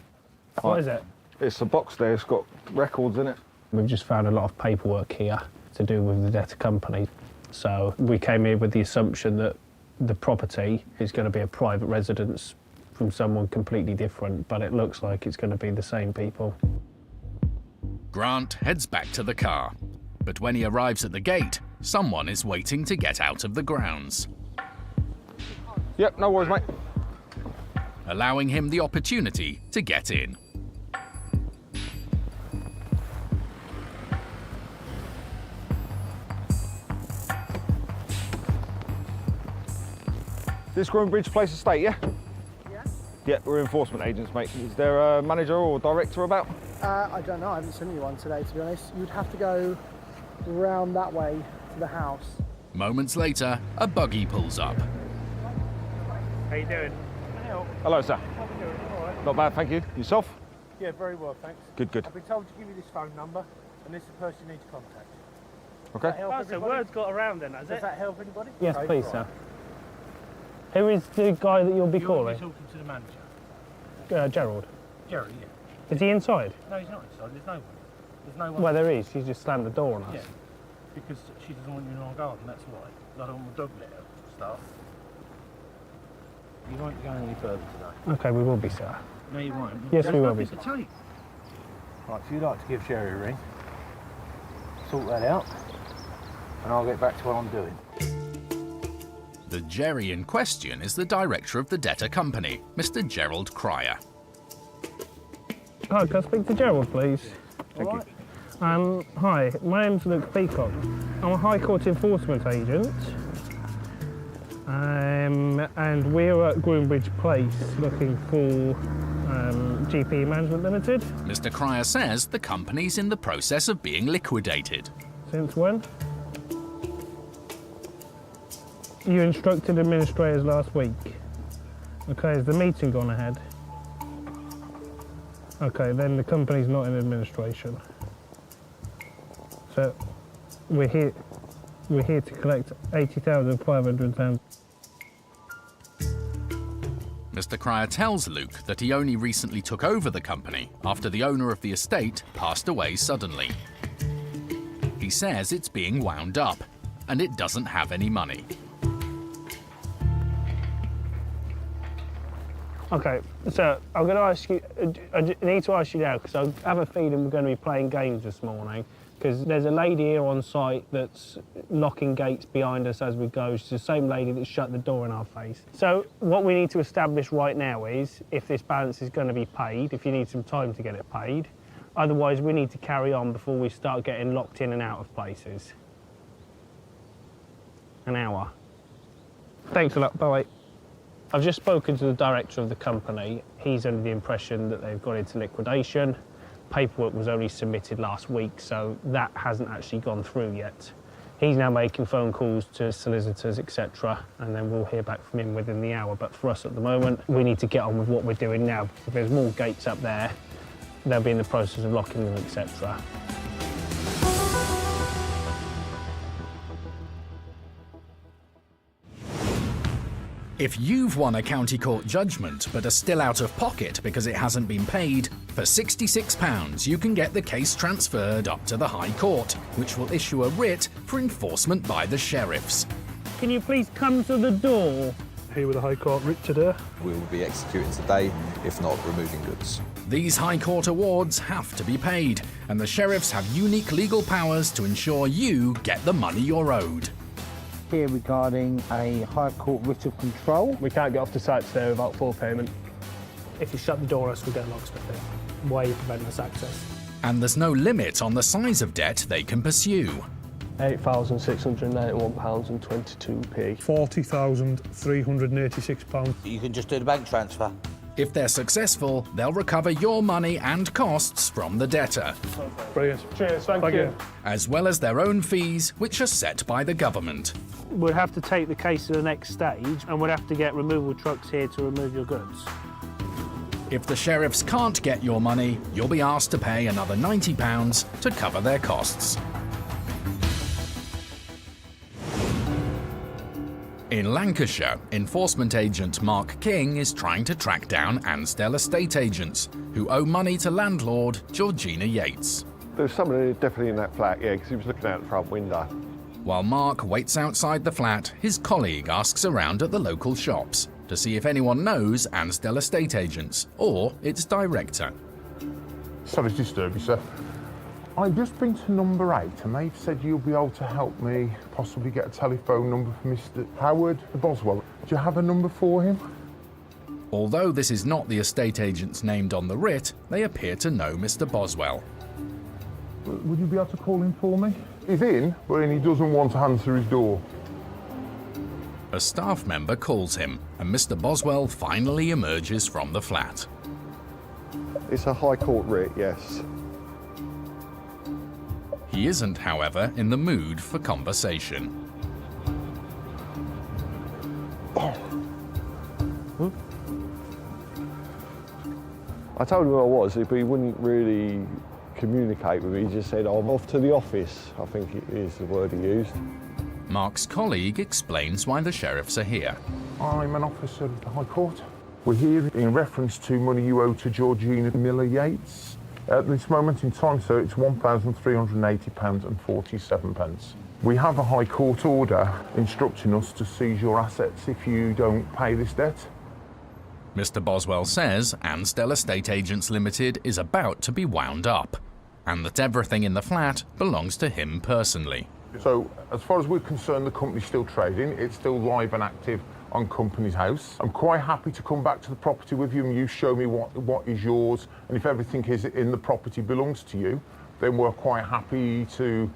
What is it? It's a box there, it's got records in it. We've just found a lot of paperwork here to do with the debtor company. So we came here with the assumption that the property is going to be a private residence from someone completely different, but it looks like it's going to be the same people. Grant heads back to the car, but when he arrives at the gate, someone is waiting to get out of the grounds. Yep, no worries, mate. Allowing him the opportunity to get in. This Groombridge Place estate, yeah? Yeah. Yeah, we're enforcement agents, mate. Is there a manager or director about? I don't know, I haven't seen anyone today, to be honest. You'd have to go round that way to the house. Moments later, a buggy pulls up. How you doing? Hello, sir. Not bad, thank you. Yourself? Yeah, very well, thanks. Good, good. I've been told to give you this phone number, and this is the person you need to contact. Okay. Does that help So everybody? word's got around then, has it? Does that help anybody? Yes, Okay, please, right. sir. Who is the guy that you'll be You're calling? talking to the manager. Gerald. Jerry, yeah. Is he inside? No, he's not inside. There's no one. There's no one. Well, there is. He's just slammed the door on us. Yeah. Because she doesn't want you in our garden, that's why. I don't want my dog let out stuff. You won't be going any further today. Okay, we will be, sir. No, you won't. Yes, There's we will be. nothing to take. Right, if you'd like to give Sherry a ring, sort that out, and I'll get back to what I'm doing. The Jerry in question is the director of the debtor company, Mr. Gerald Cryer. Hi, can I speak to Gerald, please? Thank you. Hi, my name's Luke Peacock. I'm a High Court enforcement agent. And we're at Groombridge Place looking for GP Management Limited. Mr. Cryer says the company's in the process of being liquidated. Since when? You instructed administrators last week. Okay, has the meeting gone ahead? Okay, then the company's not in administration. So we're here to collect £80,500. Mr. Cryer tells Luke that he only recently took over the company after the owner of the estate passed away suddenly. He says it's being wound up and it doesn't have any money. Okay, so I'm going to ask you, I need to ask you now because I have a feeling we're going to be playing games this morning because there's a lady here on site that's locking gates behind us as we go. She's the same lady that shut the door in our face. So what we need to establish right now is if this balance is going to be paid, if you need some time to get it paid. Otherwise, we need to carry on before we start getting locked in and out of places. An hour. Thanks a lot, bye. I've just spoken to the director of the company. He's under the impression that they've gone into liquidation. Paperwork was only submitted last week, so that hasn't actually gone through yet. He's now making phone calls to solicitors, etc., and then we'll hear back from him within the hour. But for us at the moment, we need to get on with what we're doing now. If there's more gates up there, they'll be in the process of locking them, etc. If you've won a county court judgment but are still out of pocket because it hasn't been paid, for £66 you can get the case transferred up to the High Court, which will issue a writ for enforcement by the sheriffs. Can you please come to the door? Here with the High Court writ today. We will be executing today, if not removing goods. These High Court awards have to be paid, and the sheriffs have unique legal powers to ensure you get the money you're owed. Here regarding a High Court writ of control. We can't get off the site today without full payment. If you shut the door, us will get a locksmith in. Why are you preventing us access? And there's no limit on the size of debt they can pursue. £8,691.22p. £40,386. You can just do the bank transfer. If they're successful, they'll recover your money and costs from the debtor, Brilliant. Cheers, thank you. as well as their own fees, which are set by the government. We'd have to take the case to the next stage and we'd have to get removal trucks here to remove your goods. If the sheriffs can't get your money, you'll be asked to pay another £90 to cover their costs. In Lancashire, enforcement agent Mark King is trying to track down Ansdell estate agents who owe money to landlord Georgina Yates. There was somebody definitely in that flat, yeah, because he was looking out the front window. While Mark waits outside the flat, his colleague asks around at the local shops to see if anyone knows Ansdell estate agents or its director. Sorry to disturb you, sir. I've just been to number 8 and they've said you'll be able to help me possibly get a telephone number for Mr. Howard Boswell. Do you have a number for him? Although this is not the estate agents named on the writ, they appear to know Mr. Boswell. Would you be able to call him for me? He's in, but he doesn't want to answer his door. A staff member calls him, and Mr. Boswell finally emerges from the flat. It's a High Court writ, yes. He isn't, however, in the mood for conversation. I told him who I was, but he wouldn't really communicate with me. He just said, I'm off to the office, I think it is the word he used. Mark's colleague explains why the sheriffs are here. I'm an officer of the High Court. We're here in reference to money you owe to Georgina Miller Yates. At this moment in time, sir, it's £1,380.47. We have a High Court order instructing us to seize your assets if you don't pay this debt. Mr. Boswell says Ansdell Estate Agents Limited is about to be wound up, and that everything in the flat belongs to him personally. So, as far as we're concerned, the company's still trading. It's still live and active on Company's House. I'm quite happy to come back to the property with you and you show me what is yours, and if everything is in the property belongs to you, then we're quite happy to,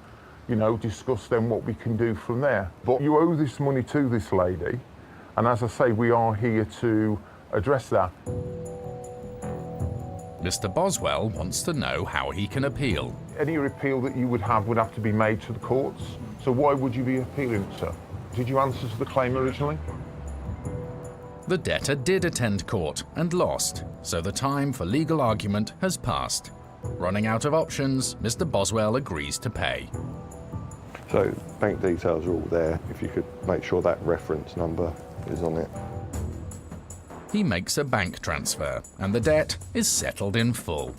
you know, discuss then what we can do from there. But you owe this money to this lady, and as I say, we are here to address that. Mr. Boswell wants to know how he can appeal. Any appeal that you would have to be made to the courts. So why would you be appealing, sir? Did you answer to the claim originally? The debtor did attend court and lost, so the time for legal argument has passed. Running out of options, Mr. Boswell agrees to pay. So bank details are all there. If you could make sure that reference number is on it. He makes a bank transfer, and the debt is settled in full.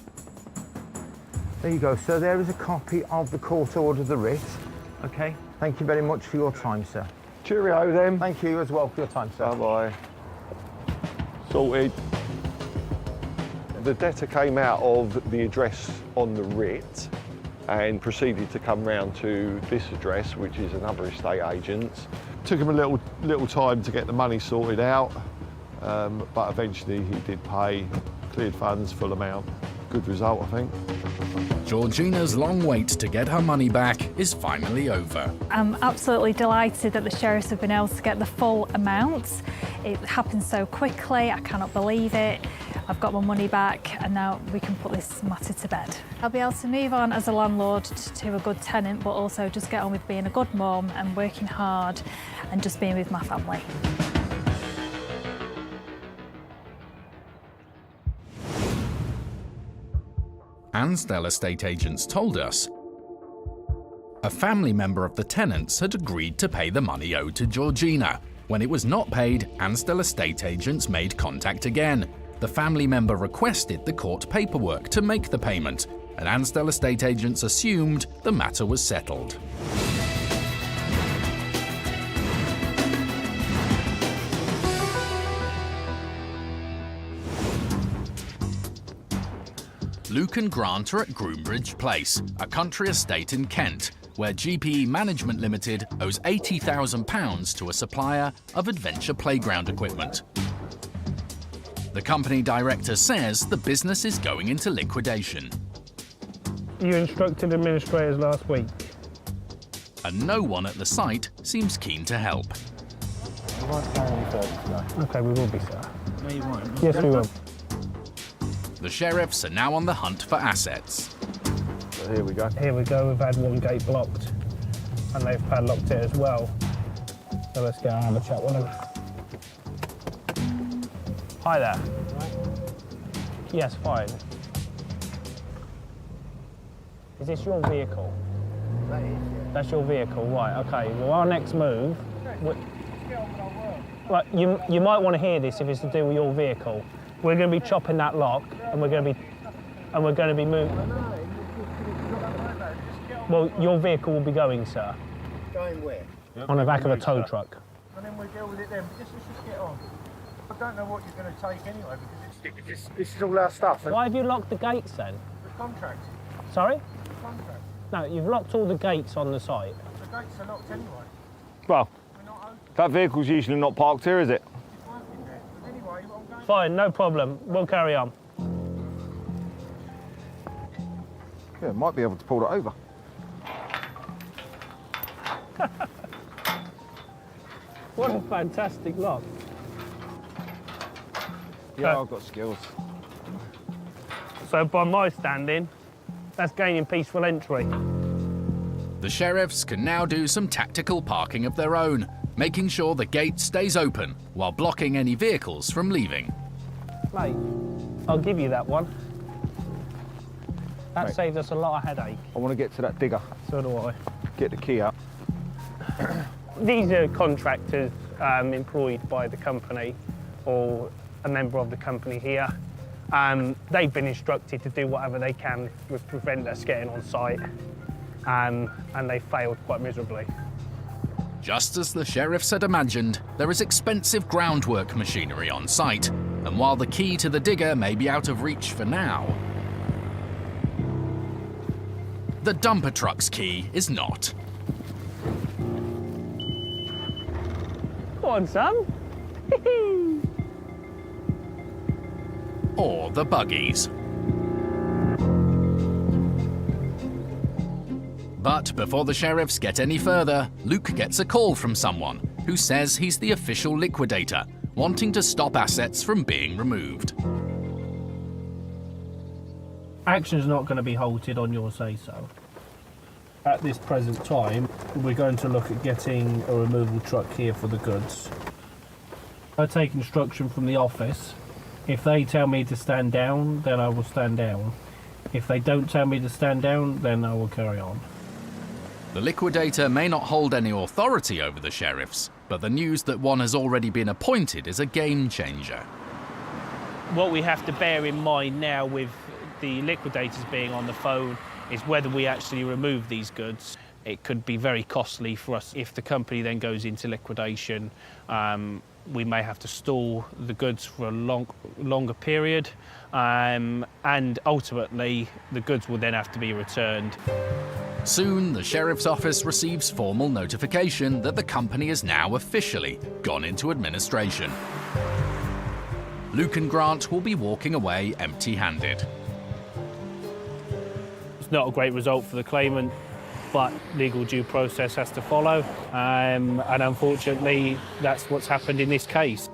There you go, sir. There is a copy of the court order, the writ. Okay. Thank you very much for your time, sir. Cheerio then. Thank you as well for your time, sir. Bye-bye. Sorted. The debtor came out of the address on the writ and proceeded to come round to this address, which is another estate agent's. Took him a little time to get the money sorted out, but eventually he did pay, cleared funds, full amount. Good result, I think. Georgina's long wait to get her money back is finally over. I'm absolutely delighted that the sheriffs have been able to get the full amount. It happened so quickly, I cannot believe it. I've got my money back and now we can put this matter to bed. I'll be able to move on as a landlord to a good tenant, but also just get on with being a good mum and working hard and just being with my family. Ansdell Estate Agents told us a family member of the tenants had agreed to pay the money owed to Georgina. When it was not paid, Ansdell Estate Agents made contact again. The family member requested the court paperwork to make the payment, and Ansdell Estate Agents assumed the matter was settled. Luke and Grant are at Groombridge Place, a country estate in Kent, where GPE Management Limited owes £80,000 to a supplier of adventure playground equipment. The company director says the business is going into liquidation. You instructed administrators last week. And no one at the site seems keen to help. Okay, we will be, sir. No, you won't. Yes, we will. The sheriffs are now on the hunt for assets. So here we go. Here we go, we've had one gate blocked and they've padlocked it as well. So let's go and have a chat with them. Hi there. Yes, fine. Is this your vehicle? That is, yeah. That's your vehicle, right, okay. Well, our next move... Right, you might want to hear this if it's to do with your vehicle. We're going to be chopping that lock and we're going to be moving... Well, your vehicle will be going, sir. Going where? On the back of a tow truck. And then we'll deal with it then. But let's just get on. I don't know what you're going to take anyway because this is all our stuff. Why have you locked the gates then? The contract. Sorry? The contract. No, you've locked all the gates on the site. The gates are locked anyway. Well, that vehicle's usually not parked here, is it? It's working there. But anyway, I'm going... Fine, no problem. We'll carry on. Yeah, might be able to pull it over. What a fantastic lock. Yeah, I've got skills. So by my standing, that's gaining peaceful entry. The sheriffs can now do some tactical parking of their own, making sure the gate stays open while blocking any vehicles from leaving. Mate, I'll give you that one. That Right. saved us a lot of headache. I want to get to that digger. So do I. Get the key out. These are contractors employed by the company or a member of the company here. They've been instructed to do whatever they can to prevent us getting on site, and they failed quite miserably. Just as the sheriffs had imagined, there is expensive groundwork machinery on site, and while the key to the digger may be out of reach for now, the dumper truck's key is not. Go on, Sam. Or the buggies. But before the sheriffs get any further, Luke gets a call from someone who says he's the official liquidator, wanting to stop assets from being removed. Action's not going to be halted on your say-so. At this present time, we're going to look at getting a removal truck here for the goods. I take instruction from the office. If they tell me to stand down, then I will stand down. If they don't tell me to stand down, then I will carry on. The liquidator may not hold any authority over the sheriffs, but the news that one has already been appointed is a game changer. What we have to bear in mind now with the liquidators being on the phone is whether we actually remove these goods. It could be very costly for us if the company then goes into liquidation. We may have to store the goods for a longer period, and ultimately the goods will then have to be returned. Soon, the sheriff's office receives formal notification that the company is now officially gone into administration. Luke and Grant will be walking away empty-handed. It's not a great result for the claimant, but legal due process has to follow, and unfortunately that's what's happened in this case.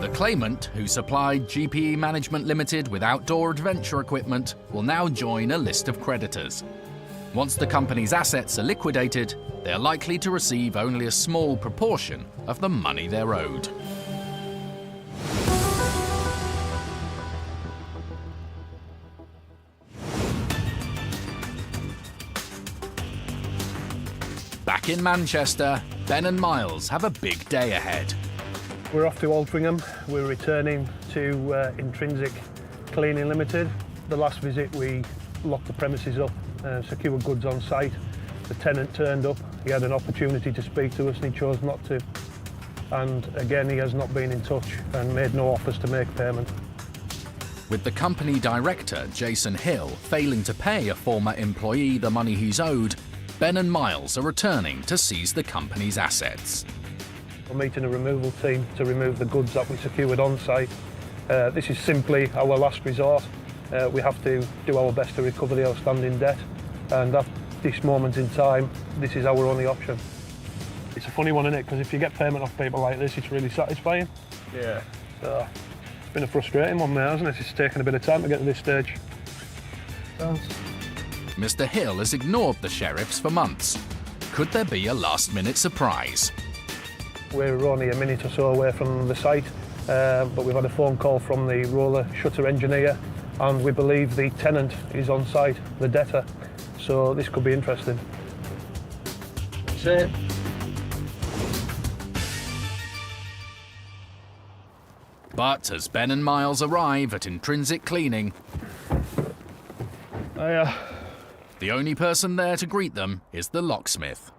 The claimant, who supplied GPE Management Limited with outdoor adventure equipment, will now join a list of creditors. Once the company's assets are liquidated, they are likely to receive only a small proportion of the money they're owed. Back in Manchester, Ben and Miles have a big day ahead. We're off to Altrincham. We're returning to Intrinsic Cleaning Limited. The last visit we locked the premises up, secured goods on site. The tenant turned up, he had an opportunity to speak to us and he chose not to. And again, he has not been in touch and made no offers to make payment. With the company director, Jason Hill, failing to pay a former employee the money he's owed, Ben and Miles are returning to seize the company's assets. We're meeting a removal team to remove the goods that we secured on site. This is simply our last resort. We have to do our best to recover the outstanding debt, and at this moment in time, this is our only option. It's a funny one, isn't it? Because if you get payment off people like this, it's really satisfying. Yeah. So, it's been a frustrating one now, hasn't it? It's taken a bit of time to get to this stage. Mr. Hill has ignored the sheriffs for months. Could there be a last-minute surprise? We're only a minute or so away from the site, but we've had a phone call from the roller shutter engineer, and we believe the tenant is on site, the debtor. So this could be interesting. That's it. But as Ben and Miles arrive at Intrinsic Cleaning, the only person there to greet them is the locksmith.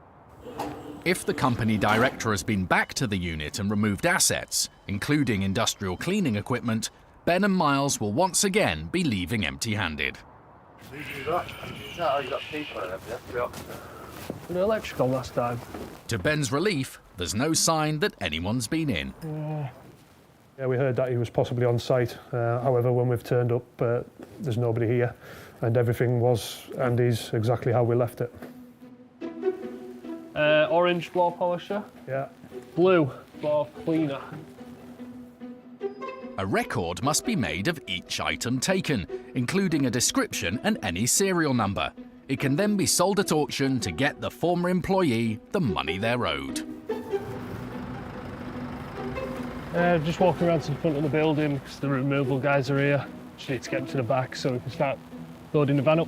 If the company director has been back to the unit and removed assets, including industrial cleaning equipment, Ben and Miles will once again be leaving empty-handed. The electrical last time. To Ben's relief, there's no sign that anyone's been in. Yeah, we heard that he was possibly on site. However, when we've turned up, there's nobody here, and everything was and is exactly how we left it. Orange floor polisher. Yeah. Blue floor cleaner. A record must be made of each item taken, including a description and any serial number. It can then be sold at auction to get the former employee the money they're owed. Just walking around to the front of the building because the removal guys are here. Just need to get them to the back so we can start loading the van up.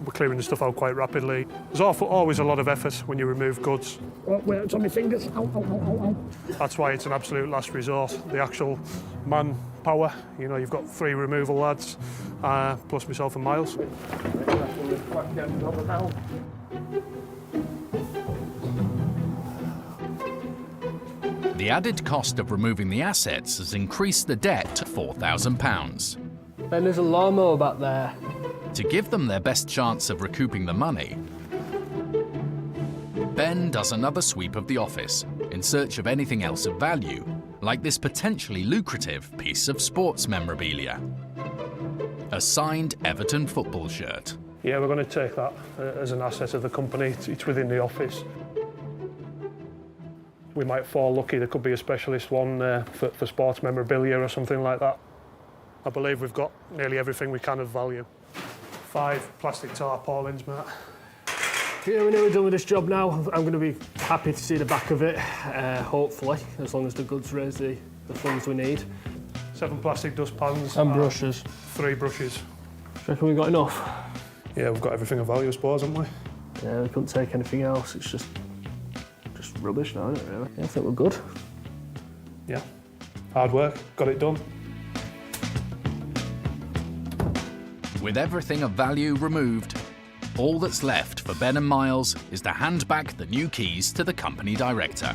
We're clearing the stuff out quite rapidly. There's always a lot of effort when you remove goods. Oh, wait, it's on my fingers. Ow, ow, ow, ow, ow. That's why it's an absolute last resort. The actual manpower, you know, you've got 3 removal lads, plus myself and Miles. The added cost of removing the assets has increased the debt to £4,000. Ben, there's a lawnmower back there. To give them their best chance of recouping the money, Ben does another sweep of the office in search of anything else of value, like this potentially lucrative piece of sports memorabilia. A signed Everton football shirt. Yeah, we're going to take that as an asset of the company. It's within the office. We might fall lucky, there could be a specialist one for sports memorabilia or something like that. I believe we've got nearly everything we can of value. 5 plastic tarpaulins, Matt. Yeah, we're nearly done with this job now. I'm going to be happy to see the back of it, hopefully, as long as the goods raise the funds we need. 7 plastic dustpans. And brushes. 3 brushes. Do you reckon we've got enough? Yeah, we've got everything of value, I suppose, haven't we? Yeah, we couldn't take anything else. It's just rubbish now, isn't it, really? Yeah, I think we're good. Yeah. Hard work, got it done. With everything of value removed, all that's left for Ben and Miles is to hand back the new keys to the company director.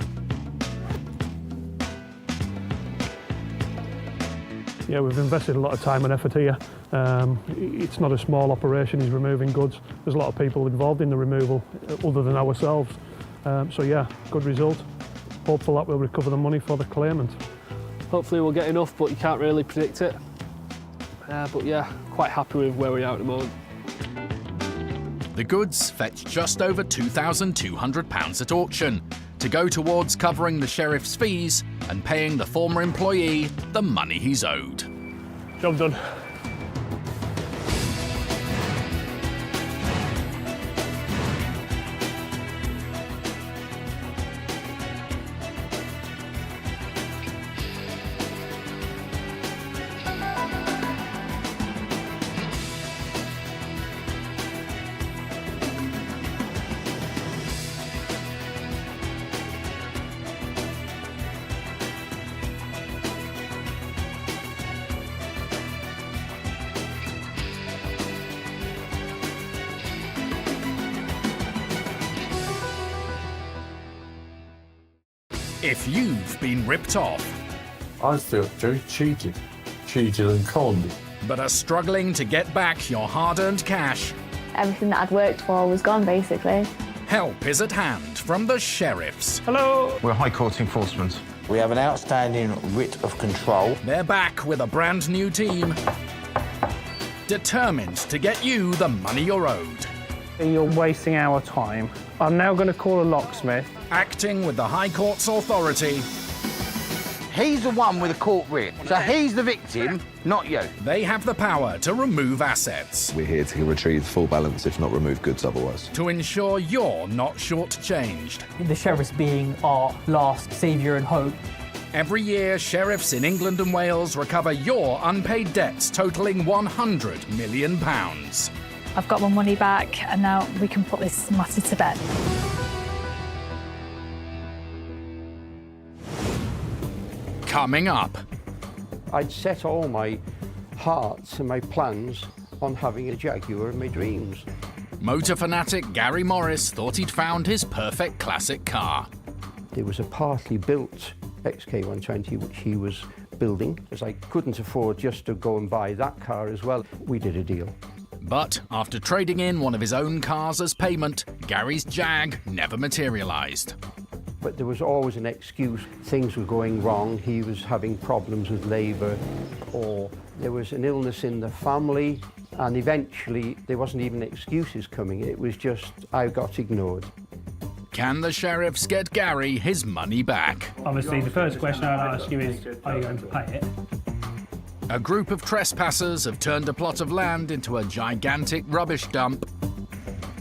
Yeah, we've invested a lot of time and effort here. It's not a small operation, he's removing goods. There's a lot of people involved in the removal other than ourselves. So yeah, good result. Hopeful that we'll recover the money for the claimant. Hopefully we'll get enough, but you can't really predict it. But yeah, quite happy with where we are at the moment. The goods fetch just over £2,200 at auction to go towards covering the sheriff's fees and paying the former employee the money he's owed. Job done. If you've been ripped off, I felt very cheated and conned. but are struggling to get back your hard-earned cash, Everything that I'd worked for was gone, basically. help is at hand from the sheriffs. Hello! We're High Court enforcement. We have an outstanding writ of control. They're back with a brand new team, determined to get you the money you're owed. You're wasting our time. I'm now going to call a locksmith. Acting with the High Court's authority, He's the one with a court writ, so he's the victim, not you. they have the power to remove assets, We're here to retrieve full balance, if not remove goods otherwise. to ensure you're not shortchanged. The sheriffs being our last saviour and hope. Every year, sheriffs in England and Wales recover your unpaid debts totalling £100 million. I've got my money back and now we can put this matter to bed. Coming up, I'd set all my hearts and my plans on having a Jaguar in my dreams. motor fanatic Gary Morris thought he'd found his perfect classic car. There was a partly built XK120 which he was building, as I couldn't afford just to go and buy that car as well. We did a deal. But after trading in one of his own cars as payment, Gary's Jag never materialised. But there was always an excuse. Things were going wrong. He was having problems with labour, or there was an illness in the family, and eventually there wasn't even excuses coming. It was just, I got ignored. Can the sheriffs get Gary his money back? Obviously, the first question I'd ask you is, are you going to pay it? A group of trespassers have turned a plot of land into a gigantic rubbish dump.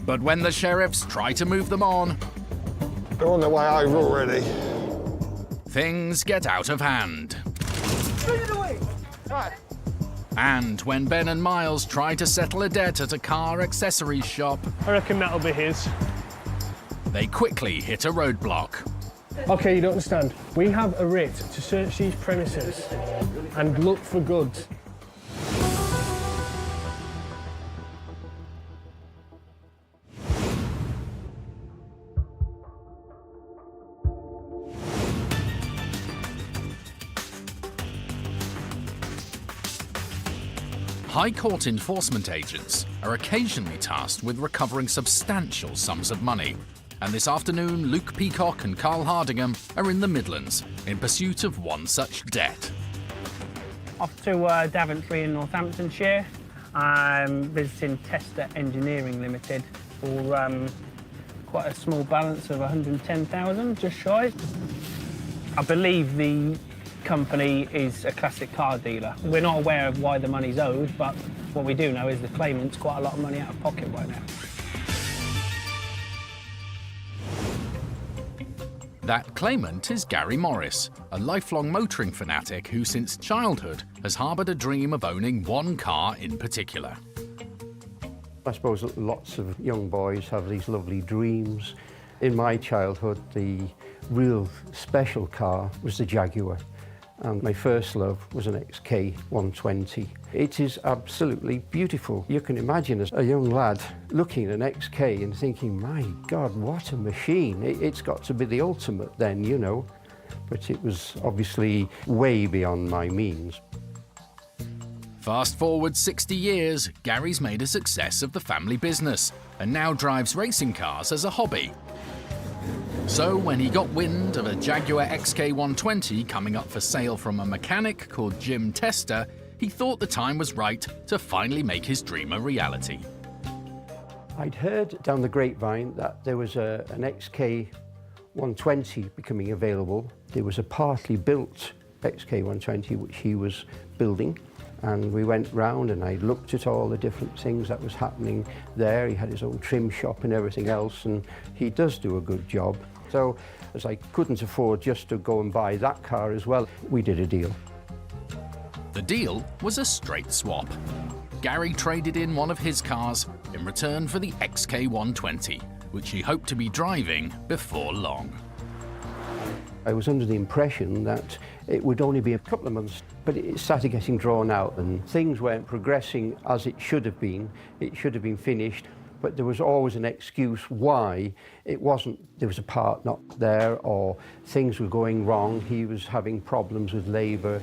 But when the sheriffs try to move them on, They're on their way over already. things get out of hand. Bring it away! Right. And when Ben and Miles try to settle a debt at a car accessories shop, I reckon that'll be his. they quickly hit a roadblock. Okay, you don't understand. We have a writ to search these premises and look for goods. High Court enforcement agents are occasionally tasked with recovering substantial sums of money. And this afternoon, Luke Peacock and Carl Hardingham are in the Midlands in pursuit of one such debt. Off to Daventry in Northamptonshire. I'm visiting Tester Engineering Limited for quite a small balance of 110,000, just shy. I believe the company is a classic car dealer. We're not aware of why the money's owed, but what we do know is the claimant's quite a lot of money out of pocket right now. That claimant is Gary Morris, a lifelong motoring fanatic who since childhood has harboured a dream of owning one car in particular. I suppose lots of young boys have these lovely dreams. In my childhood, the real special car was the Jaguar. And my first love was an XK 120. It is absolutely beautiful. You can imagine as a young lad looking at an XK and thinking, my God, what a machine. It's got to be the ultimate then, you know. But it was obviously way beyond my means. Fast forward 60 years, Gary's made a success of the family business and now drives racing cars as a hobby. So when he got wind of a Jaguar XK 120 coming up for sale from a mechanic called Jim Tester, he thought the time was right to finally make his dream a reality. I'd heard down the grapevine that there was an XK 120 becoming available. There was a partly built XK 120 which he was building, and we went round and I looked at all the different things that was happening there. He had his own trim shop and everything else, and he does do a good job. So as I couldn't afford just to go and buy that car as well, we did a deal. The deal was a straight swap. Gary traded in one of his cars in return for the XK 120, which he hoped to be driving before long. I was under the impression that it would only be a couple of months, but it started getting drawn out and things weren't progressing as it should have been. It should have been finished, but there was always an excuse why it wasn't. There was a part not there, or things were going wrong. He was having problems with labour,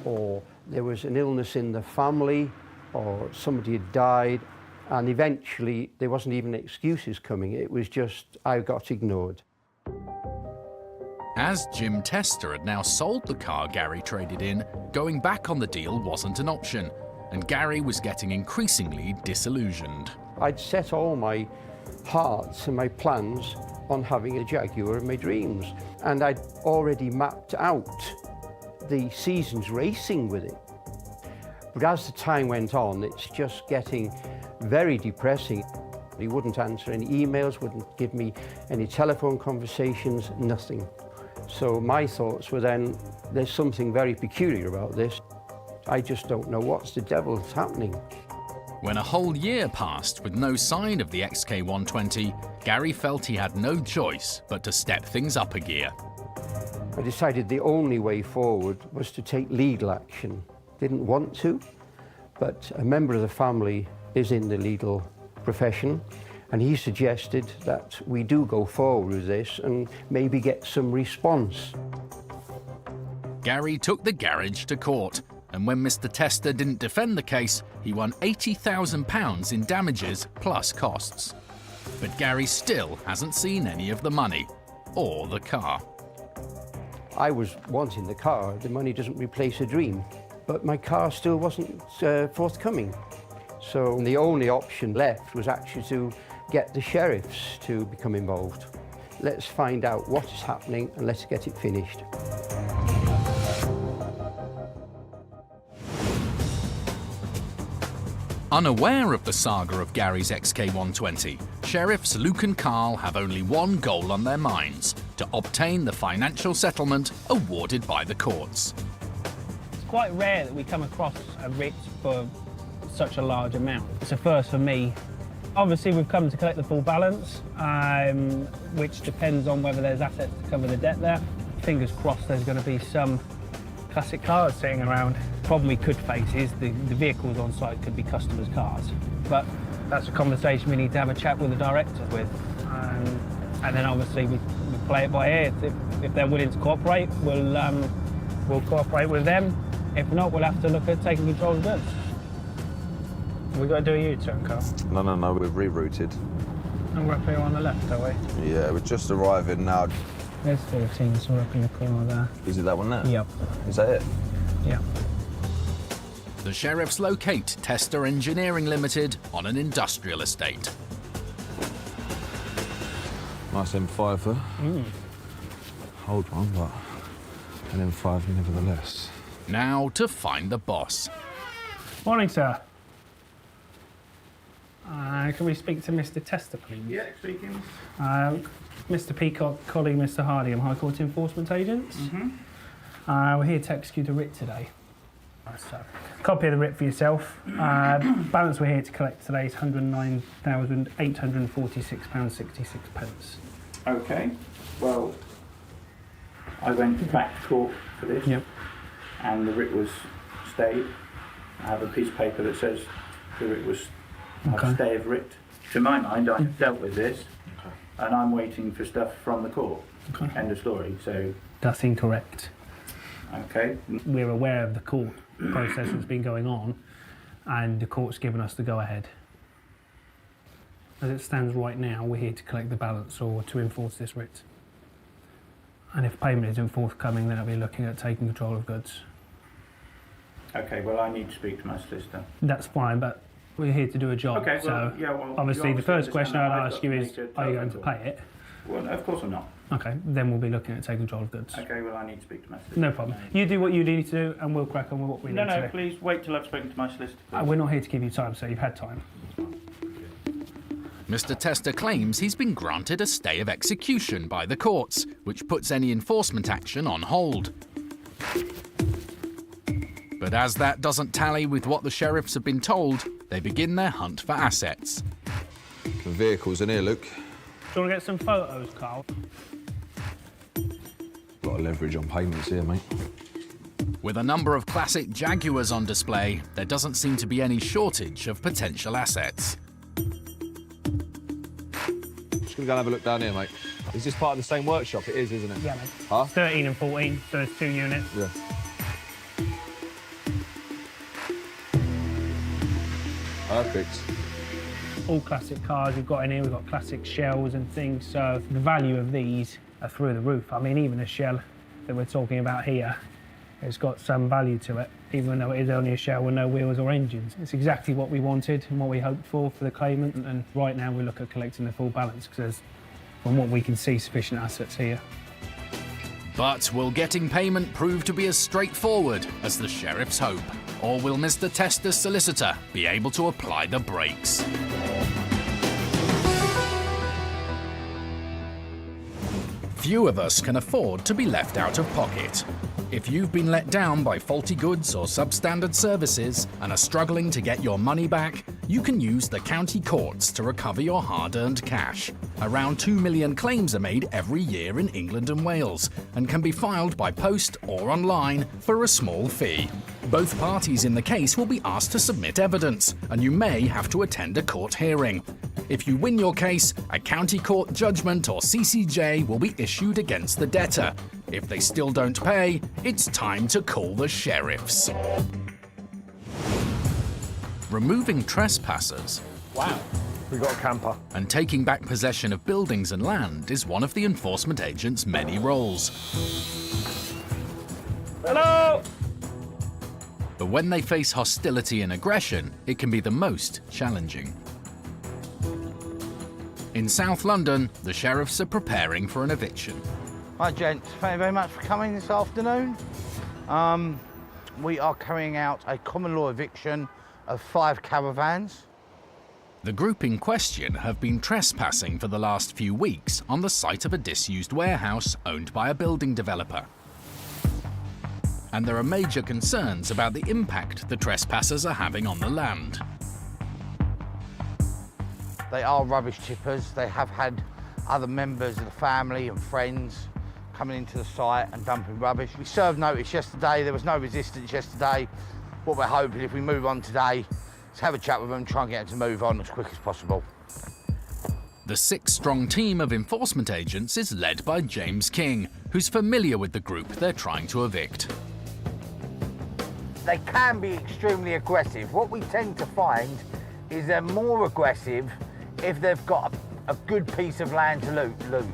or there was an illness in the family, or somebody had died, and eventually there wasn't even excuses coming. It was just, I got ignored. As Jim Tester had now sold the car Gary traded in, going back on the deal wasn't an option, and Gary was getting increasingly disillusioned. I'd set all my hearts and my plans on having a Jaguar in my dreams, and I'd already mapped out the seasons racing with it. But as the time went on, it's just getting very depressing. He wouldn't answer any emails, wouldn't give me any telephone conversations, nothing. So my thoughts were then, there's something very peculiar about this. I just don't know what's the devil's happening. When a whole year passed with no sign of the XK 120, Gary felt he had no choice but to step things up a gear. I decided the only way forward was to take legal action. Didn't want to, but a member of the family is in the legal profession, and he suggested that we do go forward with this and maybe get some response. Gary took the garage to court, and when Mr. Tester didn't defend the case, he won £80,000 in damages plus costs. But Gary still hasn't seen any of the money, or the car. I was wanting the car. The money doesn't replace a dream, but my car still wasn't forthcoming. So the only option left was actually to get the sheriffs to become involved. Let's find out what is happening and let's get it finished. Unaware of the saga of Gary's XK 120, Sheriffs Luke and Carl have only one goal on their minds: to obtain the financial settlement awarded by the courts. It's quite rare that we come across a writ for such a large amount. It's a first for me. Obviously, we've come to collect the full balance, which depends on whether there's assets to cover the debt there. Fingers crossed there's going to be some classic cars sitting around. The problem we could face is the vehicles on site could be customers' cars. But that's a conversation we need to have a chat with the director with. And then obviously we play it by ear. If they're willing to cooperate, we'll cooperate with them. If not, we'll have to look at taking control of goods. We've got to do a U-turn, Carl. No, we've rerouted. And we're up here on the left, are we? Yeah, we're just arriving now. There's 14, so we're up in the corner there. Is it that one there? Yep. Is that it? Yeah. The sheriffs locate Tester Engineering Limited on an industrial estate. Nice M5 there. Old one, but an M5 nevertheless. Now to find the boss. Morning, sir. Can we speak to Mr. Tester, please? Yeah, speaking. Mr. Peacock, colleague Mr. Hardy, I'm High Court Enforcement Agents. We're here to execute a writ today. So, copy of the writ for yourself. Balance we're here to collect today is £109,846.66. Okay. Well, I went back to court for this. Yep. And the writ was stayed. I have a piece of paper that says the writ was a stay of writ. To my mind, I've dealt with this, and I'm waiting for stuff from the court. End of story. So that's incorrect. Okay. We're aware of the court process that's been going on, and the court's given us the go-ahead. As it stands right now, we're here to collect the balance or to enforce this writ. And if payment isn't forthcoming, then I'll be looking at taking control of goods. Okay, well, I need to speak to my solicitor. That's fine, but we're here to do a job. Okay, well, so yeah, well, obviously the first question I'd ask you is, are you going to pay it? Well, no, of course I'm not. Okay, then we'll be looking at taking control of goods. Okay, well, I need to speak to my solicitor. No problem. You do what you need to do, and we'll crack on with what we need to do. No, please wait till I've spoken to my solicitor. We're not here to give you time, so you've had time. Mr. Tester claims he's been granted a stay of execution by the courts, which puts any enforcement action on hold. But as that doesn't tally with what the sheriffs have been told, they begin their hunt for assets. The vehicles in here, Luke. Do you want to get some photos, Carl? Lot of leverage on payments here, mate. With a number of classic Jaguars on display, there doesn't seem to be any shortage of potential assets. Just gonna go and have a look down here, mate. Is this part of the same workshop? It is, isn't it? Yeah, mate. Huh? 13 and 14, so there's 2 units. Yeah. Perfect. All classic cars we've got in here. We've got classic shells and things, so the value of these are through the roof. I mean, even a shell that we're talking about here, it's got some value to it, even though it is only a shell with no wheels or engines. It's exactly what we wanted and what we hoped for the claimant, and right now we look at collecting the full balance because there's, from what we can see, sufficient assets here. But will getting payment prove to be as straightforward as the sheriffs hope? Or will Mr. Tester's solicitor be able to apply the brakes? Few of us can afford to be left out of pocket. If you've been let down by faulty goods or substandard services and are struggling to get your money back, you can use the county courts to recover your hard-earned cash. Around 2 million claims are made every year in England and Wales and can be filed by post or online for a small fee. Both parties in the case will be asked to submit evidence, and you may have to attend a court hearing. If you win your case, a county court judgment or CCJ will be issued against the debtor. If they still don't pay, it's time to call the sheriffs. Removing trespassers. Wow. We got a camper. And taking back possession of buildings and land is one of the enforcement agent's many roles. Hello! But when they face hostility and aggression, it can be the most challenging. In South London, the sheriffs are preparing for an eviction. Hi gents, thank you very much for coming this afternoon. We are carrying out a common law eviction of 5 caravans. The group in question have been trespassing for the last few weeks on the site of a disused warehouse owned by a building developer. And there are major concerns about the impact the trespassers are having on the land. They are rubbish tippers. They have had other members of the family and friends coming into the site and dumping rubbish. We served notice yesterday. There was no resistance yesterday. What we're hoping, if we move on today, is have a chat with them, try and get them to move on as quick as possible. The 6-strong team of enforcement agents is led by James King, who's familiar with the group they're trying to evict. They can be extremely aggressive. What we tend to find is they're more aggressive if they've got a good piece of land to lose.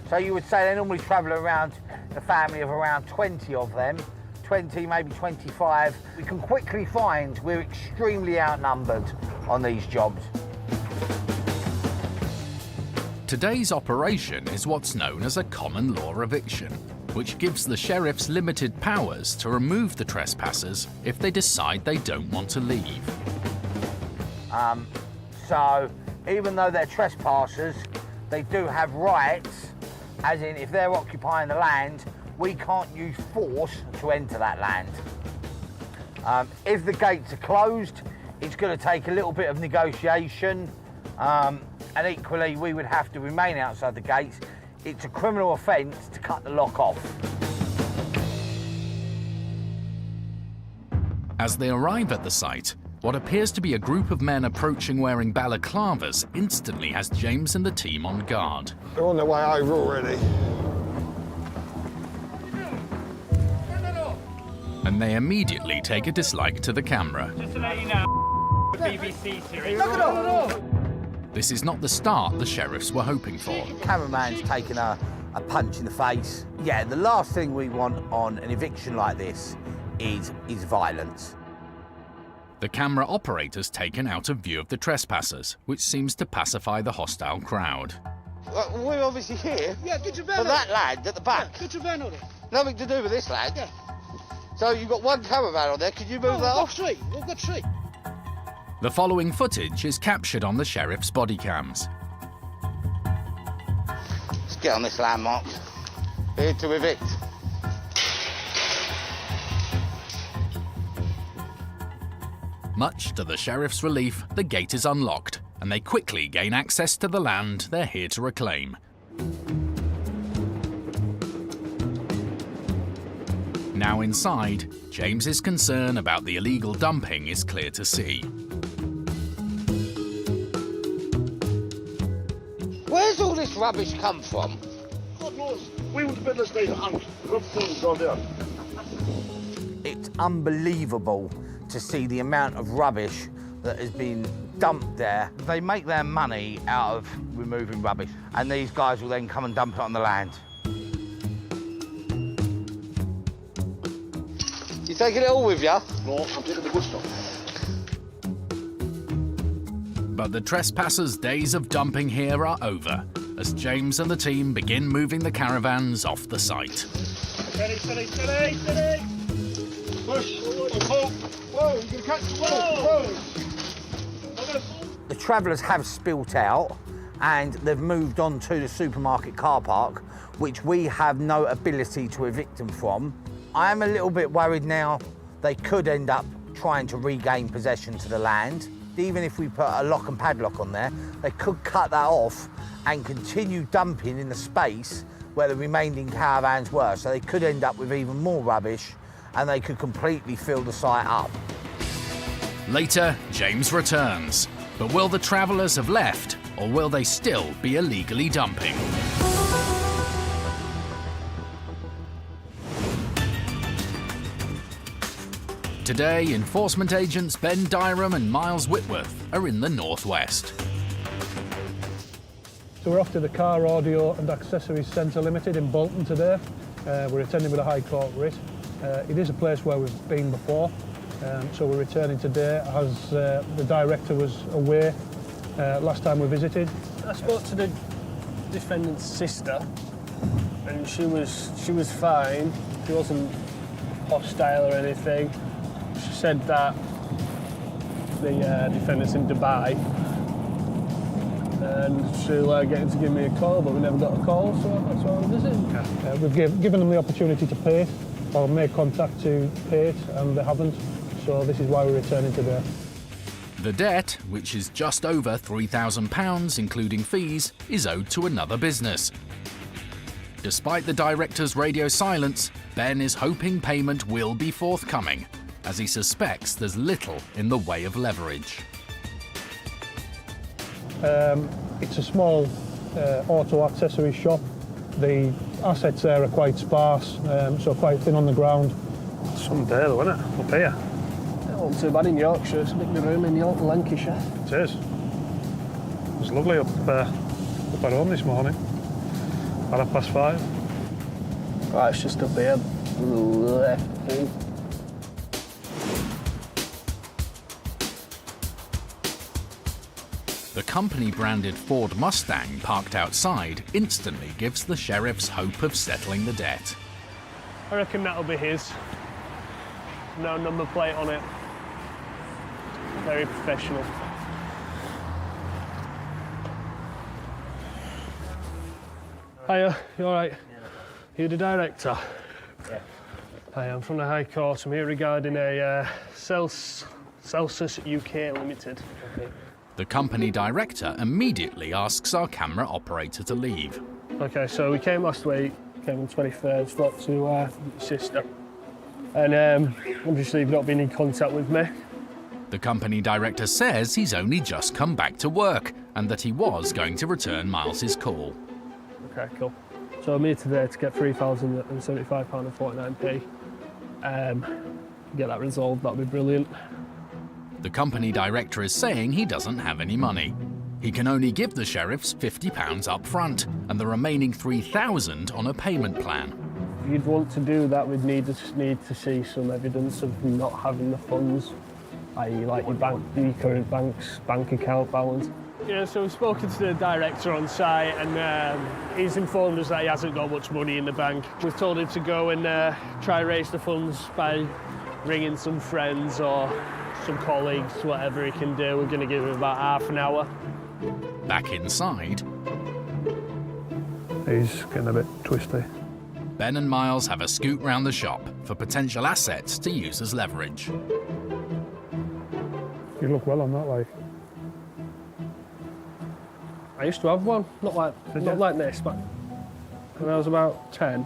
So you would say they normally travel around a family of around 20 of them, 20, maybe 25. We can quickly find we're extremely outnumbered on these jobs. Today's operation is what's known as a common law eviction, which gives the sheriffs limited powers to remove the trespassers if they decide they don't want to leave. So even though they're trespassers, they do have rights, as in if they're occupying the land, we can't use force to enter that land. If the gates are closed, it's going to take a little bit of negotiation, and equally we would have to remain outside the gates. It's a criminal offence to cut the lock off. As they arrive at the site, what appears to be a group of men approaching wearing balaclavas instantly has James and the team on guard. They're on their way over already. And they immediately take a dislike to the camera. Just to let you know, the BBC series. This is not the start the sheriffs were hoping for. Cameraman's taken a punch in the face. Yeah, the last thing we want on an eviction like this is violence. The camera operator's taken out of view of the trespassers, which seems to pacify the hostile crowd. We're obviously here get your van for on that it. land at the back. Get your van on it. Nothing to do with this land. Yeah. So you've got one caravan on there, could you move that off? We've got three. The following footage is captured on the sheriff's body cams. Let's get on this landmark. Here to evict. Much to the sheriff's relief, the gate is unlocked, and they quickly gain access to the land they're here to reclaim. Now inside, James's concern about the illegal dumping is clear to see. Where's all this rubbish come from? God knows. We would have been listening and things gone down. It's unbelievable to see the amount of rubbish that has been dumped there. They make their money out of removing rubbish, and these guys will then come and dump it on the land. You taking it all with you? No, I'm taking the good stuff. But the trespassers' days of dumping here are over, as James and the team begin moving the caravans off the site. Steady. Push. Pull. Whoa, you can catch the whoa. The travellers have spilt out and they've moved on to the supermarket car park, which we have no ability to evict them from. I am a little bit worried now they could end up trying to regain possession to the land. Even if we put a lock and padlock on there, they could cut that off and continue dumping in the space where the remaining caravans were. So they could end up with even more rubbish and they could completely fill the site up. Later, James returns. But will the travellers have left, or will they still be illegally dumping? Today, enforcement agents Ben Dyram and Miles Whitworth are in the northwest. So we're off to the Car Audio and Accessories Centre Limited in Bolton today. We're attending with a High Court writ. It is a place where we've been before, so we're returning today as the director was away last time we visited. I spoke to the defendant's sister, and she was fine. She wasn't hostile or anything. She said that the defendants in Dubai and to get him to give me a call, but we never got a call, so that's why we're visiting. We've given them the opportunity to pay it, or make contact to pay it, and they haven't. So this is why we're returning today. The debt, which is just over £3,000 including fees, is owed to another business. Despite the director's radio silence, Ben is hoping payment will be forthcoming, as he suspects there's little in the way of leverage. It's a small auto accessory shop. The assets there are quite sparse, so quite thin on the ground. Some day though, isn't it? Up here. It wasn't too bad in Yorkshire, it's a big room in York, Lancashire. It is. It was lovely up at home this morning, at 5:30. Right, it's just up here. The company-branded Ford Mustang parked outside instantly gives the sheriffs hope of settling the debt. I reckon that'll be his. No number plate on it. Very professional. Hiya, you alright? Yeah. You the director? Yeah. Hi, I'm from the High Court. I'm here regarding a Celsius UK Limited. Okay. The company director immediately asks our camera operator to leave. Okay, so we came last week, came on the 23rd, spoke to your sister. And obviously you've not been in contact with me. The company director says he's only just come back to work and that he was going to return Miles's call. Okay, cool. So I'm here today to get £3,075.49p. Get that resolved, that'd be brilliant. The company director is saying he doesn't have any money. He can only give the sheriffs £50 up front and the remaining £3,000 on a payment plan. If you'd want to do that, we'd need to see some evidence of not having the funds, i.e. like your current bank account balance. Yeah, so we've spoken to the director on site and he's informed us that he hasn't got much money in the bank. We've told him to go and try and raise the funds by ringing some friends or some colleagues, whatever he can do. We're going to give him about half an hour. Back inside, he's getting a bit twisty. Ben and Miles have a scoot round the shop for potential assets to use as leverage. You look well on that, like. I used to have one, not like this, but when I was about 10.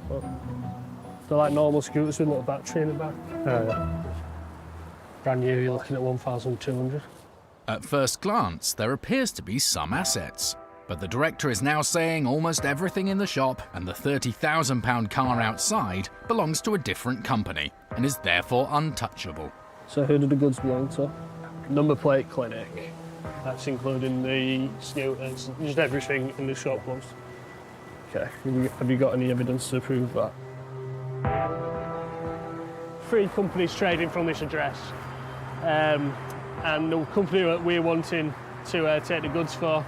But they're like normal scooters with a little battery in the back. Yeah. Brand new, you're looking at 1,200. At first glance, there appears to be some assets, but the director is now saying almost everything in the shop and the £30,000 car outside belongs to a different company and is therefore untouchable. So who do the goods belong to? Number plate clinic. That's including the scooters, just everything in the shop was. Okay, have you got any evidence to prove that? 3 companies trading from this address. And the company that we're wanting to take the goods for,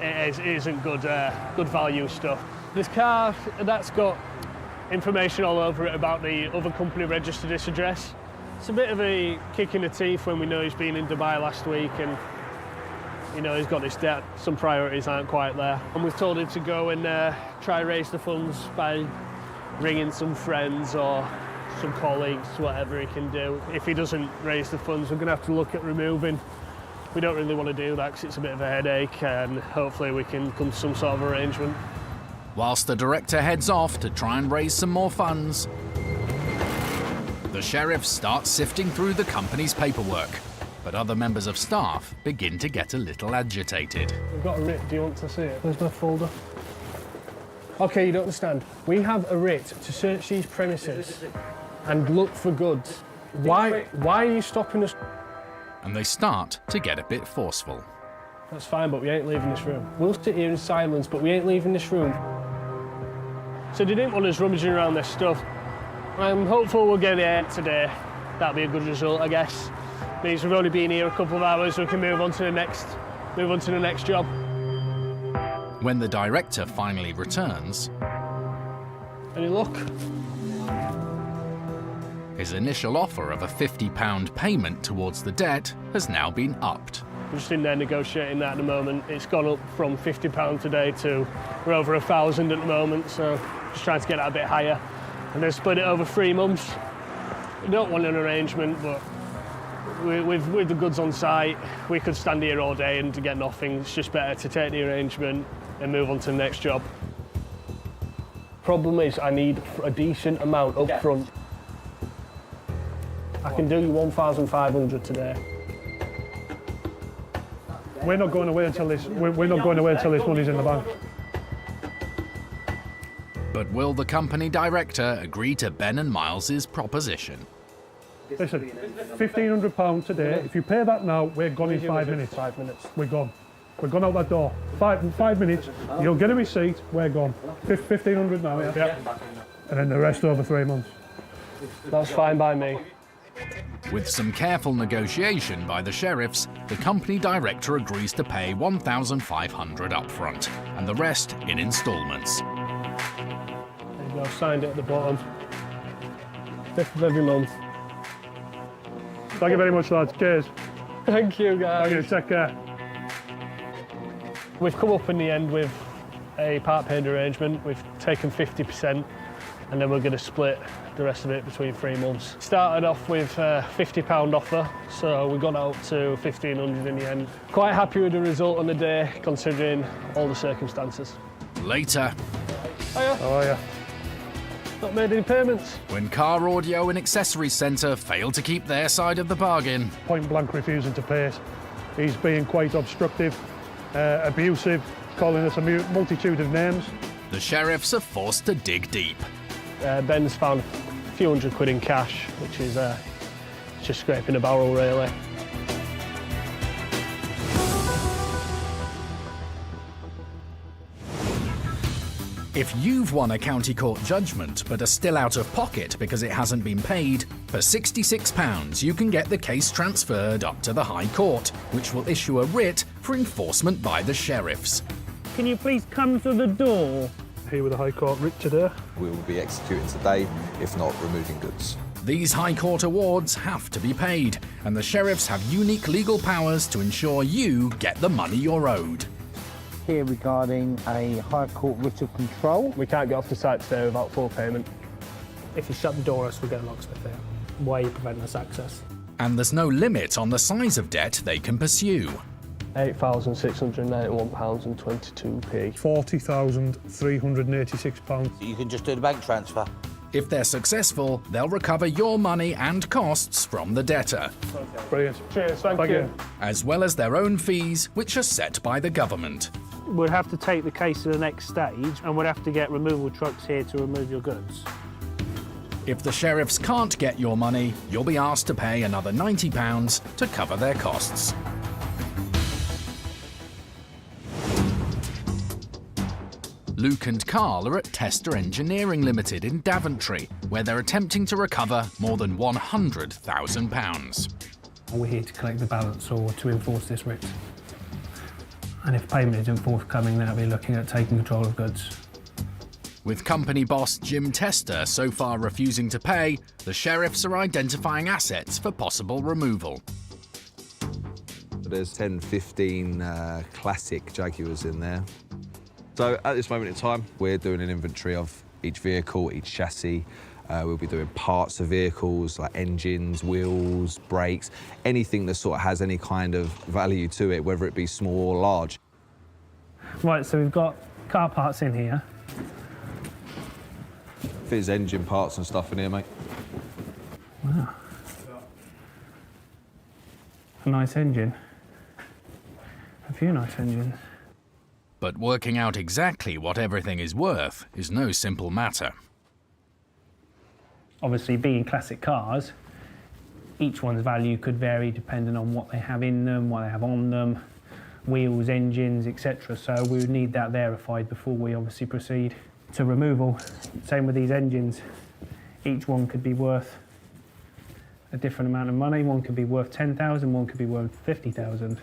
it isn't good value stuff. This car, that's got information all over it about the other company registered this address. It's a bit of a kick in the teeth when we know he's been in Dubai last week and you know he's got this debt, some priorities aren't quite there. And we've told him to go and try and raise the funds by ringing some friends or some colleagues, whatever he can do. If he doesn't raise the funds, we're going to have to look at removing. We don't really want to do that because it's a bit of a headache and hopefully we can come to some sort of arrangement. Whilst the director heads off to try and raise some more funds, the sheriff starts sifting through the company's paperwork, but other members of staff begin to get a little agitated. We've got a writ, do you want to see it? Where's my folder? Okay, you don't understand. We have a writ to search these premises and look for goods. Why are you stopping us? And they start to get a bit forceful. That's fine, but we ain't leaving this room. We'll sit here in silence, but we ain't leaving this room. So they didn't want us rummaging around this stuff. I'm hopeful we'll get it today. That'll be a good result, I guess. Means we've only been here a couple of hours, so we can move on to the next job. When the director finally returns, any luck? His initial offer of a £50 payment towards the debt has now been upped. We're just in there negotiating that at the moment. It's gone up from £50 today to we're over 1,000 at the moment, so just trying to get that a bit higher. And then split it over 3 months. We don't want an arrangement, but with the goods on site, we could stand here all day and get nothing. It's just better to take the arrangement and move on to the next job. Problem is, I need a decent amount up front. I can do you 1,500 today. We're not going away until this. We're not going away until this money's in the bank. But will the company director agree to Ben and Miles's proposition? Listen, £1,500 today. If you pay that now, we're gone in 5 minutes. 5 minutes. We're gone. We're gone out that door. Five minutes. You'll get a receipt. We're gone. 1,500 now. Yeah. And then the rest over 3 months. That's fine by me. With some careful negotiation by the sheriffs, the company director agrees to pay $1,500 up front and the rest in instalments. There you go, signed it at the bottom. 5th of every month. Thank you very much, lads. Cheers. Thank you, guys. Thank you. Take care. We've come up in the end with a part paid arrangement. We've taken 50% and then we're going to split the rest of it between 3 months. Started off with a £50 offer, so we got out to 1,500 in the end. Quite happy with the result on the day, considering all the circumstances. Later. Hiya. How are you? Not made any payments. When Car Audio and Accessories Centre failed to keep their side of the bargain. Point blank refusing to pay it. He's being quite obstructive, abusive, calling us a multitude of names. The sheriffs are forced to dig deep. Ben's found a few £100 in cash, which is just scraping a barrel, really. If you've won a county court judgment but are still out of pocket because it hasn't been paid, for £66 you can get the case transferred up to the High Court, which will issue a writ for enforcement by the sheriffs. Can you please come to the door? Here with the High Court writ today. We will be executing today, if not removing goods. These High Court awards have to be paid, and the sheriffs have unique legal powers to ensure you get the money you're owed. Here regarding a High Court writ of control. We can't get off the site today without full payment. If you shut the door, us will get a locksmith there. Why are you preventing us access? And there's no limit on the size of debt they can pursue. £8,691.22p. £40,386. You can just do the bank transfer. If they're successful, they'll recover your money and costs from the debtor. Brilliant. Cheers, thank you. As well as their own fees, which are set by the government. We'd have to take the case to the next stage and we'd have to get removal trucks here to remove your goods. If the sheriffs can't get your money, you'll be asked to pay another £90 to cover their costs. Luke and Carl are at Tester Engineering Limited in Daventry, where they're attempting to recover more than £100,000. We're here to collect the balance or to enforce this writ. And if payment isn't forthcoming, then I'll be looking at taking control of goods. With company boss Jim Tester so far refusing to pay, the sheriffs are identifying assets for possible removal. There's 10, 15 classic Jaguars in there. So at this moment in time, we're doing an inventory of each vehicle, each chassis. We'll be doing parts of vehicles like engines, wheels, brakes, anything that sort of has any kind of value to it, whether it be small or large. Right, so we've got car parts in here. There's engine parts and stuff in here, mate. Wow. A nice engine. A few nice engines. But working out exactly what everything is worth is no simple matter. Obviously, being classic cars, each one's value could vary depending on what they have in them, what they have on them, wheels, engines, etc. So we would need that verified before we obviously proceed to removal. Same with these engines. Each one could be worth a different amount of money. One could be worth 10,000, one could be worth 50,000.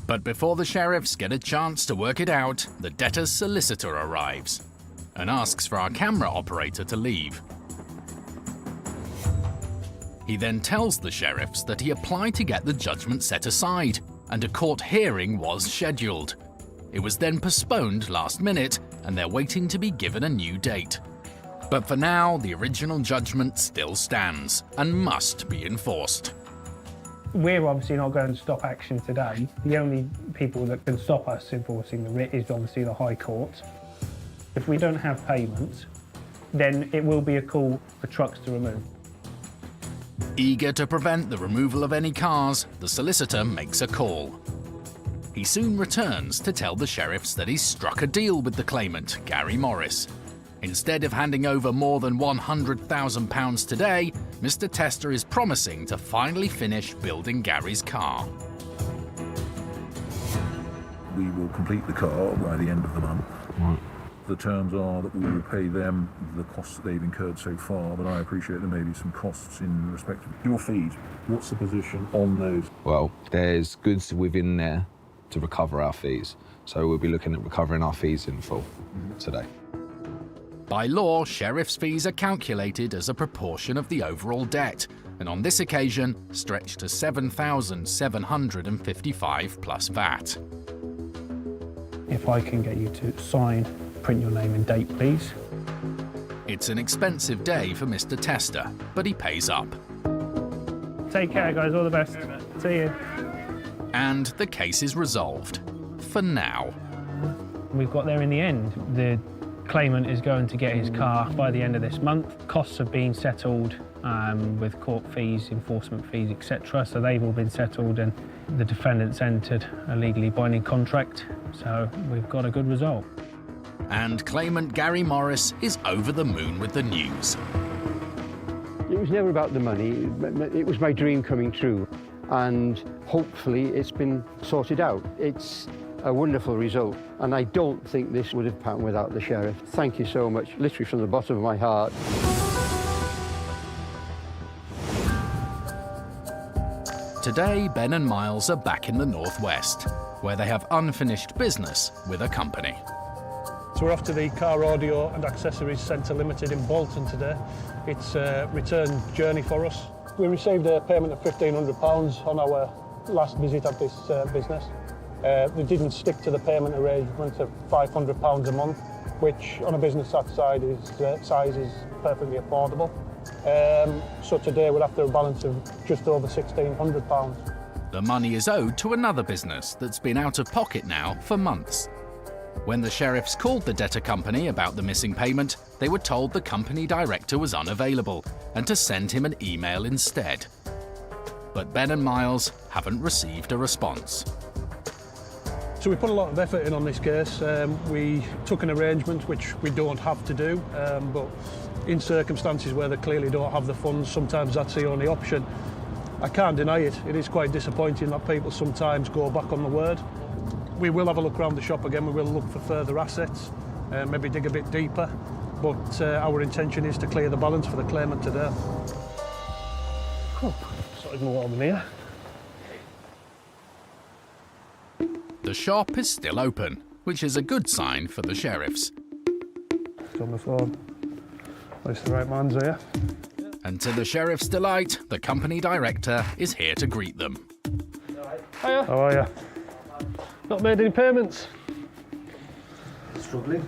But before the sheriffs get a chance to work it out, the debtor's solicitor arrives and asks for our camera operator to leave. He then tells the sheriffs that he applied to get the judgment set aside, and a court hearing was scheduled. It was then postponed last minute, and they're waiting to be given a new date. But for now, the original judgment still stands and must be enforced. We're obviously not going to stop action today. The only people that can stop us enforcing the writ is obviously the High Court. If we don't have payment, then it will be a call for trucks to remove. Eager to prevent the removal of any cars, the solicitor makes a call. He soon returns to tell the sheriffs that he's struck a deal with the claimant, Gary Morris. Instead of handing over more than £100,000 today, Mr. Tester is promising to finally finish building Gary's car. We will complete the car by the end of the month. Right. The terms are that we will pay them the costs that they've incurred so far, but I appreciate there may be some costs in respect of your fees. What's the position on those? Well, there's goods within there to recover our fees, so we'll be looking at recovering our fees in full today. By law, sheriff's fees are calculated as a proportion of the overall debt, and on this occasion stretch to £7,755 plus VAT. If I can get you to sign, print your name and date, please. It's an expensive day for Mr. Tester, but he pays up. Take care, guys. All the best. See you. And the case is resolved. For now. We've got there in the end. The claimant is going to get his car by the end of this month. Costs have been settled with court fees, enforcement fees, etc. So they've all been settled, and the defendant's entered a legally binding contract. So we've got a good result. And claimant Gary Morris is over the moon with the news. It was never about the money. It was my dream coming true. And hopefully it's been sorted out. It's a wonderful result, and I don't think this would have happened without the sheriff. Thank you so much, literally from the bottom of my heart. Today, Ben and Miles are back in the Northwest, where they have unfinished business with a company. So we're off to the Car Audio and Accessories Centre Limited in Bolton today. It's a return journey for us. We received a payment of £1,500 on our last visit at this business. They didn't stick to the payment arrangement of £500 a month, which on a business that size is perfectly affordable. So today we'll have to have a balance of just over £1,600. The money is owed to another business that's been out of pocket now for months. When the sheriffs called the debtor company about the missing payment, they were told the company director was unavailable and to send him an email instead. But Ben and Miles haven't received a response. So we put a lot of effort in on this case. We took an arrangement which we don't have to do, but in circumstances where they clearly don't have the funds, sometimes that's the only option. I can't deny it. It is quite disappointing that people sometimes go back on the word. We will have a look around the shop again. We will look for further assets, maybe dig a bit deeper, but our intention is to clear the balance for the claimant today. It's not even warm in here. The shop is still open, which is a good sign for the sheriffs. It's on the phone. At least the right man's here. And to the sheriff's delight, the company director is here to greet them. Hiya. How are you? Not made any payments? Struggling.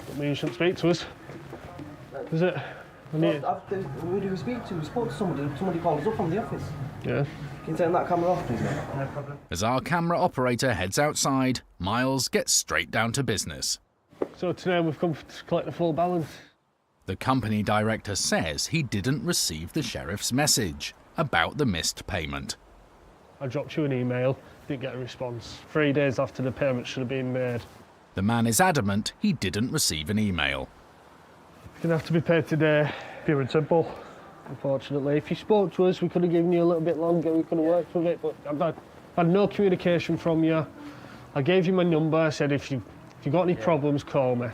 That means you shouldn't speak to us. Is it? Who do we speak to? We spoke to somebody. Somebody called us up from the office. Yeah. Can you turn that camera off, please, mate? No problem. As our camera operator heads outside, Miles gets straight down to business. So today we've come to collect the full balance. The company director says he didn't receive the sheriff's message about the missed payment. I dropped you an email, didn't get a response. 3 days after the payment should have been made. The man is adamant he didn't receive an email. It's going to have to be paid today, pure and simple. Unfortunately, if you spoke to us, we could have given you a little bit longer, we could have worked with it, but I've had no communication from you. I gave you my number, I said if you got any problems, call me.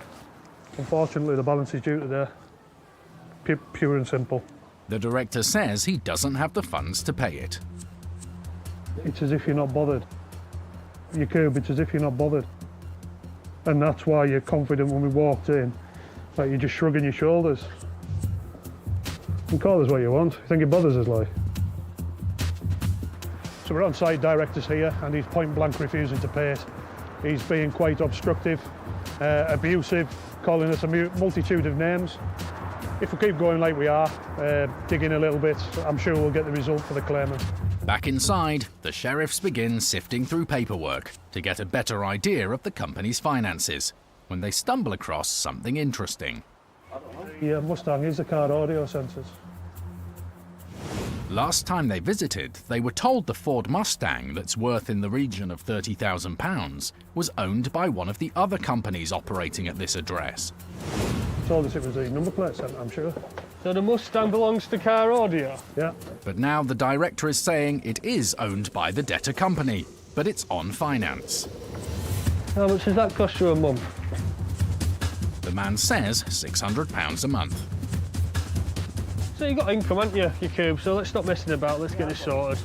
Unfortunately, the balance is due today. Pure and simple. The director says he doesn't have the funds to pay it. It's as if you're not bothered. You could, it's as if you're not bothered. And that's why you're confident when we walked in, like you're just shrugging your shoulders. You can call us what you want. You think it bothers us, like? So we're on site, directors here, and he's point blank refusing to pay it. He's being quite obstructive, abusive, calling us a multitude of names. If we keep going like we are, digging a little bit, I'm sure we'll get the result for the claimant. Back inside, the sheriffs begin sifting through paperwork to get a better idea of the company's finances when they stumble across something interesting. The Mustang is the car audio sensors. Last time they visited, they were told the Ford Mustang that's worth in the region of £30,000 was owned by one of the other companies operating at this address. Told us it was the number plate centre, I'm sure. So the Mustang belongs to Car Audio? Yeah. But now the director is saying it is owned by the debtor company, but it's on finance. How much does that cost you a month? The man says £600 a month. So you've got income, haven't you, your cube, so let's stop messing about, let's get this sorted.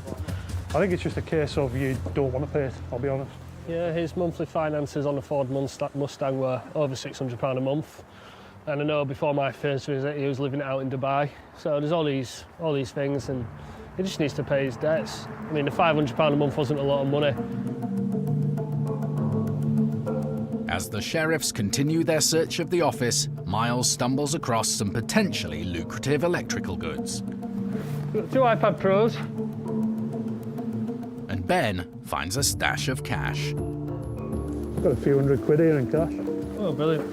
I think it's just a case of you don't want to pay it, I'll be honest. Yeah, his monthly finances on a Ford Mustang were over £600 a month. And I know before my first visit he was living out in Dubai. So there's all these things, and he just needs to pay his debts. I mean, the £500 a month wasn't a lot of money. As the sheriffs continue their search of the office, Miles stumbles across some potentially lucrative electrical goods. Got 2 iPad Pros. And Ben finds a stash of cash. Got a few £100 here in cash. Oh, brilliant.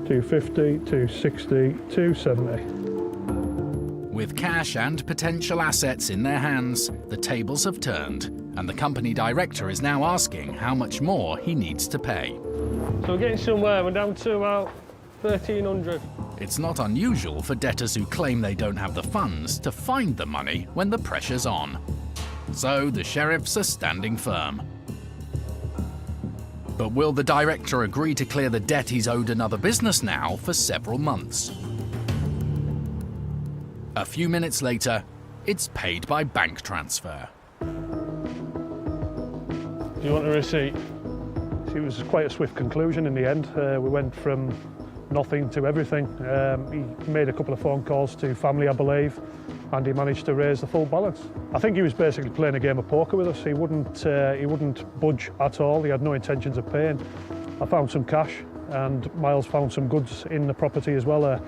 250, 260, 270. With cash and potential assets in their hands, the tables have turned, and the company director is now asking how much more he needs to pay. So we're getting somewhere, we're down to about 1,300. It's not unusual for debtors who claim they don't have the funds to find the money when the pressure's on. So the sheriffs are standing firm. But will the director agree to clear the debt he's owed another business now for several months? A few minutes later, it's paid by bank transfer. Do you want a receipt? It was quite a swift conclusion in the end. We went from nothing to everything. He made a couple of phone calls to family, I believe, and he managed to raise the full balance. I think he was basically playing a game of poker with us. He wouldn't budge at all. He had no intentions of paying. I found some cash, and Miles found some goods in the property as well, a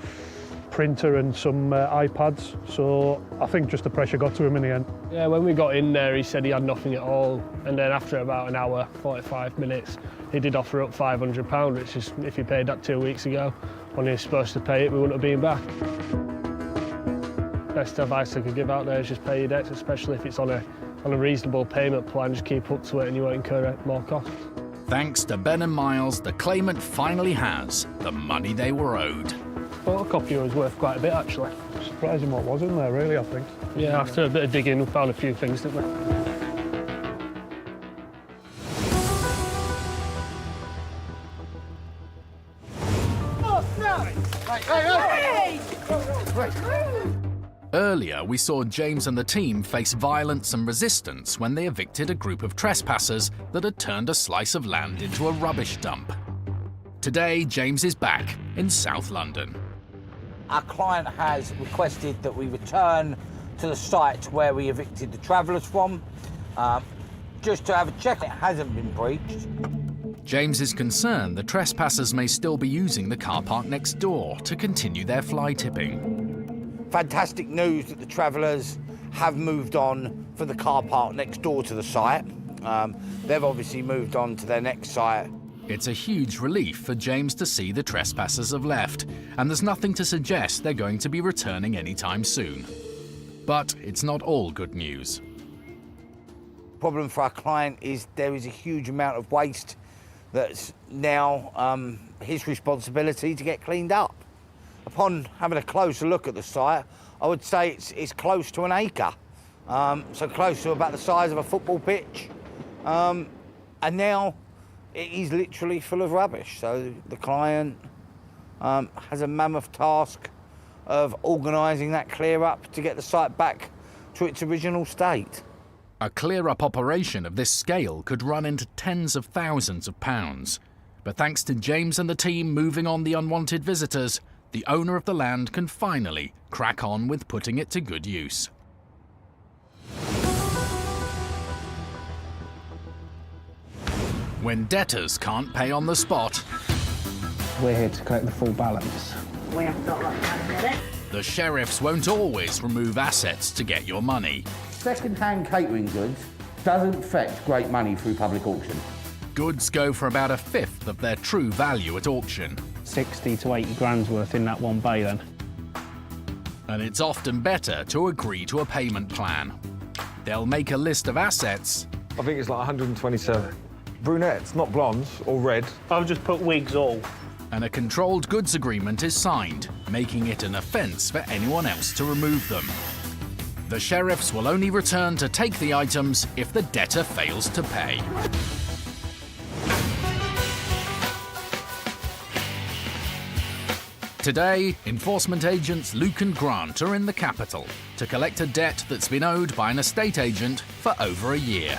printer and some iPads. So I think just the pressure got to him in the end. Yeah, when we got in there, he said he had nothing at all. And then after about an hour, 45 minutes, he did offer up £500, which is, if he paid that 2 weeks ago, when he was supposed to pay it, we wouldn't have been back. Best advice I could give out there is just pay your debts, especially if it's on a reasonable payment plan. Just keep up to it and you won't incur more costs. Thanks to Ben and Miles, the claimant finally has the money they were owed. Photocopier was worth quite a bit, actually. Surprising what was in there, really, I think. Yeah, after a bit of digging, we found a few things, didn't we? Earlier, we saw James and the team face violence and resistance when they evicted a group of trespassers that had turned a slice of land into a rubbish dump. Today, James is back in South London. Our client has requested that we return to the site where we evicted the travellers from, just to have a check it hasn't been breached. James is concerned the trespassers may still be using the car park next door to continue their fly tipping. Fantastic news that the travellers have moved on for the car park next door to the site. They've obviously moved on to their next site. It's a huge relief for James to see the trespassers have left, and there's nothing to suggest they're going to be returning anytime soon. But it's not all good news. Problem for our client is there is a huge amount of waste that's now his responsibility to get cleaned up. Upon having a closer look at the site, I would say it's close to an acre, so close to about the size of a football pitch, and now it is literally full of rubbish. So the client has a mammoth task of organising that clear up to get the site back to its original state. A clear-up operation of this scale could run into tens of thousands of pounds. But thanks to James and the team moving on the unwanted visitors, the owner of the land can finally crack on with putting it to good use. When debtors can't pay on the spot, We're here to collect the full balance. We haven't got that kind of minute. the sheriffs won't always remove assets to get your money. Second-hand catering goods doesn't fetch great money through public auction. Goods go for about a fifth of their true value at auction. 60 to 80 grand's worth in that one bay then. And it's often better to agree to a payment plan. They'll make a list of assets. I think it's like 127. Brunettes, not blondes or red. I've just put wigs all. And a controlled goods agreement is signed, making it an offence for anyone else to remove them. The sheriffs will only return to take the items if the debtor fails to pay. Today, enforcement agents Luke and Grant are in the capital to collect a debt that's been owed by an estate agent for over a year.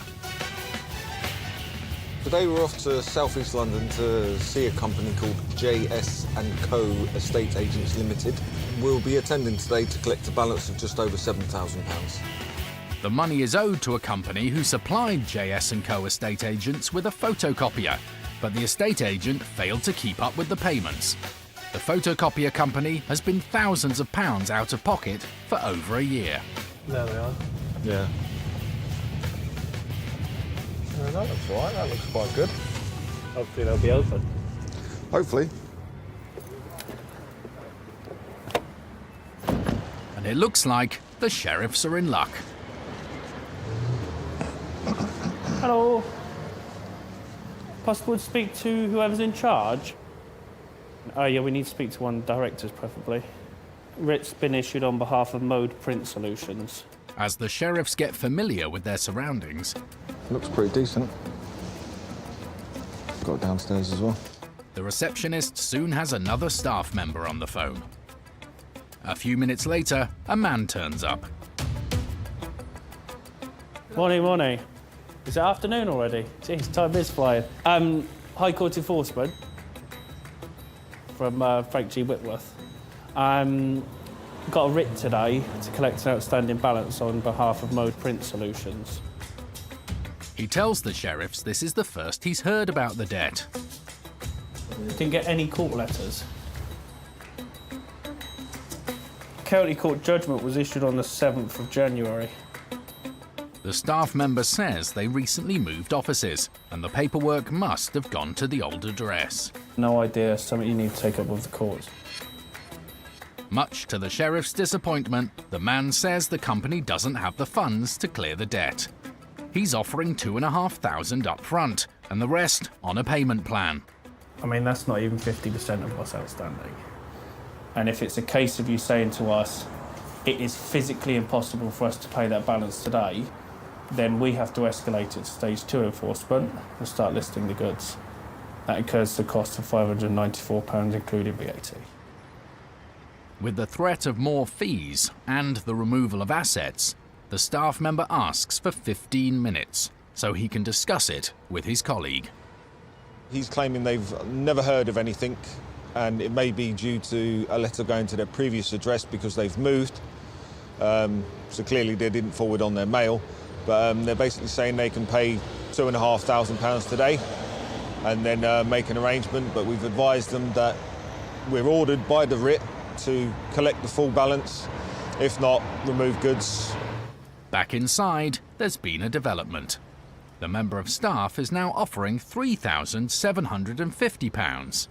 Today we're off to South East London to see a company called JS & Co Estate Agents Limited. We'll be attending today to collect a balance of just over £7,000. The money is owed to a company who supplied JS & Co estate agents with a photocopier, but the estate agent failed to keep up with the payments. The photocopier company has been thousands of pounds out of pocket for over a year. There they are. Yeah. That looks all right, that looks quite good. Hopefully they'll be open. Hopefully. And it looks like the sheriffs are in luck. Hello. Possible to speak to whoever's in charge? Oh yeah, we need to speak to one of the directors preferably. Writ's been issued on behalf of Mode Print Solutions. As the sheriffs get familiar with their surroundings, Looks pretty decent. Got it downstairs as well. the receptionist soon has another staff member on the phone. A few minutes later, a man turns up. Morning. Is it afternoon already? Jeez, time is flying. High Court Enforcement from Frank G. Whitworth. Got a writ today to collect an outstanding balance on behalf of Mode Print Solutions. He tells the sheriffs this is the first he's heard about the debt. Didn't get any court letters. County Court judgment was issued on the 7th of January. The staff member says they recently moved offices, and the paperwork must have gone to the old address. No idea, something you need to take up with the courts. Much to the sheriff's disappointment, the man says the company doesn't have the funds to clear the debt. He's offering £2,500 up front, and the rest on a payment plan. I mean, that's not even 50% of what's outstanding. And if it's a case of you saying to us, it is physically impossible for us to pay that balance today, then we have to escalate it to stage 2 enforcement and start listing the goods. That incurs the cost of £594, including VAT. With the threat of more fees and the removal of assets, the staff member asks for 15 minutes so he can discuss it with his colleague. He's claiming they've never heard of anything, and it may be due to a letter going to their previous address because they've moved. So clearly they didn't forward on their mail, but they're basically saying they can pay £2,500 today and then make an arrangement, but we've advised them that we're ordered by the writ to collect the full balance, if not, remove goods. Back inside, there's been a development. The member of staff is now offering £3,750,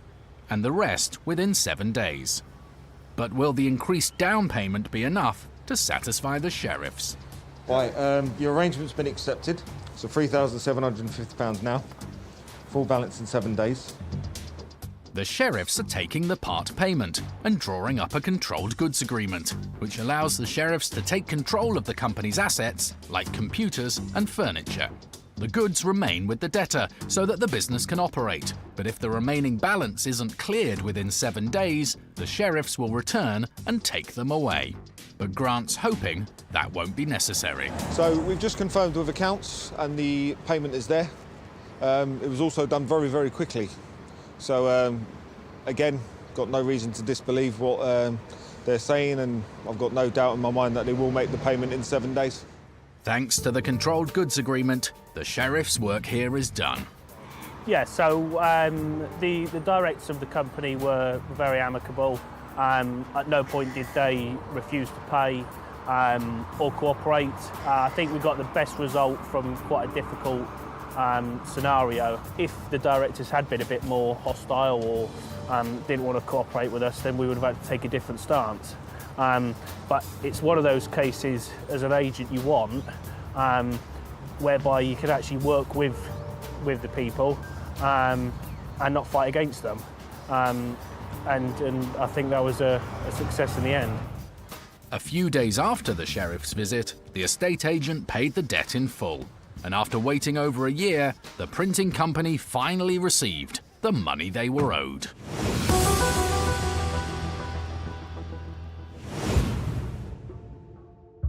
and the rest within 7 days. But will the increased down payment be enough to satisfy the sheriffs? Right, your arrangement's been accepted, so £3,750 now, full balance in 7 days. The sheriffs are taking the part payment and drawing up a controlled goods agreement, which allows the sheriffs to take control of the company's assets, like computers and furniture. The goods remain with the debtor so that the business can operate, but if the remaining balance isn't cleared within 7 days, the sheriffs will return and take them away. But Grant's hoping that won't be necessary. So we've just confirmed with accounts and the payment is there. It was also done very, very quickly. So again, got no reason to disbelieve what they're saying, and I've got no doubt in my mind that they will make the payment in 7 days. Thanks to the controlled goods agreement, the sheriff's work here is done. Yeah, so the directors of the company were very amicable. At no point did they refuse to pay or cooperate. I think we got the best result from quite a difficult scenario. If the directors had been a bit more hostile or didn't want to cooperate with us, then we would have had to take a different stance. But it's one of those cases as an agent you want, whereby you can actually work with the people and not fight against them. And I think that was a success in the end. A few days after the sheriff's visit, the estate agent paid the debt in full. And after waiting over a year, the printing company finally received the money they were owed.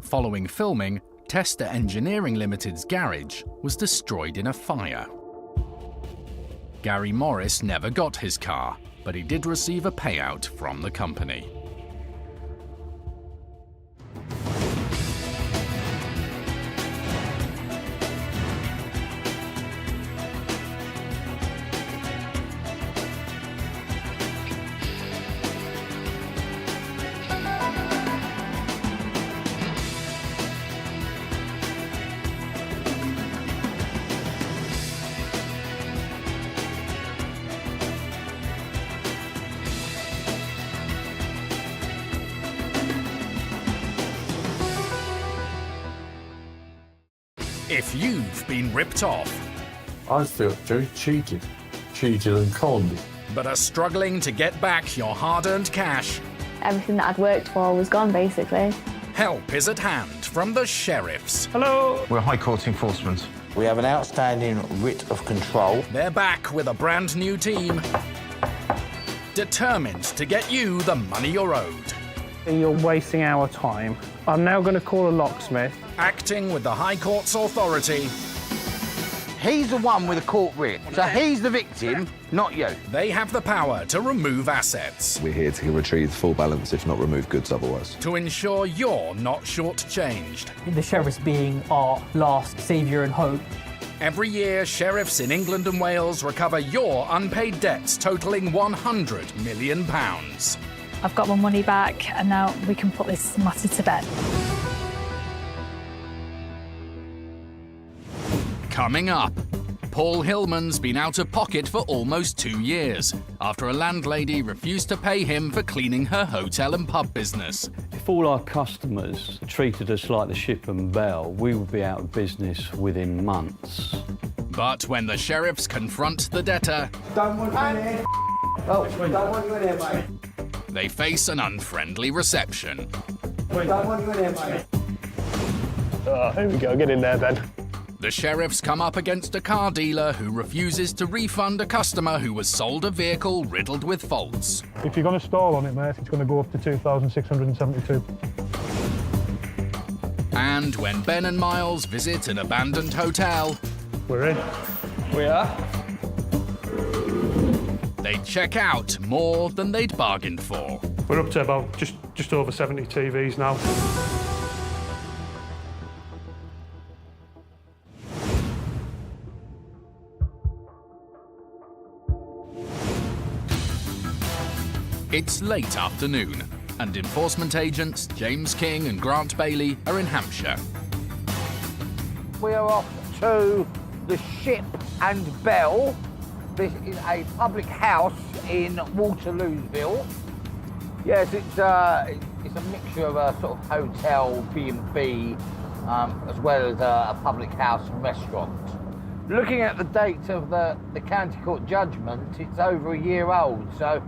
Following filming, Tester Engineering Limited's garage was destroyed in a fire. Gary Morris never got his car, but he did receive a payout from the company. If you've been ripped off, I felt very cheated and conned. but are struggling to get back your hard-earned cash, Everything that I'd worked for was gone, basically. help is at hand from the sheriffs. Hello. We're High Court Enforcement. We have an outstanding writ of control. They're back with a brand new team, determined to get you the money you're owed. You're wasting our time. I'm now going to call a locksmith. Acting with the High Court's authority, He's the one with a court writ, so he's the victim, not you. they have the power to remove assets, We're here to retrieve full balance, if not remove goods otherwise. to ensure you're not shortchanged. The sheriffs being our last saviour and hope. Every year, sheriffs in England and Wales recover your unpaid debts totaling £100 million. I've got my money back and now we can put this matter to bed. Coming up, Paul Hillman's been out of pocket for almost 2 years after a landlady refused to pay him for cleaning her hotel and pub business. If all our customers treated us like the ship and bell, we would be out of business within months. But when the sheriffs confront the debtor, Don't want you in here. Oh, don't want you in here, mate. they face an unfriendly reception. Don't want you in here, mate. Oh, here we go, get in there then. The sheriffs come up against a car dealer who refuses to refund a customer who was sold a vehicle riddled with faults. If you're going to stall on it, mate, it's going to go up to 2,672. And when Ben and Miles visit an abandoned hotel, We're in. We are. they check out more than they'd bargained for. We're up to about just over 70 TVs now. It's late afternoon, and enforcement agents James King and Grant Bailey are in Hampshire. We are off to the Ship and Bell. This is a public house in Waterlooville. Yes, it's a mixture of a sort of hotel, B&B, as well as a public house and restaurant. Looking at the date of the county court judgment, it's over a year old, so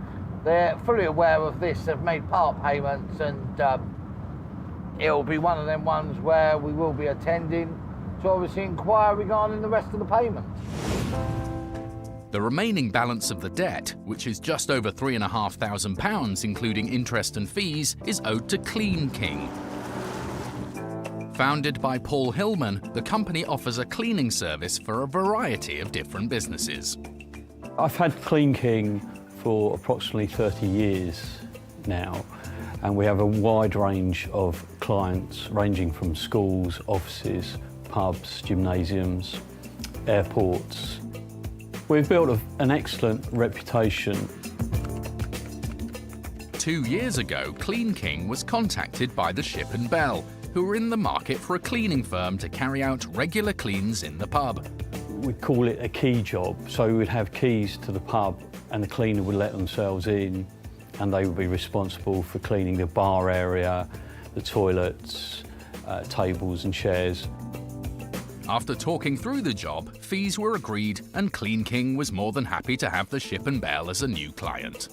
they're fully aware of this. They've made part payments, and it'll be one of them ones where we will be attending to obviously inquire regarding the rest of the payment. The remaining balance of the debt, which is just over £3,500, including interest and fees, is owed to Clean King. Founded by Paul Hillman, the company offers a cleaning service for a variety of different businesses. I've had Clean King for approximately 30 years now, and we have a wide range of clients ranging from schools, offices, pubs, gymnasiums, airports, We've built an excellent reputation. 2 years ago, Clean King was contacted by the Ship and Bell, who were in the market for a cleaning firm to carry out regular cleans in the pub. We call it a key job, so we would have keys to the pub and the cleaner would let themselves in and they would be responsible for cleaning the bar area, the toilets, tables and chairs. After talking through the job, fees were agreed and Clean King was more than happy to have the Ship and Bell as a new client.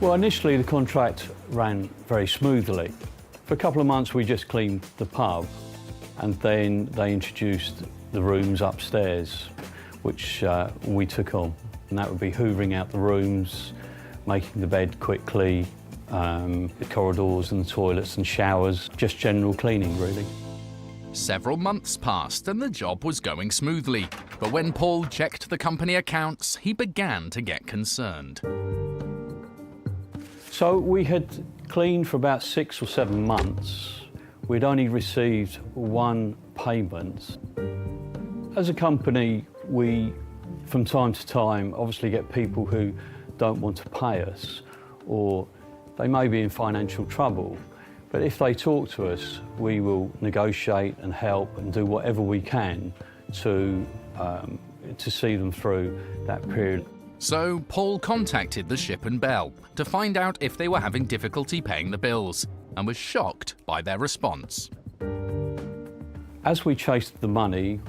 Well, initially the contract ran very smoothly. For a couple of months we just cleaned the pub and then they introduced the rooms upstairs, which we took on. And that would be hoovering out the rooms, making the bed quickly, the corridors and the toilets and showers, just general cleaning really. Several months passed and the job was going smoothly, but when Paul checked the company accounts, he began to get concerned. So we had cleaned for about 6 or 7 months. We'd only received one payment. As a company, we, from time to time, obviously get people who don't want to pay us, or they may be in financial trouble. But if they talk to us, we will negotiate and help and do whatever we can to see them through that period. So Paul contacted the Ship and Bell to find out if they were having difficulty paying the bills and was shocked by their response. As we chased the money,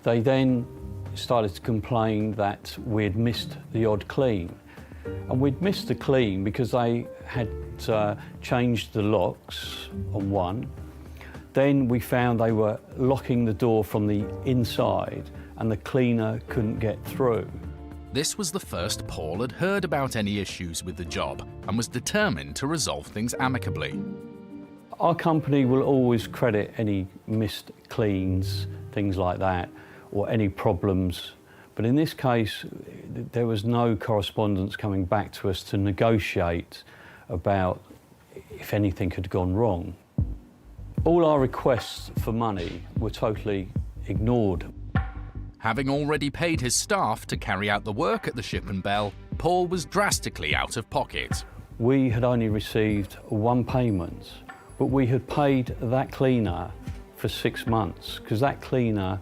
they then started to complain that we'd missed the odd clean. And we'd missed the clean because they had changed the locks on one. Then we found they were locking the door from the inside and the cleaner couldn't get through. This was the first Paul had heard about any issues with the job and was determined to resolve things amicably. Our company will always credit any missed cleans, things like that, or any problems. But in this case, there was no correspondence coming back to us to negotiate about if anything had gone wrong. All our requests for money were totally ignored. Having already paid his staff to carry out the work at the Ship and Bell, Paul was drastically out of pocket. We had only received one payment, but we had paid that cleaner for 6 months because that cleaner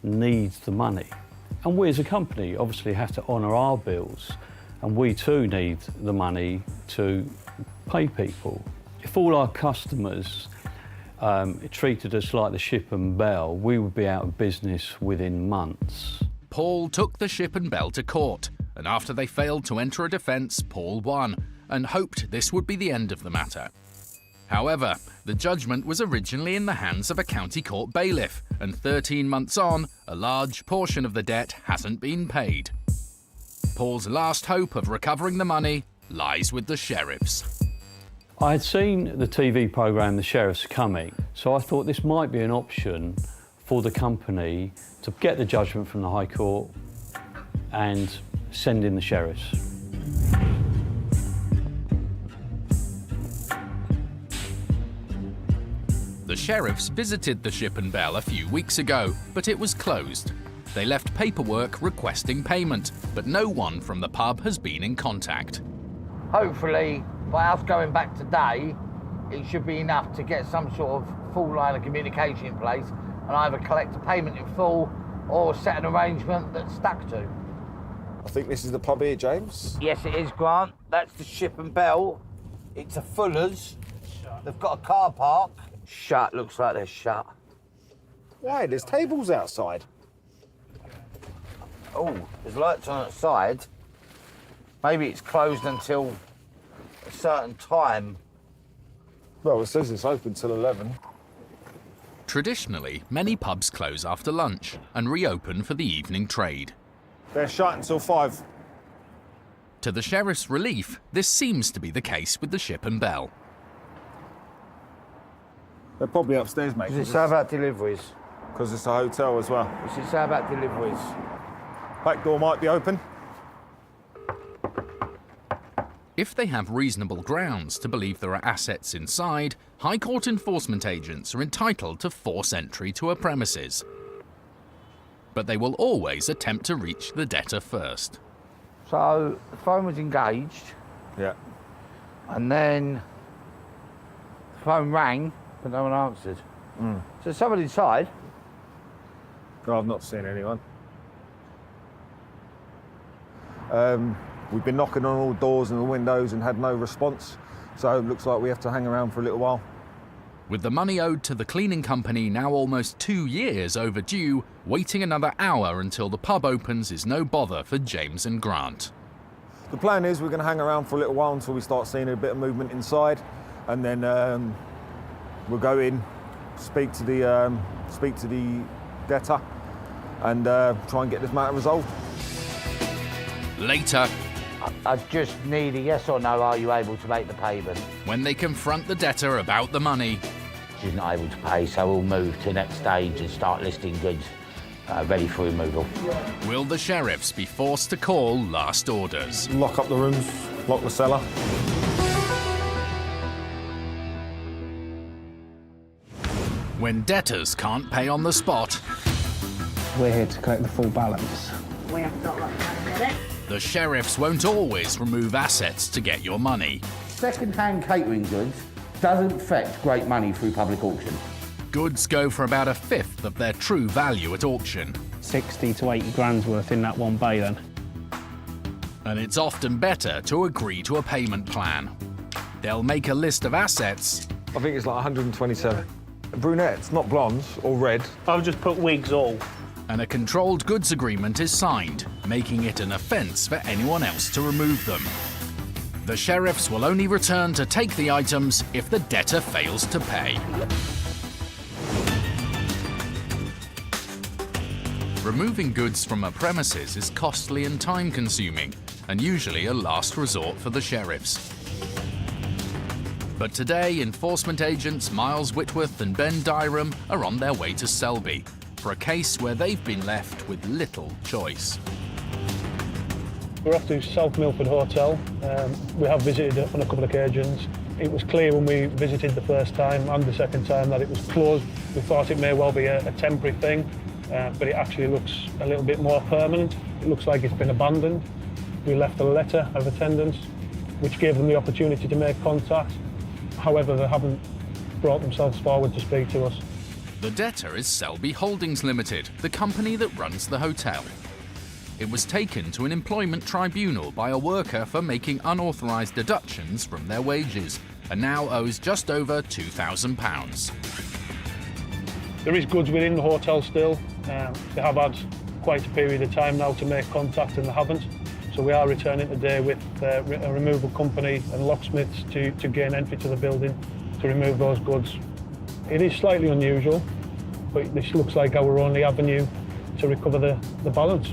needs the money. And we as a company obviously have to honour our bills, and we too need the money to pay people. If all our customers treated us like the Ship and Bell, we would be out of business within months. Paul took the Ship and Bell to court, and after they failed to enter a defence, Paul won, and hoped this would be the end of the matter. However, the judgment was originally in the hands of a county court bailiff, and 13 months on, a large portion of the debt hasn't been paid. Paul's last hope of recovering the money lies with the sheriffs. I had seen the TV programme The Sheriff's Coming, so I thought this might be an option for the company to get the judgment from the High Court and send in the sheriffs. The sheriffs visited the Ship and Bell a few weeks ago, but it was closed. They left paperwork requesting payment, but no one from the pub has been in contact. Hopefully, by us going back today, it should be enough to get some sort of full line of communication in place and either collect a payment in full or set an arrangement that's stuck to. I think this is the pub here, James. Yes, it is, Grant. That's the Ship and Bell. It's a Fuller's. They've got a car park. Shut, looks like they're shut. Why? There's tables outside. Oh, there's lights on outside. Maybe it's closed until a certain time. Well, it says it's open till 11. Traditionally, many pubs close after lunch and reopen for the evening trade. They're shut until 5. To the sheriff's relief, this seems to be the case with the Ship and Bell. They're probably upstairs, mate. Does it say about deliveries? Because it's a hotel as well. Does it say about deliveries? Back door might be open. If they have reasonable grounds to believe there are assets inside, High Court enforcement agents are entitled to force entry to a premises. but they will always attempt to reach the debtor first. So the phone was engaged. Yeah. And then the phone rang, but no one answered. So there's someone inside. No, I've not seen anyone. We've been knocking on all doors and the windows and had no response, so it looks like we have to hang around for a little while. With the money owed to the cleaning company now almost 2 years overdue, waiting another hour until the pub opens is no bother for James and Grant. The plan is we're going to hang around for a little while until we start seeing a bit of movement inside, and then we'll go in, speak to the debtor, and try and get this matter resolved. Later, I just need a yes or no, are you able to make the payment? when they confront the debtor about the money, She's not able to pay, so we'll move to the next stage and start listing goods ready for removal. will the sheriffs be forced to call last orders? Lock up the rooms, lock the cellar. When debtors can't pay on the spot, We're here to collect the full balance. We have got like 10 minutes. the sheriffs won't always remove assets to get your money. Second-hand catering goods doesn't fetch great money through public auction. Goods go for about a fifth of their true value at auction. 60 to 80 grand's worth in that one bay then. And it's often better to agree to a payment plan. They'll make a list of assets. I think it's like 127. Brunettes, not blondes or red. I've just put wigs all. And a controlled goods agreement is signed, making it an offence for anyone else to remove them. The sheriffs will only return to take the items if the debtor fails to pay. Removing goods from a premises is costly and time-consuming, and usually a last resort for the sheriffs. But today, enforcement agents Miles Whitworth and Ben Dyram are on their way to Selby for a case where they've been left with little choice. We're off to South Milford Hotel. We have visited it on a couple of occasions. It was clear when we visited the first time and the second time that it was closed. We thought it may well be a temporary thing, but it actually looks a little bit more permanent. It looks like it's been abandoned. We left a letter of attendance, which gave them the opportunity to make contact. However, they haven't brought themselves forward to speak to us. The debtor is Selby Holdings Limited, the company that runs the hotel. It was taken to an employment tribunal by a worker for making unauthorised deductions from their wages and now owes just over £2,000. There is goods within the hotel still. They have had quite a period of time now to make contact and they haven't. So we are returning today with a removal company and locksmiths to gain entry to the building to remove those goods. It is slightly unusual, but this looks like our only avenue to recover the balance.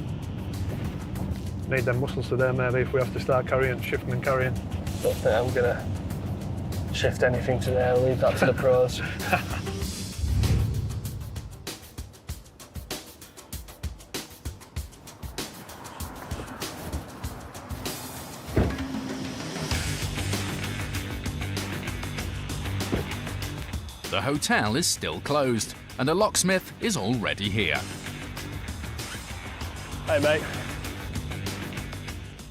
Need them muscles today maybe if we have to start shifting and carrying. Don't think I'm gonna shift anything today, I'll leave that to the pros. The hotel is still closed, and a locksmith is already here. Hey, mate.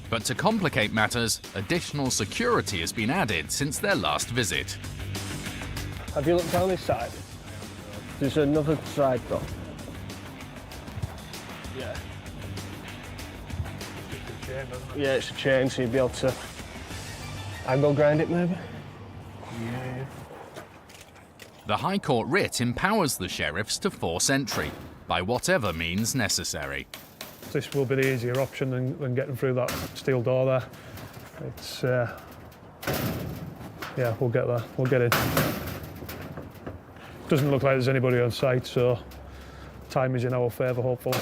But to complicate matters, additional security has been added since their last visit. Have you looked down this side? There's another side though. Yeah. Yeah, it's a chain, so you'd be able to angle grind it maybe? Yeah. The High Court writ empowers the sheriffs to force entry, by whatever means necessary. This will be the easier option than getting through that steel door there. It's, yeah, we'll get there, we'll get in. Doesn't look like there's anybody on site, so time is in our favour, hopefully.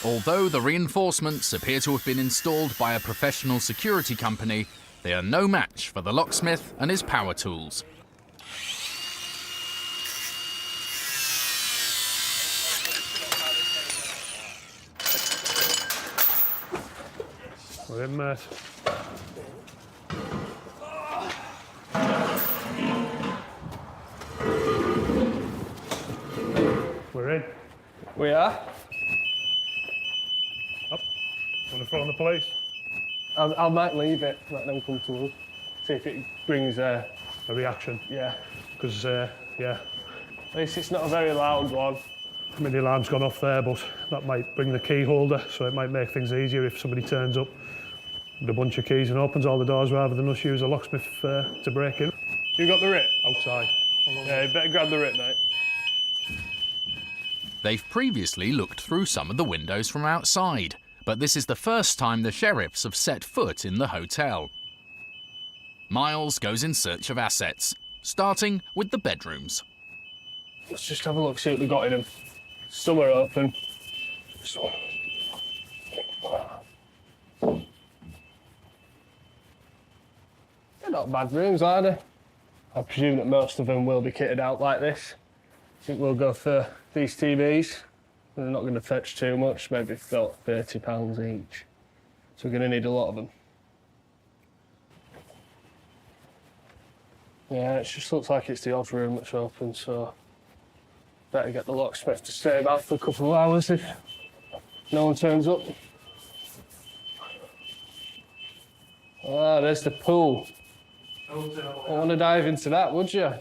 Although the reinforcements appear to have been installed by a professional security company, they are no match for the locksmith and his power tools. We're in, mate. We're in. We are. Up. Want to phone the police? I might leave it, let them come to us. See if it brings a reaction. Yeah. Because, yeah. At least it's not a very loud one. I mean, the alarm's gone off there, but that might bring the key holder, so it might make things easier if somebody turns up with a bunch of keys and opens all the doors rather than us use a locksmith to break in. You got the writ? Outside. Yeah, you better grab the writ, mate. They've previously looked through some of the windows from outside, but this is the first time the sheriffs have set foot in the hotel. Miles goes in search of assets, starting with the bedrooms. Let's just have a look, see what we've got in them. Some are open. So. They're not bad rooms, are they? I presume that most of them will be kitted out like this. I think we'll go for these TVs. They're not going to fetch too much, maybe about £30 each. So we're going to need a lot of them. Yeah, it just looks like it's the odd room that's open, so better get the locksmith to stay about for a couple of hours if no one turns up. Ah, there's the pool. I want to dive into that, would you?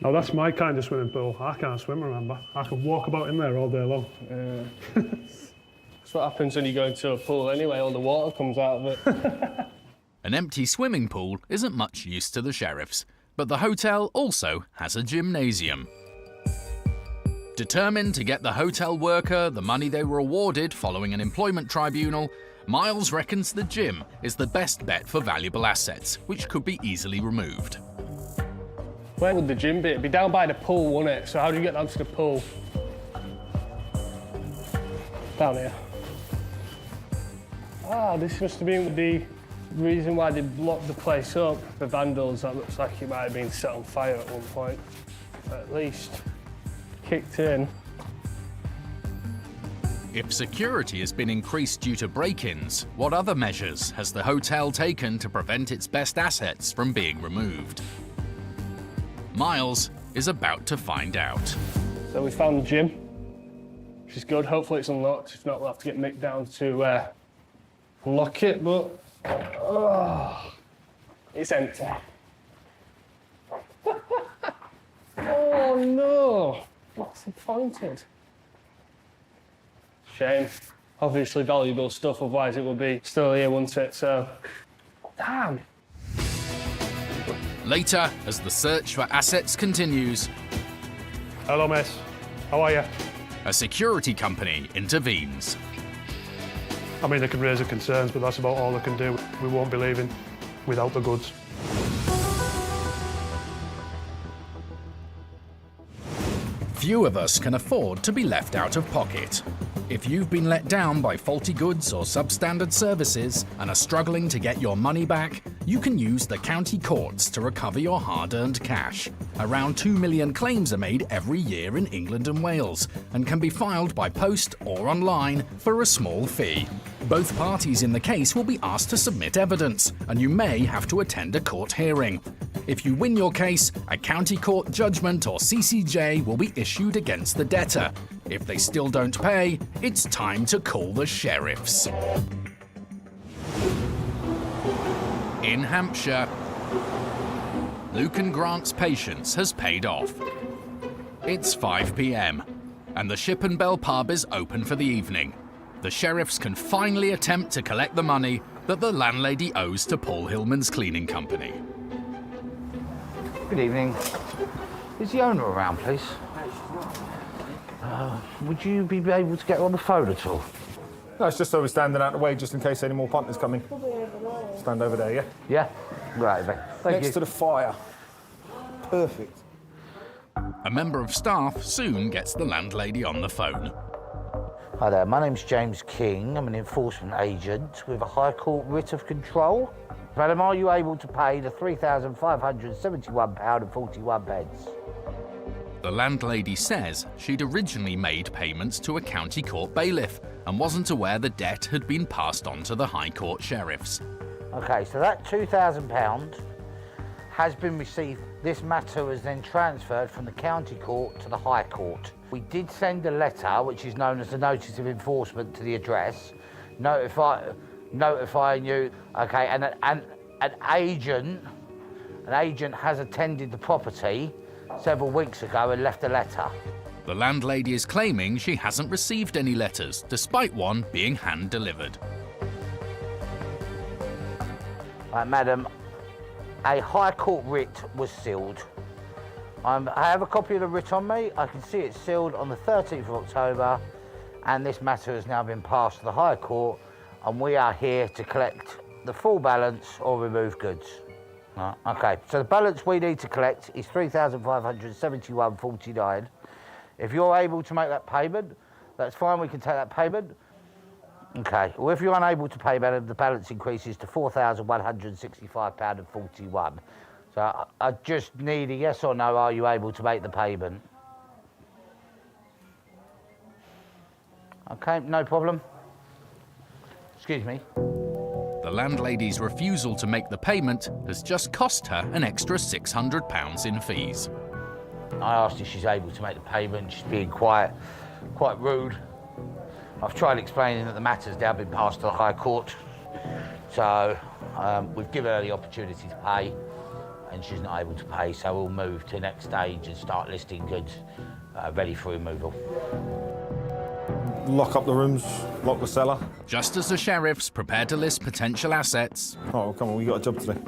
No, that's my kind of swimming pool. I can't swim, remember. I can walk about in there all day long. That's what happens when you go into a pool anyway, all the water comes out of it. An empty swimming pool isn't much use to the sheriffs, but the hotel also has a gymnasium. Determined to get the hotel worker the money they were awarded following an employment tribunal, Miles reckons the gym is the best bet for valuable assets, which could be easily removed. Where would the gym be? It'd be down by the pool, wouldn't it? So how do you get down to the pool? Down here. Ah, this must have been the reason why they blocked the place up. The vandals, that looks like it might have been set on fire at one point. At least kicked in. If security has been increased due to break-ins, what other measures has the hotel taken to prevent its best assets from being removed? Miles is about to find out. So we found the gym, which is good. Hopefully it's unlocked. If not, we'll have to get Mick down to lock it, but it's empty. Oh no, disappointed. Shame. Obviously valuable stuff, otherwise it would be still here, wouldn't it? So, damn. Later, as the search for assets continues, hello, miss. How are you? A security company intervenes. I mean, they can raise the concerns, but that's about all they can do. We won't be leaving without the goods. Few of us can afford to be left out of pocket. If you've been let down by faulty goods or substandard services and are struggling to get your money back, you can use the county courts to recover your hard-earned cash. Around 2 million claims are made every year in England and Wales and can be filed by post or online for a small fee. Both parties in the case will be asked to submit evidence, and you may have to attend a court hearing. If you win your case, a county court judgment or CCJ will be issued against the debtor. If they still don't pay, it's time to call the sheriffs. In Hampshire, Luke and Grant's patience has paid off. It's 5 p.m, and the Ship and Bell pub is open for the evening. The sheriffs can finally attempt to collect the money that the landlady owes to Paul Hillman's cleaning company. Good evening. Is the owner around, please? Would you be able to get her on the phone at all? No, it's just so we're standing out the way just in case any more punters come in. Stand over there, yeah? Yeah? Right, thank you. Next to the fire. Perfect. A member of staff soon gets the landlady on the phone. Hi there, my name's James King. I'm an enforcement agent with a High Court writ of control. Madam, are you able to pay the £3,571.41? The landlady says she'd originally made payments to a county court bailiff and wasn't aware the debt had been passed on to the High Court sheriffs. OK, so that £2,000 has been received. This matter was then transferred from the county court to the High Court. We did send a letter, which is known as the Notice of Enforcement, to the address, notifying you, okay, and an agent has attended the property several weeks ago and left a letter. The landlady is claiming she hasn't received any letters, despite one being hand-delivered. Madam, a High Court writ was sealed. I have a copy of the writ on me. I can see it's sealed on the 13th of October, and this matter has now been passed to the High Court, and we are here to collect the full balance or remove goods. Right, okay, so the balance we need to collect is £3,571.49. If you're able to make that payment, that's fine, we can take that payment. Okay, well, if you're unable to pay, madam, the balance increases to £4,165.41. So I just need a yes or no, are you able to make the payment? Okay, no problem. Excuse me. The landlady's refusal to make the payment has just cost her an extra £600 in fees. I asked if she's able to make the payment. She's being quite rude. I've tried explaining that the matter's now been passed to the High Court. So we've given her the opportunity to pay, and she's not able to pay, so we'll move to the next stage and start listing goods ready for removal. Lock up the rooms, lock the cellar. Just as the sheriffs prepare to list potential assets... Oh, come on, we got a job today.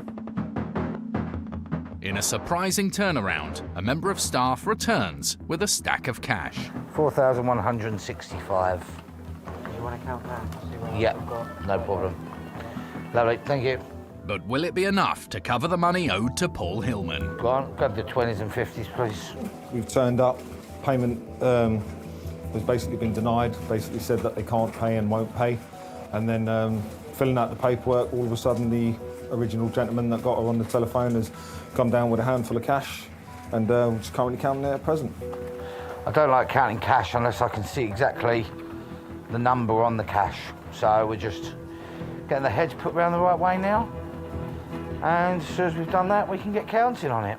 In a surprising turnaround, a member of staff returns with a stack of cash. 4,165. You want to count that? Yeah, no problem. Lovely, thank you. But will it be enough to cover the money owed to Paul Hillman? Go on, grab the 20s and 50s, please. We've turned up. Payment has basically been denied. Basically said that they can't pay and won't pay. And then filling out the paperwork, all of a sudden the original gentleman that got her on the telephone has come down with a handful of cash, and we're just currently counting it at present. I don't like counting cash unless I can see exactly the number on the cash. So we're just getting the heads put around the right way now. And as soon as we've done that, we can get counting on it.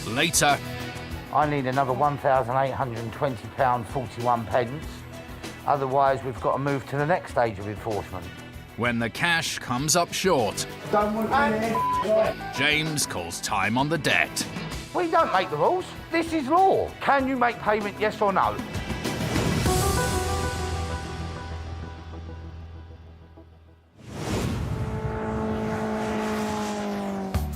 Later. I need another £1,820.41. Otherwise, we've got to move to the next stage of enforcement. When the cash comes up short, James calls time on the debt. We don't make the rules. This is law. Can you make payment, yes or no?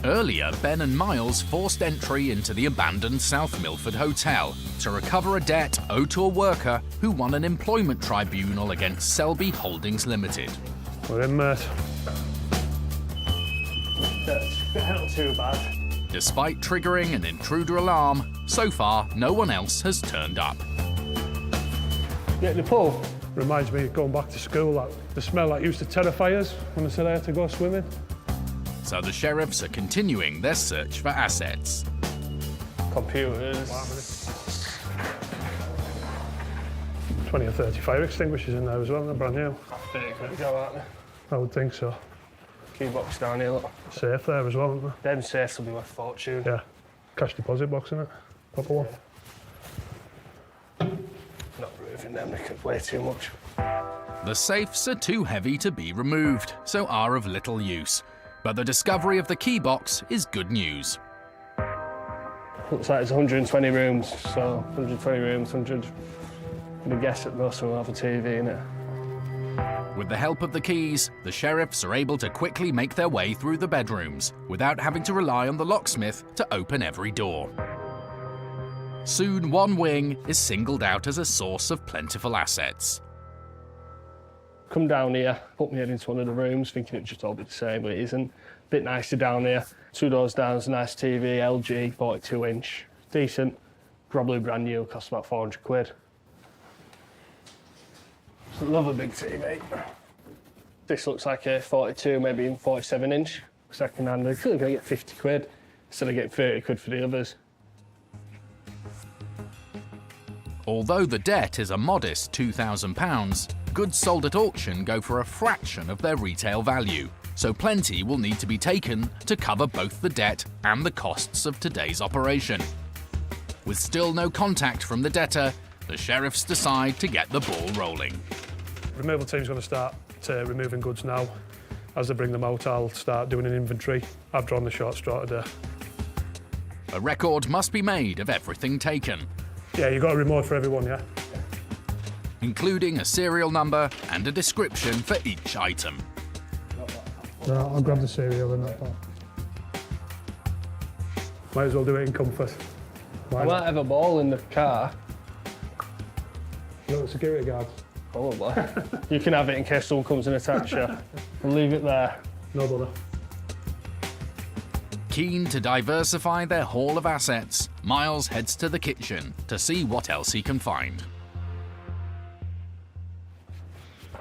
Earlier, Ben and Miles forced entry into the abandoned South Milford Hotel to recover a debt owed to a worker who won an employment tribunal against Selby Holdings Limited. We're in, mate. Not too bad. Despite triggering an intruder alarm, so far no one else has turned up. Get in the pool. Reminds me of going back to school, that the smell that used to terrify us when I said I had to go swimming. So the sheriffs are continuing their search for assets. Computers. 20 or 30 fire extinguishers in there as well, they're brand new. I would think so. Key box down here, look. Safe there as well, isn't there? Them safes will be worth a fortune. Yeah. Cash deposit box, isn't it? Proper one. Not removing them, they could weigh too much. The safes are too heavy to be removed, so are of little use. But the discovery of the key box is good news. Looks like it's 120 rooms, so 120 rooms, 100. I'm gonna guess that most of them have a TV in it. With the help of the keys, the sheriffs are able to quickly make their way through the bedrooms without having to rely on the locksmith to open every door. Soon, one wing is singled out as a source of plentiful assets. Come down here, put my head into one of the rooms, thinking it'd just all be the same, but it isn't. Bit nicer down here. 2 doors down is a nice TV, LG, 42-inch. Decent, probably brand new, cost about 400 quid. I love a big TV. This looks like a 42, maybe even 47-inch. Second-hand, I could get 50 quid instead of getting 30 quid for the others. Although the debt is a modest £2,000, goods sold at auction go for a fraction of their retail value, so plenty will need to be taken to cover both the debt and the costs of today's operation. With still no contact from the debtor, the sheriffs decide to get the ball rolling. Removal team's going to start removing goods now. As they bring them out, I'll start doing an inventory. I've drawn the short straw today. A record must be made of everything taken, Yeah, you've got a remote for everyone, yeah? including a serial number and a description for each item. I'll grab the cereal and that part. Might as well do it in comfort. I might have a ball in the car. Look, the security guards. Probably. You can have it in case someone comes and attacks you. We'll leave it there. No bother. Keen to diversify their haul of assets, Miles heads to the kitchen to see what else he can find.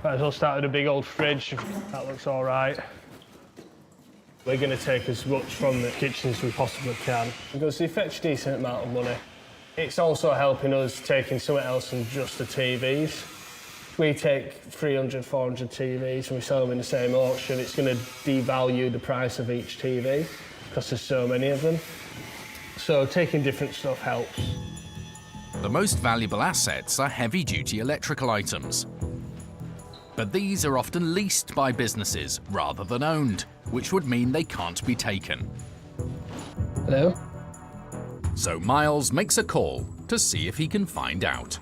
Might as well start with a big old fridge. That looks all right. We're going to take as much from the kitchen as we possibly can because they fetch a decent amount of money. It's also helping us taking something else than just the TVs. We take 300, 400 TVs and we sell them in the same auction. It's going to devalue the price of each TV because there's so many of them. So taking different stuff helps. The most valuable assets are heavy-duty electrical items. But these are often leased by businesses rather than owned, which would mean they can't be taken. Hello? So Miles makes a call to see if he can find out.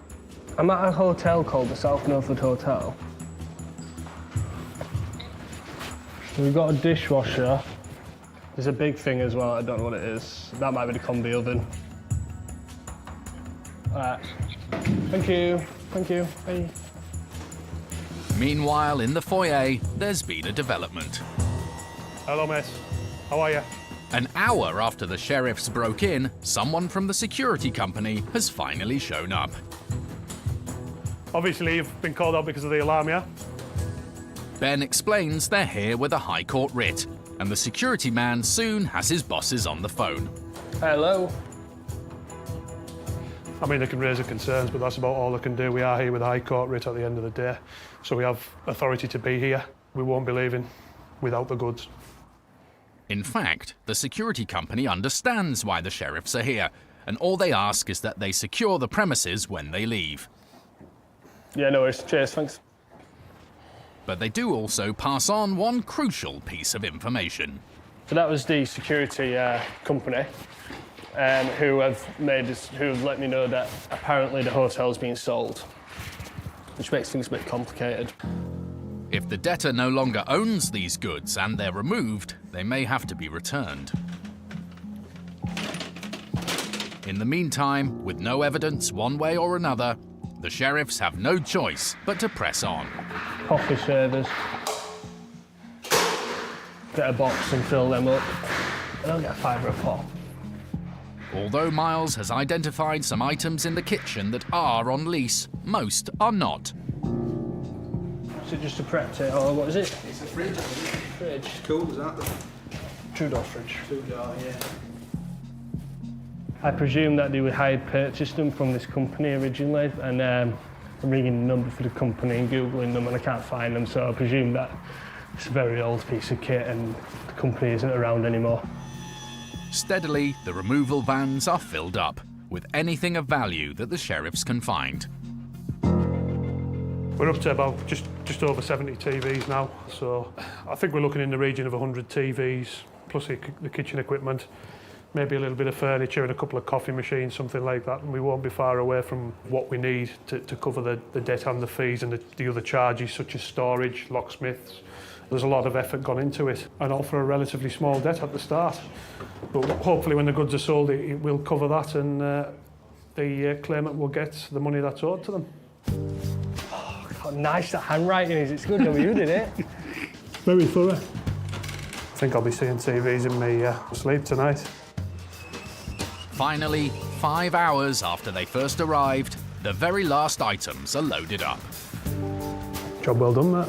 I'm at a hotel called the South Norfolk Hotel. We've got a dishwasher. There's a big thing as well, I don't know what it is. That might be the combi oven. All right. Thank you. Thank you. Bye. Meanwhile, in the foyer, there's been a development. Hello, mate. How are you? An hour after the sheriffs broke in, someone from the security company has finally shown up. Obviously, you've been called out because of the alarm, yeah? Ben explains they're here with a High Court writ, and the security man soon has his bosses on the phone. Hello. I mean, they can raise their concerns, but that's about all they can do. We are here with a High Court writ at the end of the day, so we have authority to be here. We won't be leaving without the goods. In fact, the security company understands why the sheriffs are here, and all they ask is that they secure the premises when they leave. Yeah, no worries. Cheers, thanks. But they do also pass on one crucial piece of information. So that was the security company who have let me know that apparently the hotel's been sold, which makes things a bit complicated. If the debtor no longer owns these goods and they're removed, they may have to be returned. In the meantime, with no evidence one way or another, the sheriffs have no choice but to press on. Coffee servers. Get a box and fill them up. And I'll get a £5 a pop. Although Miles has identified some items in the kitchen that are on lease, most are not. Is it just a prep it, or what is it? It's a fridge. Fridge. Cool, is that the Two-door fridge. two-door, yeah. I presume that they had purchased them from this company originally, and I'm ringing the number for the company and Googling them, and I can't find them, so I presume that it's a very old piece of kit and the company isn't around anymore. Steadily, the removal vans are filled up with anything of value that the sheriffs can find. We're up to about just over 70 TVs now, so I think we're looking in the region of 100 TVs, plus the kitchen equipment, maybe a little bit of furniture and a couple of coffee machines, something like that, and we won't be far away from what we need to cover the debt and the fees and the other charges such as storage, locksmiths. There's a lot of effort gone into it, and all for a relatively small debt at the start. But hopefully when the goods are sold, it will cover that, and the claimant will get the money that's owed to them. Oh, how nice that handwriting is. It's good that you did it. Very thorough. I think I'll be seeing TVs in my sleep tonight. Finally, 5 hours after they first arrived, the very last items are loaded up. Job well done, mate.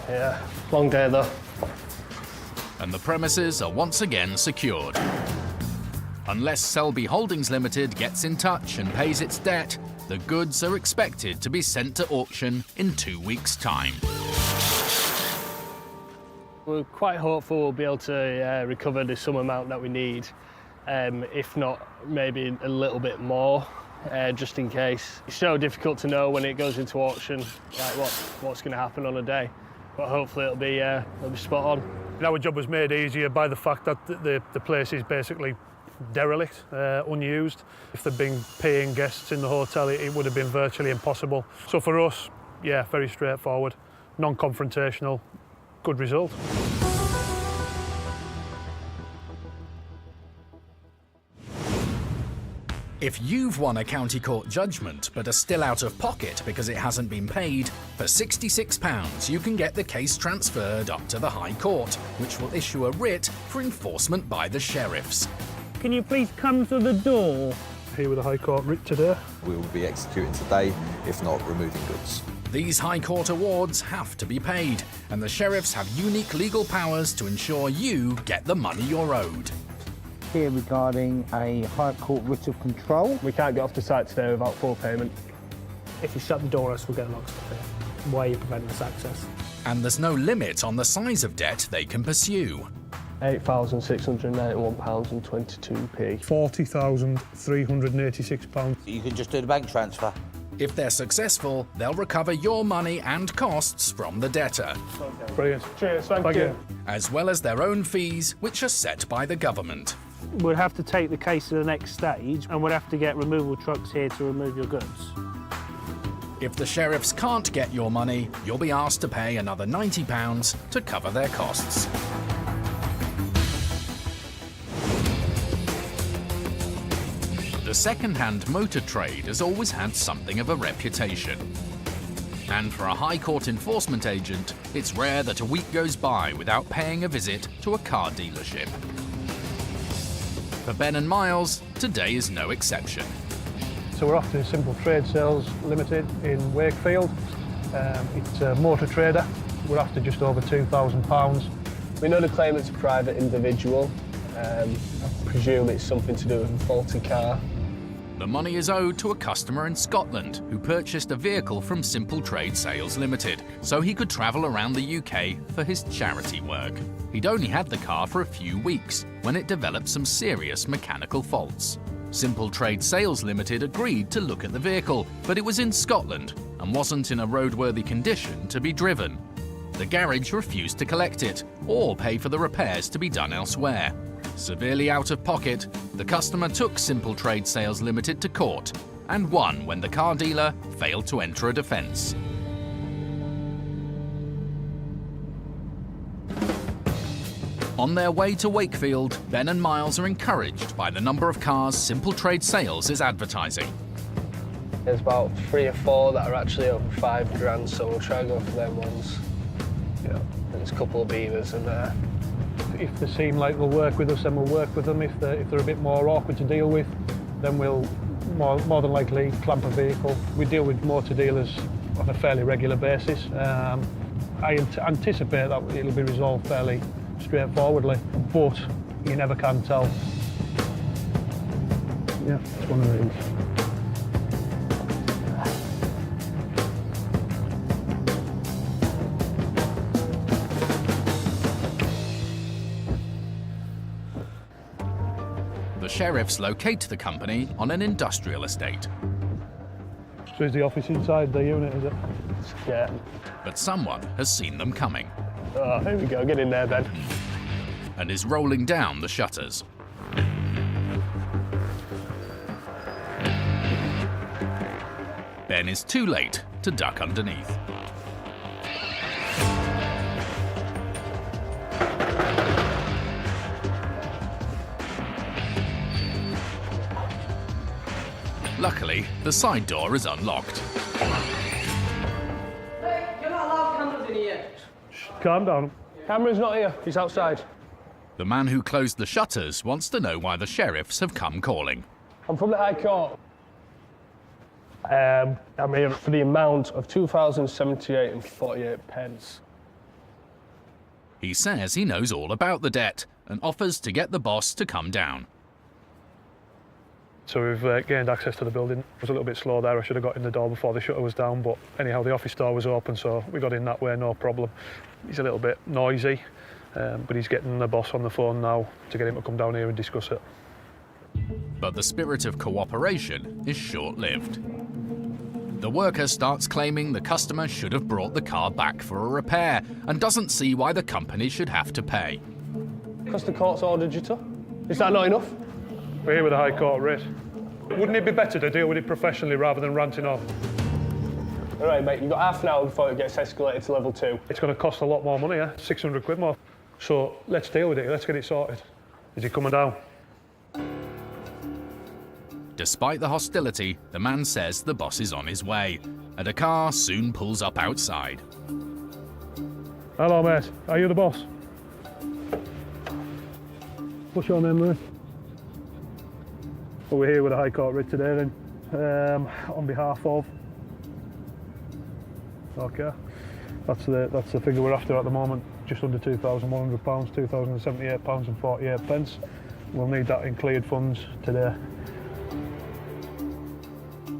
Yeah, long day though. And the premises are once again secured. Unless Selby Holdings Limited gets in touch and pays its debt, the goods are expected to be sent to auction in 2 weeks' time. We're quite hopeful we'll be able to recover the sum amount that we need, if not maybe a little bit more, just in case. It's so difficult to know when it goes into auction, like what's going to happen on a day, but hopefully it'll be spot on. Our job was made easier by the fact that the place is basically derelict, unused. If there'd been paying guests in the hotel, it would have been virtually impossible. So for us, yeah, very straightforward, non-confrontational, good result. If you've won a county court judgment but are still out of pocket because it hasn't been paid, for £66 you can get the case transferred up to the High Court, which will issue a writ for enforcement by the sheriffs. Can you please come to the door? Here with the High Court writ today. We will be executing today, if not removing goods. These High Court awards have to be paid, and the sheriffs have unique legal powers to ensure you get the money you're owed. Here regarding a High Court writ of control. We can't get off the site today without full payment. If you shut the door, us will get locked up here. Why are you preventing us access? And there's no limit on the size of debt they can pursue. £8,691.22p. £40,386. You can just do the bank transfer. If they're successful, they'll recover your money and costs from the debtor. Brilliant. Cheers, thank you. As well as their own fees, which are set by the government. We'll have to take the case to the next stage and we'll have to get removal trucks here to remove your goods. If the sheriffs can't get your money, you'll be asked to pay another £90 to cover their costs. The second-hand motor trade has always had something of a reputation. And for a High Court enforcement agent, it's rare that a week goes by without paying a visit to a car dealership. For Ben and Miles, today is no exception. So we're off to Simple Trade Sales Limited in Wakefield. It's a motor trader. We're after just over £2,000. We know the claimant's a private individual. I presume it's something to do with a faulty car. The money is owed to a customer in Scotland who purchased a vehicle from Simple Trade Sales Limited so he could travel around the UK for his charity work. He'd only had the car for a few weeks when it developed some serious mechanical faults. Simple Trade Sales Limited agreed to look at the vehicle, but it was in Scotland and wasn't in a roadworthy condition to be driven. The garage refused to collect it or pay for the repairs to be done elsewhere. Severely out of pocket, the customer took Simple Trade Sales Limited to court and won when the car dealer failed to enter a defence. On their way to Wakefield, Ben and Miles are encouraged by the number of cars Simple Trade Sales is advertising. There's about 3 or 4 that are actually over £5,000, so we'll try and go for them ones. Yeah. There's a couple of Beavers in there. If they seem like they'll work with us, then we'll work with them. If they're a bit more awkward to deal with, then we'll more than likely clamp a vehicle. We deal with motor dealers on a fairly regular basis. I anticipate that it'll be resolved fairly straightforwardly, but you never can tell. Yeah, it's one of these. The sheriffs locate the company on an industrial estate. So is the office inside the unit, is it? Yeah. But someone has seen them coming. Oh, here we go, get in there, Ben. And is rolling down the shutters. Ben is too late to duck underneath. Luckily, the side door is unlocked. Hey, you're not allowed cameras in here. Calm down. Cameron's not here, he's outside. The man who closed the shutters wants to know why the sheriffs have come calling. I'm from the High Court. I'm here for the amount of £2,078.48. He says he knows all about the debt and offers to get the boss to come down. So we've gained access to the building. I was a little bit slow there. I should have got in the door before the shutter was down, but anyhow, the office door was open, so we got in that way, no problem. He's a little bit noisy. but he's getting the boss on the phone now to get him to come down here and discuss it. But the spirit of cooperation is short-lived. The worker starts claiming the customer should have brought the car back for a repair and doesn't see why the company should have to pay. Because the court's ordered you to. Is that not enough? We're here with a High Court writ. Wouldn't it be better to deal with it professionally rather than ranting off? All right, mate, you've got half an hour before it gets escalated to level 2. It's going to cost a lot more money, 600 quid more. So let's deal with it, let's get it sorted. Is he coming down? Despite the hostility, the man says the boss is on his way, and a car soon pulls up outside. Hello, mate. Are you the boss? What's your name, mate? Well, we're here with a High Court writ today, then, on behalf of. Okay, that's the figure we're after at the moment. Just under £2,100, £2,078.48. We'll need that in cleared funds today.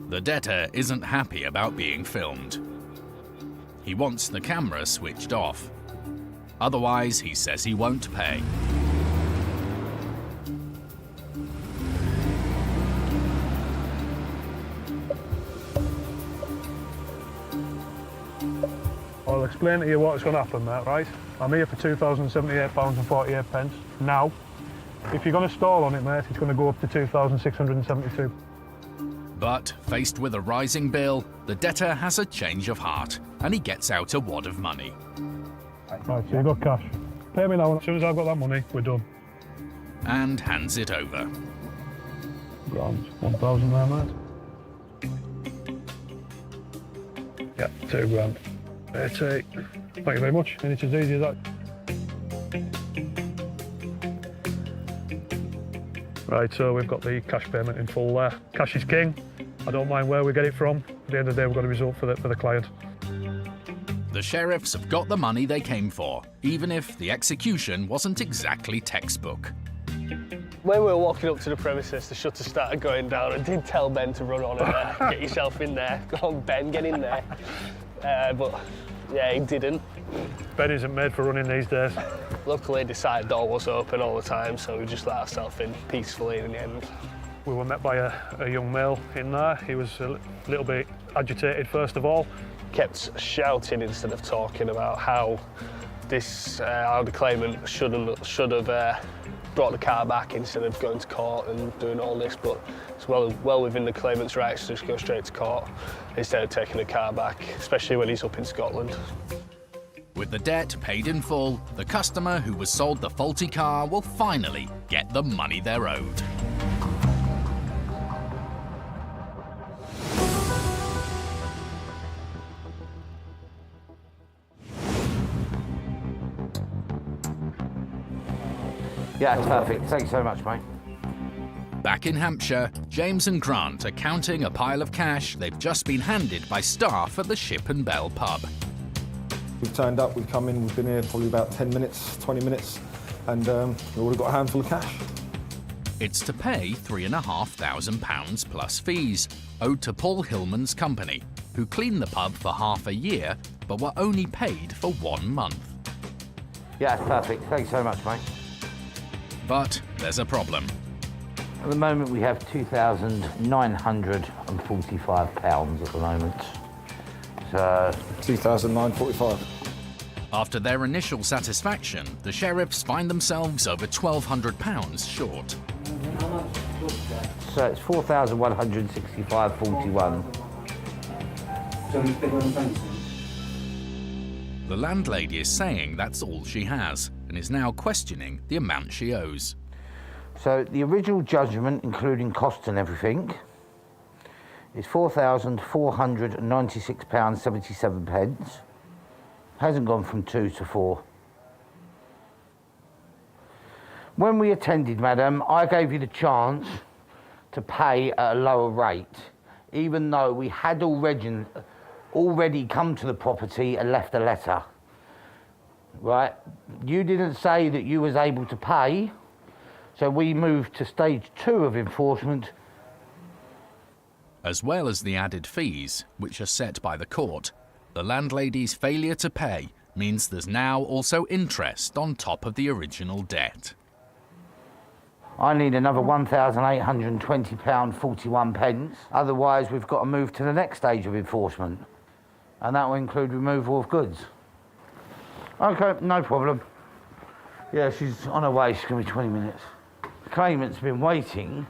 The debtor isn't happy about being filmed. He wants the camera switched off. Otherwise, he says he won't pay. I'll explain to you what's going to happen, mate, right? I'm here for £2,078.48. Now, if you're going to stall on it, mate, it's going to go up to £2,672. But, faced with a rising bill, the debtor has a change of heart, and he gets out a wad of money. Right, so you've got cash. Pay me now, as soon as I've got that money, we're done. And hands it over. Grand, 1,000 there, mate. Yeah, £2 grand. Thank you very much, and it's as easy as that. Right, so we've got the cash payment in full there. Cash is king. I don't mind where we get it from. At the end of the day, we've got a result for the client. The sheriffs have got the money they came for, even if the execution wasn't exactly textbook. When we were walking up to the premises, the shutter started going down. I did tell Ben to run on and get yourself in there. Go on, Ben, get in there. But yeah, he didn't. Ben isn't made for running these days. Luckily, the side door was open all the time, so we just let ourselves in peacefully in the end. We were met by a young male in there. He was a little bit agitated, first of all. Kept shouting instead of talking about how how the claimant should have brought the car back instead of going to court and doing all this, but it's well within the claimant's rights to just go straight to court instead of taking the car back, especially when he's up in Scotland. With the debt paid in full, the customer who was sold the faulty car will finally get the money they're owed. Yeah, it's perfect. Thanks so much, mate. Back in Hampshire, James and Grant are counting a pile of cash they've just been handed by staff at the Ship and Bell pub. We've turned up, we've come in, we've been here probably about 10 minutes, 20 minutes, and we've already got a handful of cash. It's to pay £3,500 plus fees, owed to Paul Hillman's company, who cleaned the pub for half a year, but were only paid for 1 month. Yeah, it's perfect. Thanks so much, mate. But there's a problem. At the moment, we have £2,945 at the moment. So £2,945. After their initial satisfaction, the sheriffs find themselves over £1,200 short. So it's £4,165.41. The landlady is saying that's all she has and is now questioning the amount she owes. So the original judgment, including costs and everything, is £4,496.77. Hasn't gone from 2 to 4. When we attended, madam, I gave you the chance to pay at a lower rate, even though we had already come to the property and left a letter. Right? You didn't say that you was able to pay, so we moved to stage 2 of enforcement. As well as the added fees, which are set by the court, the landlady's failure to pay means there's now also interest on top of the original debt. I need another £1,820.41. Otherwise, we've got to move to the next stage of enforcement. And that will include removal of goods. OK, no problem. Yeah, she's on her way. She's going to be 20 minutes. The claimant's been waiting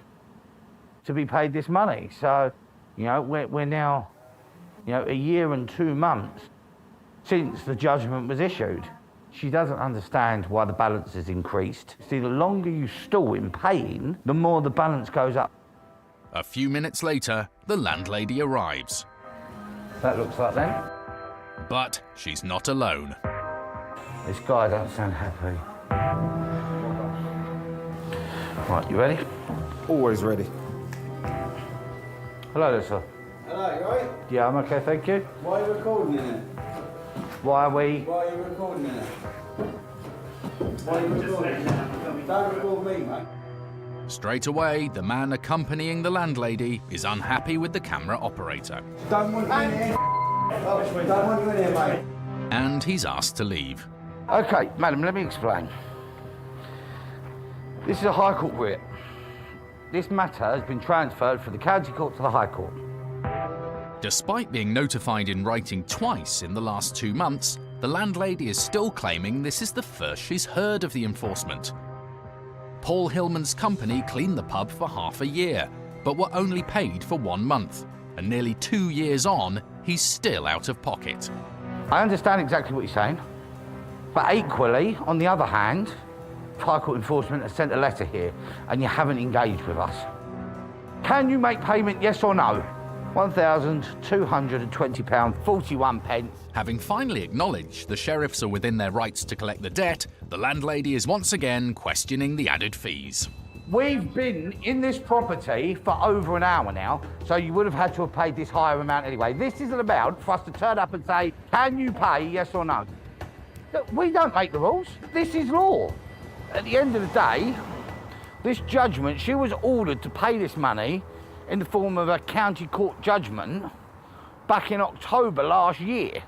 to be paid this money. So, you know, we're now, you know, a year and 2 months since the judgment was issued. She doesn't understand why the balance has increased. See, the longer you stall in paying, the more the balance goes up. A few minutes later, the landlady arrives. That looks like them. But she's not alone. This guy don't sound happy. Right, you ready? Always ready. Hello there, sir. Hello, you alright? Yeah, I'm okay, thank you. Why are you recording in it? Why are we? Why are you recording in it? Why are you recording? Don't record me, mate. Straight away, the man accompanying the landlady is unhappy with the camera operator. Don't want you in here. Don't want you in here, mate. And he's asked to leave. Okay, madam, let me explain. This is a High Court writ. This matter has been transferred from the County Court to the High Court. Despite being notified in writing twice in the last 2 months, the landlady is still claiming this is the first she's heard of the enforcement. Paul Hillman's company cleaned the pub for half a year, but were only paid for 1 month. And nearly 2 years on, he's still out of pocket. I understand exactly what you're saying, but equally, on the other hand, High Court Enforcement has sent a letter here and you haven't engaged with us. Can you make payment, yes or no? £1,220.41. Having finally acknowledged the sheriffs are within their rights to collect the debt, the landlady is once again questioning the added fees. We've been in this property for over an hour now, so you would have had to have paid this higher amount anyway. This isn't about for us to turn up and say, can you pay, yes or no? Look, we don't make the rules. This is law. At the end of the day, this judgment, she was ordered to pay this money in the form of a county court judgment back in October last year.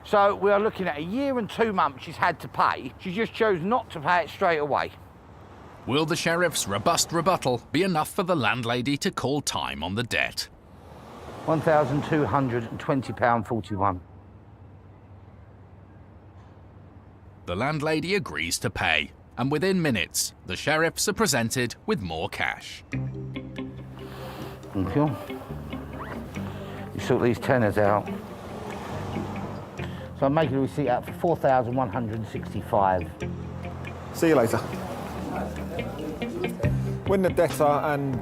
So we are looking at a year and 2 months she's had to pay. She just chose not to pay it straight away. Will the sheriff's robust rebuttal be enough for the landlady to call time on the debt? £1,220.41. The landlady agrees to pay, and within minutes, the sheriffs are presented with more cash. Thank you. You sort these tenors out. So I'm making a receipt out for £4,165. See you later. When the debtor and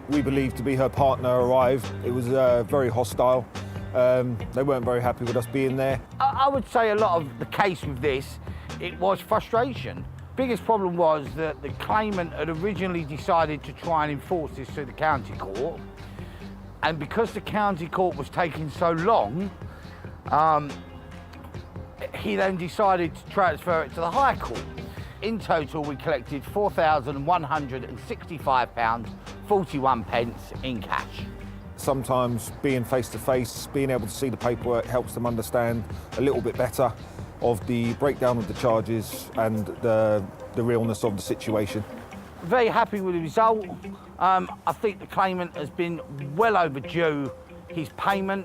we believe to be her partner arrived, it was very hostile. They weren't very happy with us being there. I would say a lot of the case with this, it was frustration. Biggest problem was that the claimant had originally decided to try and enforce this through the county court, and because the county court was taking so long, he then decided to transfer it to the High Court. In total, we collected £4,165.41 in cash. Sometimes being face to face, being able to see the paperwork helps them understand a little bit better of the breakdown of the charges and the realness of the situation. Very happy with the result. I think the claimant has been well overdue his payment,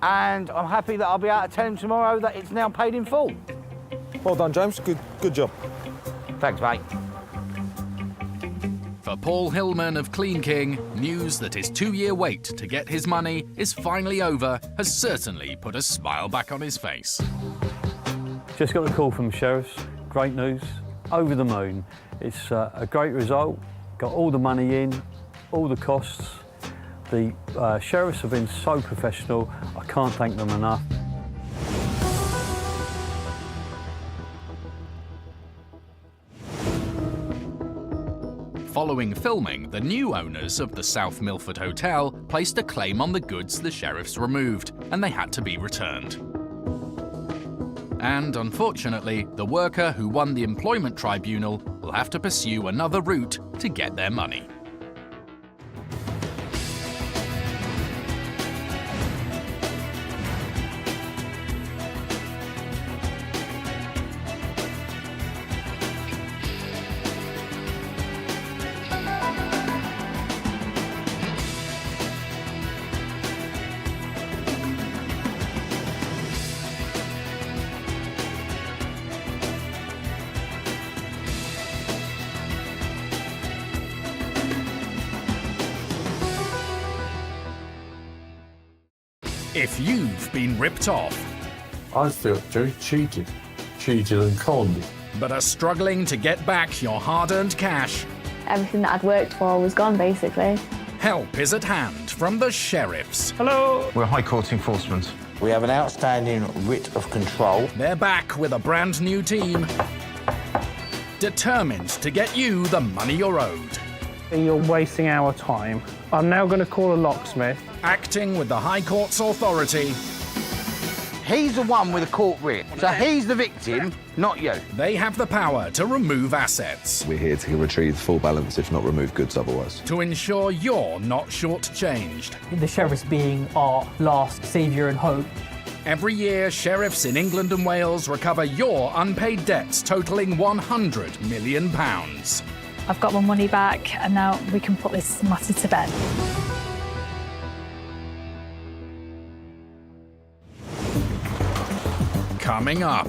and I'm happy that I'll be able to tell him tomorrow that it's now paid in full. Well done, James. Good job. Thanks, mate. For Paul Hillman of Clean King, news that his 2-year wait to get his money is finally over has certainly put a smile back on his face. Just got the call from the sheriffs. Great news. Over the moon. It's a great result. Got all the money in, all the costs. The sheriffs have been so professional. I can't thank them enough. Following filming, the new owners of the South Milford Hotel placed a claim on the goods the sheriffs removed, and they had to be returned. And unfortunately, the worker who won the employment tribunal will have to pursue another route to get their money. if you've been ripped off, I felt very cheated and conned. but are struggling to get back your hard-earned cash, Everything that I'd worked for was gone, basically. help is at hand from the sheriffs. Hello. We're High Court enforcement. We have an outstanding writ of control. They're back with a brand new team, determined to get you the money you're owed. You're wasting our time. I'm now going to call a locksmith. Acting with the High Court's authority, He's the one with a court writ, so he's the victim, not you. they have the power to remove assets, We're here to retrieve full balance, if not remove goods otherwise. to ensure you're not shortchanged. The sheriffs being our last saviour and hope. Every year, sheriffs in England and Wales recover your unpaid debts totaling £100 million. I've got my money back and now we can put this matter to bed. Coming up,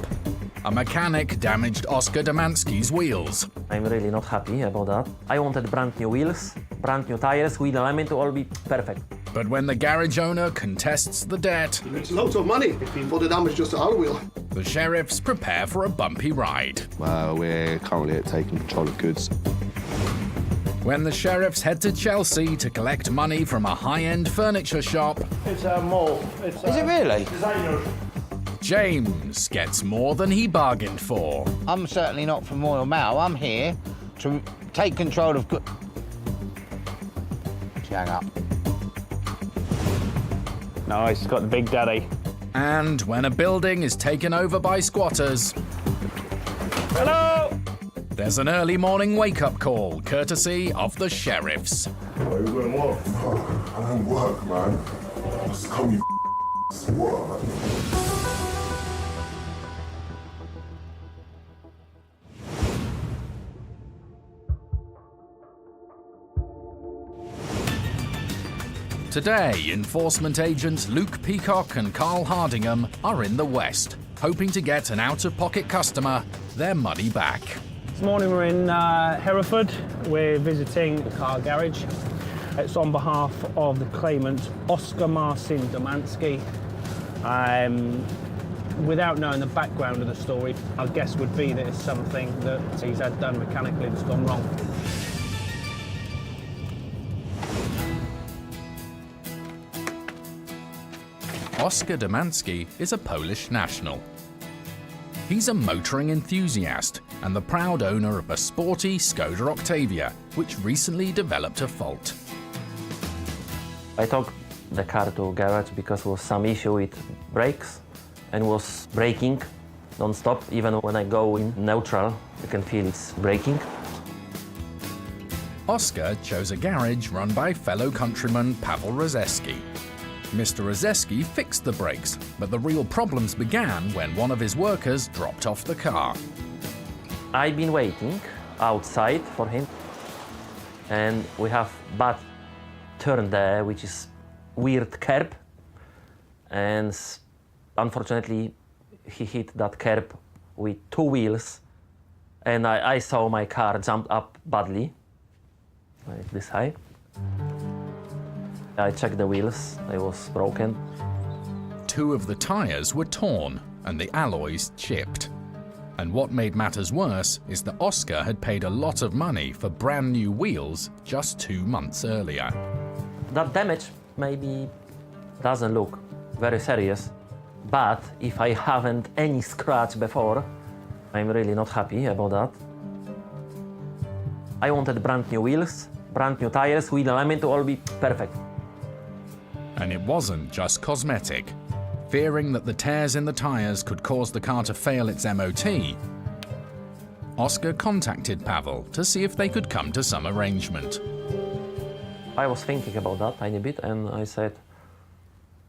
a mechanic damaged Oscar Domansky's wheels. I'm really not happy about that. I wanted brand new wheels, brand new tires, wheel alignment to all be perfect. But when the garage owner contests the debt, It's loads of money for the damage just to our wheel. the sheriffs prepare for a bumpy ride. We're currently taking control of goods. When the sheriffs head to Chelsea to collect money from a high-end furniture shop, It's a mall. Is it really? Designer. James gets more than he bargained for. I'm certainly not from Royal Mail. I'm here to take control of good. Hang up. Nice, got the Big Daddy. And when a building is taken over by squatters, Hello. there's an early morning wake-up call, courtesy of the sheriffs. Where you going to work? I don't work, man. Just call me what? Today, enforcement agents Luke Peacock and Carl Hardingham are in the West, hoping to get an out-of-pocket customer their money back. This morning we're in Hereford. We're visiting the car garage. It's on behalf of the claimant, Oscar Marcin Domansky. Without knowing the background of the story, our guess would be that it's something that he's had done mechanically that's gone wrong. Oscar Domansky is a Polish national. He's a motoring enthusiast and the proud owner of a sporty Skoda Octavia, which recently developed a fault. I took the car to garage because there was some issue with brakes and was braking non-stop. Even when I go in neutral, you can feel it's braking. Oscar chose a garage run by fellow countryman Pavel Rozeski. Mr. Rozeski fixed the brakes, but the real problems began when one of his workers dropped off the car. I've been waiting outside for him, and we have bad turn there, which is weird curb, and unfortunately he hit that curb with two wheels, and I saw my car jumped up badly, like this high. I checked the wheels, they was broken. Two of the tires were torn and the alloys chipped. And what made matters worse is that Oscar had paid a lot of money for brand new wheels just 2 months earlier. That damage maybe doesn't look very serious, but if I haven't any scratch before, I'm really not happy about that. I wanted brand new wheels, brand new tires, wheel alignment to all be perfect. And it wasn't just cosmetic. Fearing that the tears in the tires could cause the car to fail its MOT, Oscar contacted Pavel to see if they could come to some arrangement. I was thinking about that tiny bit and I said,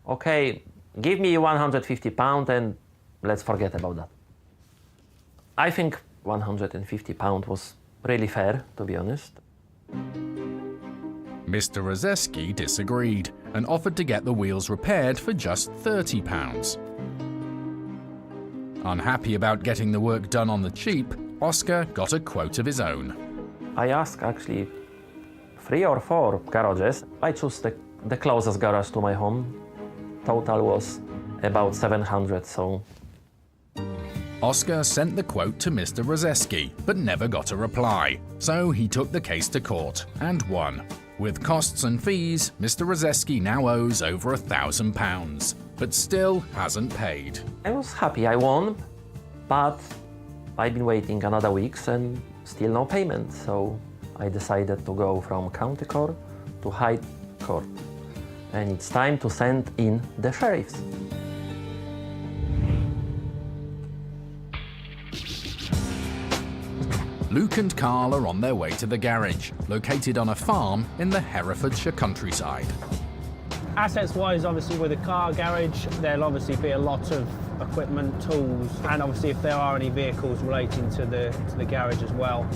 okay, give me £150 and let's forget about that. I think £150 was really fair, to be honest. Mr. Rozeski disagreed and offered to get the wheels repaired for just £30. Unhappy about getting the work done on the cheap, Oscar got a quote of his own. I asked actually 3 or 4 garages. I chose the closest garage to my home, total was about 700, so Oscar sent the quote to Mr. Rozeski, but never got a reply. So he took the case to court and won. With costs and fees, Mr. Rozeski now owes over £1,000, but still hasn't paid. I was happy I won, but I've been waiting another week and still no payment, so I decided to go from county court to high court. And it's time to send in the sheriffs. Luke and Carl are on their way to the garage, located on a farm in the Herefordshire countryside. Assets-wise, obviously with a car garage, there'll obviously be a lot of equipment, tools, and obviously if there are any vehicles relating to the garage as well.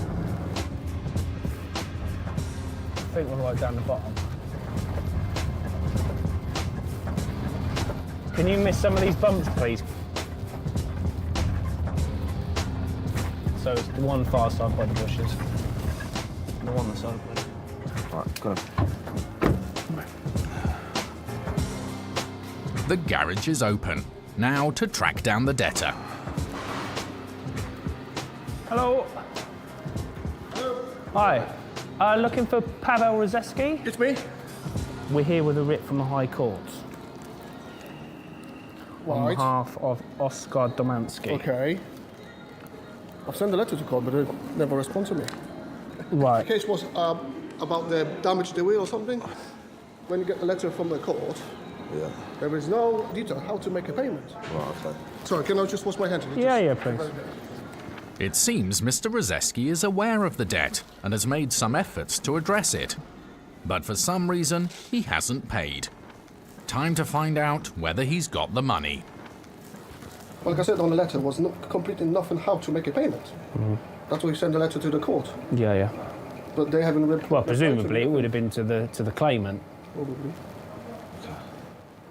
I think we're right down the bottom. Can you miss some of these bumps, please? So it's the one far side by the bushes. The one on the side. Right, got him. The garage is open, now to track down the debtor. Hello. Hi. Looking for Pavel Rozeski? It's me. We're here with a writ from the High Court. On Right. behalf of Oscar Domansky. Okay. I've sent a letter to court, but they never respond to me. Right. The case was about the damage to the wheel or something. When you get a letter from the court, there is no detail how to make a payment. Right, okay. Sorry, can I just wash my hands? Yeah, please. It seems Mr. Rozeski is aware of the debt and has made some efforts to address it. But for some reason, he hasn't paid. Time to find out whether he's got the money. Like I said on the letter, was not complete enough in how to make a payment. That's why you send a letter to the court. Yeah. But they haven't read. Well, presumably it would have been to the claimant. Probably.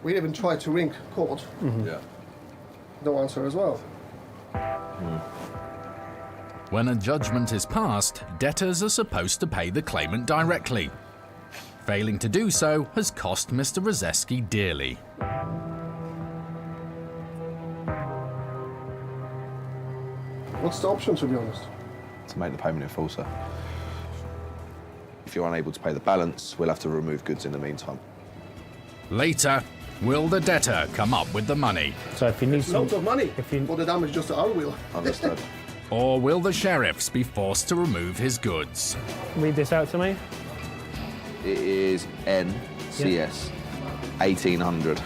We even tried to ring court. Yeah. No answer as well. When a judgment is passed, debtors are supposed to pay the claimant directly. Failing to do so has cost Mr. Rozeski dearly. What's the option, to be honest? To make the payment in full, sir. If you're unable to pay the balance, we'll have to remove goods in the meantime. Later, will the debtor come up with the money? So if you need Loads of money for the damage just to our wheel. Understood. Or will the sheriffs be forced to remove his goods? Read this out to me. It is NCS 1800.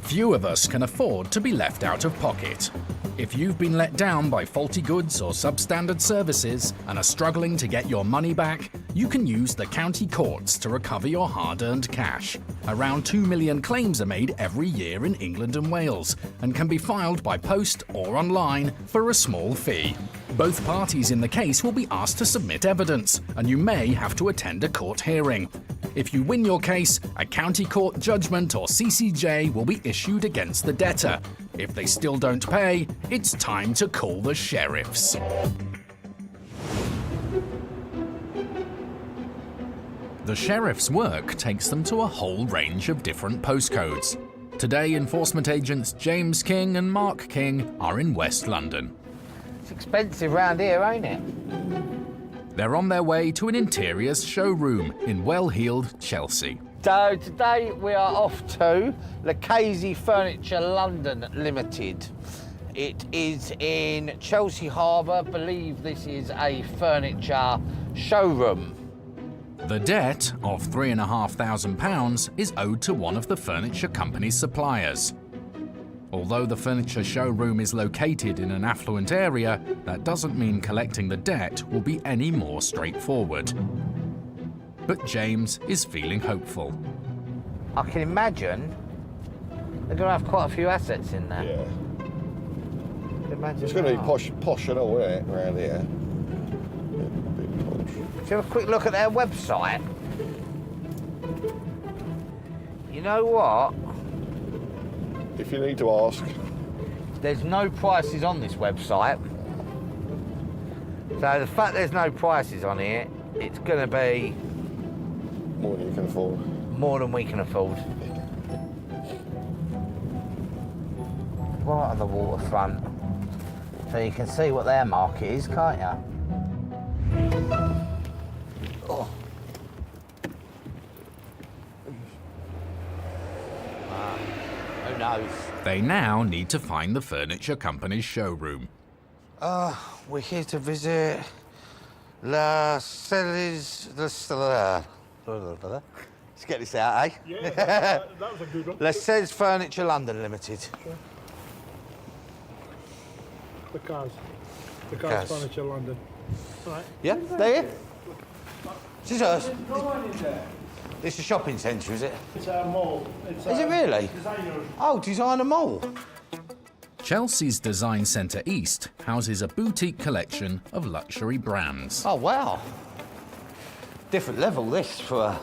Few of us can afford to be left out of pocket. If you've been let down by faulty goods or substandard services and are struggling to get your money back, you can use the county courts to recover your hard-earned cash. Around 2 million claims are made every year in England and Wales and can be filed by post or online for a small fee. Both parties in the case will be asked to submit evidence, and you may have to attend a court hearing. If you win your case, a county court judgment or CCJ will be issued against the debtor. If they still don't pay, it's time to call the sheriffs. The sheriff's work takes them to a whole range of different postcodes. Today, enforcement agents James King and Mark King are in West London. It's expensive round here, ain't it? They're on their way to an interiors showroom in well-heeled Chelsea. So today we are off to Lucchese Furniture London Limited. It is in Chelsea Harbour. I believe this is a furniture showroom. The debt of £3,500 is owed to one of the furniture company's suppliers. Although the furniture showroom is located in an affluent area, that doesn't mean collecting the debt will be any more straightforward. But James is feeling hopeful. I can imagine they're going to have quite a few assets in there. Yeah. Imagine It's going to be that. posh and all, isn't it, around here? Let's have a quick look at their website. You know what? If you need to ask. There's no prices on this website. So the fact there's no prices on here, it's going to be... More than you can afford. More than we can afford. Right on the waterfront. So you can see what their market is, can't you? Oh. Who knows? They now need to find the furniture company's showroom. We're here to visit Let's get this out, eh? Yeah, that was a good one. Lessees Furniture London Limited. Sure. The cars Cars. Furniture London. All right. Yeah, they're here. This is us. No one in there. This is a shopping centre, is it? It's a mall. It's Is it really? Designer. Oh, Designer Mall. Chelsea's Design Centre East houses a boutique collection of luxury brands. Oh, wow. Different level, this, for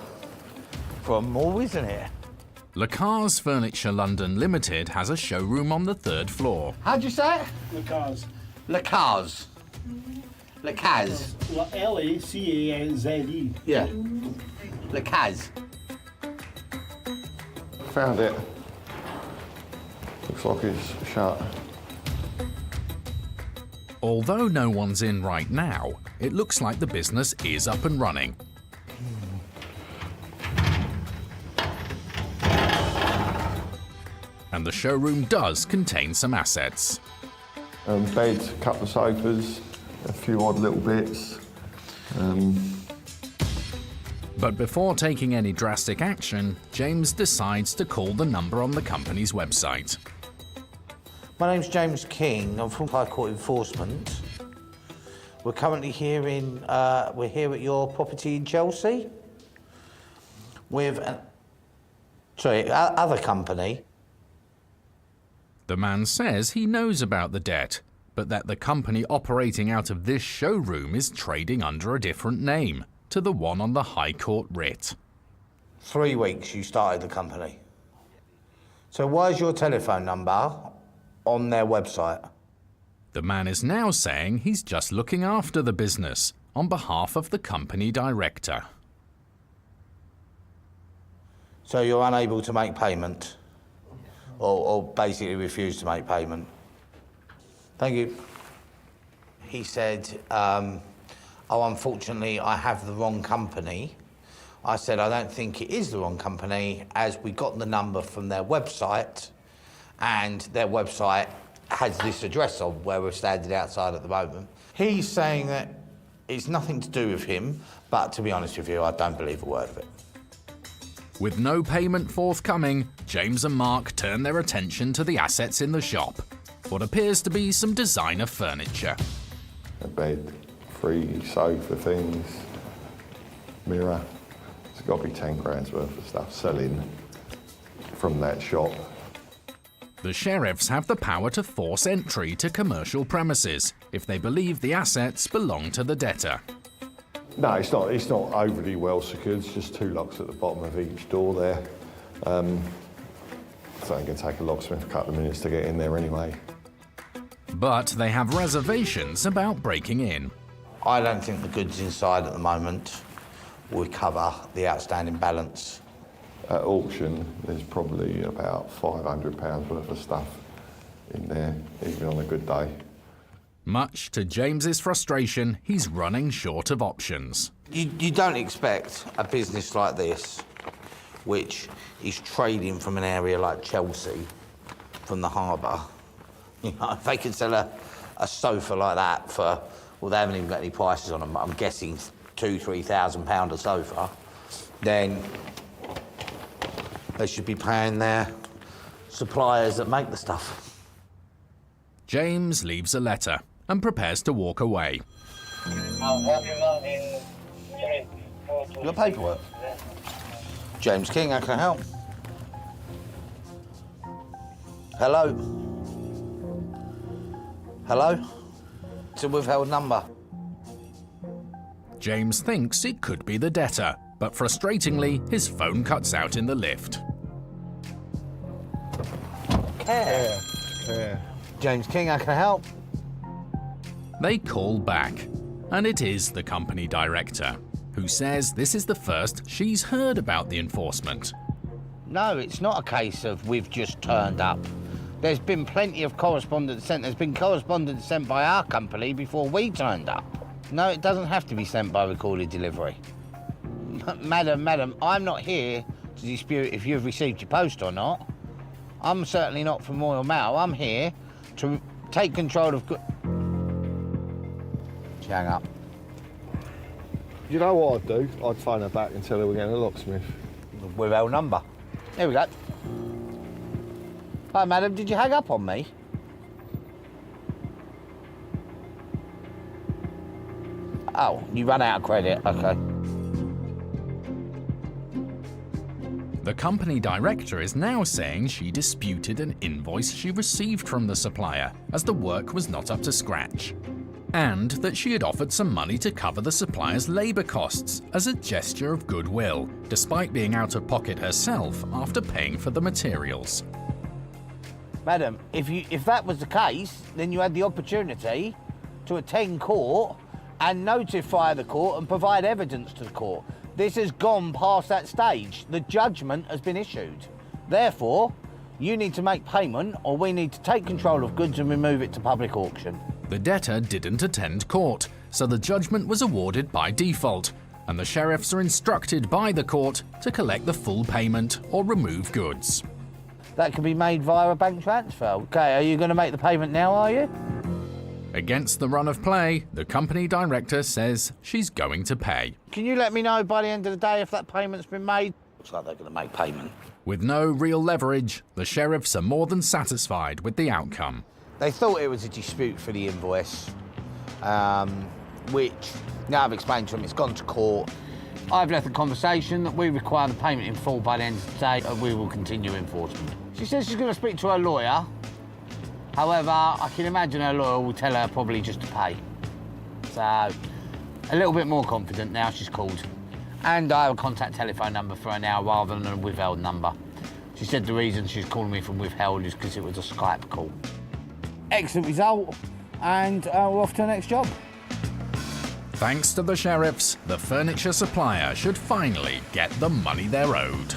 a mall, isn't it? Le Cars Furniture London Limited has a showroom on the 3rd floor. How'd you say it? The cars. Le Cars. Le Caz. L-A-C-A-Z-E. Yeah. Le Caz. Found it. Looks like it's shut. Although no one's in right now, it looks like the business is up and running. And the showroom does contain some assets. Beds, a couple of sofas, a few odd little bits. But before taking any drastic action, James decides to call the number on the company's website. My name's James King. I'm from High Court Enforcement. We're currently here we're here at your property in Chelsea with other company. The man says he knows about the debt, but that the company operating out of this showroom is trading under a different name to the one on the High Court writ. 3 weeks you started the company. So why is your telephone number on their website? The man is now saying he's just looking after the business on behalf of the company director. So you're unable to make payment? Or basically refuse to make payment? Thank you. He said, oh, unfortunately, I have the wrong company. I said, I don't think it is the wrong company, as we got the number from their website, and their website has this address on where we're standing outside at the moment. He's saying that it's nothing to do with him, but to be honest with you, I don't believe a word of it. With no payment forthcoming, James and Mark turn their attention to the assets in the shop, what appears to be some designer furniture. A bed, 3 sofa things, mirror. It's got to be 10 grand's worth of stuff selling from that shop. The sheriffs have the power to force entry to commercial premises if they believe the assets belong to the debtor. No, it's not overly well secured. It's just 2 locks at the bottom of each door there. So it's going to take a locksmith a couple of minutes to get in there anyway. But they have reservations about breaking in. I don't think the goods inside at the moment will cover the outstanding balance. At auction, there's probably about £500 worth of stuff in there, even on a good day. Much to James's frustration, he's running short of options. You don't expect a business like this, which is trading from an area like Chelsea, from the harbour. You know, if they can sell a sofa like that for, well, they haven't even got any prices on them, but I'm guessing £2,000–3,000 a sofa, then they should be paying their suppliers that make the stuff. James leaves a letter and prepares to walk away. Your paperwork. James King, how can I help? Hello? Hello? It's a withheld number. James thinks it could be the debtor, but frustratingly, his phone cuts out in the lift. James King, how can I help? They call back. And it is the company director, who says this is the first she's heard about the enforcement. No, it's not a case of we've just turned up. There's been plenty of correspondence sent. There's been correspondence sent by our company before we turned up. No, it doesn't have to be sent by recorded delivery. Madam, I'm not here to dispute if you've received your post or not. I'm certainly not from Royal Mail. I'm here to take control of good... She hang up. You know what I'd do? I'd phone her back and tell her we're getting a locksmith. With our number. Here we go. Hi, madam, did you hang up on me? Oh, you ran out of credit, okay. The company director is now saying she disputed an invoice she received from the supplier as the work was not up to scratch, and that she had offered some money to cover the supplier's labour costs as a gesture of goodwill, despite being out of pocket herself after paying for the materials. Madam, if that was the case, then you had the opportunity to attend court and notify the court and provide evidence to the court. This has gone past that stage. The judgment has been issued. Therefore, you need to make payment or we need to take control of goods and remove it to public auction. The debtor didn't attend court, so the judgment was awarded by default, and the sheriffs are instructed by the court to collect the full payment or remove goods. That can be made via a bank transfer. Okay, are you going to make the payment now, are you? Against the run of play, the company director says she's going to pay. Can you let me know by the end of the day if that payment's been made? Looks like they're going to make payment. With no real leverage, the sheriffs are more than satisfied with the outcome. They thought it was a dispute for the invoice, which, now I've explained to them, it's gone to court. I've left the conversation that we require the payment in full by the end of the day and we will continue enforcement. She says she's going to speak to her lawyer. However, I can imagine her lawyer will tell her probably just to pay. So, a little bit more confident now she's called. And I have a contact telephone number for her now rather than a withheld number. She said the reason she's calling me from withheld is because it was a Skype call. Excellent result, and we're off to the next job. Thanks to the sheriffs, the furniture supplier should finally get the money they're owed.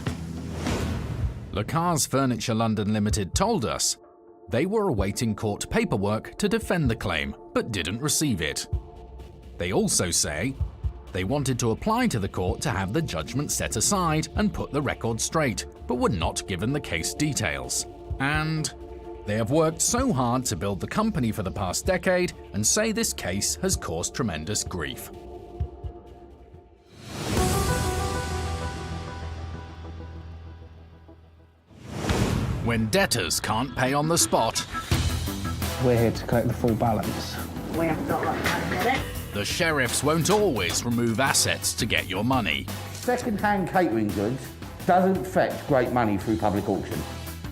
Le Cars Furniture London Limited told us they were awaiting court paperwork to defend the claim, but didn't receive it. They also say they wanted to apply to the court to have the judgment set aside and put the record straight, but were not given the case details. And they have worked so hard to build the company for the past decade and say this case has caused tremendous grief. When debtors can't pay on the spot, we're here to collect the full balance. We haven't got that kind of minute. The sheriffs won't always remove assets to get your money. Second-hand catering goods doesn't fetch great money through public auction.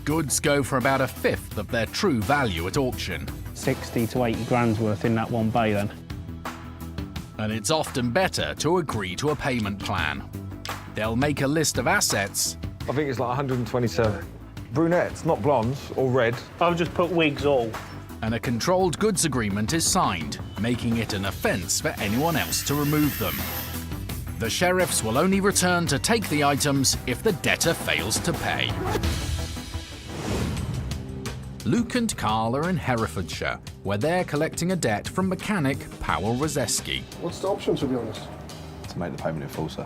Goods go for about a fifth of their true value at auction. 60 to 80 grand's worth in that one bay then. And it's often better to agree to a payment plan. They'll make a list of assets. I think it's like 127. Brunettes, not blondes or red. I've just put wigs all. And a controlled goods agreement is signed, making it an offence for anyone else to remove them. The sheriffs will only return to take the items if the debtor fails to pay. Luke and Carl are in Herefordshire, where they're collecting a debt from mechanic Powell Rozeski. What's the option, to be honest? To make the payment in full, sir.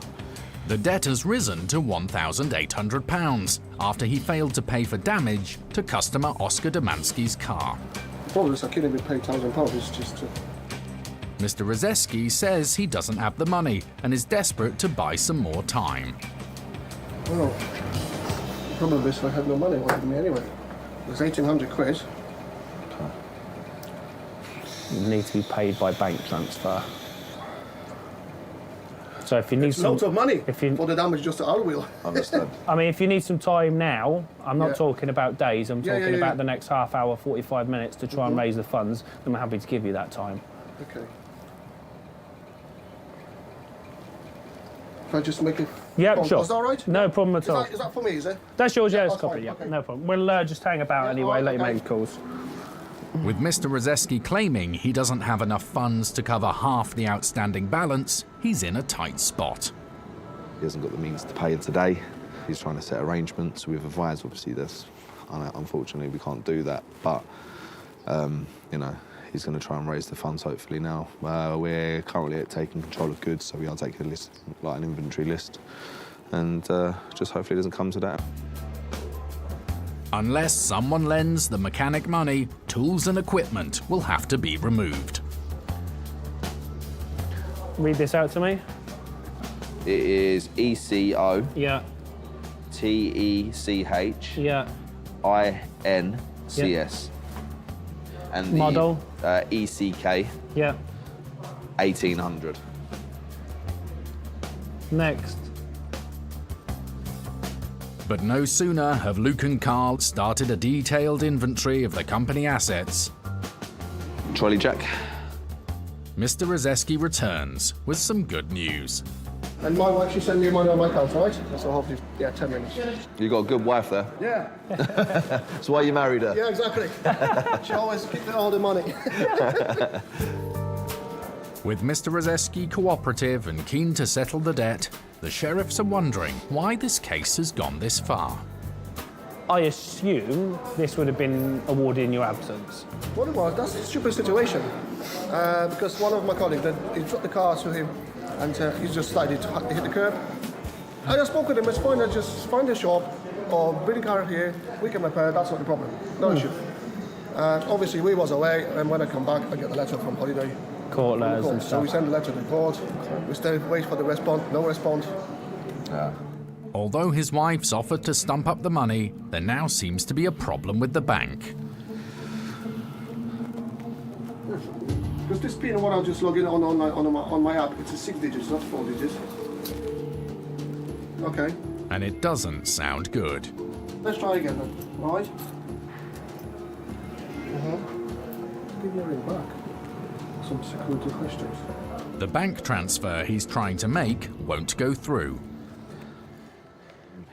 The debt has risen to £1,800 after he failed to pay for damage to customer Oscar Demansky's car. The problem is I can't even pay £1,000, it's just... Mr. Rozeski says he doesn't have the money and is desperate to buy some more time. Well, the problem is if I had no money, what would me anyway? There's 1,800 quid. You need to be paid by bank transfer. So if you need loads of money for the damage just to our wheel. Understood. I mean, if you need some time now, I'm not talking about days, I'm talking about the next half hour, 45 minutes to try and raise the funds, then I'm happy to give you that time. Okay. If I just make it... Yeah, sure. Is that all right? No problem at all. Is that for me, is it? That's yours, yeah, it's that's copy, fine. yeah, Okay. no problem. We'll just hang about anyway, let you make calls. With Mr. Rozeski claiming he doesn't have enough funds to cover half the outstanding balance, he's in a tight spot. He hasn't got the means to pay today. He's trying to set arrangements. We've advised, obviously, this. Unfortunately, we can't do that, but, you know, he's going to try and raise the funds, hopefully, now. We're currently taking control of goods, so we are taking a list, like an inventory list, and just hopefully it doesn't come to that. Unless someone lends the mechanic money, tools and equipment will have to be removed. Read this out to me. It is ECO. Yeah. TECH. Yeah. INCS. And the model. ECK. Yeah. 1800. Next. But no sooner have Luke and Carl started a detailed inventory of the company assets. Trolley jack. Mr. Rozeski returns with some good news. And my wife, she sent me money on my account, right? So hopefully, yeah, 10 minutes. You got a good wife there. Yeah. That's why you married her. Yeah, exactly. She always keeps all the money. With Mr. Rozeski cooperative and keen to settle the debt, the sheriffs are wondering why this case has gone this far. I assume this would have been awarded in your absence. What it was, that's a stupid situation. Because one of my colleagues, he dropped the car to him, and he just slightly hit the curb. I just spoke with him, it's fine, I just find a shop, or bring the car here, we can repair it, that's not the problem. No issue. Obviously, we was away, and when I come back, I get the letter from holiday. Court letters and So stuff. we send the letter to the court, we stay, wait for the response, no response. Although his wife's offered to stump up the money, there now seems to be a problem with the bank. Because this PIN one I'll just log in on my app, it's a 6 digits, not 4 digits. Okay, And it doesn't sound good. let's try again then, right? Give me a ring back. Some security questions. The bank transfer he's trying to make won't go through.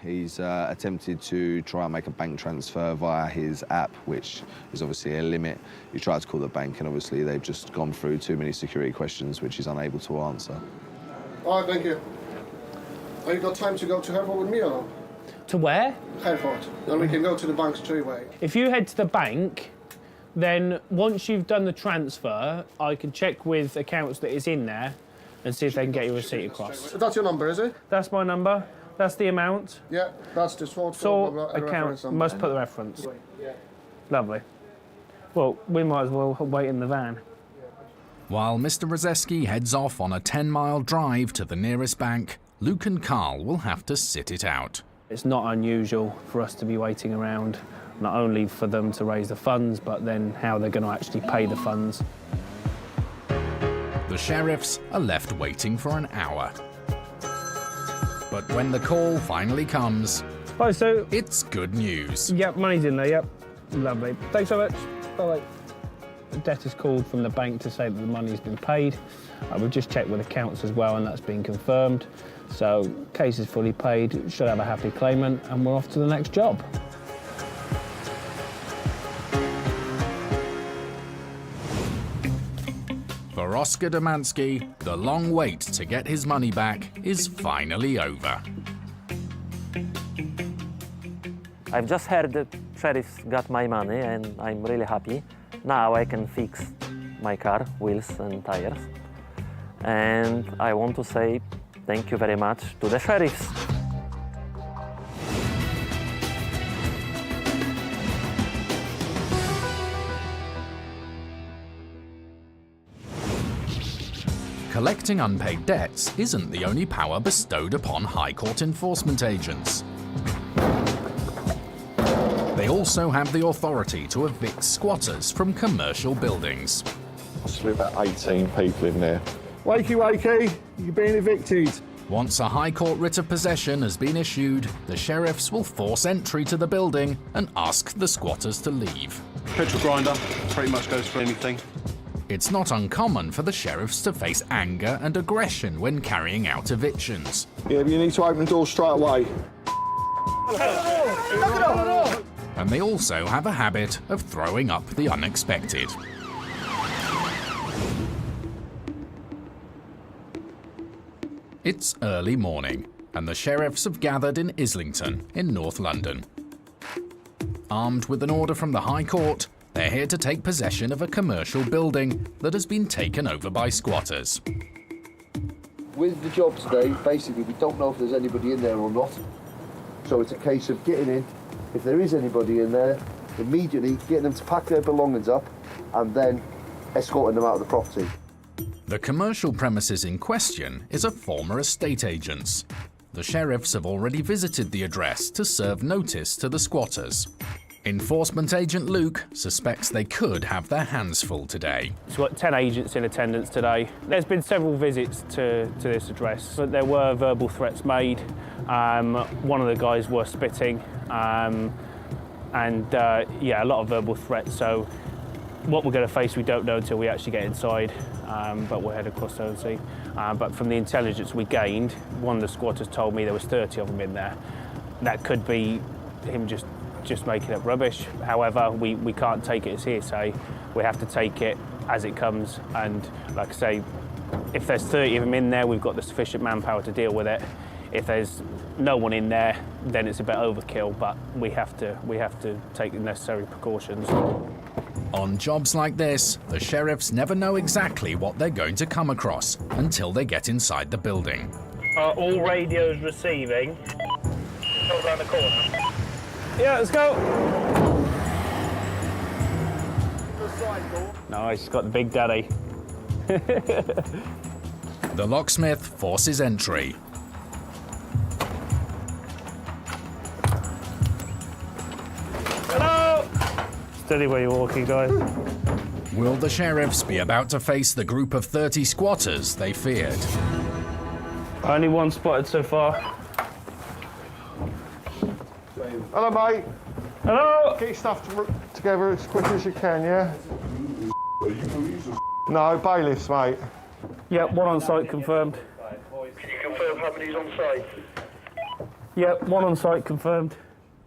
He's attempted to try and make a bank transfer via his app, which is obviously a limit. He tried to call the bank, and obviously they've just gone through too many security questions, which he's unable to answer. All right, thank you. Have you got time to go to Hereford with me or not? To where? Hereford. Then we can go to the bank straight away. If you head to the bank, then once you've done the transfer, I can check with accounts that is in there and see if they can get your receipt across. That's your number, is it? That's my number. That's the amount. Yeah, that's the sort account must put the reference. Yeah. Lovely. Well, we might as well wait in the van. While Mr. Rozeski heads off on a 10-mile drive to the nearest bank, Luke and Carl will have to sit it out. It's not unusual for us to be waiting around, not only for them to raise the funds, but then how they're going to actually pay the funds. The sheriffs are left waiting for an hour. But when the call finally comes, it's good news. Yep, money's in there, yep. Lovely. Thanks so much. Bye-bye. The debtor's called from the bank to say that the money's been paid. We've just checked with accounts as well, and that's been confirmed. So, case is fully paid, should have a happy claimant, and we're off to the next job. For Oscar Domansky, the long wait to get his money back is finally over. I've just heard that sheriffs got my money and I'm really happy. Now I can fix my car, wheels and tires. And I want to say thank you very much to the sheriffs. Collecting unpaid debts isn't the only power bestowed upon High Court enforcement agents. They also have the authority to evict squatters from commercial buildings. Possibly about 18 people in there. Wakey, wakey, you're being evicted. Once a High Court writ of possession has been issued, the sheriffs will force entry to the building and ask the squatters to leave. Petrol grinder pretty much goes for anything. It's not uncommon for the sheriffs to face anger and aggression when carrying out evictions. Yeah, but you need to open the door straight away. And they also have a habit of throwing up the unexpected. It's early morning, and the sheriffs have gathered in Islington, in North London. Armed with an order from the High Court, they're here to take possession of a commercial building that has been taken over by squatters. With the job today, basically we don't know if there's anybody in there or not. So it's a case of getting in. If there is anybody in there, immediately getting them to pack their belongings up and then escorting them out of the property. The commercial premises in question is a former estate agent's. The sheriffs have already visited the address to serve notice to the squatters. Enforcement agent Luke suspects they could have their hands full today. We've got 10 agents in attendance today. There's been several visits to this address, but there were verbal threats made. One of the guys was spitting, yeah, a lot of verbal threats. So what we're going to face, we don't know until we actually get inside, but we'll head across there and see. But from the intelligence we gained, one of the squatters told me there was 30 of them in there. That could be him just making up rubbish. However, we can't take it as hearsay. We have to take it as it comes. And like I say, if there's 30 of them in there, we've got the sufficient manpower to deal with it. If there's no one in there, then it's a bit overkill, but we have to take the necessary precautions. On jobs like this, the sheriffs never know exactly what they're going to come across until they get inside the building. Are all radios receiving? Go around the corner. Yeah, let's go. Nice, got the big daddy. The locksmith forces entry. Hello! Steady where you're walking, guys. Will the sheriffs be about to face the group of 30 squatters they feared? Only one spotted so far. Hello, mate. Hello. Get your stuff together as quick as you can, yeah? No, bailiffs, mate. Yep, one on site confirmed. Can you confirm how many's on site? Yep, one on site confirmed.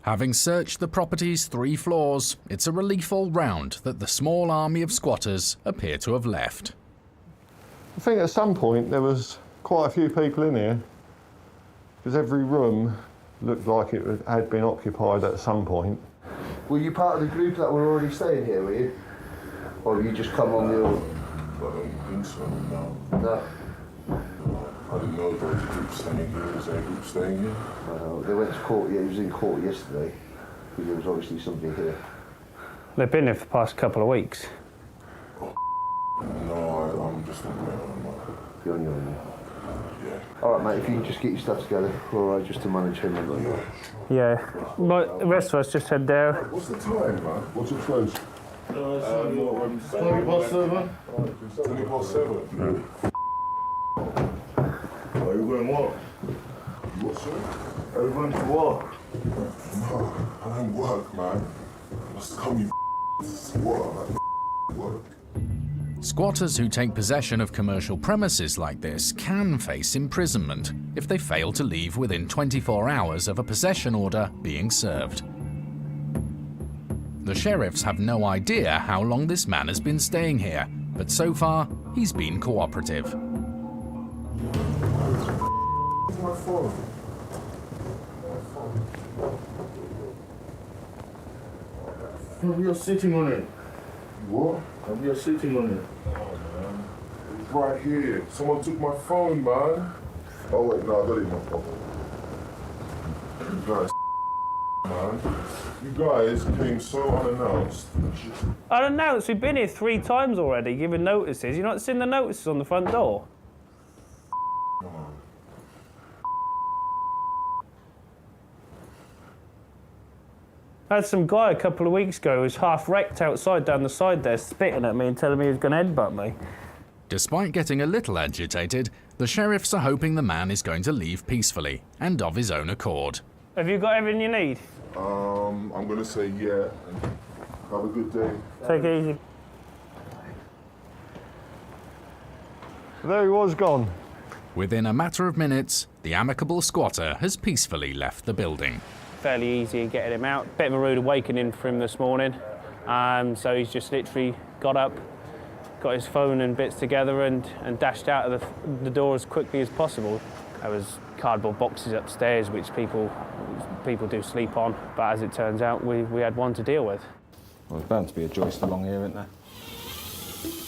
Having searched the property's 3 floors, it's a relief all round that the small army of squatters appear to have left. I think at some point there was quite a few people in here, because every room looked like it had been occupied at some point. Were you part of the group that were already staying here, were you? Or have you just come on the old... I don't think so, no. No? I didn't know there was a group staying here. Is there a group staying here? They went to court, yeah, he was in court yesterday, because there was obviously somebody here. They've been here for the past couple of weeks. No, I'm just on my own. You're on your own, yeah. All right, mate, if you can just get your stuff together, all right, just to manage him. Yeah, but the rest of us just head there. What's the time, man? What's it close? 20 past 7. 20 past 7? Are you going to work? What, sir? Are you going to work? No, I don't work, man. Just call me squatter. Work. Squatters who take possession of commercial premises like this can face imprisonment if they fail to leave within 24 hours of a possession order being served. The sheriffs have no idea how long this man has been staying here, but so far, he's been cooperative. My phone. You're sitting on it. What? You're sitting on it. Oh, man. It's right here. Someone took my phone, man. Oh, wait, no, I got it in my pocket. You guys, man. You guys came so unannounced. Unannounced? We've been here 3 times already, giving notices. You've not seen the notices on the front door? I had some guy a couple of weeks ago who was half wrecked outside down the side there, spitting at me and telling me he was going to headbutt me. Despite getting a little agitated, the sheriffs are hoping the man is going to leave peacefully and of his own accord. Have you got everything you need? I'm going to say yeah. Have a good day. Take it easy. There he was, gone. Within a matter of minutes, the amicable squatter has peacefully left the building. fairly easy in getting him out. Bit of a rude awakening for him this morning. So he's just literally got up, got his phone and bits together and dashed out of the door as quickly as possible. There was cardboard boxes upstairs which people do sleep on, but as it turns out we had one to deal with. Well, there's bound to be a joist along here, isn't there?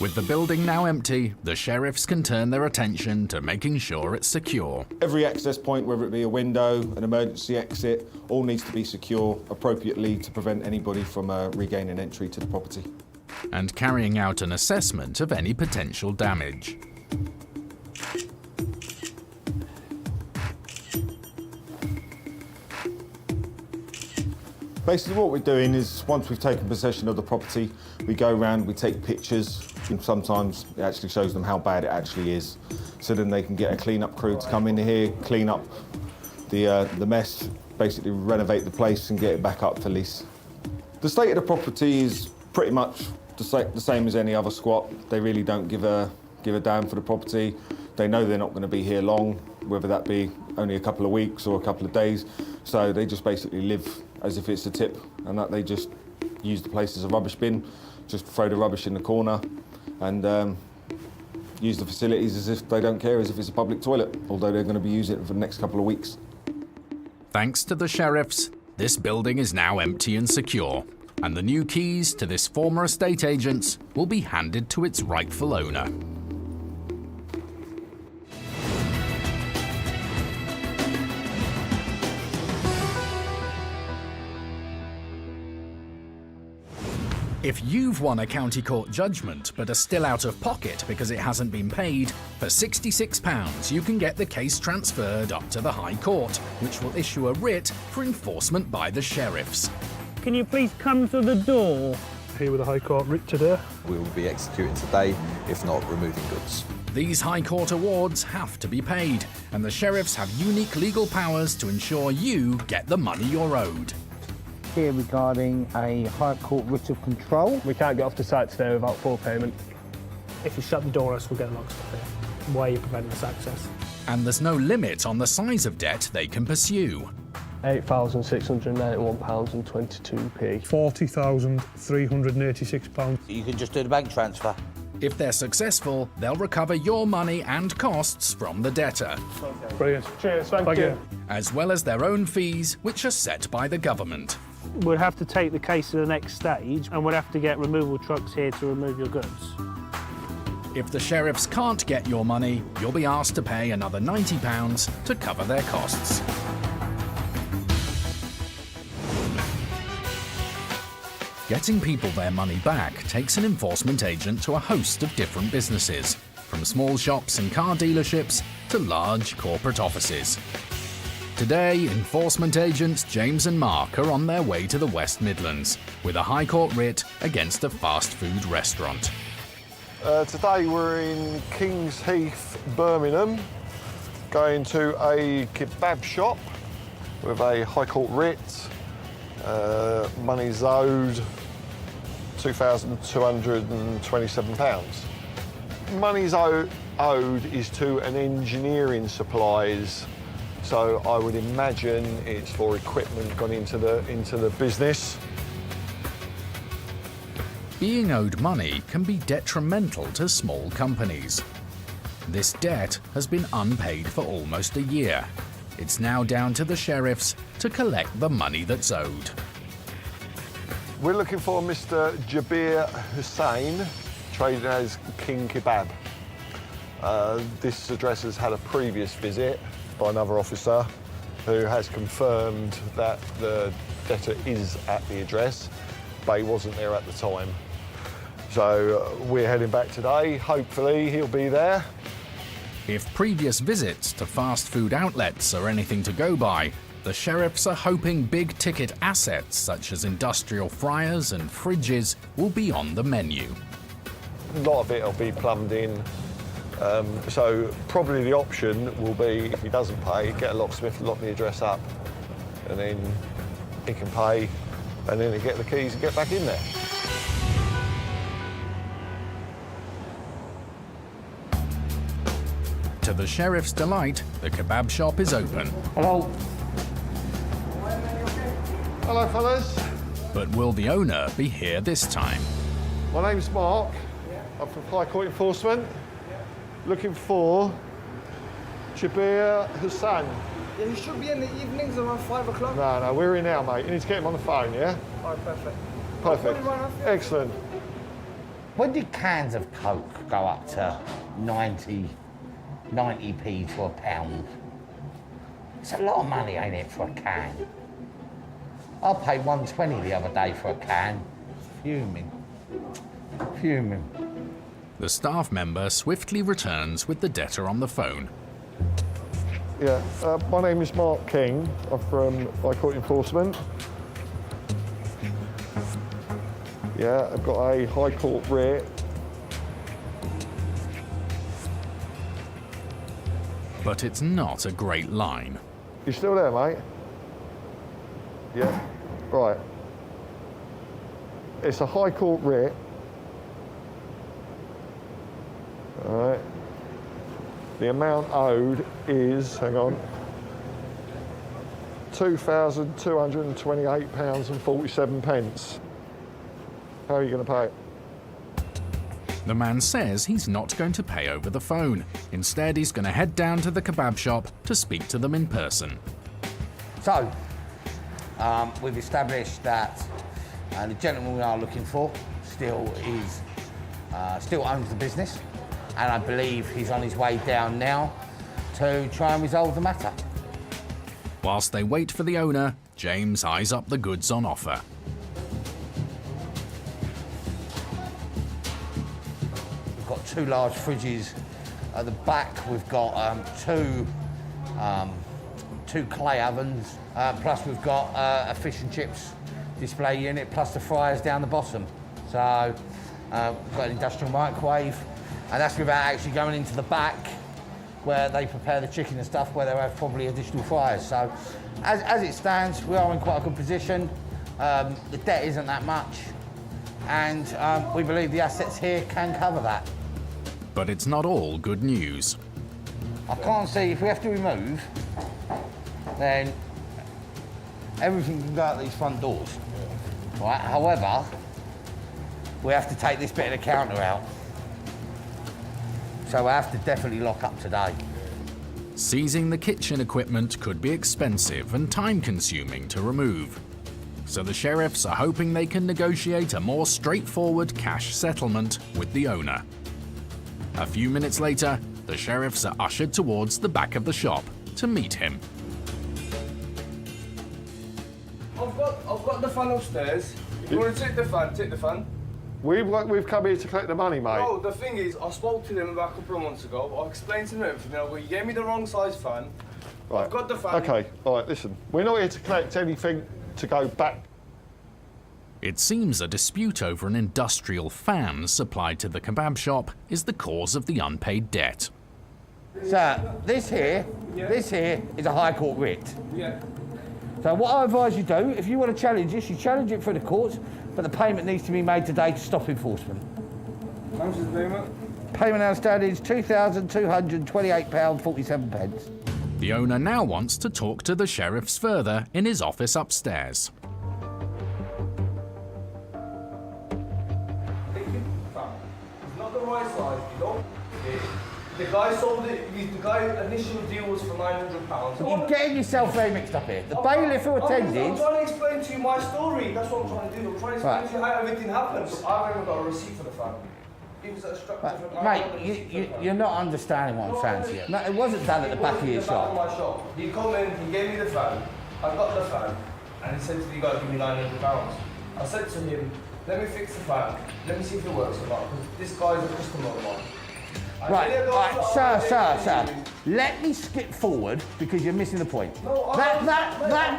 With the building now empty, the sheriffs can turn their attention to making sure it's secure. Every access point, whether it be a window, an emergency exit, all needs to be secure appropriately to prevent anybody from regaining entry to the property. And carrying out an assessment of any potential damage. Basically what we're doing is, once we've taken possession of the property, we go around, we take pictures, and sometimes it actually shows them how bad it actually is. So then they can get a clean-up crew to come in here, clean up the mess, basically renovate the place and get it back up for lease. The state of the property is pretty much the same as any other squat. They really don't give a damn for the property. They know they're not going to be here long, whether that be only a couple of weeks or a couple of days. So they just basically live as if it's a tip, and that they just use the place as a rubbish bin, just throw the rubbish in the corner and use the facilities as if they don't care, as if it's a public toilet, although they're going to be using it for the next couple of weeks. Thanks to the sheriffs, this building is now empty and secure, and the new keys to this former estate agent's will be handed to its rightful owner. If you've won a county court judgment but are still out of pocket because it hasn't been paid, for £66 you can get the case transferred up to the High Court, which will issue a writ for enforcement by the sheriffs. Can you please come to the door? Here with the High Court writ today. We will be executing today, if not removing goods. These High Court awards have to be paid, and the sheriffs have unique legal powers to ensure you get the money you're owed. Here regarding a High Court writ of control. We can't get off the site today without full payment. If you shut the door, us will get a locksmith here. Why are you preventing us access? And there's no limit on the size of debt they can pursue. £8,691.22p. £40,386. You can just do the bank transfer. If they're successful, they'll recover your money and costs from the debtor. Brilliant. Cheers, thank you. As well as their own fees, which are set by the government. We'd have to take the case to the next stage and we'd have to get removal trucks here to remove your goods. If the sheriffs can't get your money, you'll be asked to pay another £90 to cover their costs. Getting people their money back takes an enforcement agent to a host of different businesses, from small shops and car dealerships to large corporate offices. Today, enforcement agents James and Mark are on their way to the West Midlands with a High Court writ against a fast food restaurant. Today we're in Kings Heath, Birmingham, going to a kebab shop with a High Court writ. Money's owed £2,227. Money's owed is to an engineering supplies, so I would imagine it's for equipment gone into the business. Being owed money can be detrimental to small companies. This debt has been unpaid for almost a year. It's now down to the sheriffs to collect the money that's owed. We're looking for Mr. Jabir Hussain, traded as King Kebab. This address has had a previous visit by another officer who has confirmed that the debtor is at the address, but he wasn't there at the time. So we're heading back today. Hopefully he'll be there. If previous visits to fast food outlets are anything to go by, the sheriffs are hoping big-ticket assets such as industrial fryers and fridges will be on the menu. A lot of it will be plumbed in, so probably the option will be, if he doesn't pay, get a locksmith to lock the address up, and then he can pay, and then he get the keys and get back in there. To the sheriff's delight, the kebab shop is open. Hello. Hello, fellas. But will the owner be here this time? My name's Mark. I'm from High Court Enforcement. Looking for Jabir Hussain. Yeah, he should be in the evenings around 5 o'clock. No, we're in now, mate. You need to get him on the phone, yeah? All right, perfect. Perfect. Excellent. When did cans of Coke go up to 90p to a pound? It's a lot of money, ain't it, for a can? I paid $1.20 the other day for a can. Fuming. The staff member swiftly returns with the debtor on the phone. Yeah, my name is Mark King. I'm from High Court Enforcement. Yeah, I've got a High Court writ. But it's not a great line. You still there, mate? Yeah, right. It's a High Court writ. All right. The amount owed is, hang on, £2,228.47. How are you going to pay it? The man says he's not going to pay over the phone. Instead, he's going to head down to the kebab shop to speak to them in person. So, we've established that the gentleman we are looking for still owns the business, and I believe he's on his way down now to try and resolve the matter. Whilst they wait for the owner, James eyes up the goods on offer. We've got 2 large fridges at the back. We've got two clay ovens, plus we've got a fish and chips display unit, plus the fryers down the bottom. So we've got an industrial microwave, and that's without actually going into the back where they prepare the chicken and stuff, where they'll have probably additional fryers. So as it stands, we are in quite a good position. The debt isn't that much, and we believe the assets here can cover that. But it's not all good news. I can't see, if we have to remove, then everything can go out these front doors. Right? However, we have to take this bit of the counter out. So I have to definitely lock up today. Seizing the kitchen equipment could be expensive and time-consuming to remove. So the sheriffs are hoping they can negotiate a more straightforward cash settlement with the owner. A few minutes later, the sheriffs are ushered towards the back of the shop to meet him. I've got the fan upstairs. If you want to take the fan. We've come here to collect the money, mate. No, the thing is, I spoke to them about a couple of months ago. I explained to them everything. Now, you gave me the wrong size fan. Right. I've got the fan. Okay, all right, listen. We're not here to collect anything to go back. It seems a dispute over an industrial fan supplied to the kebab shop is the cause of the unpaid debt. So this here is a High Court writ. Yeah. So what I advise you do, if you want to challenge this, you challenge it through the courts, but the payment needs to be made today to stop enforcement. How much is the payment? Payment outstanding is £2,228.47. The owner now wants to talk to the sheriffs further in his office upstairs. It's not the right size, you don't. The guy sold it, the guy's initial deal was for £900. You're getting yourself very mixed up here. The bailiff who attended... I'm trying to explain to you my story, that's what I'm trying to do. I'm trying to explain to you how everything happened. So I've even got a receipt for the fan. He was at a structure for Mate, you're not understanding what I'm saying to you. No, it wasn't done at the back of your shop. My shop. He come in, he gave me the fan. I got the fan, and he said to me, you got to give me £900. I said to him, let me fix the fan. Let me see if it works or not, because this guy's a customer of mine. Right, sir. Let me skip forward because you're missing the point. That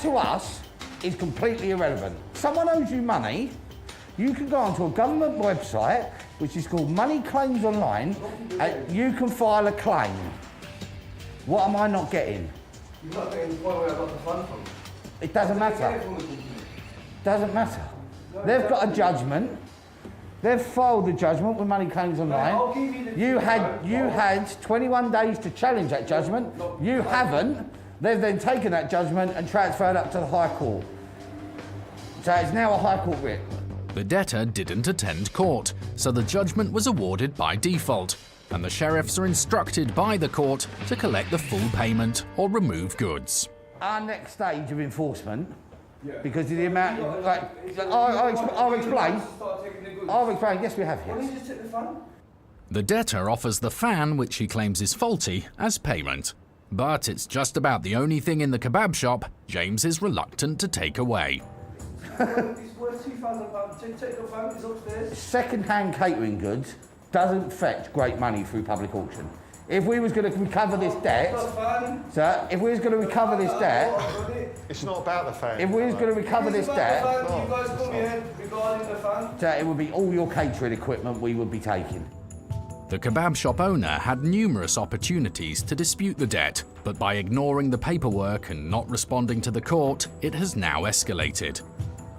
to us is completely irrelevant. Someone owes you money. You can go onto a government website, which is called Money Claims Online, and you can file a claim. What am I not getting? You're not getting the point where I got the fan from. It doesn't matter. Doesn't matter. They've got a judgment. They've filed the judgment with Money Claims Online. You had 21 days to challenge that judgment. You haven't. They've then taken that judgment and transferred up to the High Court. So it's now a High Court writ. The debtor didn't attend court, so the judgment was awarded by default, and the sheriffs are instructed by the court to collect the full payment or remove goods. Our next stage of enforcement, because of the amount of, I'll explain, yes we have, yes. The debtor offers the fan, which he claims is faulty, as payment. But it's just about the only thing in the kebab shop James is reluctant to take away. It's worth £2,000. Take your phone, it's upstairs. Second-hand catering goods doesn't fetch great money through public auction. If we was going to recover this debt, sir, if we was going to recover this debt... It's not about the fan. If we was going to recover this debt... You guys call me in regarding the fan. Sir, it would be all your catering equipment we would be taking. The kebab shop owner had numerous opportunities to dispute the debt, but by ignoring the paperwork and not responding to the court, it has now escalated.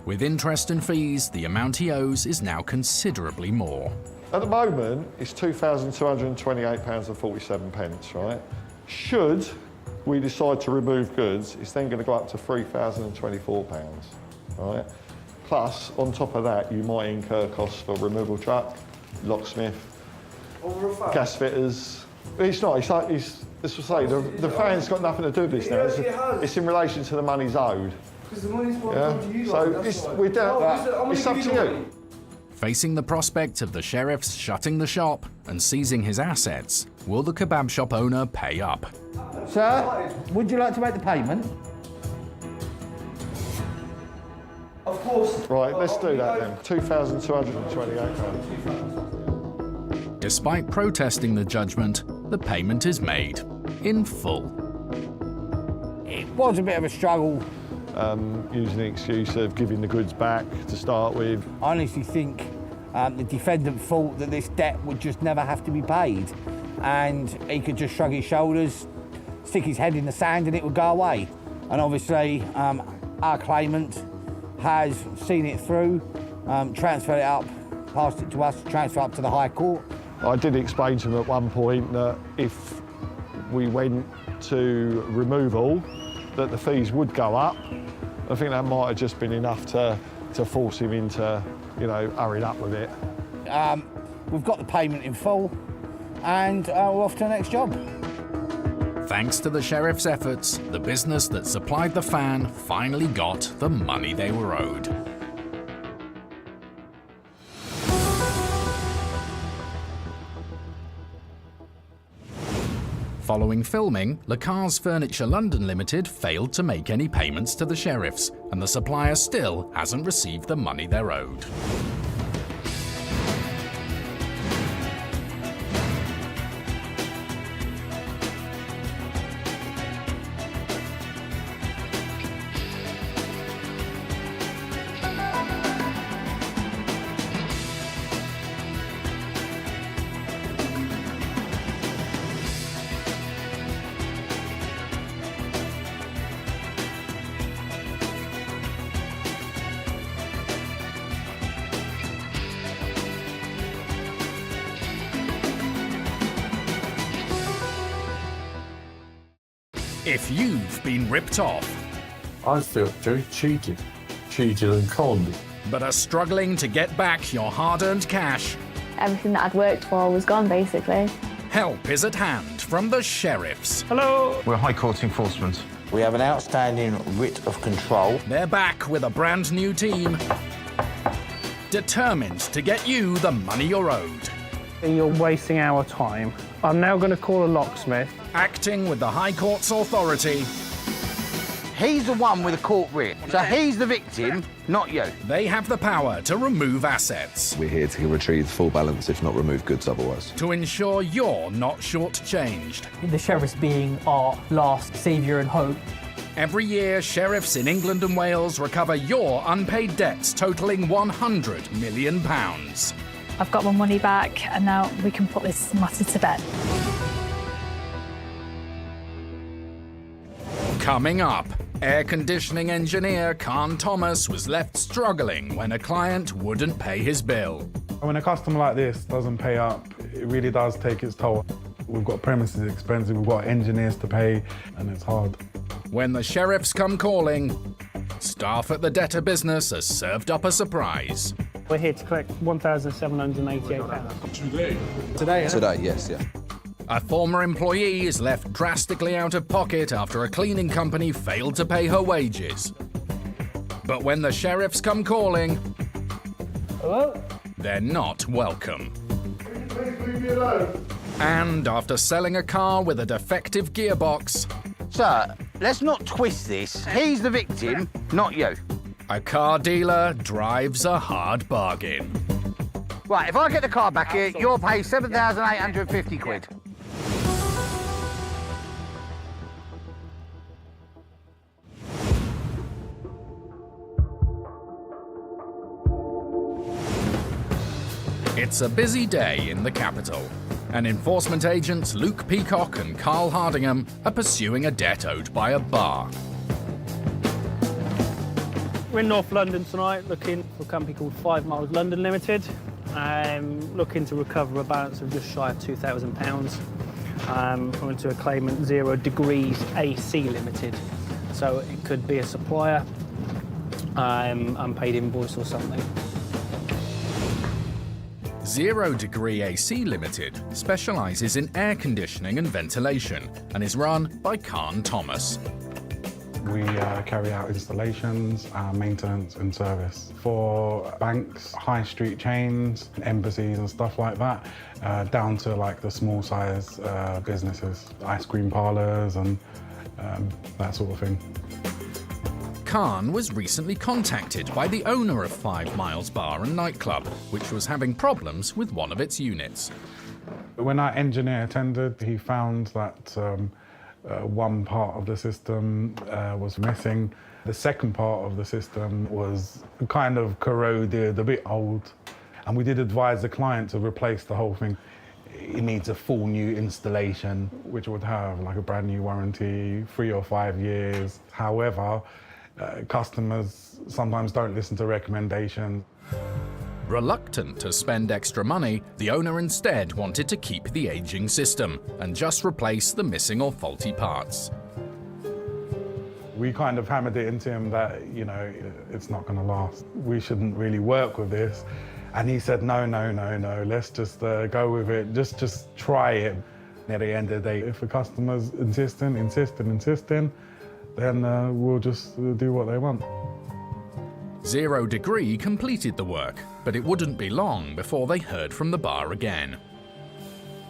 With interest and fees, the amount he owes is now considerably more. At the moment, it's £2,228.47, right? Should we decide to remove goods, it's then going to go up to £3,024, right? Plus, on top of that, you might incur costs for removal truck, locksmith, gas fitters. It's not, it's like, as I say, the fan's got nothing to do with this now. It's in relation to the money's owed. Because the money's what come to you. So it's up to you. Facing the prospect of the sheriffs shutting the shop and seizing his assets, will the kebab shop owner pay up? Sir, would you like to make the payment? Of course. Right, let's do that then. £2,228. Despite protesting the judgment, the payment is made in full. It was a bit of a struggle. Using the excuse of giving the goods back to start with. I honestly think the defendant thought that this debt would just never have to be paid, and he could just shrug his shoulders, stick his head in the sand, and it would go away. And obviously, our claimant has seen it through, transferred it up, passed it to us, transferred up to the High Court. I did explain to him at one point that if we went to removal, that the fees would go up. I think that might have just been enough to force him into, hurrying up with it. We've got the payment in full, and we're off to the next job. Thanks to the sheriff's efforts, the business that supplied the fan finally got the money they were owed. Following filming, Lacars Furniture London Limited failed to make any payments to the sheriffs, and the supplier still hasn't received the money they're owed. If you've been ripped off, I felt very cheated and conned. but are struggling to get back your hard-earned cash, Everything that I'd worked for was gone, basically. help is at hand from the sheriffs. Hello. We're High Court enforcement. We have an outstanding writ of control. They're back with a brand new team, determined to get you the money you're owed. You're wasting our time. I'm now going to call a locksmith. Acting with the High Court's authority. He's the one with a court writ, so he's the victim, not you. They have the power to remove assets, We're here to retrieve full balance, if not remove goods otherwise. to ensure you're not shortchanged. The sheriffs being our last saviour and hope. Every year, sheriffs in England and Wales recover your unpaid debts totaling £100 million. I've got my money back and now we can put this matter to bed. Coming up, air conditioning engineer Khan Thomas was left struggling when a client wouldn't pay his bill. When a customer like this doesn't pay up, it really does take its toll. We've got premises expenses, we've got engineers to pay, and it's hard. When the sheriffs come calling, staff at the debtor business has served up a surprise. We're here to collect £1,788. Today? Today, Today, yes, yeah. A former employee is left drastically out of pocket after a cleaning company failed to pay her wages. But when the sheriffs come calling, hello? They're not welcome. Please leave me alone. And after selling a car with a defective gearbox... Sir, let's not twist this. He's the victim, not you. A car dealer drives a hard bargain. Right, if I get the car back here, you'll pay 7,850 quid. It's a busy day in the capital, and enforcement agents Luke Peacock and Carl Hardingham are pursuing a debt owed by a bar. We're in North London tonight, looking for a company called 5 Miles London Limited. Looking to recover a balance of just shy of £2,000 from to a claimant 0 Degrees AC Limited. So it could be a supplier, unpaid invoice or something. 0 Degree AC Limited specialises in air conditioning and ventilation and is run by Khan Thomas. We carry out installations, maintenance and service for banks, high street chains, embassies and stuff like that, down to like the small size businesses, ice cream parlours and that sort of thing. Khan was recently contacted by the owner of 5 Miles Bar and Nightclub, which was having problems with one of its units. When our engineer attended, he found that one part of the system was missing. The second part of the system was kind of corroded, a bit old. And we did advise the client to replace the whole thing. It needs a full new installation, which would have like a brand new warranty, 3 or 5 years. However, customers sometimes don't listen to recommendations. Reluctant to spend extra money, the owner instead wanted to keep the aging system and just replace the missing or faulty parts. We kind of hammered it into him that, you know, it's not going to last. We shouldn't really work with this. And he said, no, let's just go with it. Just try it. At the end of the day, if the customer's insisting, then we'll just do what they want. 0 Degree completed the work, but it wouldn't be long before they heard from the bar again.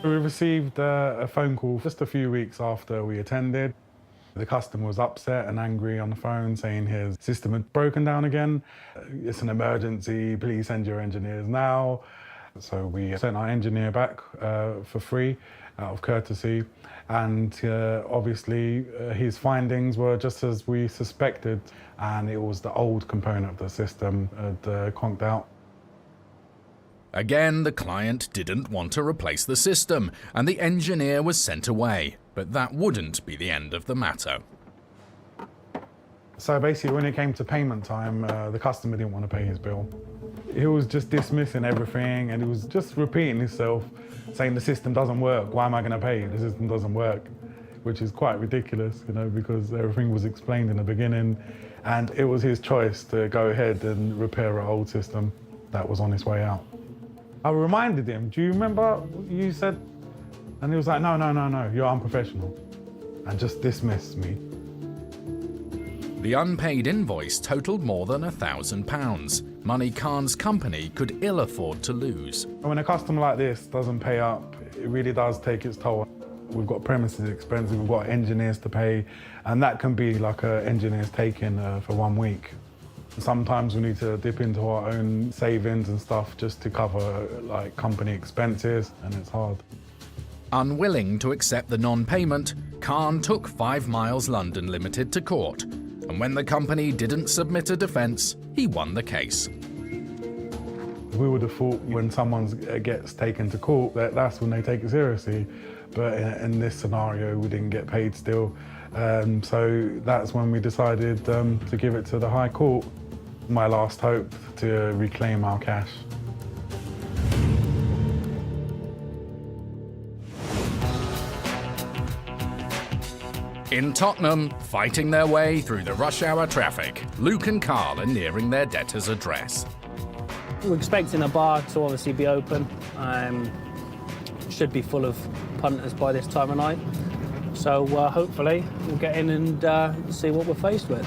We received a phone call just a few weeks after we attended. The customer was upset and angry on the phone, saying his system had broken down again. It's an emergency, please send your engineers now. So we sent our engineer back for free, out of courtesy. And obviously his findings were just as we suspected, and it was the old component of the system had conked out. Again, the client didn't want to replace the system, and the engineer was sent away. But that wouldn't be the end of the matter. So basically, when it came to payment time, the customer didn't want to pay his bill. He was just dismissing everything, and he was just repeating himself, saying the system doesn't work. Why am I going to pay? The system doesn't work, which is quite ridiculous, you know, because everything was explained in the beginning, and it was his choice to go ahead and repair an old system that was on its way out. I reminded him, do you remember you said? And he was like, no, you're unprofessional, and just dismissed me. The unpaid invoice totaled more than £1,000, money Khan's company could ill afford to lose. When a customer like this doesn't pay up, it really does take its toll. We've got premises expenses, we've got engineers to pay, and that can be like engineers taking for 1 week. Sometimes we need to dip into our own savings and stuff just to cover like company expenses, and it's hard. Unwilling to accept the non-payment, Khan took 5 Miles London Limited to court, and when the company didn't submit a defence, he won the case. We would have thought when someone gets taken to court that's when they take it seriously, but in this scenario we didn't get paid still, so that's when we decided to give it to the High Court. My last hope to reclaim our cash. In Tottenham, fighting their way through the rush hour traffic, Luke and Carl are nearing their debtor's address. We're expecting a bar to obviously be open. Should be full of punters by this time of night. So hopefully we'll get in and see what we're faced with.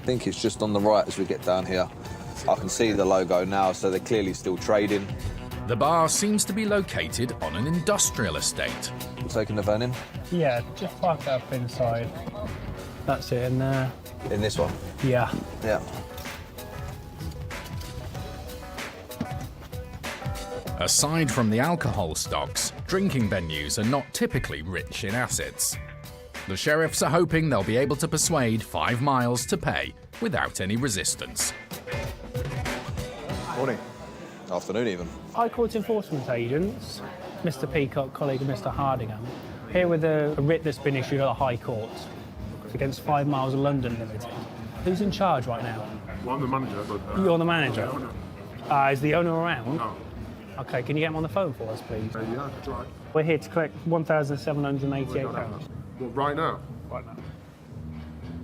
I think it's just on the right as we get down here. I can see the logo now, so they're clearly still trading. The bar seems to be located on an industrial estate. We're taking the van in? Yeah, just park it up inside. That's it in there. In this one? Yeah. Yeah. Aside from the alcohol stocks, drinking venues are not typically rich in assets. The sheriffs are hoping they'll be able to persuade 5 Miles to pay without any resistance. Morning. Afternoon even. High Court Enforcement Agents, Mr Peacock, colleague of Mr Hardingham, here with a writ that's been issued at the High Court against 5 Miles of London Limited. Who's in charge right now? Well, I'm the manager, but... You're the manager? Yeah, is the owner around? No. OK, can you get him on the phone for us, please? Yeah, that's right. We're here to collect £1,788. Well, right now? Right now.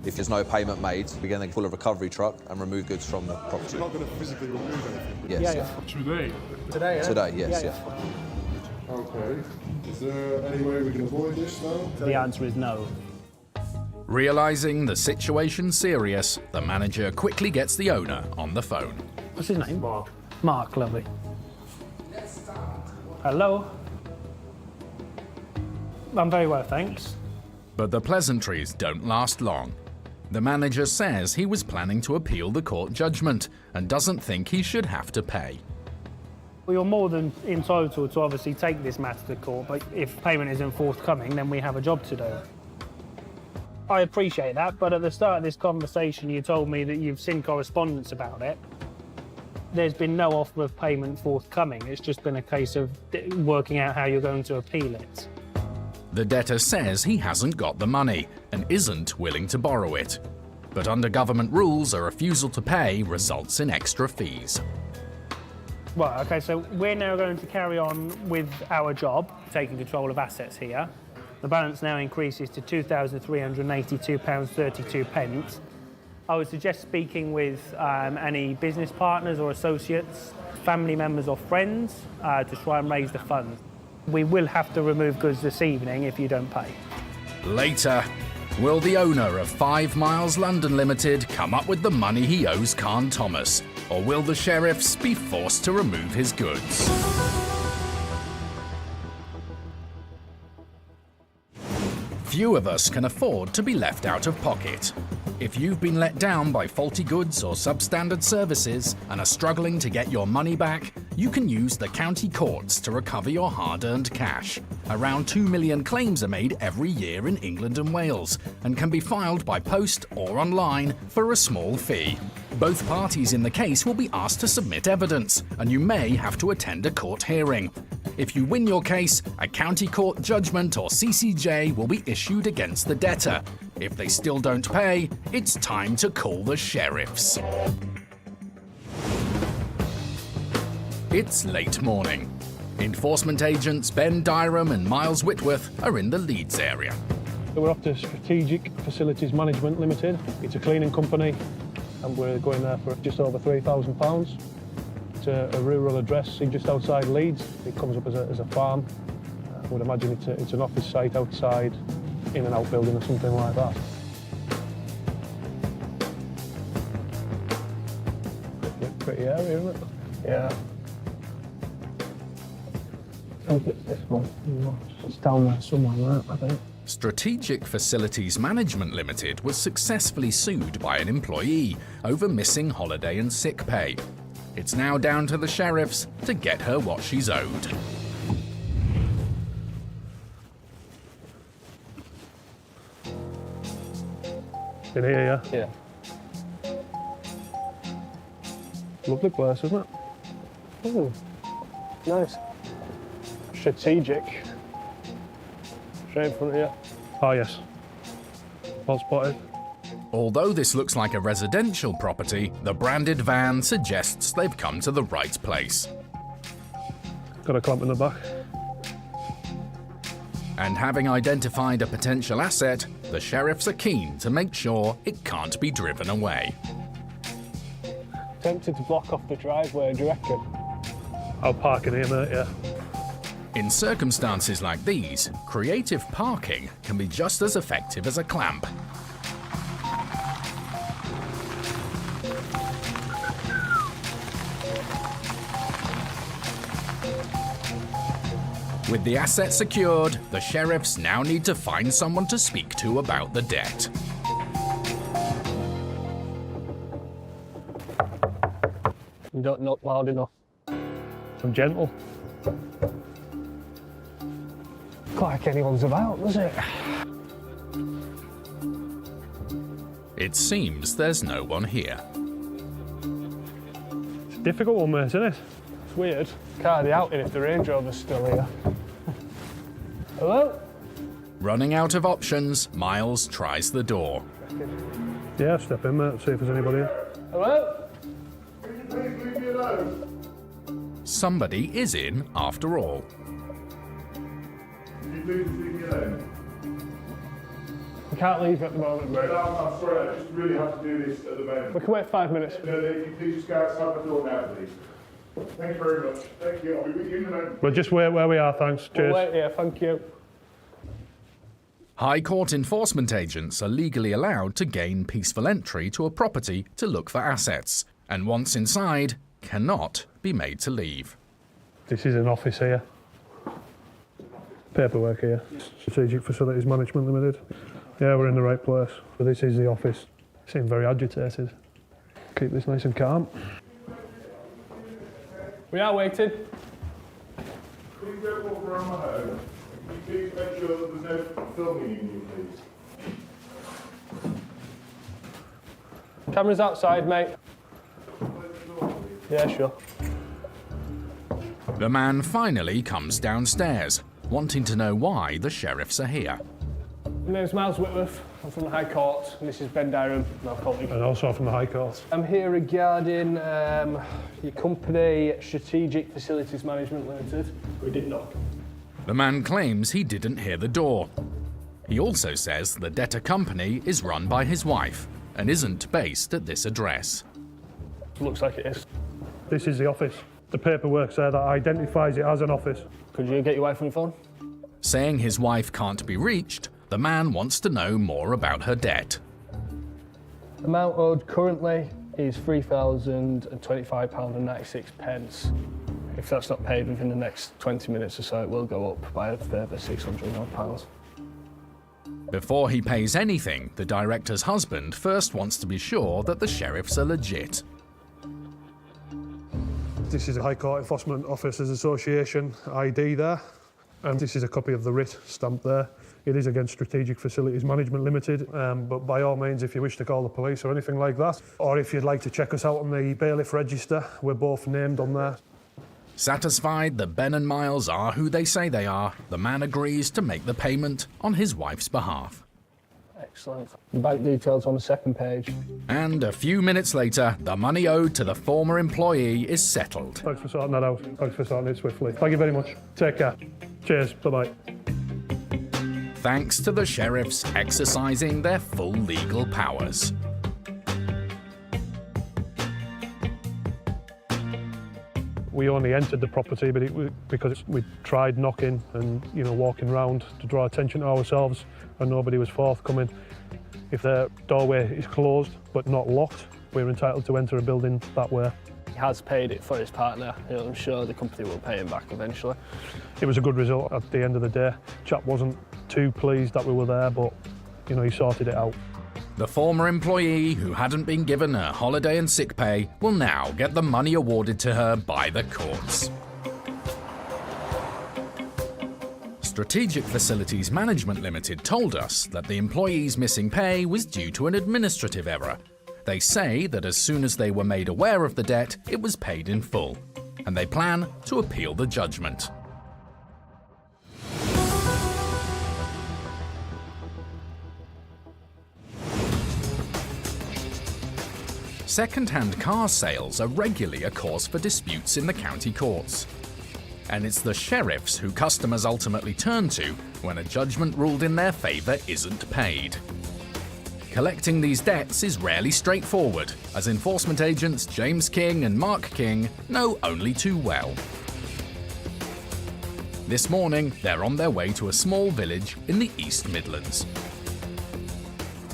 If there's no payment made, we're going to pull a recovery truck and remove goods from the property. You're not going to physically remove anything? Yes. Yeah. Today? Today, yeah? Today, yes, yeah. Okay. Is there any way we can avoid this now? The answer is no. Realising the situation's serious, the manager quickly gets the owner on the phone. What's his name? Mark. Mark, lovely. Hello? I'm very well, thanks. But the pleasantries don't last long. The manager says he was planning to appeal the court judgment and doesn't think he should have to pay. We are more than entitled to obviously take this matter to court, but if payment isn't forthcoming, then we have a job to do. I appreciate that, but at the start of this conversation, you told me that you've seen correspondence about it. There's been no offer of payment forthcoming. It's just been a case of working out how you're going to appeal it. The debtor says he hasn't got the money and isn't willing to borrow it. But under government rules, a refusal to pay results in extra fees. Right, OK, so we're now going to carry on with our job, taking control of assets here. The balance now increases to £2,382.32. I would suggest speaking with any business partners or associates, family members or friends to try and raise the funds. We will have to remove goods this evening if you don't pay. Later, will the owner of 5 Miles London Limited come up with the money he owes Khan Thomas? Or will the sheriffs be forced to remove his goods? Few of us can afford to be left out of pocket. If you've been let down by faulty goods or substandard services and are struggling to get your money back, you can use the county courts to recover your hard-earned cash. Around 2 million claims are made every year in England and Wales and can be filed by post or online for a small fee. Both parties in the case will be asked to submit evidence, and you may have to attend a court hearing. If you win your case, a county court judgment or CCJ will be issued against the debtor. If they still don't pay, it's time to call the sheriffs. It's late morning. Enforcement agents Ben Dyram and Miles Whitworth are in the Leeds area. We're up to Strategic Facilities Management Limited. It's a cleaning company, and we're going there for just over £3,000. It's a rural address just outside Leeds. It comes up as a farm. I would imagine it's an office site outside, in an outbuilding or something like that. Pretty area, isn't it? Yeah. I think it's this one. It's down there somewhere, right, I think. Strategic Facilities Management Limited was successfully sued by an employee over missing holiday and sick pay. It's now down to the sheriffs to get her what she's owed. In here, yeah? Yeah. Lovely place, isn't it? Oh, nice. Strategic. Straight in front of you. Oh, yes. Well spotted. Although this looks like a residential property, the branded van suggests they've come to the right place. Got a clamp in the back. And having identified a potential asset, the sheriffs are keen to make sure it can't be driven away. Tempted to block off the driveway, do you reckon? I'll park in here, mate, yeah. In circumstances like these, creative parking can be just as effective as a clamp. With the asset secured, the sheriffs now need to find someone to speak to about the debt. You don't knock loud enough. I'm gentle. Look like anyone's about, does it? It seems there's no one here. It's a difficult one, mate, isn't it? It's weird. Can't be out if the Range Rover's still here. Hello? Running out of options, Miles tries the door. Yeah, step in, mate, see if there's anybody here. Hello? Please leave me alone. Somebody is in after all. Can you please leave me alone? We can't leave at the moment, mate. I'm sorry, I just really have to do this at the moment. We can wait 5 minutes. No, if you please just go outside the door now, please. Thank you very much. Thank you. I'll be with you in a moment. We'll just wait where we are, thanks. Cheers. We'll wait here, thank you. High Court enforcement agents are legally allowed to gain peaceful entry to a property to look for assets, and once inside, cannot be made to leave. This is an office here. Paperwork here. Strategic Facilities Management Limited. Yeah, we're in the right place. But this is the office. Seem very agitated. Keep this nice and calm. We are waiting. Please don't walk around my home. Can you please make sure that there's no filming in you, please? Camera's outside, mate. Yeah, sure. The man finally comes downstairs, wanting to know why the sheriffs are here. My name's Miles Whitworth. I'm from the High Court, and this is Ben Dyram, my colleague. And also from the High Court. I'm here regarding your company, Strategic Facilities Management Limited. We did not. The man claims he didn't hear the door. He also says the debtor company is run by his wife and isn't based at this address. Looks like it is. This is the office. The paperwork's there that identifies it as an office. Could you get your wife on your phone? Saying his wife can't be reached, the man wants to know more about her debt. Amount owed currently is £3,025.96. If that's not paid within the next 20 minutes or so, it will go up by a further £600. Before he pays anything, the director's husband first wants to be sure that the sheriffs are legit. This is a High Court Enforcement Officers Association ID there. And this is a copy of the writ stamp there. It is against Strategic Facilities Management Limited, but by all means, if you wish to call the police or anything like that, or if you'd like to check us out on the bailiff register, we're both named on there. Satisfied that Ben and Miles are who they say they are, the man agrees to make the payment on his wife's behalf. Excellent. Bank details on the second page. And a few minutes later, the money owed to the former employee is settled. Thanks for sorting that out. Thanks for sorting it swiftly. Thank you very much. Take care. Cheers. Bye-bye. Thanks to the sheriffs exercising their full legal powers. We only entered the property, but because we tried knocking and walking round to draw attention to ourselves, and nobody was forthcoming. If the doorway is closed but not locked, we're entitled to enter a building that way. He has paid it for his partner. I'm sure the company will pay him back eventually. It was a good result at the end of the day. Chap wasn't too pleased that we were there, but he sorted it out. The former employee, who hadn't been given her holiday and sick pay, will now get the money awarded to her by the courts. Strategic Facilities Management Limited told us that the employee's missing pay was due to an administrative error. They say that as soon as they were made aware of the debt, it was paid in full, and they plan to appeal the judgment. Second-hand car sales are regularly a cause for disputes in the county courts. And it's the sheriffs who customers ultimately turn to when a judgment ruled in their favour isn't paid. Collecting these debts is rarely straightforward, as enforcement agents James King and Mark King know only too well. This morning, they're on their way to a small village in the East Midlands.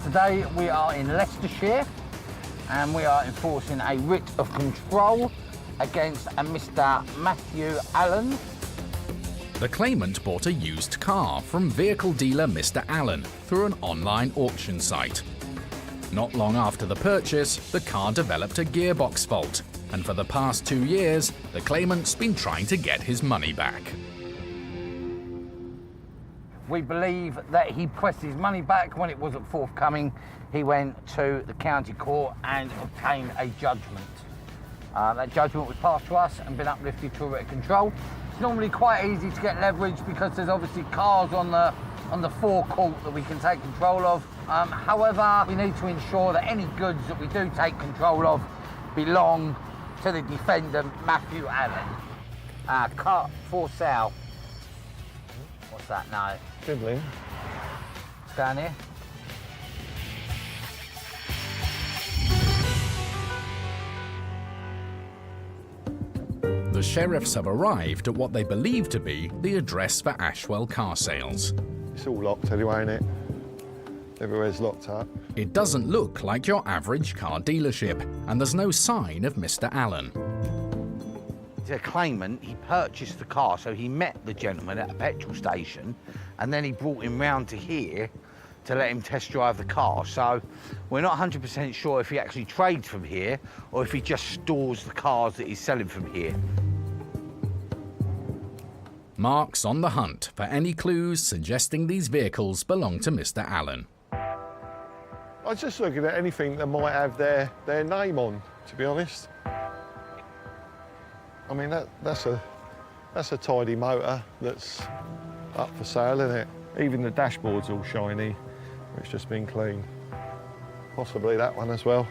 Today we are in Leicestershire and we are enforcing a writ of control against a Mr. Matthew Allen. The claimant bought a used car from vehicle dealer Mr. Allen through an online auction site. Not long after the purchase, the car developed a gearbox fault, and for the past 2 years, the claimant's been trying to get his money back. We believe that he pressed his money back when it wasn't forthcoming. He went to the county court and obtained a judgment. That judgment was passed to us and been uplifted to a writ of control. It's normally quite easy to get leverage because there's obviously cars on the forecourt that we can take control of. However, we need to ensure that any goods that we do take control of belong to the defendant, Matthew Allen. Car for sale. What's that now? Fiddling. It's down here. The sheriffs have arrived at what they believe to be the address for Ashwell car sales. It's all locked anyway, innit? Everywhere's locked up. It doesn't look like your average car dealership, and there's no sign of Mr. Allen. The claimant, he purchased the car, so he met the gentleman at a petrol station, and then he brought him round to here to let him test drive the car. So we're not 100% sure if he actually trades from here or if he just stores the cars that he's selling from here. Mark's on the hunt for any clues suggesting these vehicles belong to Mr. Allen. I was just looking at anything that might have their name on, to be honest. I mean, that's a tidy motor that's up for sale, isn't it? Even the dashboard's all shiny. It's just been cleaned. Possibly that one as well.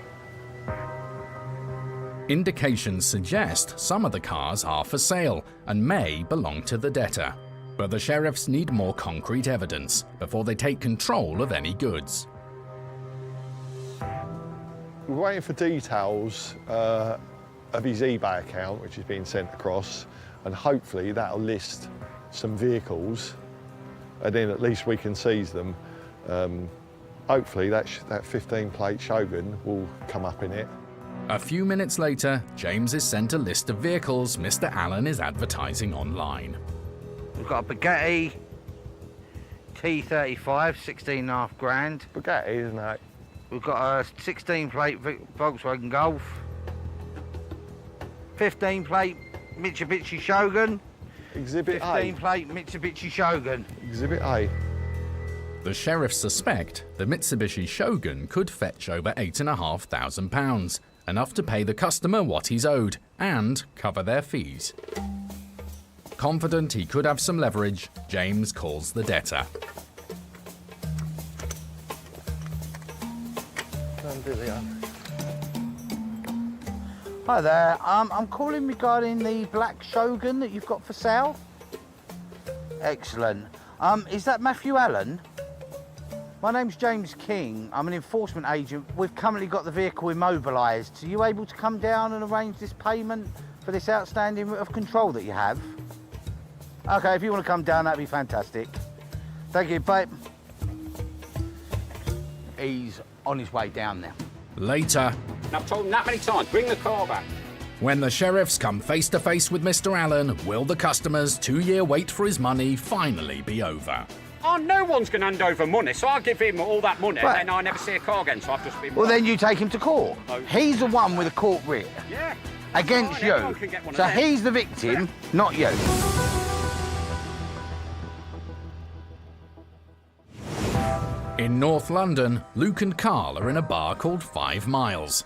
Indications suggest some of the cars are for sale and may belong to the debtor. But the sheriffs need more concrete evidence before they take control of any goods. We're waiting for details of his eBay account, which is being sent across, and hopefully that'll list some vehicles, and then at least we can seize them. Hopefully that 15-plate Shogun will come up in it. A few minutes later, James is sent a list of vehicles Mr. Allen is advertising online. We've got a Bugatti T35, 16.5 grand. Bugatti, isn't it? We've got a 16-plate Volkswagen Golf, 15-plate Mitsubishi Shogun, Exhibit A. 15-plate Mitsubishi Shogun. Exhibit A. The sheriffs suspect the Mitsubishi Shogun could fetch over £8,500, enough to pay the customer what he's owed and cover their fees. Confident he could have some leverage, James calls the debtor. Hi there, I'm calling regarding the black Shogun that you've got for sale. Excellent. Is that Matthew Allen? My name's James King. I'm an enforcement agent. We've currently got the vehicle immobilised. Are you able to come down and arrange this payment for this outstanding writ of control that you have? Okay, if you want to come down, that'd be fantastic. Thank you, bye. He's on his way down now. Later, I've told him that many times, bring the car back. when the sheriffs come face to face with Mr. Allen, will the customer's 2-year wait for his money finally be over? Oh, no one's going to hand over money, so I'll give him all that money, Right. and then I never see a car again, so I've just been... Well, then you take him to court. He's the one with a court writ Yeah. against Right, everyone you. can get one of So them. he's the victim, not you. In North London, Luke and Carl are in a bar called 5 Miles.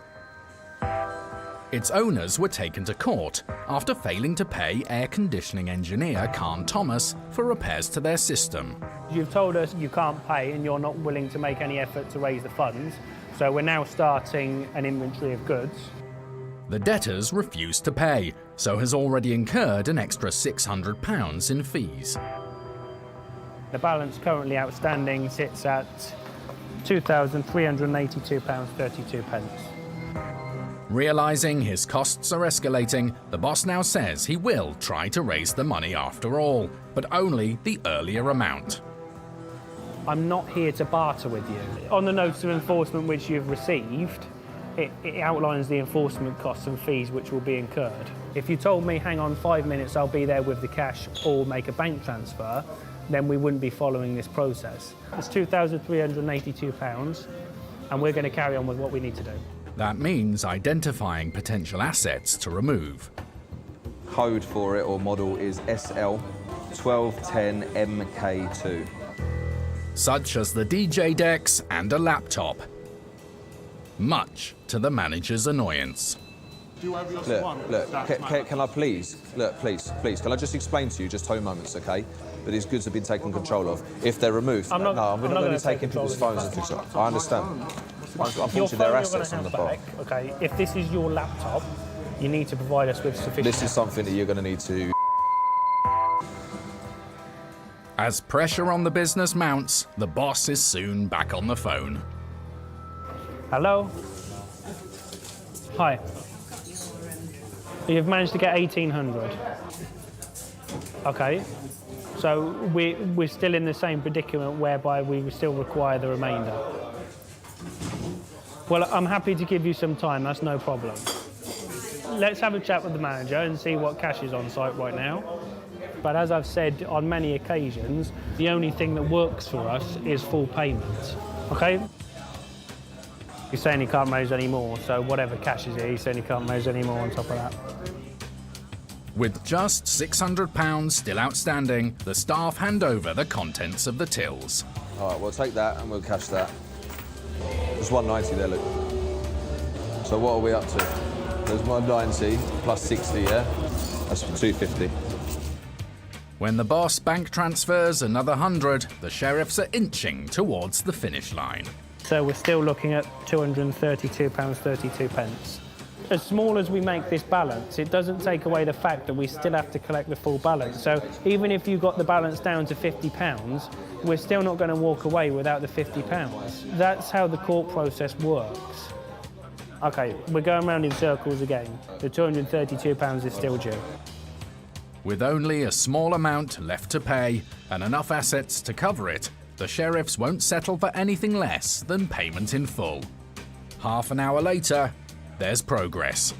Its owners were taken to court after failing to pay air conditioning engineer Khan Thomas for repairs to their system. You've told us you can't pay and you're not willing to make any effort to raise the funds, so we're now starting an inventory of goods. The debtors refuse to pay, so has already incurred an extra £600 in fees. The balance currently outstanding sits at £2,382.32. Realising his costs are escalating, the boss now says he will try to raise the money after all, but only the earlier amount. I'm not here to barter with you. On the notice of enforcement which you've received, it outlines the enforcement costs and fees which will be incurred. If you told me, hang on 5 minutes, I'll be there with the cash or make a bank transfer, then we wouldn't be following this process. It's £2,382 and we're going to carry on with what we need to do. That means identifying potential assets to remove. Code for it or model is SL1210MK2. Such as the DJ decks and a laptop. Much to the manager's annoyance. Look, can I please, please, can I just explain to you just 2 moments, okay? That these goods have been taken control of. If they're removed, we're not going to be taking people's phones and things like that. I understand. Unfortunately, they're assets on the bar. Okay, if this is your laptop, you need to provide us with sufficient... This is something that you're going to need to... As pressure on the business mounts, the boss is soon back on the phone. Hello? Hi. You've managed to get 1,800. Okay. So we're still in the same predicament whereby we still require the remainder. Well, I'm happy to give you some time, that's no problem. Let's have a chat with the manager and see what cash is on site right now. But as I've said on many occasions, the only thing that works for us is full payment, okay? He's saying he can't raise any more, so whatever cash is here, he's saying he can't raise any more on top of that. With just £600 still outstanding, the staff hand over the contents of the tills. All right, we'll take that and we'll cash that. There's 190 there, look. So what are we up to? There's 190 plus 60, yeah? That's 250. When the boss bank transfers another 100, the sheriffs are inching towards the finish line. So we're still looking at £232.32. As small as we make this balance, it doesn't take away the fact that we still have to collect the full balance. So even if you got the balance down to £50, we're still not going to walk away without the £50. That's how the court process works. Okay, we're going round in circles again. The £232 is still due. With only a small amount left to pay and enough assets to cover it, the sheriffs won't settle for anything less than payment in full. Half an hour later, there's progress.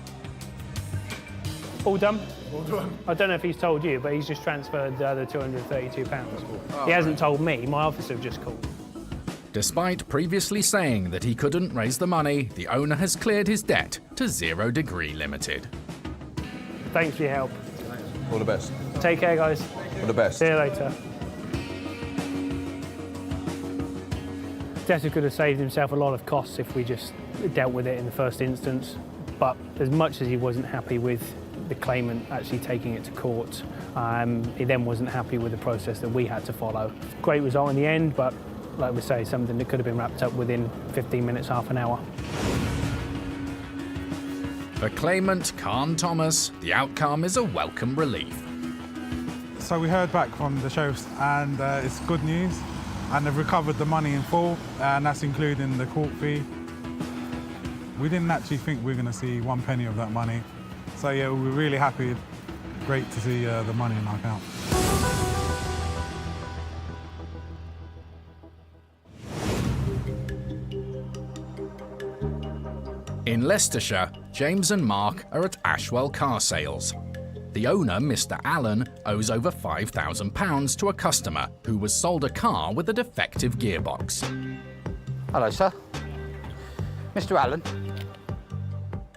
All done? All done. I don't know if he's told you, but he's just transferred the other £232. He hasn't told me, my officer just called. Despite previously saying that he couldn't raise the money, the owner has cleared his debt to 0 Degree Limited. Thanks for your help. All the best. Take care, guys. All the best. See you later. Debtor could have saved himself a lot of costs if we just dealt with it in the first instance, but as much as he wasn't happy with the claimant actually taking it to court, he then wasn't happy with the process that we had to follow. Great result in the end, but like we say, something that could have been wrapped up within 15 minutes, half an hour. For claimant Khan Thomas, the outcome is a welcome relief. So we heard back from the sheriffs and it's good news. And they've recovered the money in full, and that's including the court fee. We didn't actually think we were going to see 1 penny of that money. So yeah, we were really happy. Great to see the money in our account. In Leicestershire, James and Mark are at Ashwell Car Sales. The owner, Mr. Allen, owes over £5,000 to a customer who was sold a car with a defective gearbox. Hello, sir. Mr. Allen.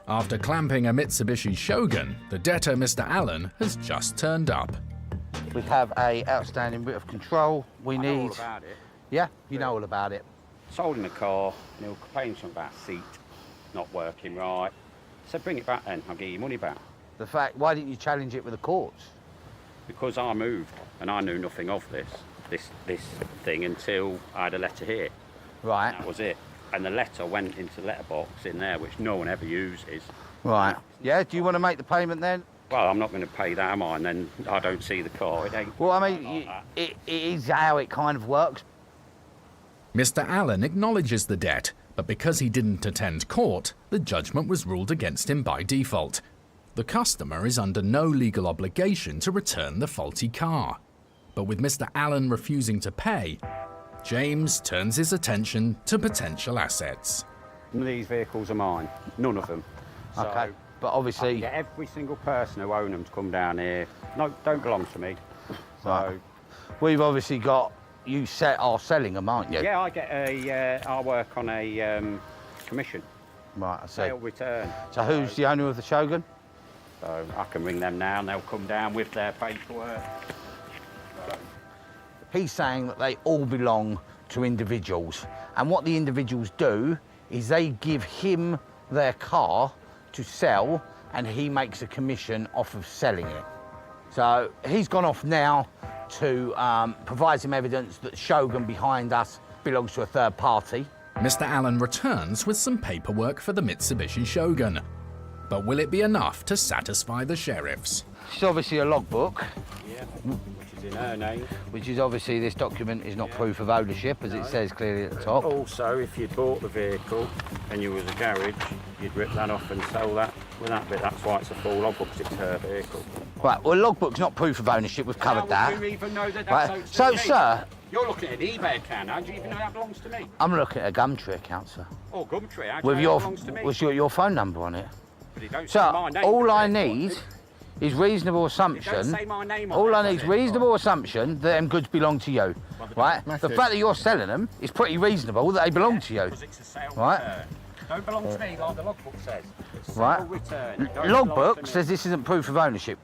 After clamping a Mitsubishi Shogun, the debtor, Mr. Allen, has just turned up. We have a outstanding bit of control. We need... I know all about it. Yeah, you know all about it. Sold him a car, and they were complaining something about a seat not working right. So bring it back then, I'll get your money back. The fact, why didn't you challenge it with the courts? Because I moved, and I knew nothing of this thing until I had a letter here. Right. And that was it. And the letter went into the letterbox in there, which no one ever uses. Right. Yeah, do you want to make the payment then? Well, I'm not going to pay that, am I? And then I don't see the car. It ain't. Well, I mean, it is how it kind of works. Mr. Allen acknowledges the debt, but because he didn't attend court, the judgment was ruled against him by default. The customer is under no legal obligation to return the faulty car. But with Mr. Allen refusing to pay, James turns his attention to potential assets. None of these vehicles are mine. None of them. Okay, but obviously... I can get every single person who owns them to come down here. No, don't belong to me. So, right. We've obviously got... You are selling them, aren't you? Yeah, I get I work on a commission. Right, I see. Sale return. So who's the owner of the Shogun? So I can ring them now and they'll come down with their paperwork. He's saying that they all belong to individuals. And what the individuals do is they give him their car to sell and he makes a commission off of selling it. So he's gone off now to provide some evidence that the Shogun behind us belongs to a third party. Mr. Allen returns with some paperwork for the Mitsubishi Shogun. But will it be enough to satisfy the sheriffs? It's obviously a logbook. Yeah, which is in her name. Which is obviously, this document is not proof of ownership, as it says clearly at the top. Also, if you'd bought the vehicle and you was a garage, you'd rip that off and sell that with that bit. That's why it's a full logbook, because it's her vehicle. Right, well, logbook's not proof of ownership, we've covered that. Do you even know that Right. that's So, me? sir... You're looking at an eBay account. How do you even know that belongs to me? I'm looking at a Gumtree account, sir. Oh, Gumtree. How do With you know that belongs to me? was your phone number on it? But it don't So, say my name all on I it. need is reasonable assumption. say my name on All it, I does need is it? reasonable assumption that them goods belong to you, right? The Matthew. fact that you're selling them is pretty reasonable that they belong to you, Because it's a sale right? return. Don't belong to me like the logbook says. It's a sale Right. return. It don't belong to Logbook me. says this isn't proof of ownership.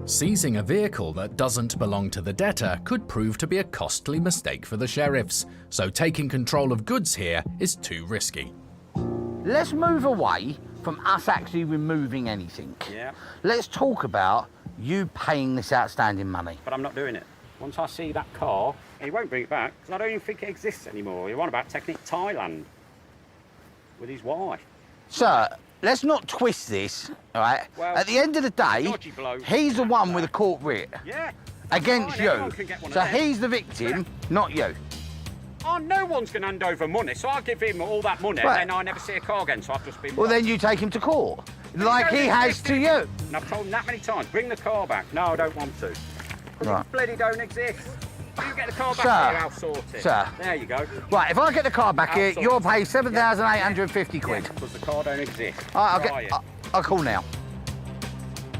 Seizing a vehicle that doesn't belong to the debtor could prove to be a costly mistake for the sheriffs, so taking control of goods here is too risky. Let's move away from us actually removing anything. Yeah. Let's talk about you paying this outstanding money. But I'm not doing it. Once I see that car, he won't bring it back, because I don't even think it exists anymore. You're on about taking it to Thailand with his wife. Sir, let's not twist this, all right? Well, at the end of the day, dodgy bloke. he's the one with a court writ Yeah. against fine, everyone you. can get one of So them. he's the victim, not you. Oh, no one's going to hand over money, so I'll give him all that money, Right. and then I never see a car again, so I've just been... Well, then you take him to court, like don't he has exist to you. And I've told him that many times, bring the car back. No, I don't want to. Right. It bloody don't exist. You get the car back Sir. here, I'll sort it. Sir. There you go. Right, if I get the car back I'll here, sort you'll it. pay 7,850 quid. Because the car don't exist. All right, Try it. I'll call now.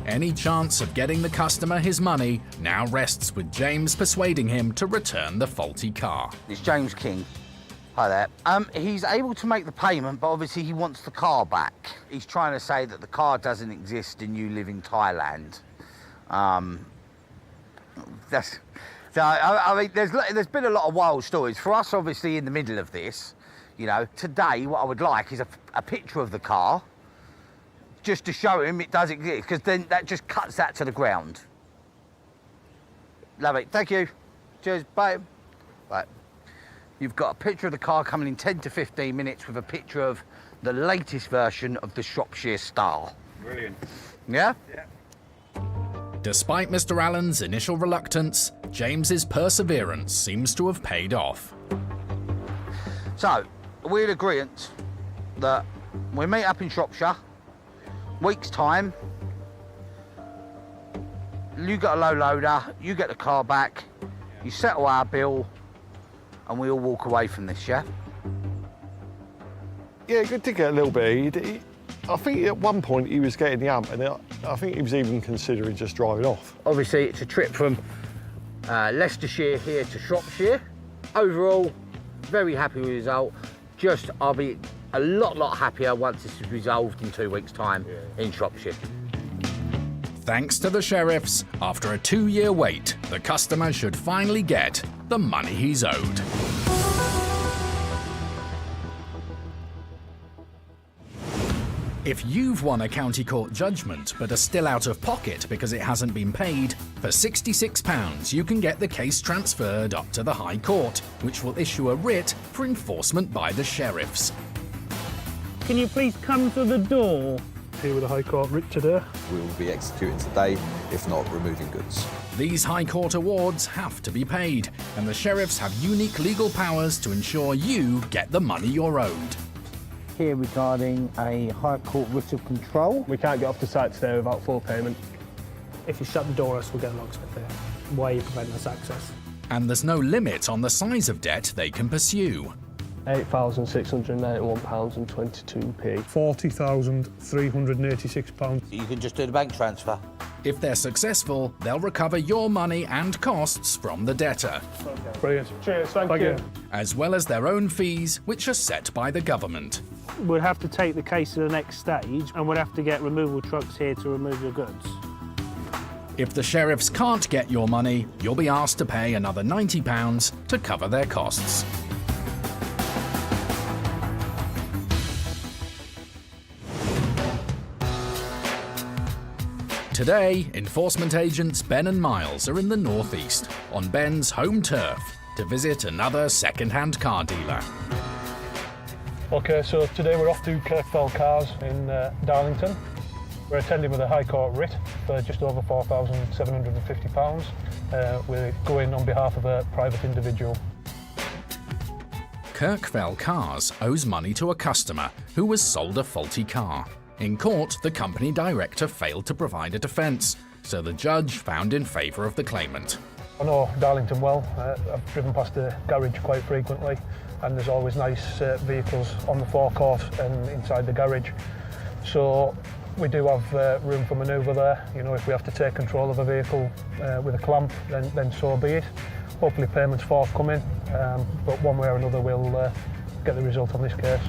Any chance of getting the customer his money now rests with James persuading him to return the faulty car. It's James King. Hi there. He's able to make the payment, but obviously he wants the car back. He's trying to say that the car doesn't exist and you live in Thailand. That's... So, I mean, there's been a lot of wild stories. For us, obviously, in the middle of this, you know, today what I would like is a picture of the car, just to show him it does exist, because then that just cuts that to the ground. Lovely, thank you. Cheers, bye. Right. You've got a picture of the car coming in 10 to 15 minutes with a picture of the latest version of the Shropshire Star. Brilliant. Yeah? Yeah. Despite Mr. Allen's initial reluctance, James's perseverance seems to have paid off. So, we're in agreement that we meet up in Shropshire, week's time, you got a low loader, you get the car back, you settle our bill, and we all walk away from this, yeah? Yeah, good to get a little bit. I think at one point he was getting the hump, and I think he was even considering just driving off. Obviously, it's a trip from Leicestershire here to Shropshire. Overall, very happy with the result. Just, I'll be a lot happier once this is resolved in 2 weeks' time in Shropshire. Thanks to the sheriffs, after a 2-year wait, the customer should finally get the money he's owed. If you've won a county court judgment but are still out of pocket because it hasn't been paid, for £66 you can get the case transferred up to the High Court, which will issue a writ for enforcement by the sheriffs. Can you please come to the door? Here with the High Court writ today. We will be executing today, if not removing goods. These High Court awards have to be paid, and the sheriffs have unique legal powers to ensure you get the money you're owed. Here regarding a High Court writ of control. We can't get off the site today without full payment. If you shut the door, us will get a locksmith there. Why are you preventing us access? And there's no limit on the size of debt they can pursue. £8,691.22p. £40,386. You can just do the bank transfer. If they're successful, they'll recover your money and costs from the debtor. Brilliant. Cheers, thank you. As well as their own fees, which are set by the government. We'd have to take the case to the next stage, and we'd have to get removal trucks here to remove your goods. If the sheriffs can't get your money, you'll be asked to pay another £90 to cover their costs. Today, enforcement agents Ben and Miles are in the northeast, on Ben's home turf, to visit another second-hand car dealer. Okay, so today we're off to Kirkfell Cars in Darlington. We're attending with a High Court writ for just over £4,750. We're going on behalf of a private individual. Kirkfell Cars owes money to a customer who was sold a faulty car. In court, the company director failed to provide a defence, so the judge found in favour of the claimant. I know Darlington well. I've driven past the garage quite frequently, and there's always nice vehicles on the forecourt and inside the garage. So we do have room for manoeuvre there. You know, if we have to take control of a vehicle with a clamp, then so be it. Hopefully payment's forthcoming, but one way or another we'll get the result on this case.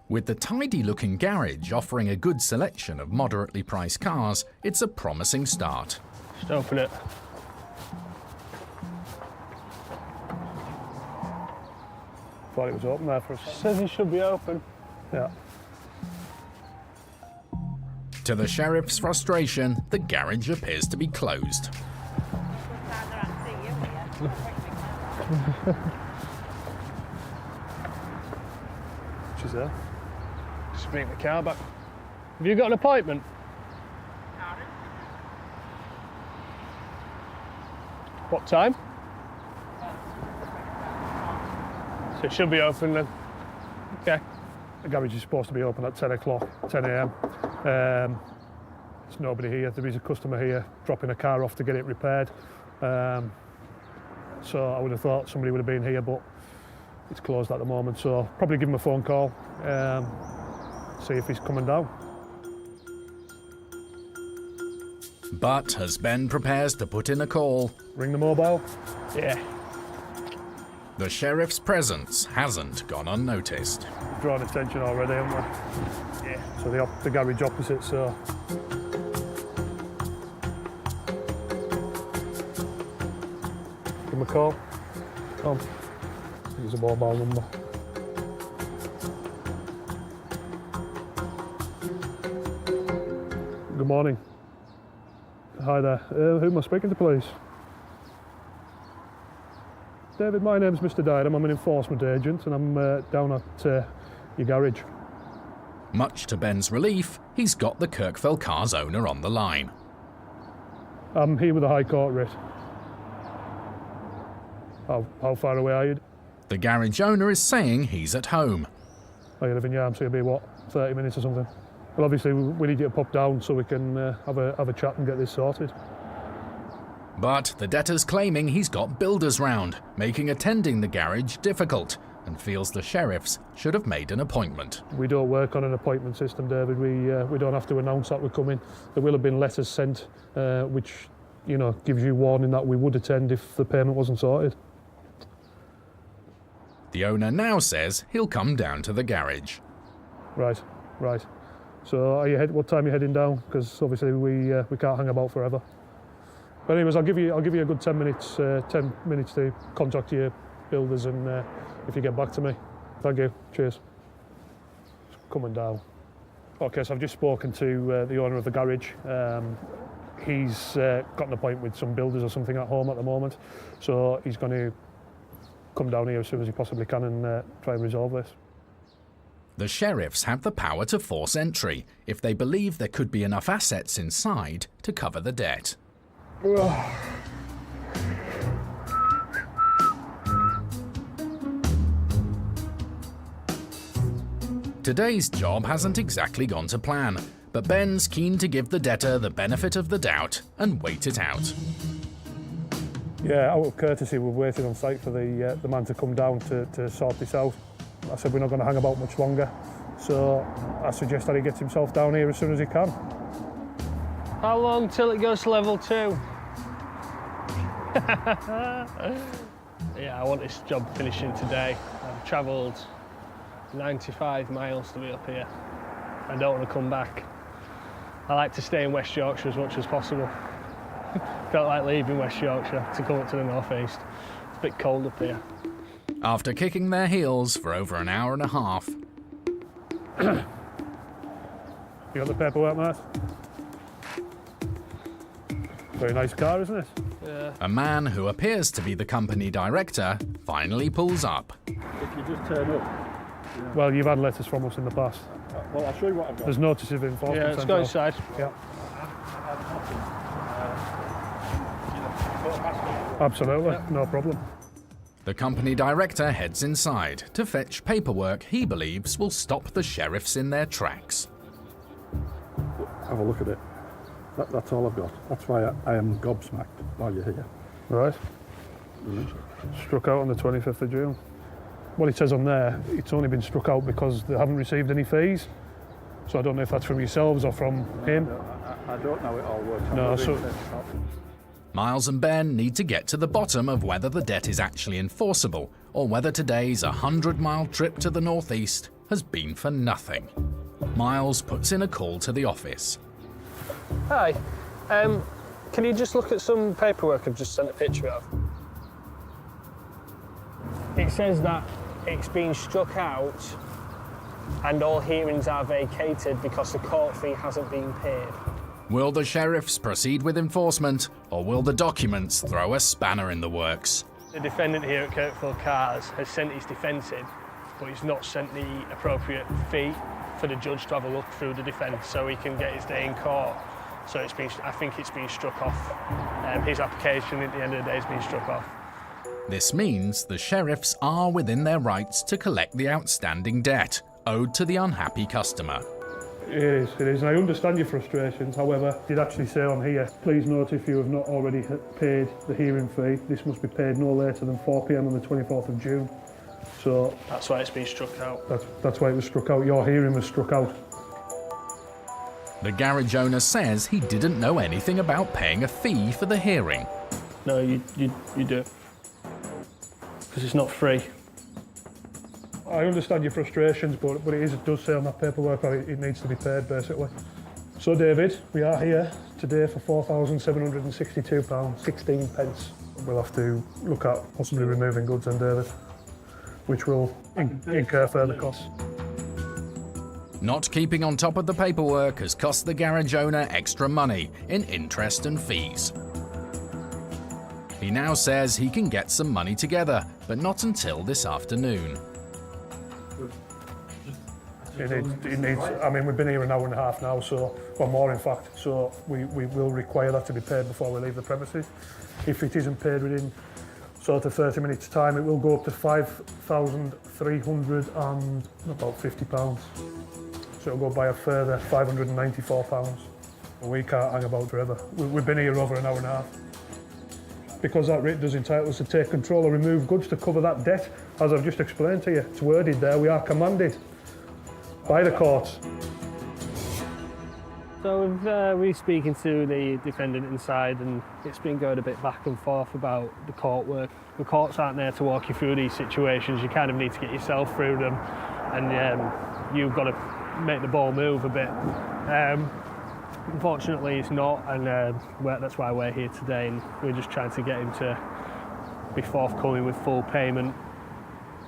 With the tidy-looking garage offering a good selection of moderately priced cars, it's a promising start. Just open it. Thought it was open there for us. Says it should be open. Yeah. To the sheriff's frustration, the garage appears to be closed. She's there. Just bring the car back. Have you got an appointment? What time? So it should be open then. Okay. The garage is supposed to be open at 10 o'clock, 10 a.m. There's nobody here. There is a customer here dropping a car off to get it repaired. So I would have thought somebody would have been here, but it's closed at the moment. So probably give him a phone call, see if he's coming down. But as Ben prepares to put in a call, ring the mobile. Yeah. The sheriff's presence hasn't gone unnoticed. We've drawn attention already, haven't we? Yeah. So the garage opposite, so. Give him a call. Come. Use a mobile number. Good morning. Hi there. Who am I speaking to, please? David, my name's Mr. Dyer. I'm an enforcement agent and I'm down at your garage. Much to Ben's relief, he's got the Kirkfell Cars owner on the line. I'm here with a High Court writ. How far away are you? The garage owner is saying he's at home. Oh, you live in Yarm, so you'll be, what, 30 minutes or something? Well, obviously, we need you to pop down so we can have a chat and get this sorted. But the debtor's claiming he's got builders round, making attending the garage difficult, and feels the sheriffs should have made an appointment. We don't work on an appointment system, David. We don't have to announce that we're coming. There will have been letters sent, which, you know, gives you warning that we would attend if the payment wasn't sorted. The owner now says he'll come down to the garage. Right. So what time are you heading down? Because obviously we can't hang about forever. But anyways, I'll give you a good 10 minutes to contact your builders, and if you get back to me. Thank you. Cheers. It's coming down. Okay, so I've just spoken to the owner of the garage. He's got an appointment with some builders or something at home at the moment, so he's going to come down here as soon as he possibly can and try and resolve this. The sheriffs have the power to force entry if they believe there could be enough assets inside to cover the debt. Today's job hasn't exactly gone to plan, but Ben's keen to give the debtor the benefit of the doubt and wait it out. Yeah, out of courtesy, we're waiting on site for the man to come down to sort this out. I said we're not going to hang about much longer, so I suggest that he gets himself down here as soon as he can. How long till it goes to level 2? Yeah, I want this job finishing today. I've travelled 95 miles to be up here. I don't want to come back. I like to stay in West Yorkshire as much as possible. Don't like leaving West Yorkshire to come up to the North East. It's a bit cold up here. After kicking their heels for over an hour and a half. You got the paperwork, mate? Very nice car, isn't it? Yeah. A man who appears to be the company director finally pulls up. If you just turn up. Yeah. Well, you've had letters from us in the past. Well, I'll show you what I've got. There's notice of enforcement. Yeah, let's go inside. Yeah. Absolutely, yeah. No problem. The company director heads inside to fetch paperwork he believes will stop the sheriffs in their tracks. Have a look at it. That's all I've got. That's why I am gobsmacked while you're here. Right. Struck out on the 25th of June. What it says on there, it's only been struck out because they haven't received any fees. So I don't know if that's from yourselves or from him. I don't know it all works. No, so... Miles and Ben need to get to the bottom of whether the debt is actually enforceable or whether today's 100-mile trip to the northeast has been for nothing. Miles puts in a call to the office. Hi, can you just look at some paperwork I've just sent a picture of? It says that it's been struck out and all hearings are vacated because the court fee hasn't been paid. Will the sheriffs proceed with enforcement, or will the documents throw a spanner in the works? The defendant here at Kirkfield Cars has sent his defence in, but he's not sent the appropriate fee for the judge to have a look through the defence so he can get his day in court. So I think it's been struck off. His application at the end of the day has been struck off. This means the sheriffs are within their rights to collect the outstanding debt owed to the unhappy customer. It is, and I understand your frustrations. However, it did actually say on here, please note if you have not already paid the hearing fee, this must be paid no later than 4 p.m. on the 24th of June. So that's why it's been struck out. That's why it was struck out. Your hearing was struck out. The garage owner says he didn't know anything about paying a fee for the hearing. No, you do. Because it's not free. I understand your frustrations, but it does say on that paperwork that it needs to be paid, basically. So, David, we are here today for £4,762.16. We'll have to look at possibly removing goods then, David, which will incur further costs. Not keeping on top of the paperwork has cost the garage owner extra money in interest and fees. He now says he can get some money together, but not until this afternoon. It needs, I mean, we've been here an hour and a half now, or more in fact, so we will require that to be paid before we leave the premises. If it isn't paid within sort of 30 minutes time, it will go up to £5,350. So it'll go by a further £594. We can't hang about forever. We've been here over an hour and a half. Because that writ does entitle us to take control or remove goods to cover that debt, as I've just explained to you. It's worded there, we are commanded by the courts. So we're speaking to the defendant inside, and it's been going a bit back and forth about the court work. The courts aren't there to walk you through these situations. You kind of need to get yourself through them, and you've got to make the ball move a bit. Unfortunately, it's not, and that's why we're here today, and we're just trying to get him to be forthcoming with full payment.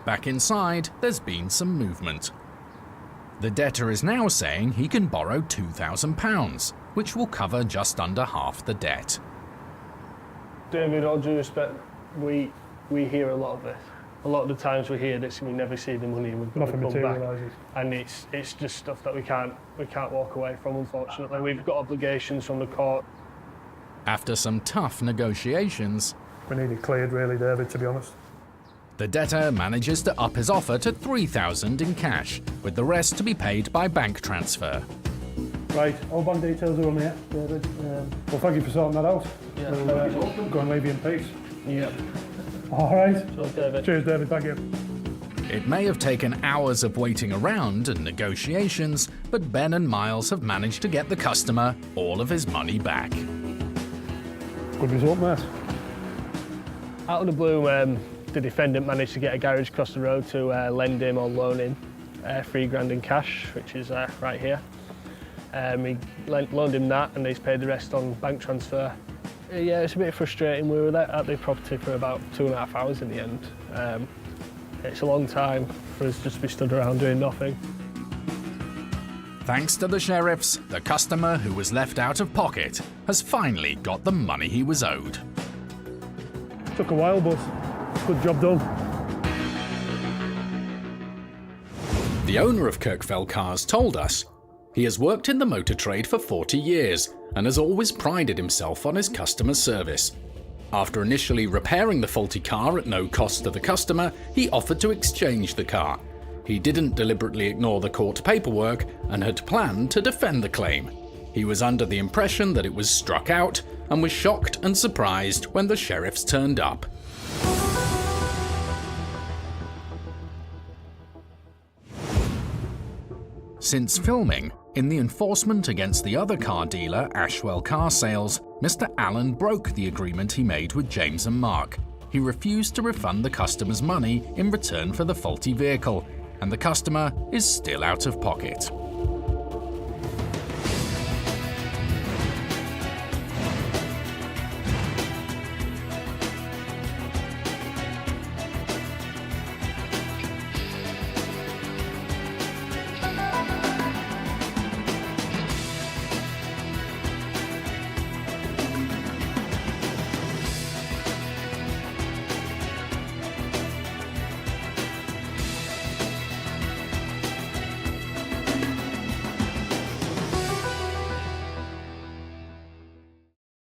Back inside, there's been some movement. The debtor is now saying he can borrow £2,000, which will cover just under half the debt. David, all due respect, we hear a lot of this. A lot of the times we hear this and we never see the money and we've got Nothing to come back. materialises. And it's just stuff that we can't walk away from, unfortunately. We've got obligations from the court. After some tough negotiations, We need it cleared really, David, to be honest. the debtor manages to up his offer to £3,000 in cash, with the rest to be paid by bank transfer. Right, all bank details are on here, David. Well, thank you for sorting that out. Yeah. We'll go and leave you in peace. Yep. All right. Cheers, David. Cheers, David. Thank you. It may have taken hours of waiting around and negotiations, but Ben and Miles have managed to get the customer all of his money back. Good result, mate. Out of the blue, the defendant managed to get a garage across the road to lend him or loan him £3,000 in cash, which is right here. He loaned him that and he's paid the rest on bank transfer. Yeah, it's a bit frustrating. We were there at the property for about 2.5 hours in the end. It's a long time for us just to be stood around doing nothing. Thanks to the sheriffs, the customer who was left out of pocket has finally got the money he was owed. Took a while, but good job done. The owner of Kirkfell Cars told us he has worked in the motor trade for 40 years and has always prided himself on his customer service. After initially repairing the faulty car at no cost to the customer, he offered to exchange the car. He didn't deliberately ignore the court paperwork and had planned to defend the claim. He was under the impression that it was struck out and was shocked and surprised when the sheriffs turned up. Since filming, in the enforcement against the other car dealer, Ashwell Car Sales, Mr. Allen broke the agreement he made with James and Mark. He refused to refund the customer's money in return for the faulty vehicle, and the customer is still out of pocket.